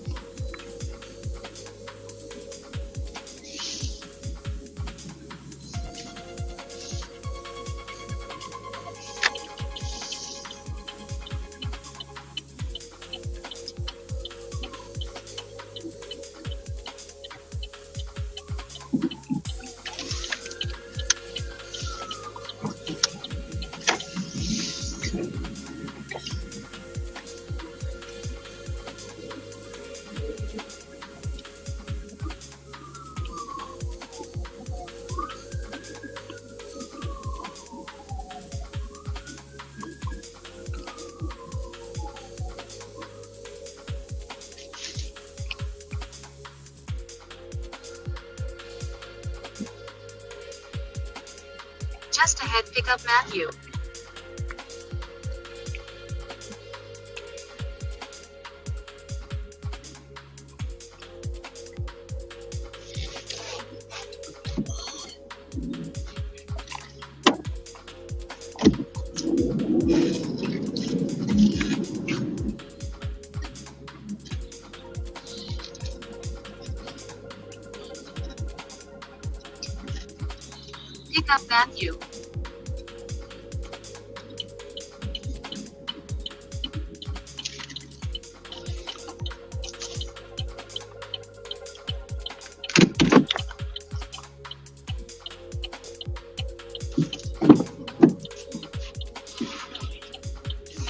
Just ahead, pick up Matthew. Pick up Matthew.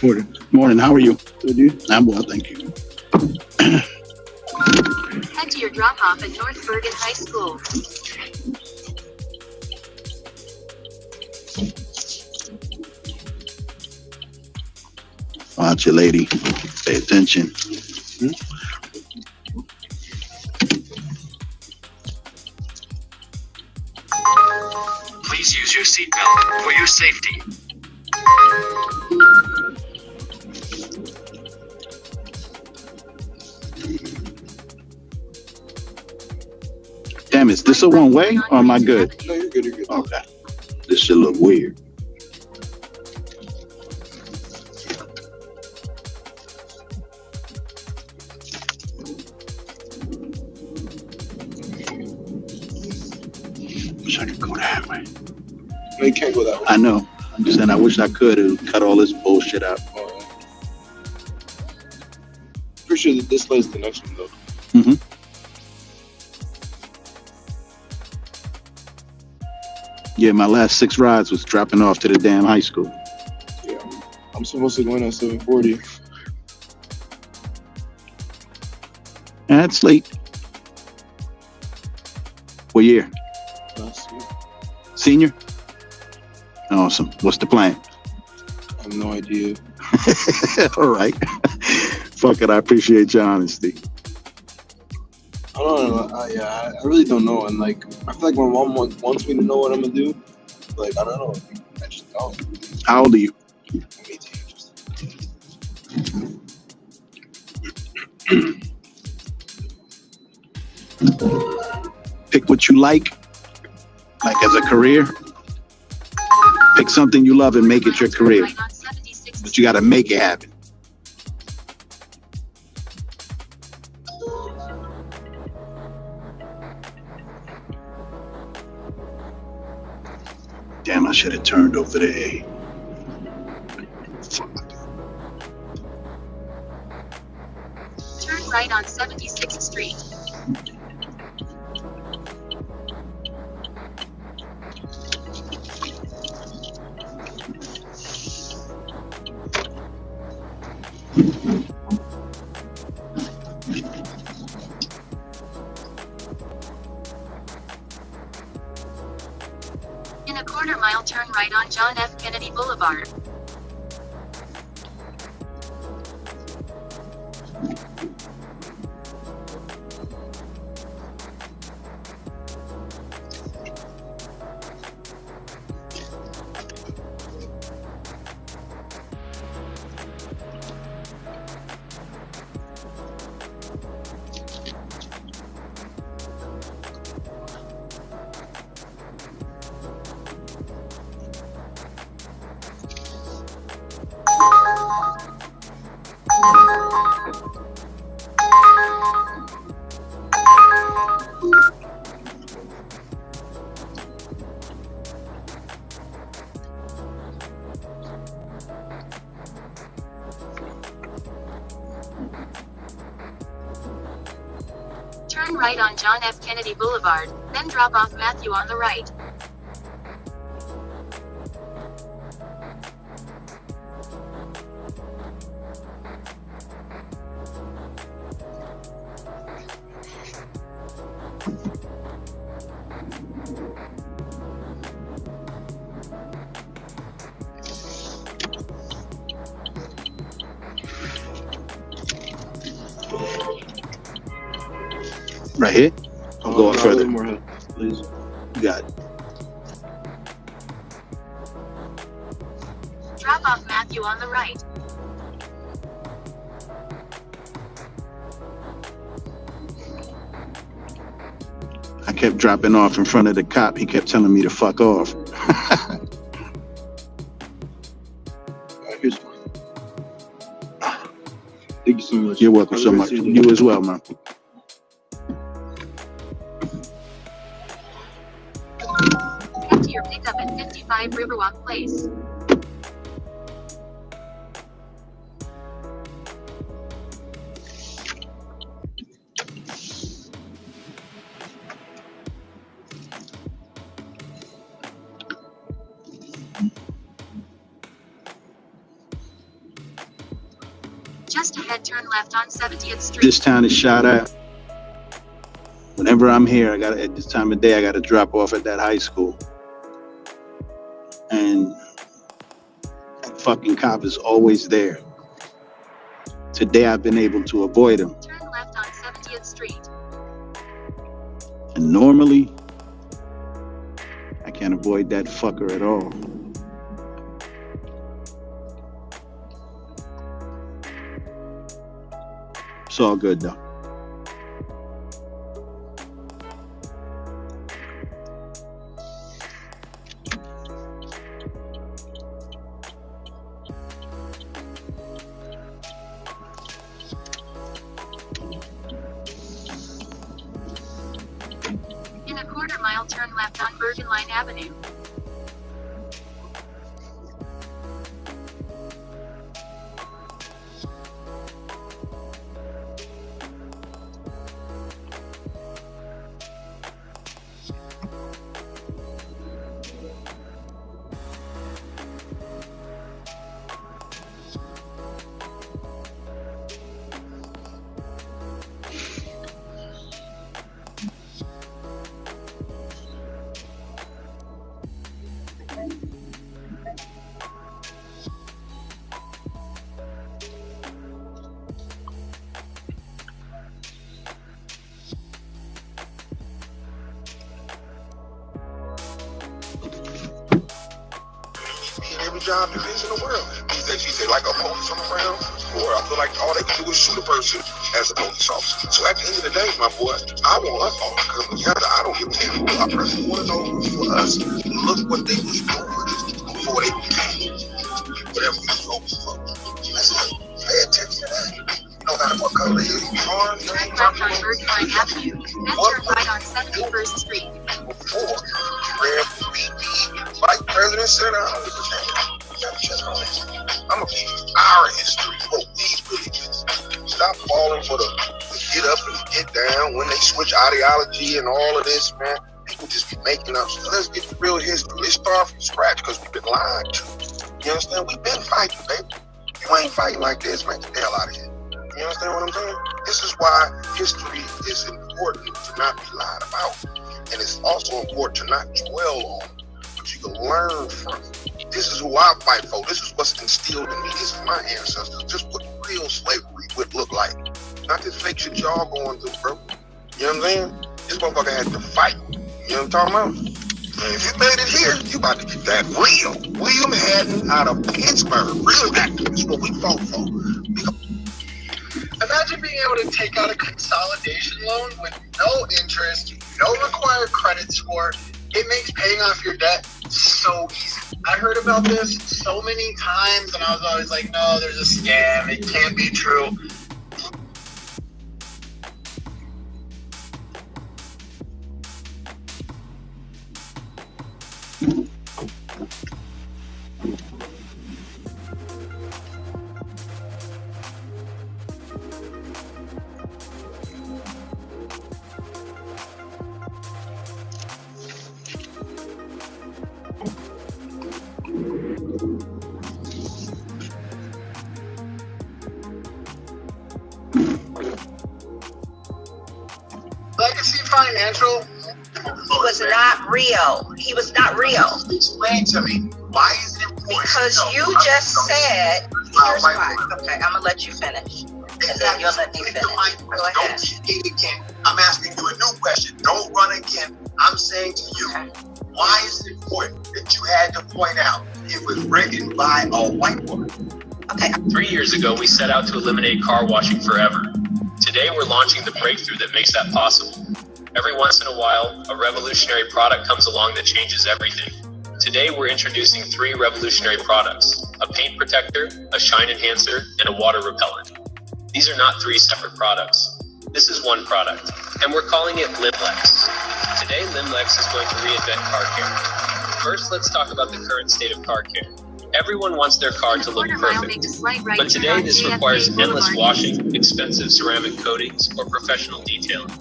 Morning. Morning. How are you? Good. You? I'm well, thank you. Head to your drop-off at North Bergen High School. Watch your lady. Pay attention. Please use your seatbelt for your safety. Damn, is this a one way or am I good? No, you're good. You're good. Okay. This should look weird. Wish I could go that way. No, you can't go that way. I know. I'm just saying I wish I could have cut all this bullshit out. Pretty sure that this lays the next one though. Mm-hmm. Yeah, my last 6 rides was dropping off to the damn high school. Yeah, I'm supposed to go in at 7:40. That's late. What year? Last year. Senior? Awesome. What's the plan? I have no idea. All right. Fuck it. I appreciate your honesty. I don't know. I really don't know. And like, I feel like my mom wants me to know what I'm gonna do. Like, I don't know. I just don't. How old are you? I'm 18. Pick what you like as a career. Pick something you love and make it your career. But you got to make it happen. Damn, I should have turned over there. Turn right on 76th Street. In a quarter mile, turn right on John F. Kennedy Boulevard. Turn right on John F. Kennedy Boulevard, then drop off Matthew on the right. Right here? I'm going No, a further. little more help, please. You got it. Drop off Matthew on the right. I kept dropping off in front of the cop. He kept telling me to fuck off. Here's one. Thank you so much. You're welcome Have a so great much. season. You as well, man. Get to your pickup at 55 Riverwalk Place. Just ahead, turn left on 70th Street. This town is shot at. Whenever I'm here, at this time of day, I got to drop off at that high school. And that fucking cop is always there. Today, I've been able to avoid him. Turn left on 70th Street. And normally, I can't avoid that fucker at all. It's all good though. In a quarter mile, turn left on Bergen Line Avenue. job there is in the world. These days, you say like a police on the ground, or I feel like all they can do is shoot a person as a police officer. So at the end of the day, my boy, I want us all to come together. I don't give a damn who I personally want to know for us. Look what they was doing before they became whatever we folks for. Let's pay attention to that. No matter what color it is, hard, Turn left on Birdline Avenue, then turn right on 71st Street. before ran for like President said, I'm gonna be our history, quote these villages. Stop falling for the get up and get down when they switch ideology and all of this, man. People just be making up. So let's get the real history. Let's start from scratch because we've been lied to. You understand? We've been fighting, baby. You ain't fighting like this, man. Get the hell out of here. You understand what I'm saying? This is why history is important to not be lied about. And it's also important to not dwell on, but you can learn from it. This is who I fight for. This is what's instilled in me. This is my ancestors. Just what real slavery would look like. Not this fake shit y'all going through, bro. You know what I'm saying? This motherfucker had to fight. You know what I'm talking about? And if you made it here, you about to get that real William Hatton out of Pittsburgh. Real activist, what we fought for. Imagine being able to take out a consolidation loan with no interest, no required credit score. It makes paying off your debt so easy. I heard about this so many times and I was always like, no, there's a scam. It can't be true. Legacy Financial. He was not real. He was not real. Explain to me, why is it important? Because you just said, here's why. Okay, I'm gonna let you finish. And then you'll let me finish. Go ahead. Don't cheat again. I'm asking you a new question. Don't run again. I'm saying to you, why is it important that you had to point out it was written by a white woman? Okay. 3 years ago, we set out to eliminate car washing forever. Today, we're launching the breakthrough that makes that possible. Every once in a while, a revolutionary product comes along that changes everything. Today, we're introducing 3 revolutionary products: a paint protector, a shine enhancer, and a water repellent. These are not 3 separate products. This is one product, and we're calling it Limlex. Today, Limlex is going to reinvent car care. First, let's talk about the current state of car care. Everyone wants their car to look perfect, but today this requires endless washing, expensive ceramic coatings, or professional detailing.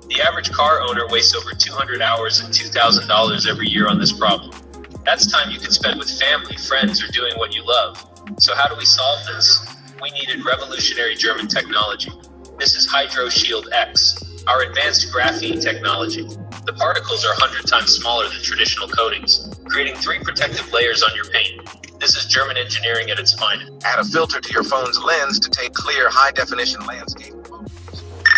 The average car owner wastes over 200 hours and $2,000 every year on this problem. That's time you could spend with family, friends, or doing what you love. So how do we solve this? We needed revolutionary German technology. This is Hydro Shield X, our advanced graphene technology. The particles are 100 times smaller than traditional coatings, creating 3 protective layers on your paint. This is German engineering at its finest. Add a filter to your phone's lens to take clear, high-definition landscape photos.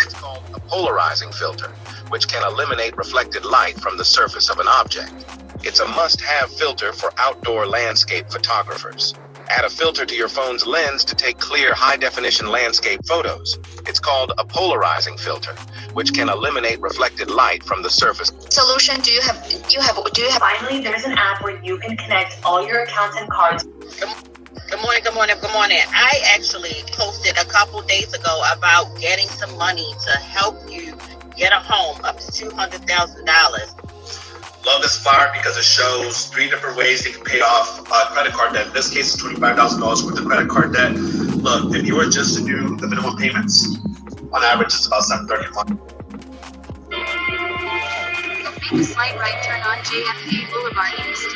It's called a polarizing filter, which can eliminate reflected light from the surface of an object. It's a must-have filter for outdoor landscape photographers. Add a filter to your phone's lens to take clear, high-definition landscape photos. It's called a polarizing filter, which can eliminate reflected light from the surface. Solution, do you have Finally, there's an app where you can connect all your accounts and cards. Good morning. I actually posted a couple days ago about getting some money to help you get a home up to $200,000. Love this flyer because it shows 3 different ways you can pay off credit card debt. In this case, it's $25,000 worth of credit card debt. Look, if you were just to do the minimum payments, on average, it's about $730 a month. Make a slight right turn on JFK Boulevard East.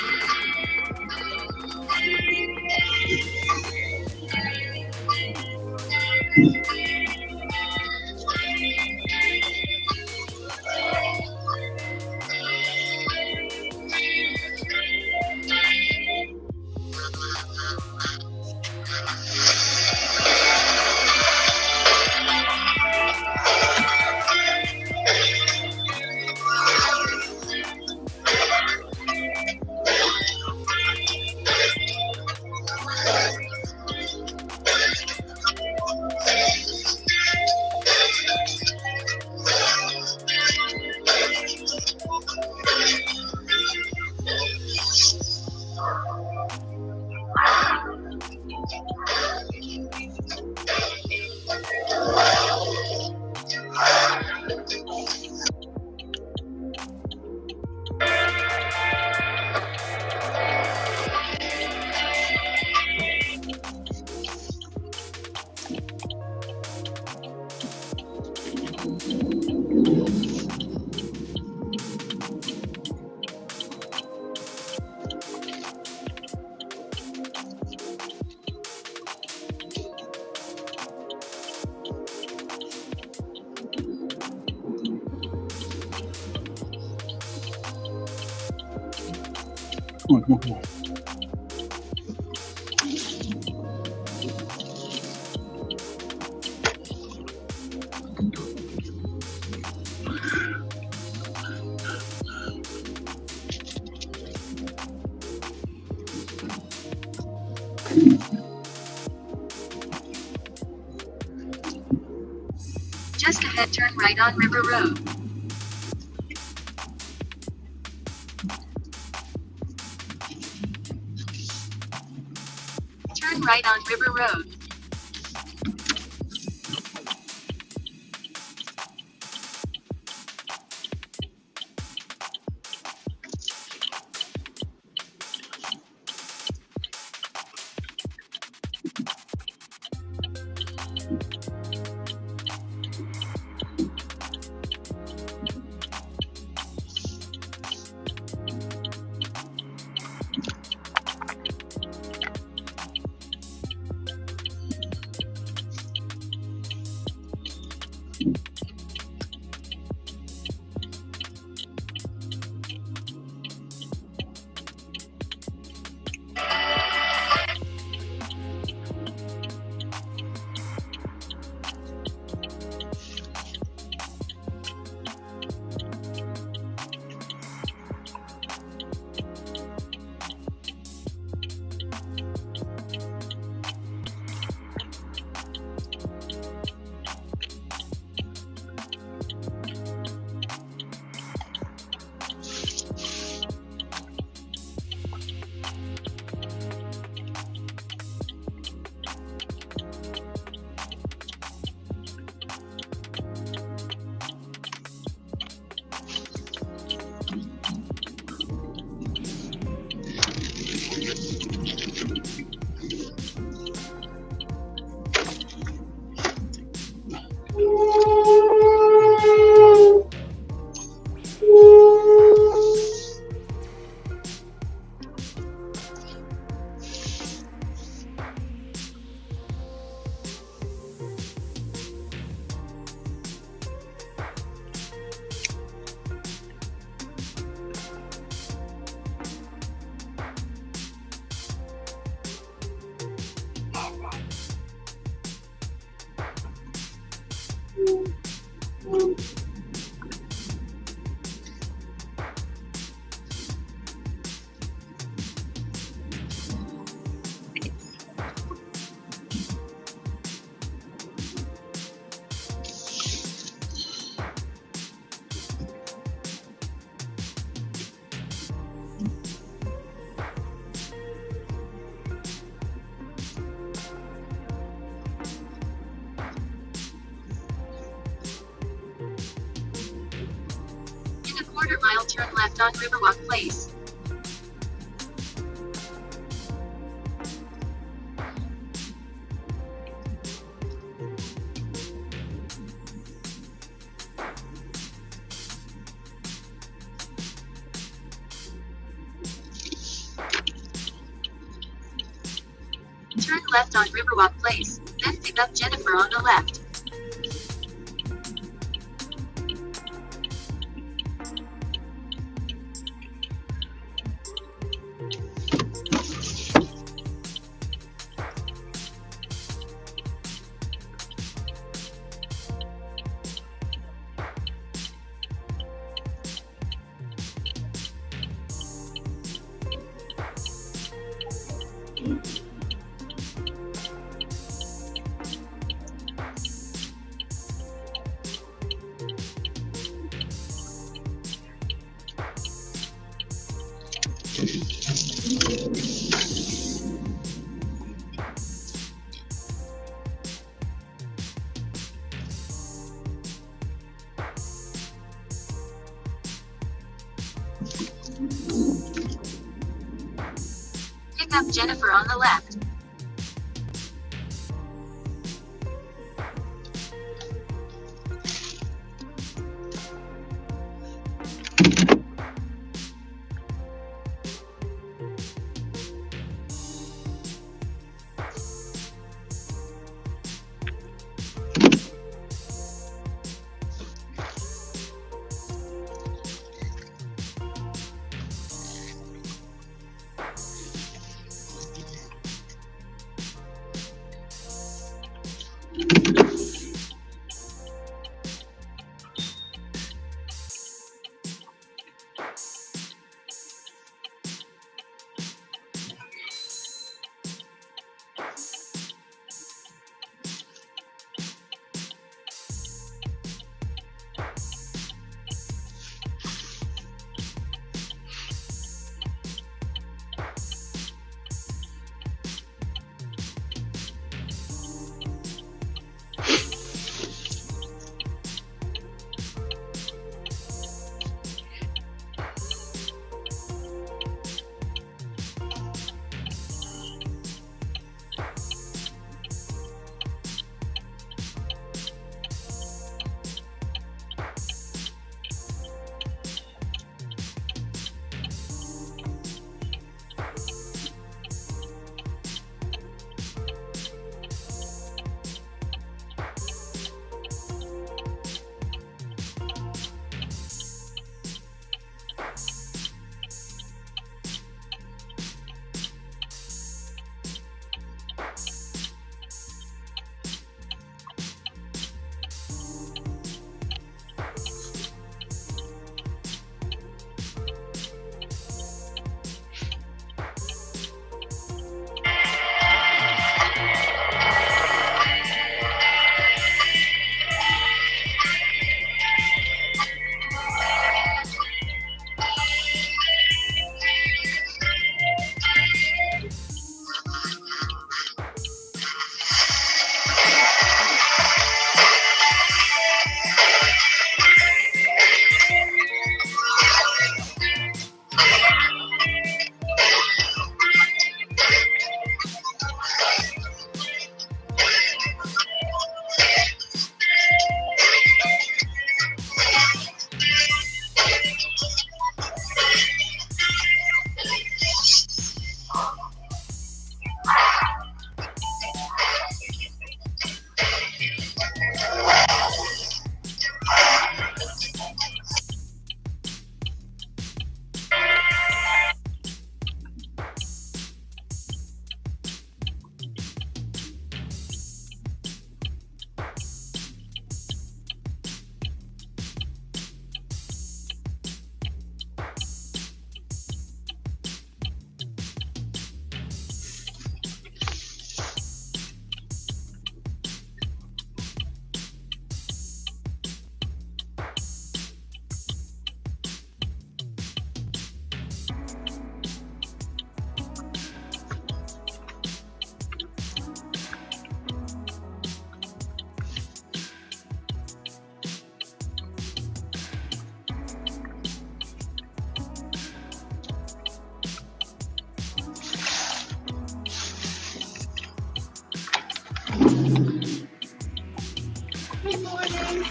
Come on, come on, come on. Just ahead, turn right on River Road. Turn right on River Road. In a quarter mile, turn left on Riverwalk Place. Turn left on Riverwalk Place, then pick up Jennifer on the left. Pick up Jennifer on the left.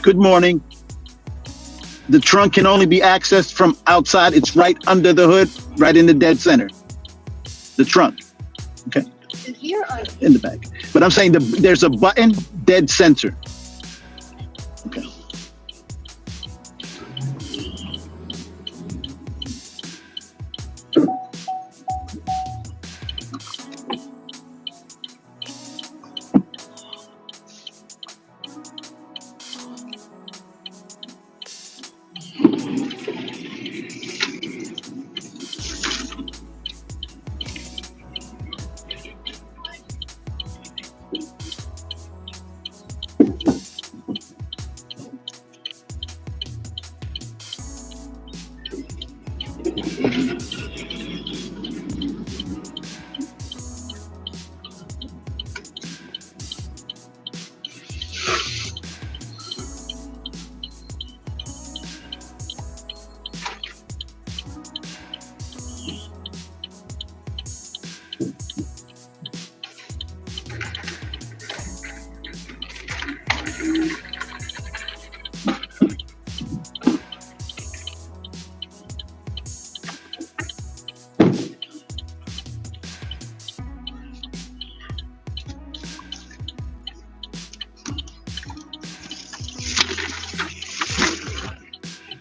Good morning. The trunk can only be accessed from outside. It's right under the hood, right in the dead center. The trunk. Okay. Here or In the back. But I'm saying there's a button dead center. Okay.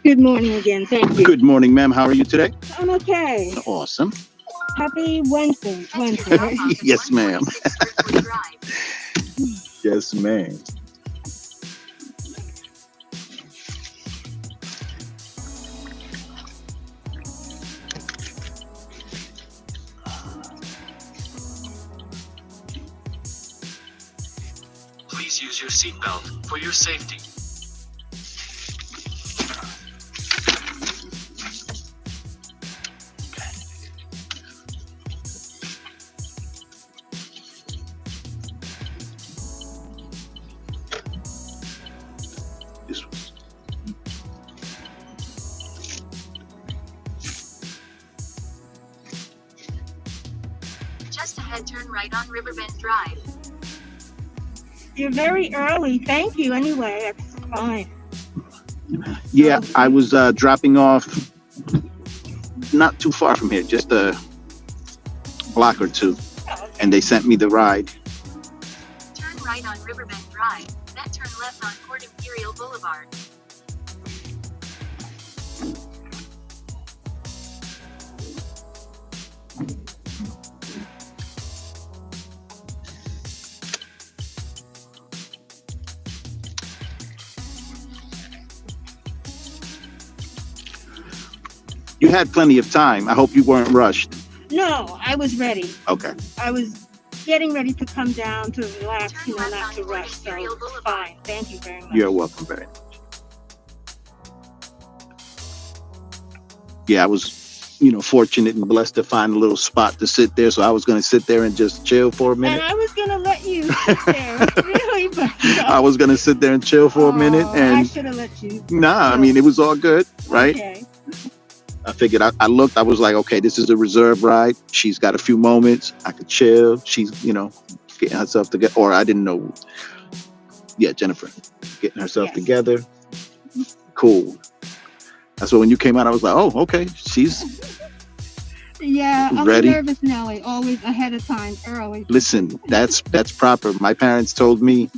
Good morning again. Thank you. Good morning, ma'am. How are you today? I'm okay. Awesome. Happy Wednesday. Wednesday. Yes, ma'am. Yes, ma'am. Please use your seatbelt for your safety. Just ahead, turn right on Riverbend Drive. You're very early. Thank you. Anyway, that's fine. Yeah, I was dropping off not too far from here, just a block or two, and they sent me the ride. Turn right on Riverbend Drive, then turn left on Port Imperial Boulevard. You had plenty of time. I hope you weren't rushed. No, I was ready. Okay. I was getting ready to come down to relax, not to rush. So it's fine. Thank you very much. You're welcome very much. Yeah, I was, fortunate and blessed to find a little spot to sit there. So I was going to sit there and just chill for a minute. And I was gonna let you sit there, really, but I was going to sit there and chill for a minute. I And should have let you. nah, I mean, it was all good, right? Okay. I figured I looked, I was like, okay, this is a reserve ride. She's got a few moments. I could chill. She's, getting herself together. Or I didn't know. Yeah, Jennifer, getting herself together. Cool. That's why when you came out, I was like, oh, okay. She's Yeah, I'm ready. a nervous Nelly. Always ahead of time, early. Listen, that's proper. My parents told me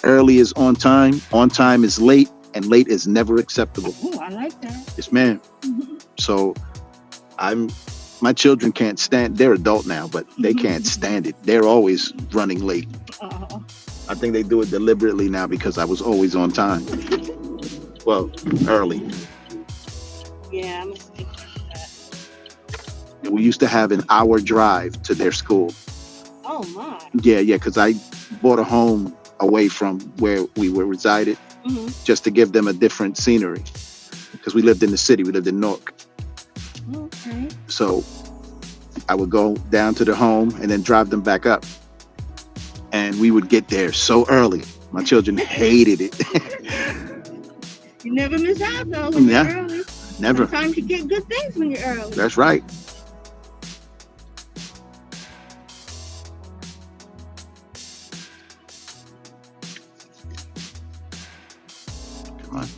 early is on time is late, and late is never acceptable. Oh, I like that. Yes, ma'am. So my children can't stand, they're adult now, but they can't stand it. They're always running late. Oh, I think they do it deliberately now because I was always on time. Well, early. yeah, I'm a stick to that. We used to have an hour drive to their school. Oh my. Yeah, because I bought a home away from where we were resided just to give them a different scenery. Because we lived in the city, we lived in Newark. Okay. So I would go down to the home and then drive them back up. And we would get there so early. My children hated it. You never miss out though when Yeah. you're early. Never. Sometimes you get good things when you're early. That's right. man.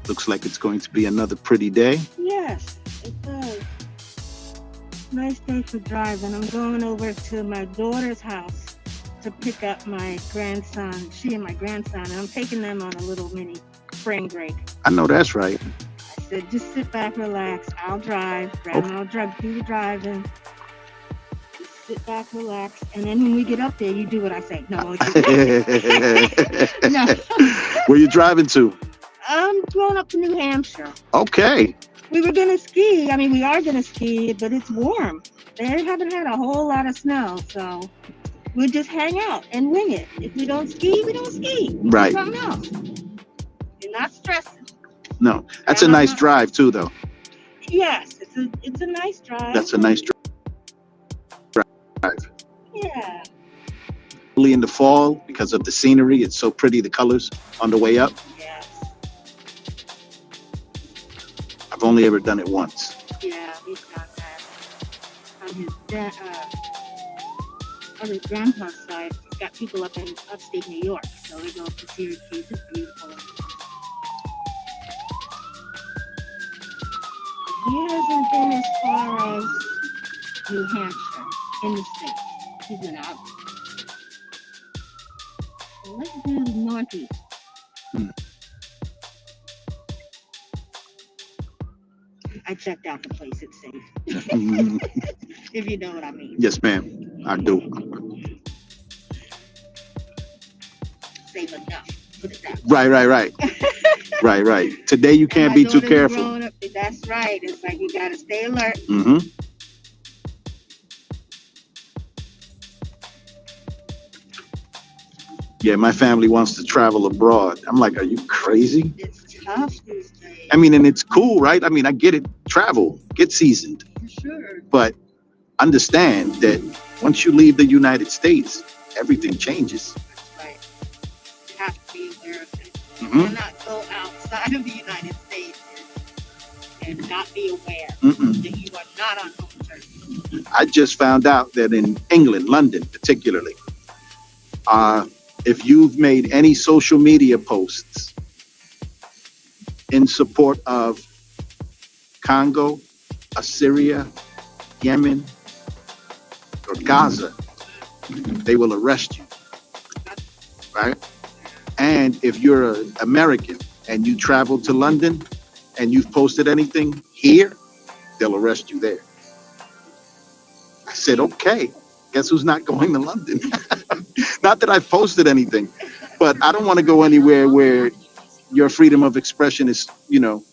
Looks like it's going to be another pretty day. Yes, it does. Nice day for driving. I'm going over to my daughter's house to pick up my grandson. She and my grandson. And I'm taking them on a little mini spring break. I know that's right. I said, just sit back, relax. I'll drive. Grandma will drive, do the driving. Just sit back, relax. And then when we get up there, you do what I say. No. No. Where you driving to? I'm going up to New Hampshire. Okay. We were going to ski. I mean, we are going to ski, but it's warm. They haven't had a whole lot of snow, so we'll just hang out and wing it. If we don't ski, we don't ski. Right. Something else. You're not stressing. No, that's a nice drive too, though. Yes, it's a nice drive. That's a nice drive. Yeah. Early in the fall, because of the scenery, it's so pretty, the colors on the way up. Yes. I've only ever done it once. Yeah, he's got that. On his on his grandpa's side, he's got people up in upstate New York, so they go up to Syracuse. It's beautiful. He hasn't been as far as New Hampshire in the States. He's been out. So let's do the Northeast. I checked out the place, it's safe. If you know what I mean. Yes, ma'am. I do. Safe enough. Put it that way. Right. Right. Today you can't be too careful. Up, that's right. It's like you gotta stay alert. Mm-hmm. Yeah, my family wants to travel abroad. I'm like, are you crazy? It's tough these days. I mean, and it's cool, right? I mean, I get it. Travel, get seasoned. For sure. But understand that once you leave the United States, everything changes. That's right. You have to be aware of it. You Mhm. cannot go outside of the United States and not be aware Mm-mm. that you are not on home turf. I just found out that in England, London particularly, if you've made any social media posts in support of Congo, Assyria, Yemen, or Gaza, they will arrest you, right? And if you're an American and you travel to London and you've posted anything here, they'll arrest you there. I said, okay, guess who's not going to London? Not that I've posted anything, but I don't want to go anywhere where your freedom of expression is,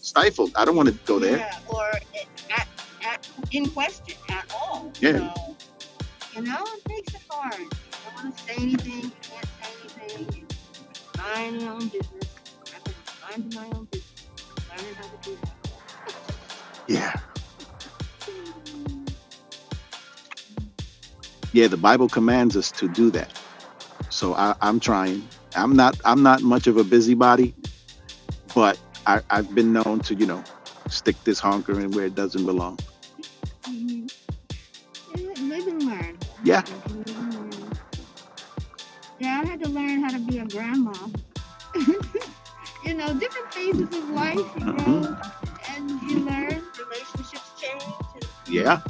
stifled. I don't want to go there. Yeah, or in question at all. Yeah. So, it makes it hard. You don't want to say anything, you can't say anything. Mind your own business. I have to mind my own business. Learning how to do that. Yeah. Yeah, the Bible commands us to do that. So I'm trying. I'm not much of a busybody, but I've been known to, stick this honker in where it doesn't belong. Mm-hmm. Yeah, live and learn. Yeah. Yeah, I had to learn how to be a grandma. Different phases of life, and you learn, relationships change. And, Yeah.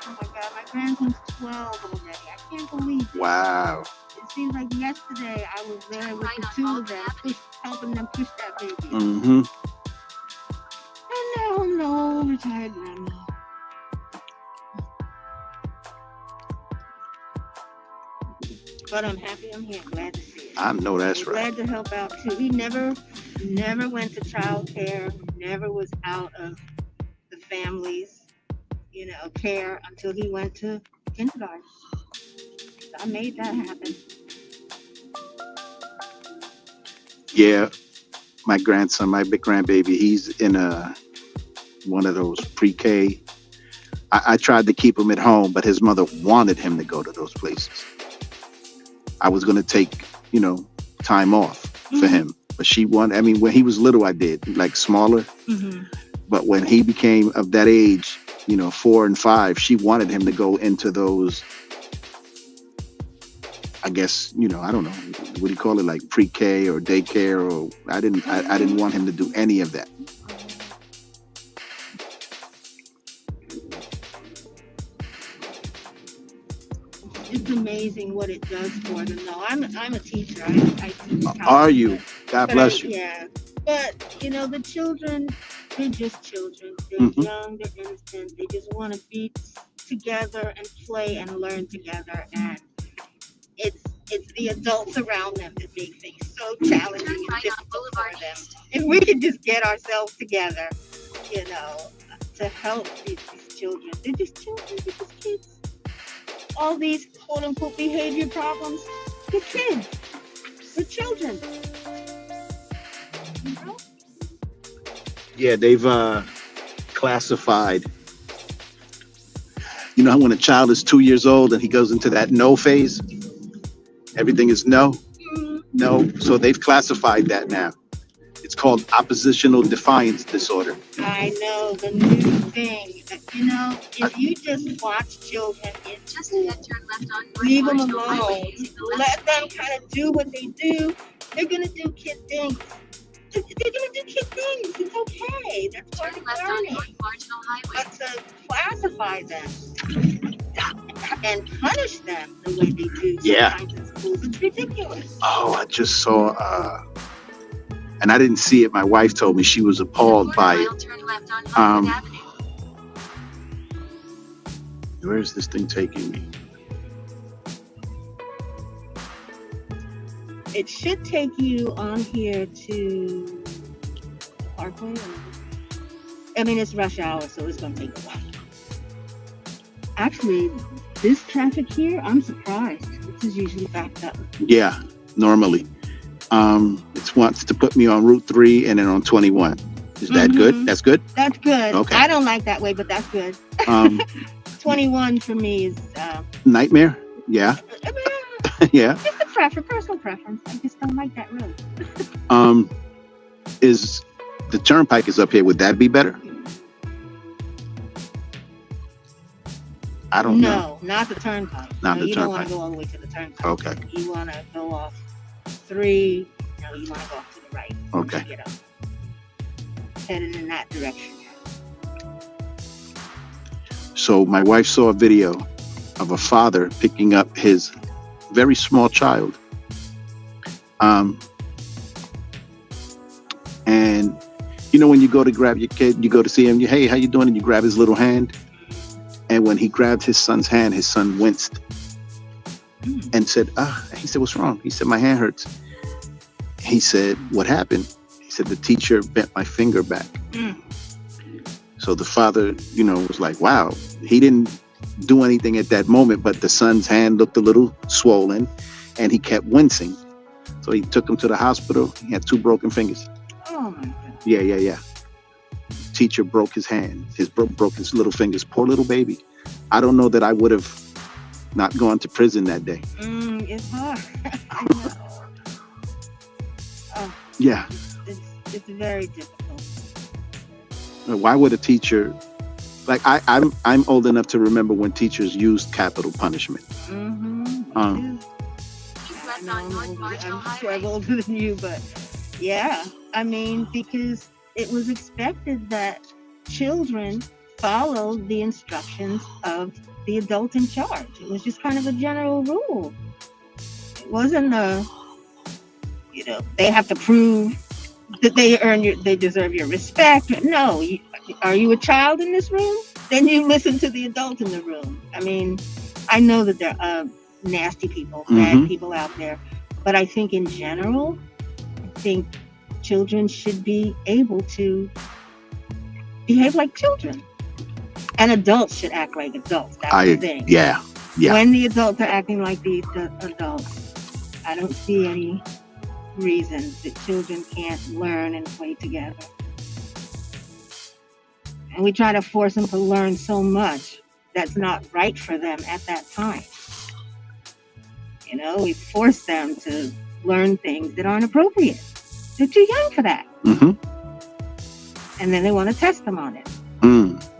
oh my God, my grandson's 12 already. I can't believe it. Wow. It seems like yesterday I was there with the two of them, helping them push that baby. Mm-hmm. And now I'm the old retired grandma. But I'm happy I'm here. Glad to see it. I know that's right. Glad to help out too. He never went to child care. Never was out of the family's, care until he went to kindergarten. So I made that happen. Yeah. My grandson, my big grandbaby, he's in one of those pre-K. I tried to keep him at home, but his mother wanted him to go to those places. I was going to take, time off for him. But she wanted, I mean, when he was little, I did, like smaller. Mm-hmm. But when he became of that age, 4 and 5, she wanted him to go into those, I guess, I don't know, what do you call it, like pre-K or daycare, or I didn't want him to do any of that. It's amazing what it does for them. No, I'm a teacher. I teach. Are you? God bless you. Yeah, but the children, they're just children. They're young, they're innocent. They just want to be together and play and learn together. And it's the adults around them that make things so challenging and difficult for them. If we could just get ourselves together, to help these children. They're just children. They're just kids. All these quote unquote behavior problems, they're kids. They're children. Yeah, they've classified. When a child is 2 years old and he goes into that no phase, everything is no. No. So they've classified that now. It's called oppositional defiance disorder. I know, the new thing. If you just watch children in school, leave them alone, let them kind of do what they do, they're going to do kid things. They're going to do kid things. It's okay. That's part of learning. But to classify them and punish them the way they do sometimes in schools, it's ridiculous. Oh, I just saw, and I didn't see it. My wife told me she was appalled by it. Where is this thing taking me? It should take you on here to Parkway. I mean, it's rush hour, so it's going to take a while. Actually, this traffic here, I'm surprised. This is usually backed up. Yeah, normally. It wants to put me on Route 3 and then on 21. Is that good? That's good? That's good. Okay. I don't like that way, but that's good. 21 for me is... Nightmare? Yeah. Yeah. Just a preference, personal preference. I just don't like that road. Is the turnpike is up here? Would that be better? I don't know. No, not the turnpike. Not the you don't want turnpike. to go all the way to the turnpike. Okay. You want to go off 3. No, you want to go off to the right. Okay. Get up. Headed in that direction. So my wife saw a video of a father picking up his very small child. And when you go to grab your kid, you go to see him, hey, how you doing? And you grab his little hand. And when he grabbed his son's hand, his son winced and said, he said, what's wrong? He said, my hand hurts. He said, what happened? He said, the teacher bent my finger back. So the father, was like, wow, he didn't do anything at that moment, but the son's hand looked a little swollen and he kept wincing. So he took him to the hospital. He had 2 broken fingers. Oh my God. Yeah. Teacher broke his hand. Broke his little fingers. Poor little baby. I don't know that I would have not gone to prison that day. It's hard. I know. Yeah. It's very difficult. Why would a teacher, like I'm old enough to remember when teachers used capital punishment. I'm sure I'm older than you, but yeah, I mean, because it was expected that children follow the instructions of the adult in charge. It was just kind of a general rule. It wasn't they have to prove that they deserve your respect. No, are you a child in this room? Then you listen to the adult in the room. I mean, I know that there are nasty people, bad people out there, but I think in general, children should be able to behave like children, and adults should act like adults. That's the thing. Yeah. When the adults are acting like the adults, I don't see any reason that children can't learn and play together. And we try to force them to learn so much that's not right for them at that time. You know, we force them to learn things that aren't appropriate. They're too young for that. Mm-hmm. And then they want to test them on it.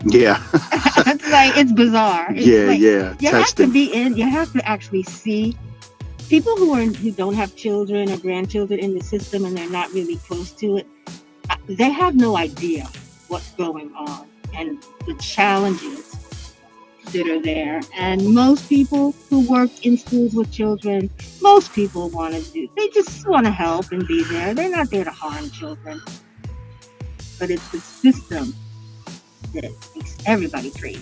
Yeah. It's like, it's bizarre. It's Yeah, like, yeah. You have to Testing. be in, you have to actually see people who don't have children or grandchildren in the system and they're not really close to it. They have no idea what's going on and the challenges that are there. And most people who work in schools with children, most people they just want to help and be there. They're not there to harm children. But it's the system that makes everybody crazy.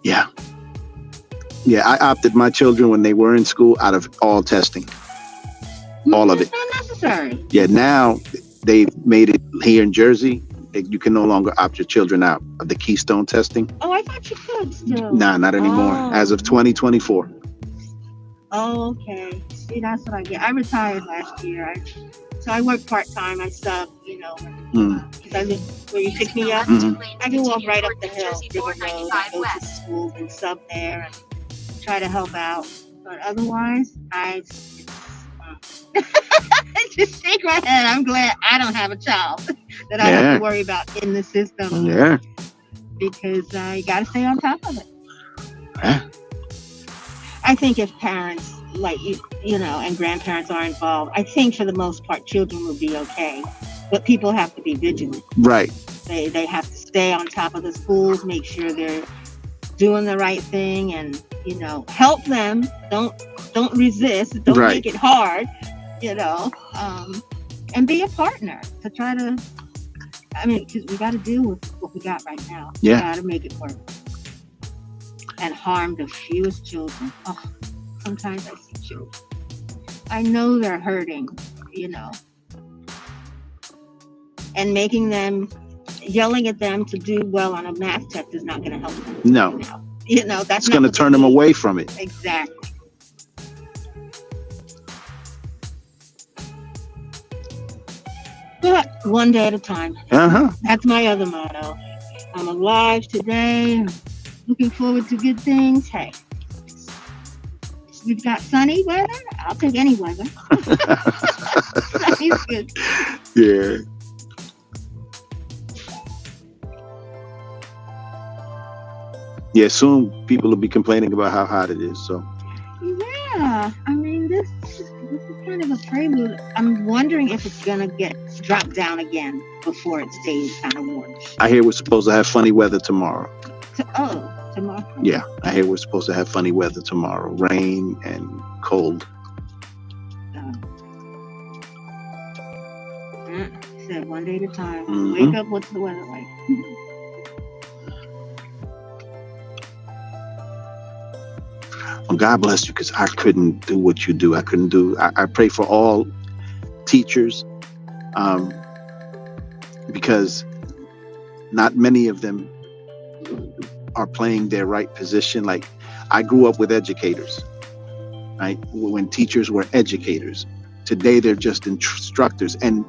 Yeah. Yeah, I opted my children when they were in school out of all testing. All of it. It's not necessary. Yeah, now they've made it here in Jersey. You can no longer opt your children out of the Keystone testing. Oh, I thought you could still. Nah, not anymore. Oh. As of 2024. Oh, okay. See, that's what I get. I retired last year. So I work part-time. I sub, you know, because I live where you pick me up. I can walk right up the hill, River Road, I go to school and sub there and try to help out. But otherwise, I just shake my head. I'm glad I don't have a child that I have to worry about in the system. Yeah. Because you got to stay on top of it. Yeah. I think if parents, like, you know, and grandparents are involved, I think for the most part, children will be okay. But people have to be vigilant. Right. They have to stay on top of the schools, make sure they're doing the right thing, and, you know, help them. Don't resist. Don't Right. make it hard, you know, and be a partner to try to, I mean, because we got to deal with what we got right now. Yeah. We got to make it work. And harm the fewest children. Oh, sometimes I see children. I know they're hurting, you know. And yelling at them to do well on a math test is not going to help them. No. You know, that's It's going to not turn them away from it. exactly. But one day at a time. Uh-huh. That's my other motto. I'm alive today. Looking forward to good things. Hey, we've got sunny weather. I'll take any weather. Sunny's good. Yeah. Yeah, soon people will be complaining about how hot it is. So Yeah, I mean, this is kind of a prelude. I'm wondering if it's gonna get dropped down again before it stays kind of warm. I hear we're supposed to have funny weather tomorrow. Tomorrow. Yeah, I hear we're supposed to have funny weather tomorrow. Rain and cold. Said one day at a time. Mhm. Wake up. What's the weather like? Well, God bless you, because I couldn't do what you do. I pray for all teachers, because not many of them are playing their right position. Like, I grew up with educators, right? When teachers were educators. Today, they're just instructors, and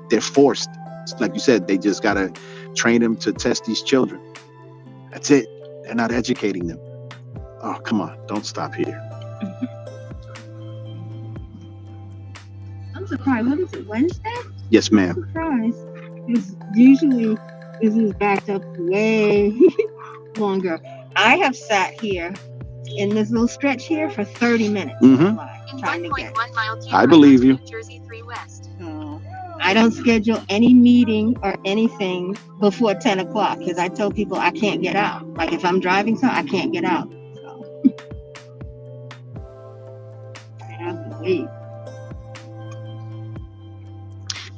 they're forced. Like you said, they just got to train them to test these children. That's it. They're not educating them. Oh, come on. Don't stop here. I'm surprised. What is it, Wednesday? Yes, ma'am. Surprised. Because usually this is backed up way longer. I have sat here in this little stretch here for 30 minutes. Mhm. Trying to get. I believe you. I don't schedule any meeting or anything before 10 o'clock because I tell people I can't get out. Like if I'm driving, so I can't get out. So I have to wait.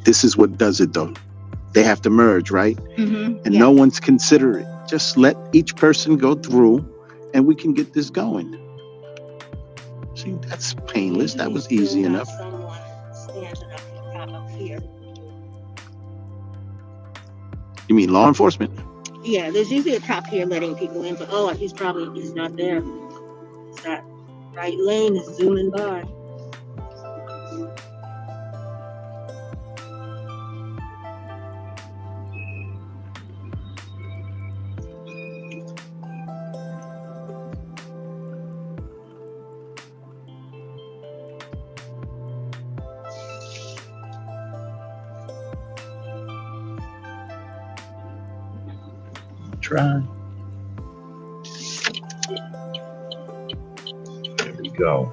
This is what does it, though. They have to merge, right? Mm-hmm. And no one's considerate. Just let each person go through and we can get this going. See, that's painless. That was easy enough. You mean law enforcement? Yeah, there's usually a cop here letting people in, but he's not there. That right lane is zooming by. try. There we go.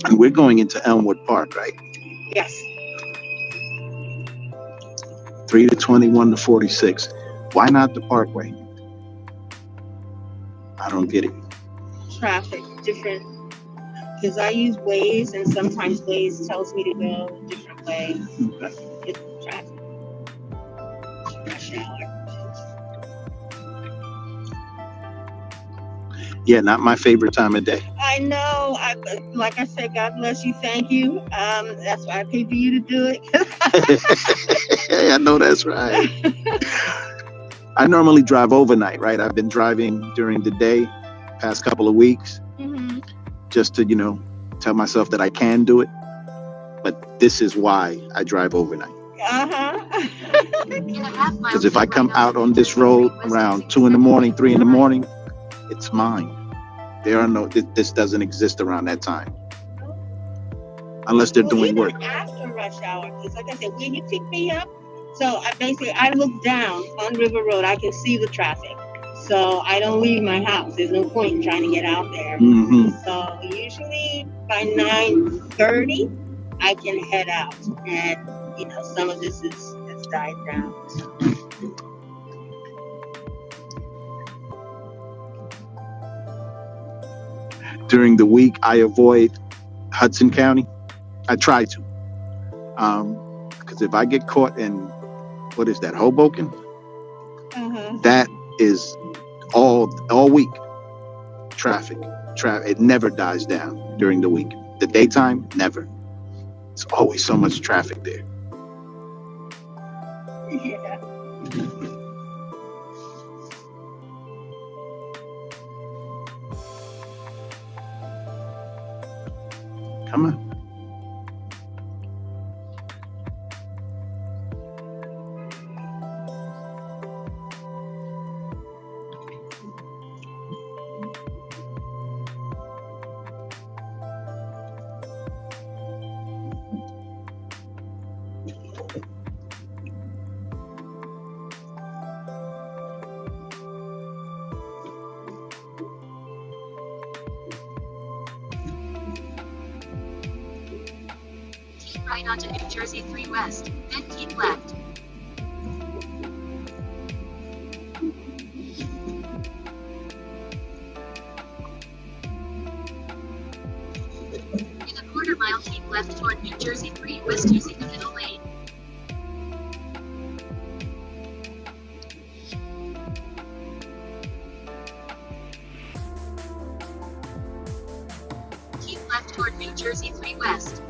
And we're going into Elmwood Park, right? Yes. 3 to 21 to 46. Why not the Parkway? I don't get it. Traffic, different. Because I use Waze, and sometimes Waze tells me to go a different way. It's traffic. Rush hour. Yeah, not my favorite time of day. I know. Like I said, God bless you. Thank you. That's why I pay for you to do it. I know that's right. I normally drive overnight, right? I've been driving during the day past couple of weeks just to, tell myself that I can do it. But this is why I drive overnight. Because if I come out on this road around 2 in the morning, 3 in the morning, it's mine. There are no, this doesn't exist around that time. Unless they're doing work. After rush hour, because like I said, when you pick me up, so I look down on River Road, I can see the traffic. So I don't leave my house. There's no point in trying to get out there. So usually by 9:30, I can head out. And, some of this has died down. During the week, I avoid Hudson County. I try to. Because if I get caught in, what is that, Hoboken? That is all week traffic. It never dies down during the week. The daytime, never. It's always so much traffic there. Yeah. Come on. Right onto New Jersey 3 West, then keep left. In a quarter mile, keep left toward New Jersey 3 West using the middle lane. Keep left toward New Jersey 3 West.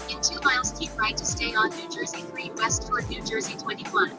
In 2 miles, keep right to stay on New Jersey 3 west toward New Jersey 21.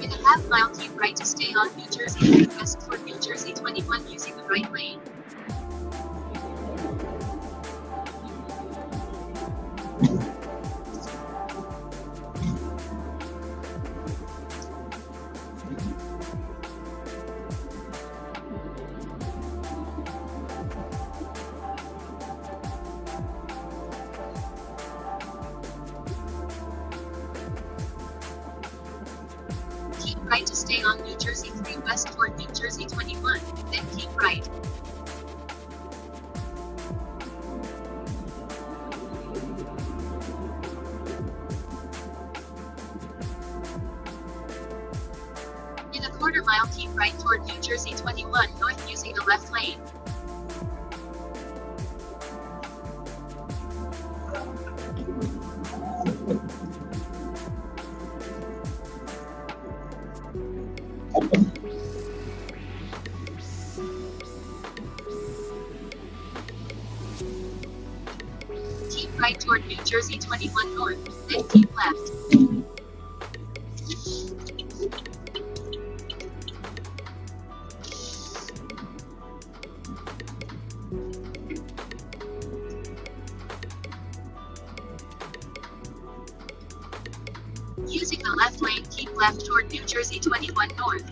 In a half mile, keep right to stay on New Jersey 3 west toward New Jersey 21 using the right lane. Keep right to stay on New Jersey 3 west toward New Jersey 21, then keep right. In a quarter mile, keep right toward New Jersey 21 north using the left lane. Keep right toward New Jersey 21 north, then keep left. Using the left lane, keep left toward New Jersey 21 north.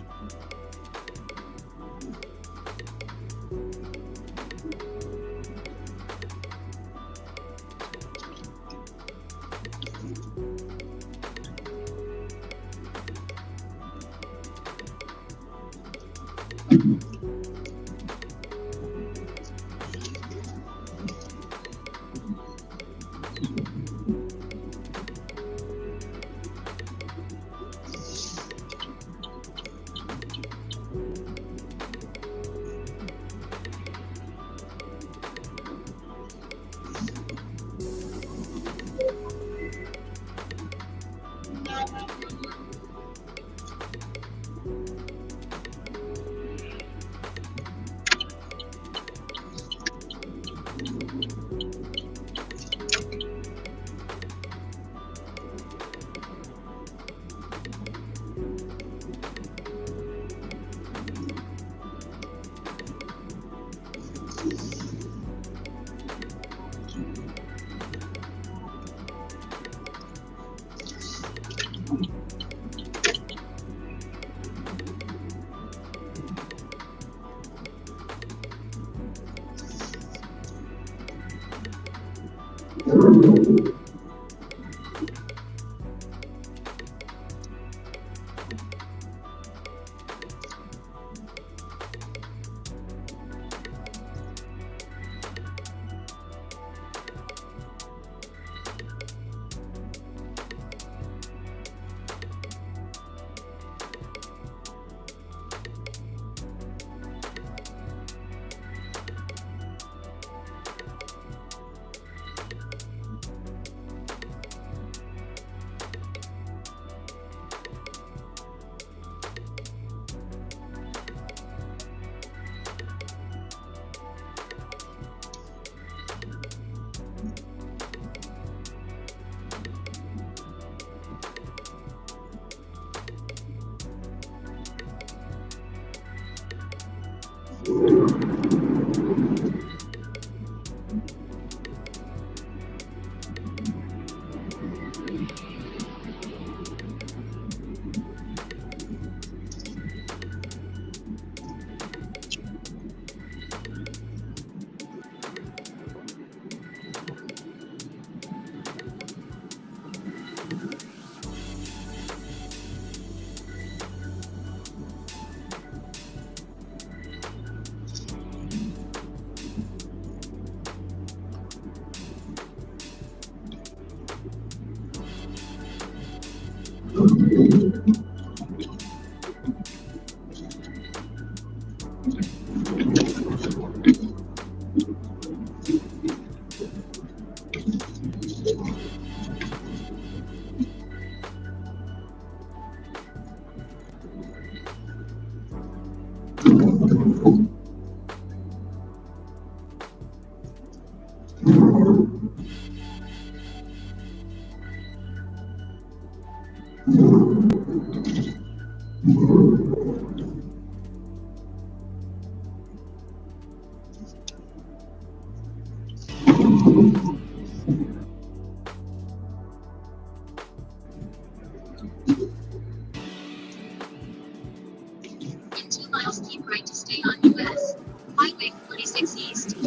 In 2 miles, keep right to stay on US Highway 46 East.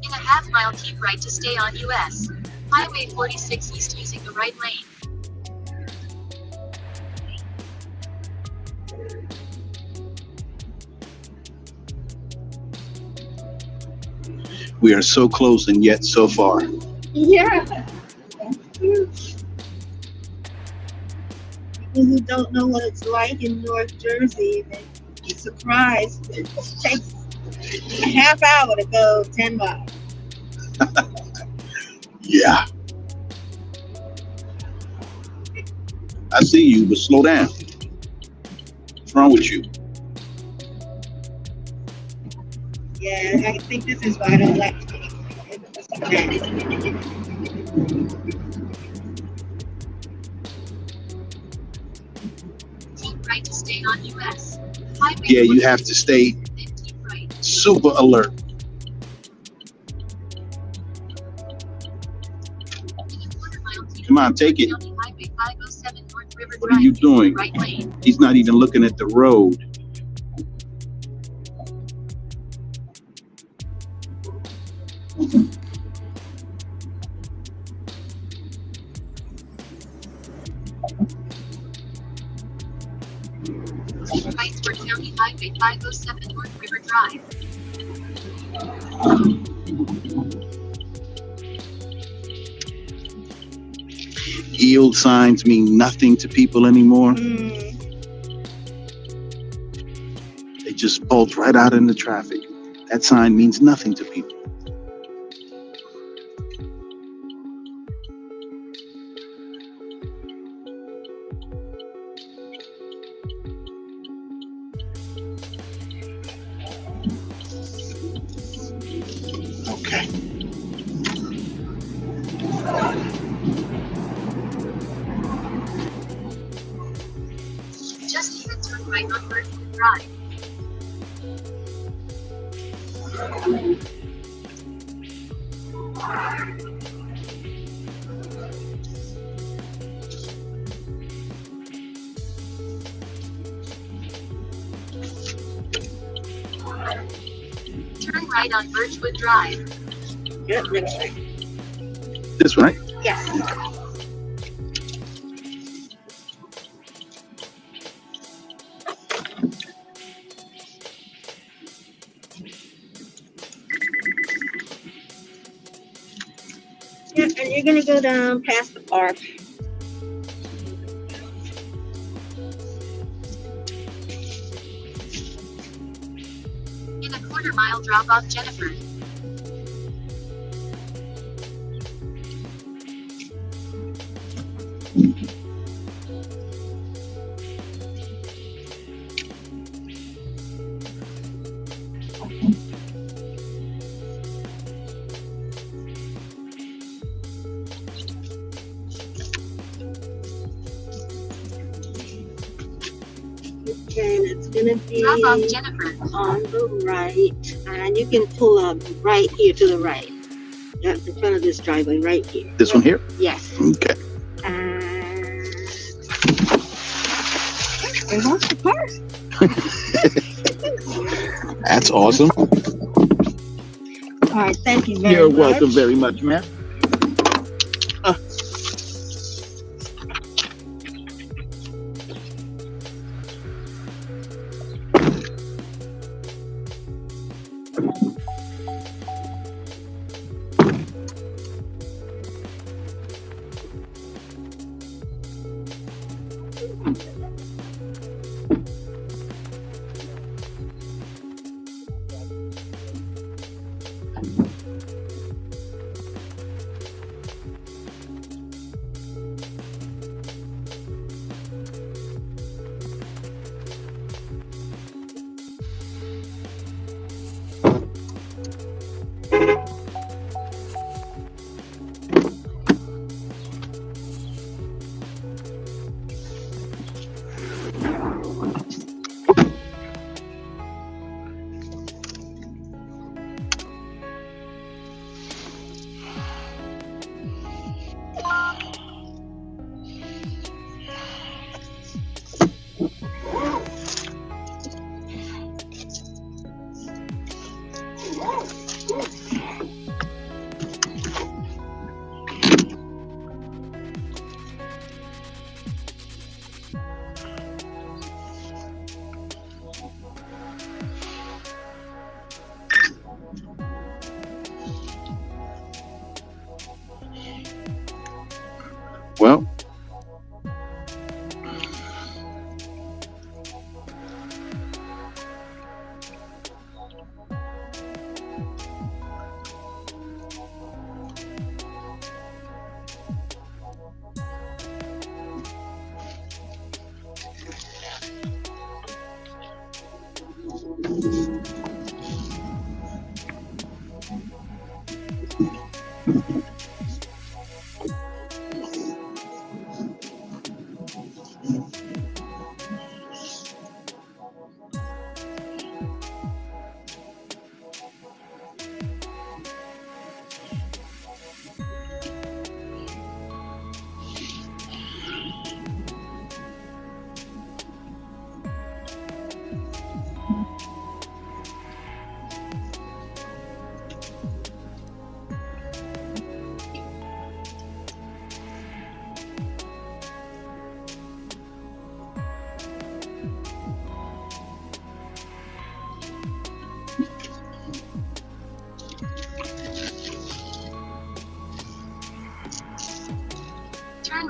In a half-mile, keep right to stay on US Highway 46 East using the right lane. We are so close and yet so far. Yeah. People who don't know what it's like in North Jersey, they be surprised. It takes a half hour to go 10 miles. Yeah. I see you, but slow down. What's wrong with you? Yeah, I think this is why I don't like it. Keep right to stay on US Highway Yeah, you have to stay super alert. Come on, take it. Highway 507 North River What are you doing? right lane. He's not even looking at the road. Whitesburg County Highway 507 North River Drive. Yield signs mean nothing to people anymore. They just bolt right out into traffic. That sign means nothing to people. Okay. Just even turn right on Birdwood Drive. Turn right on Birchwood Drive. Yep, next way. This one, right? Yes. Yep, and you're gonna go down past the park. In a quarter-mile drop off Jennifer. And it's gonna be Drop off Jennifer. on the right, and you can pull up right here to the right. That's in front of this driveway, right here. This one here? Yes. Okay. And there's also the park. That's awesome. All right, thank you very You're much. welcome very much, ma'am.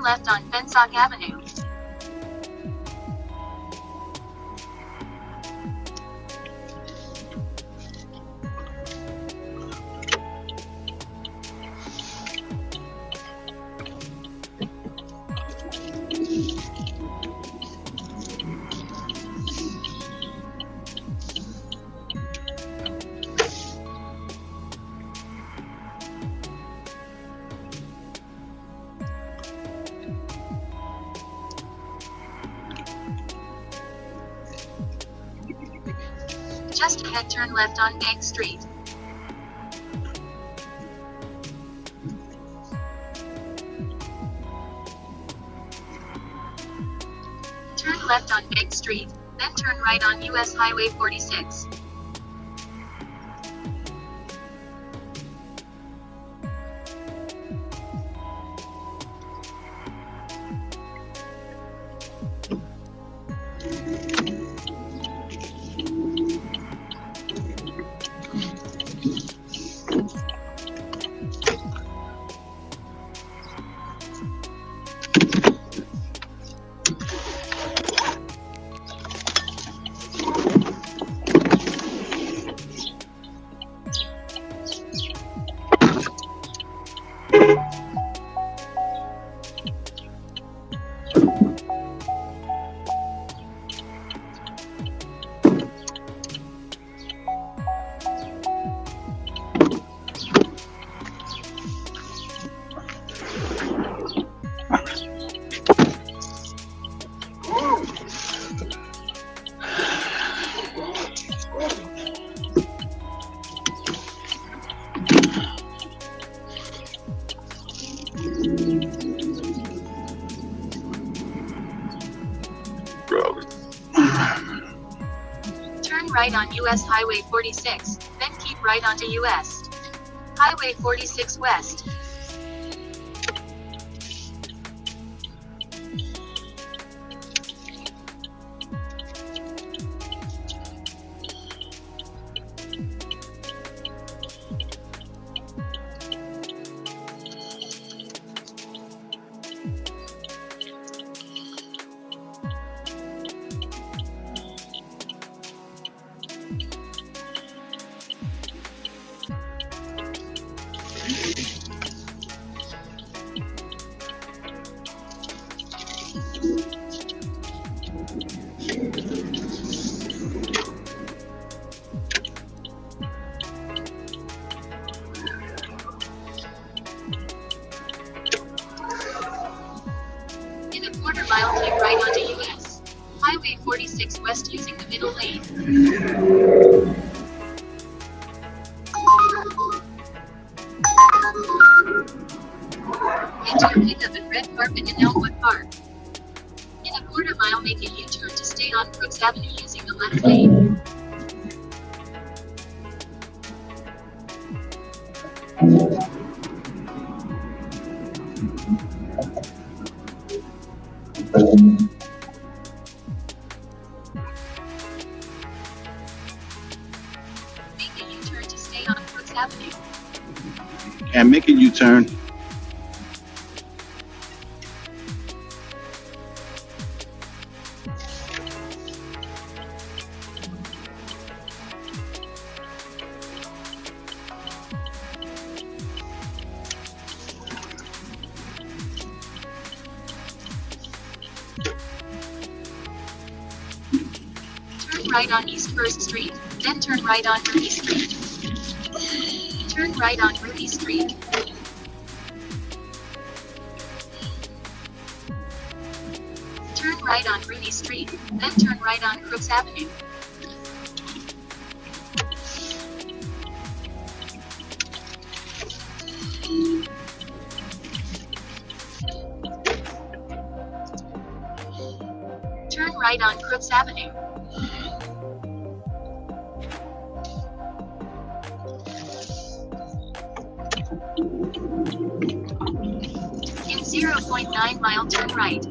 left on Fensock Avenue. Just ahead, turn left on Bank Street. Turn left on Bank Street, then turn right on US Highway 46. Turn right on US Highway 46, then keep right onto US Highway 46 West. In a quarter mile, take right onto US Highway 46 West using the middle lane. Make your pickup at Red Carpet in Elmwood Park. In a quarter mile, make a U-turn to stay on Crooks Avenue using the left lane. Make a U-turn to stay on Crooks Avenue. And make a U-turn. Turn right on East 1st Street, then turn right on Ruby Street. Turn right on Ruby Street. Turn right on Ruby Street, then turn right on Crooks Avenue. Turn right on Crooks Avenue. In 0.9 mile, turn right.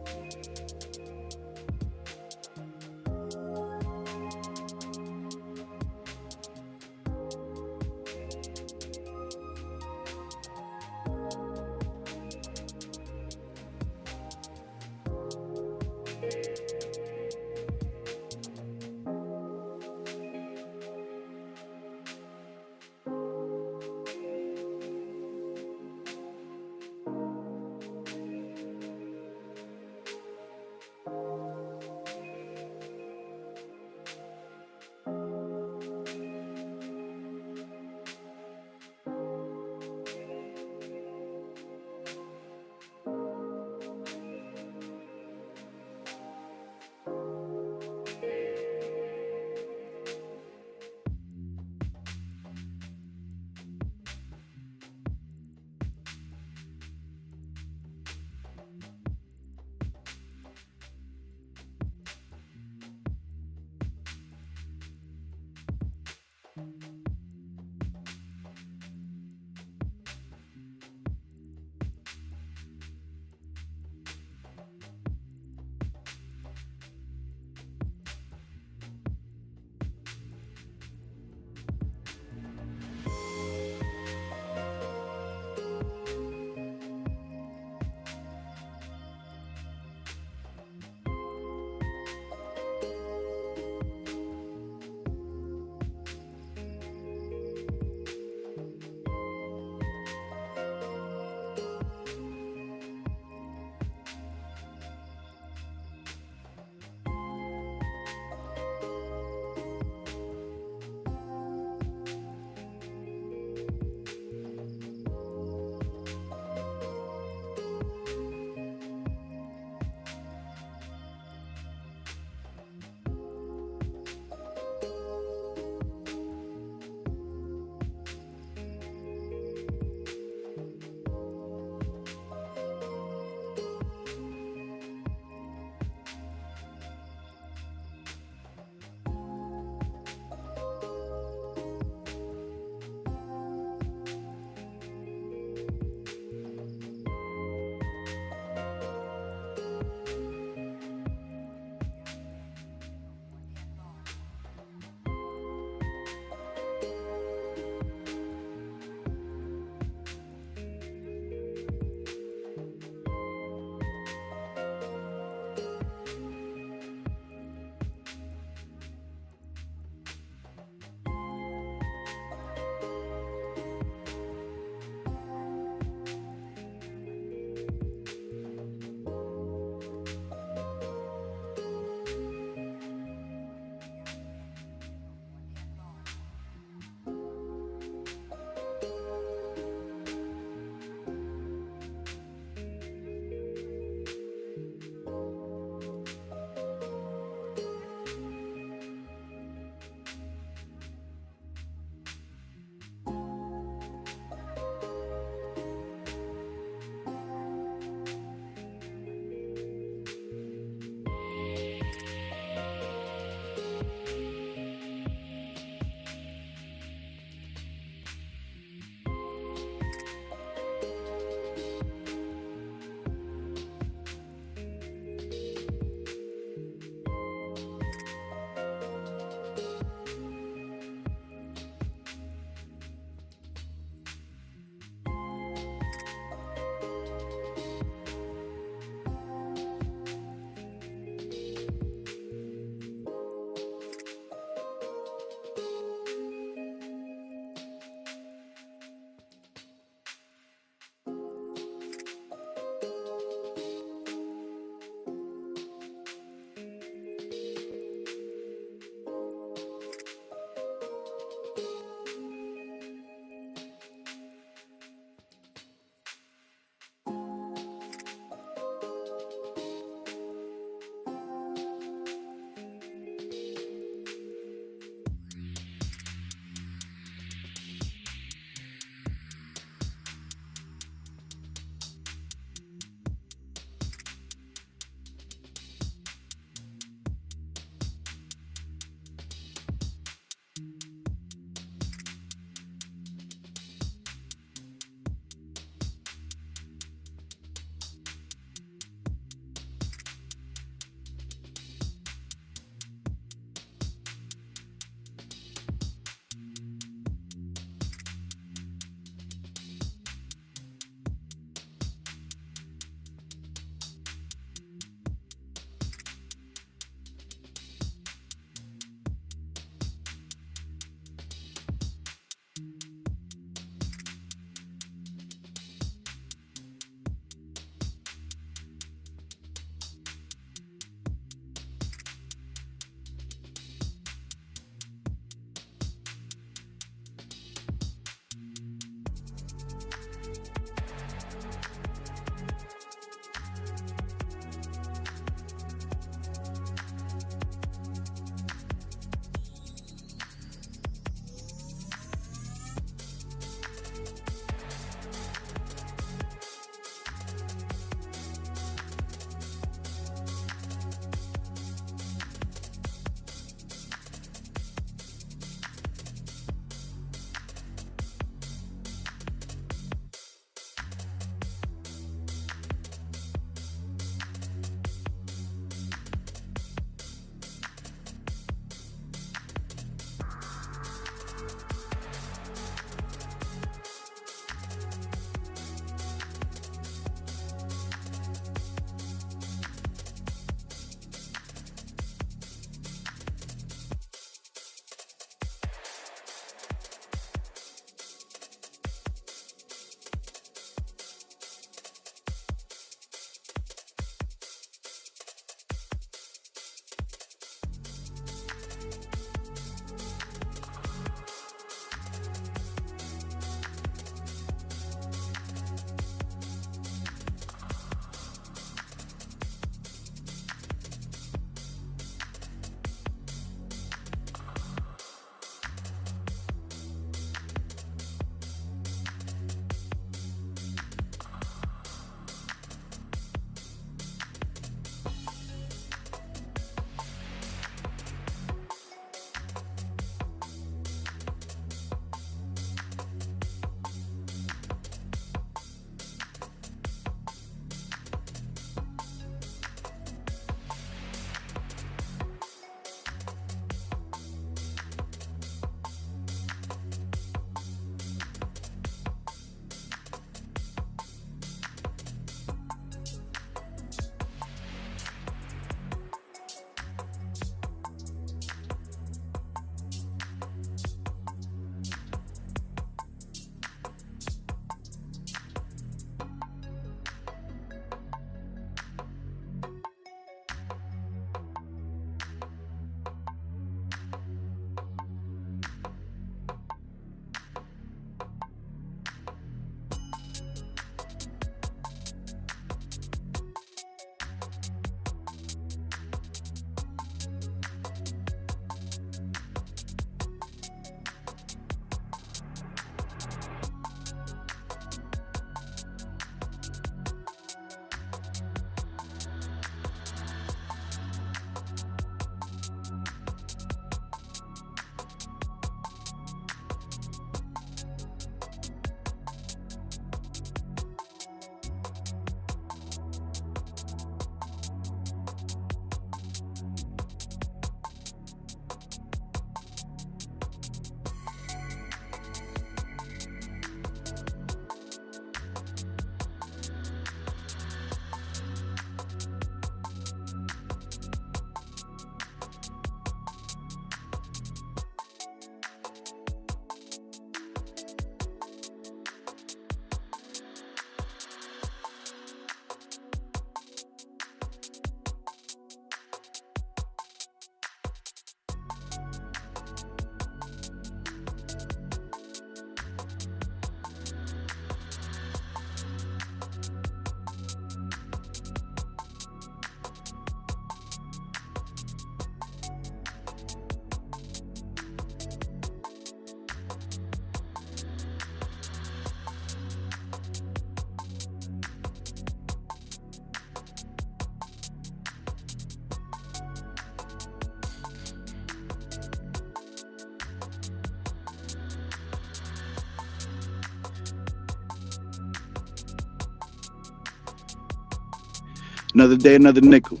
Another day, another nickel.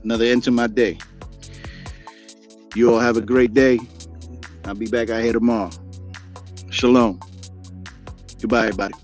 Another end to my day. You all have a great day. I'll be back out here tomorrow. Shalom. Goodbye, everybody.